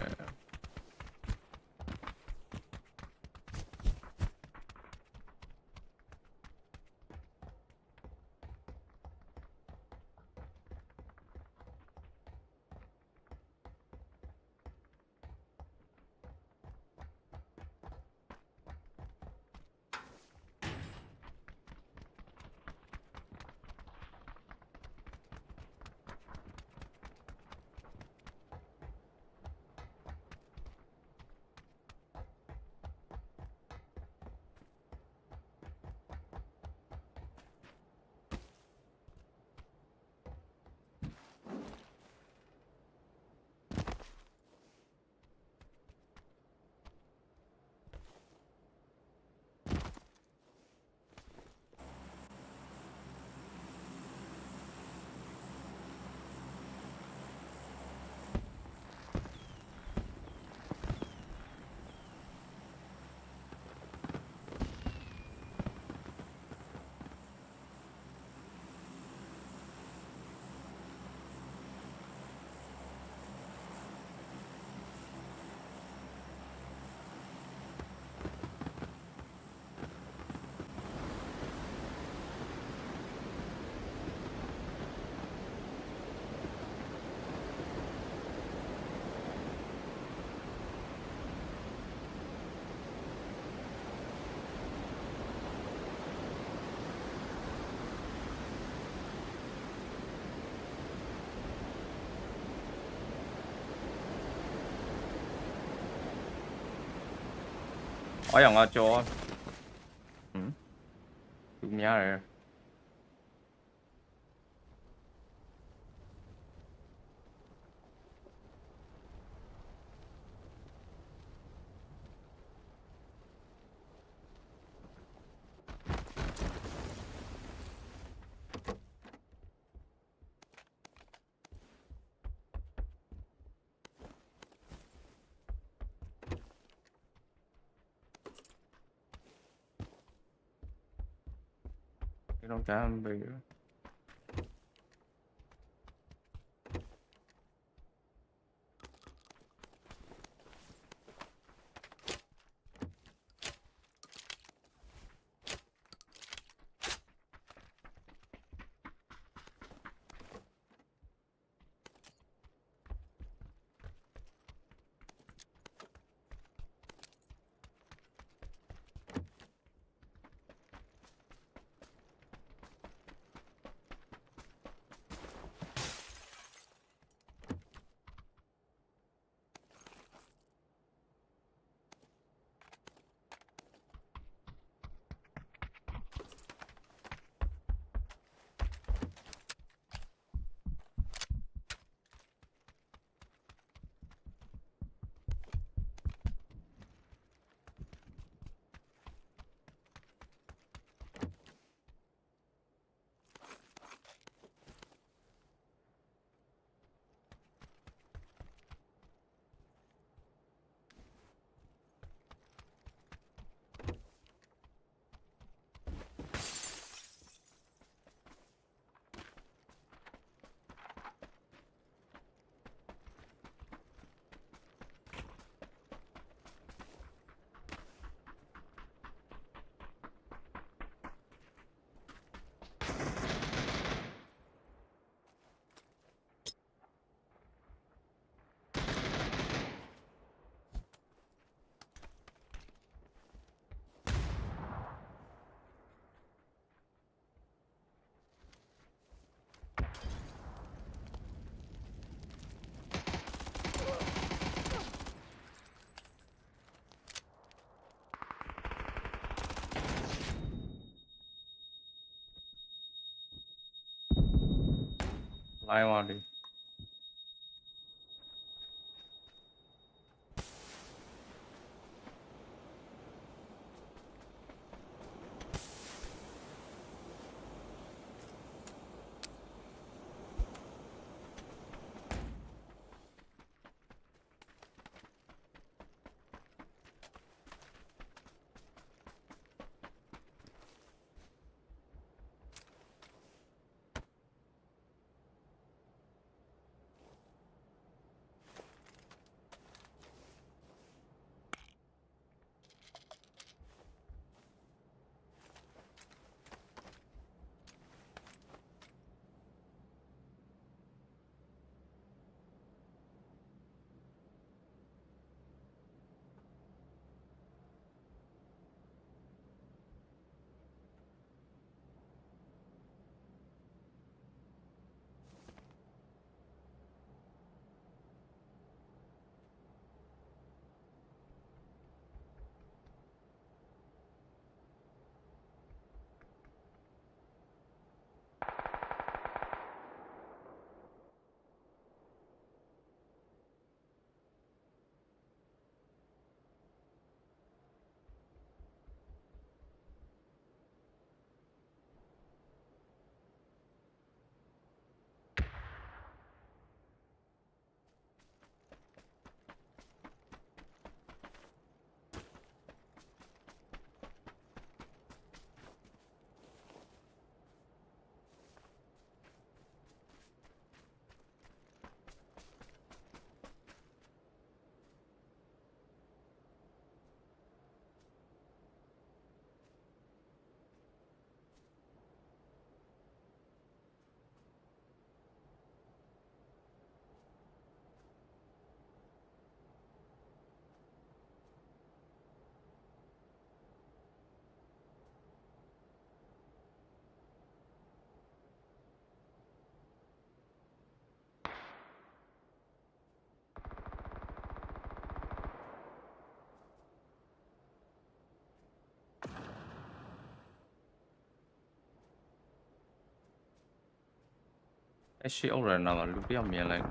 Ở dòng ở chỗ. Đúng nhá rồi. Don't damn big. I want it. Cái shield rồi nào mà lúc biết ông miệng lên.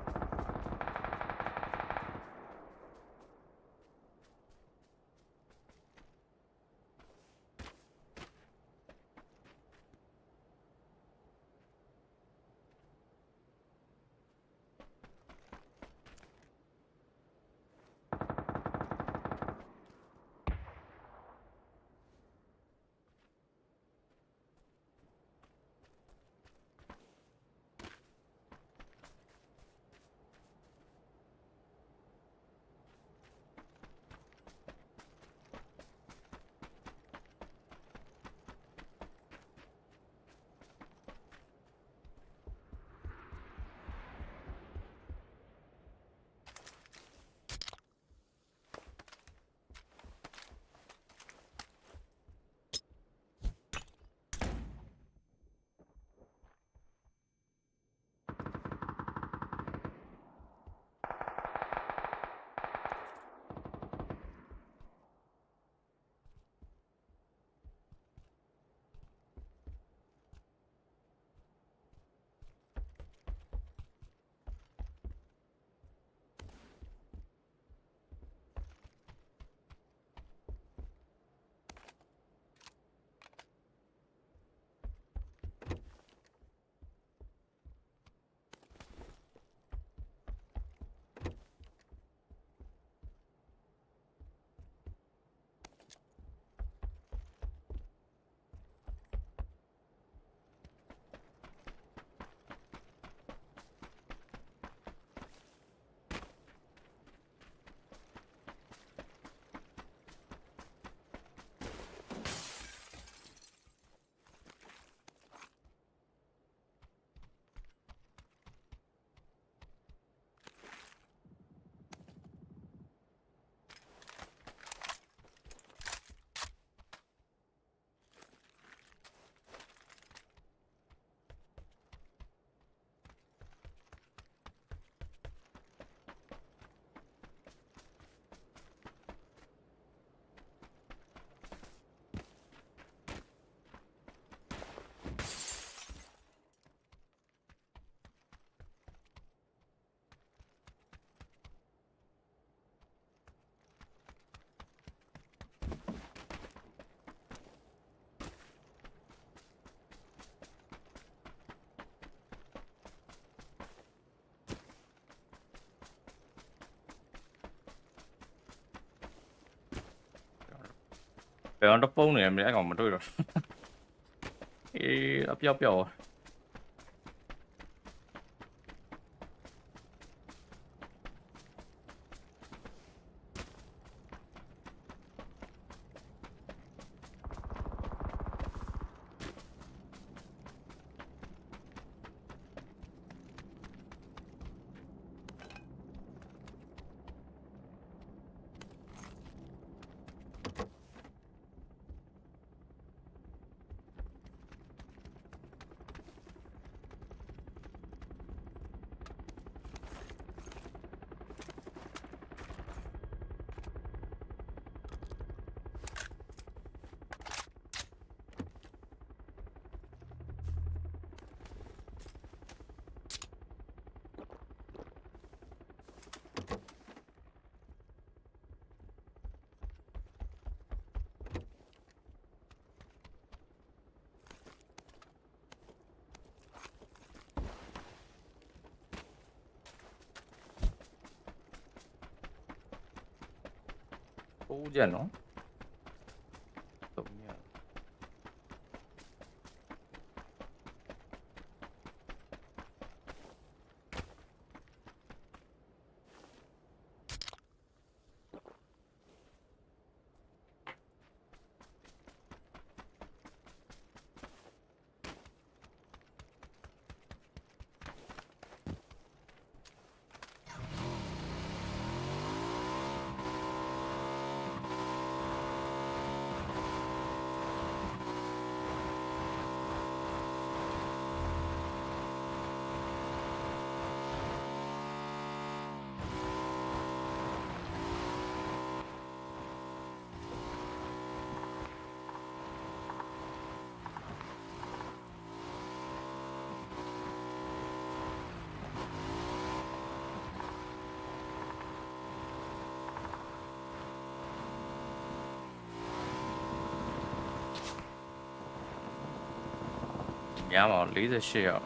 bèo nó bông này mình đã còn một đôi rồi. Ê, ấp dọc. Ujian no? Ja, maar leadership.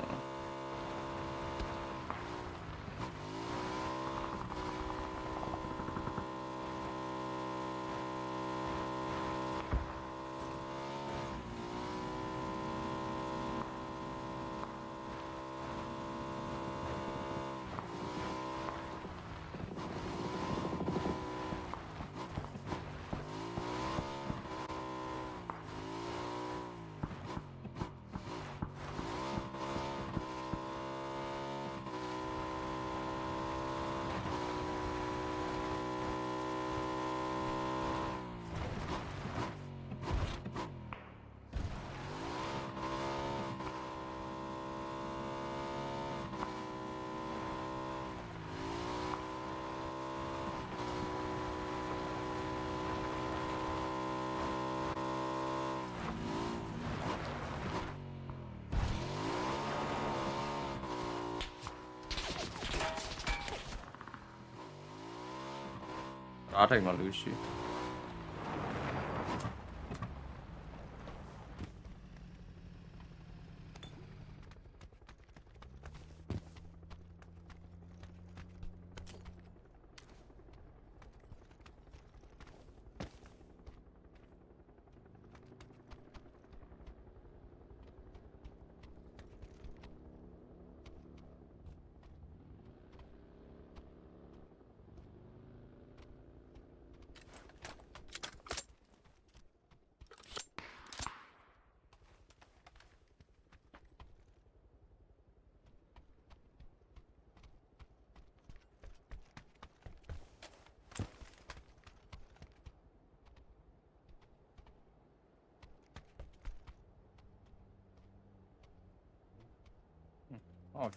Đá thành mà Lucy.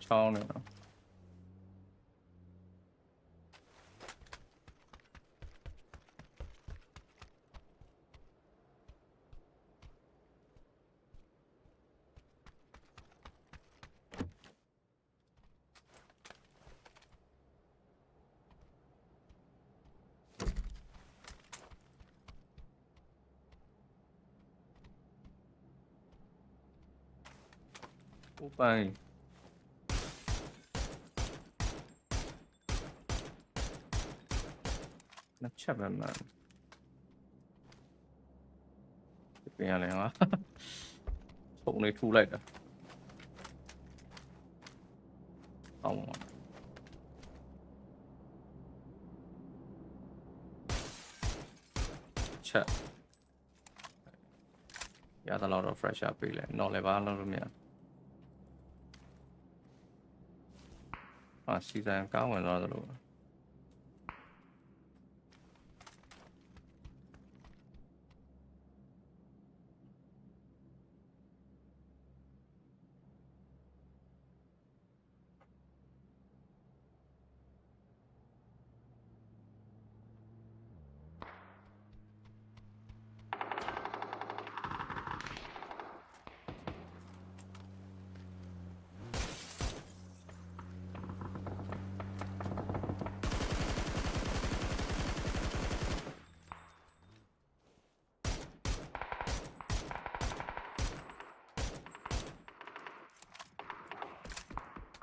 Cho nữa. Upai. Not sure, man. ပြင်ရလဲဟာထုံလေးထူလိုက်တာအောင်ပါချက်ရတာတော့ fresh up ပေးလဲတော့လည်းဘာလုပ်လို့မရစီဇန်ကောင်းဝင်တော့လို့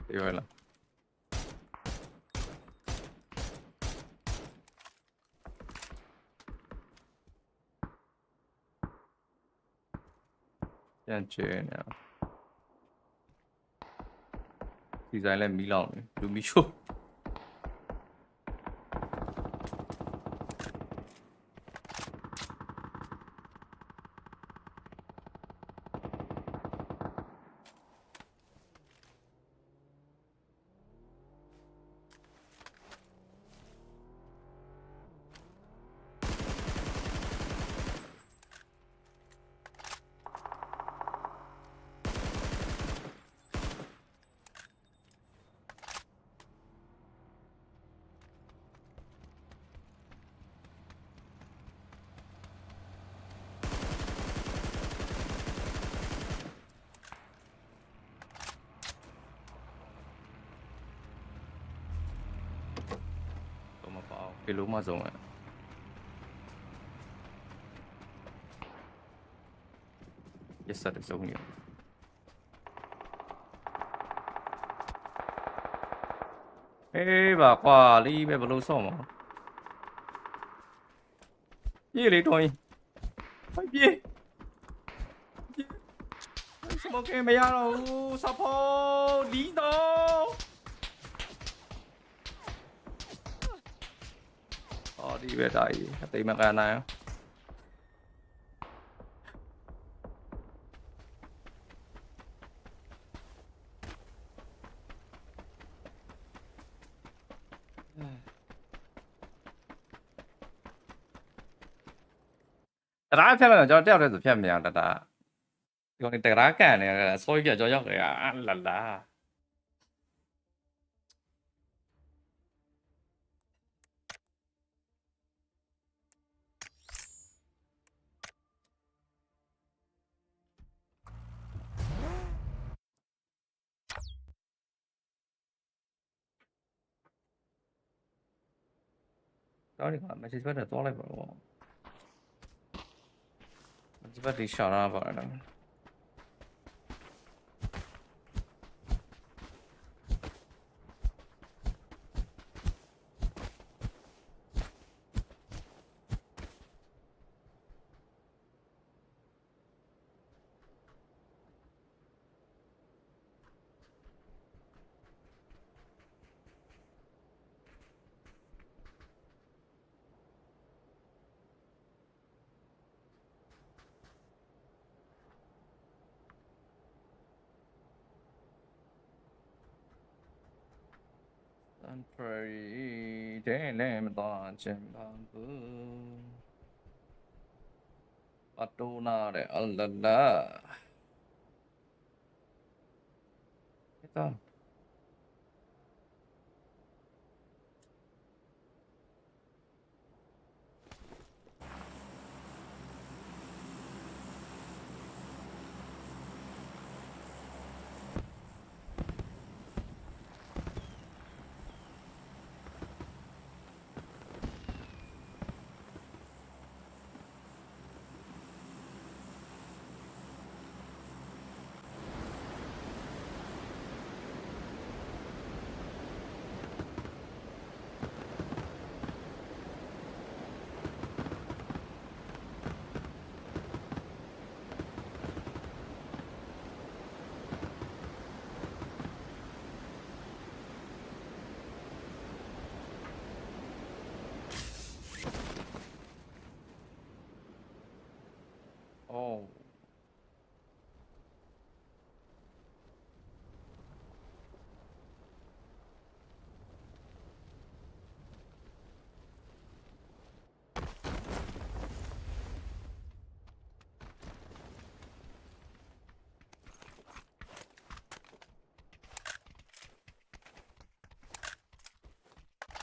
ပြောရလားပြန်ချဲနေဒီဇိုင်းလည်းမီးလောင်နေလူမီးရှို့ဘယ်လိုမှဆုံးရရက်စတဲ့ဆုံးရပါကွာလေးပဲဘလို့ဆော့မှာပြေးလေတော်ရင်ပြေးစမောကမရတော့ဘူးစပေါ်ဒီတော့ဒီပဲတာကြီးအသိမကန်နိုင်တရားဖြတ်မယ်ကျွန်တော်တယောက်တည်းဆိုဖြတ်မရတတာဒီကောင်တရားကန်နေတယ်ဆိုပြကြောရောက်ကြရလာလာတော့ဒီက message ပဲတော့လိုက်ပါတော့ message ပဲရှာရပါတော့ Temporary damn da chimpangu Patuna de Allah. Ito.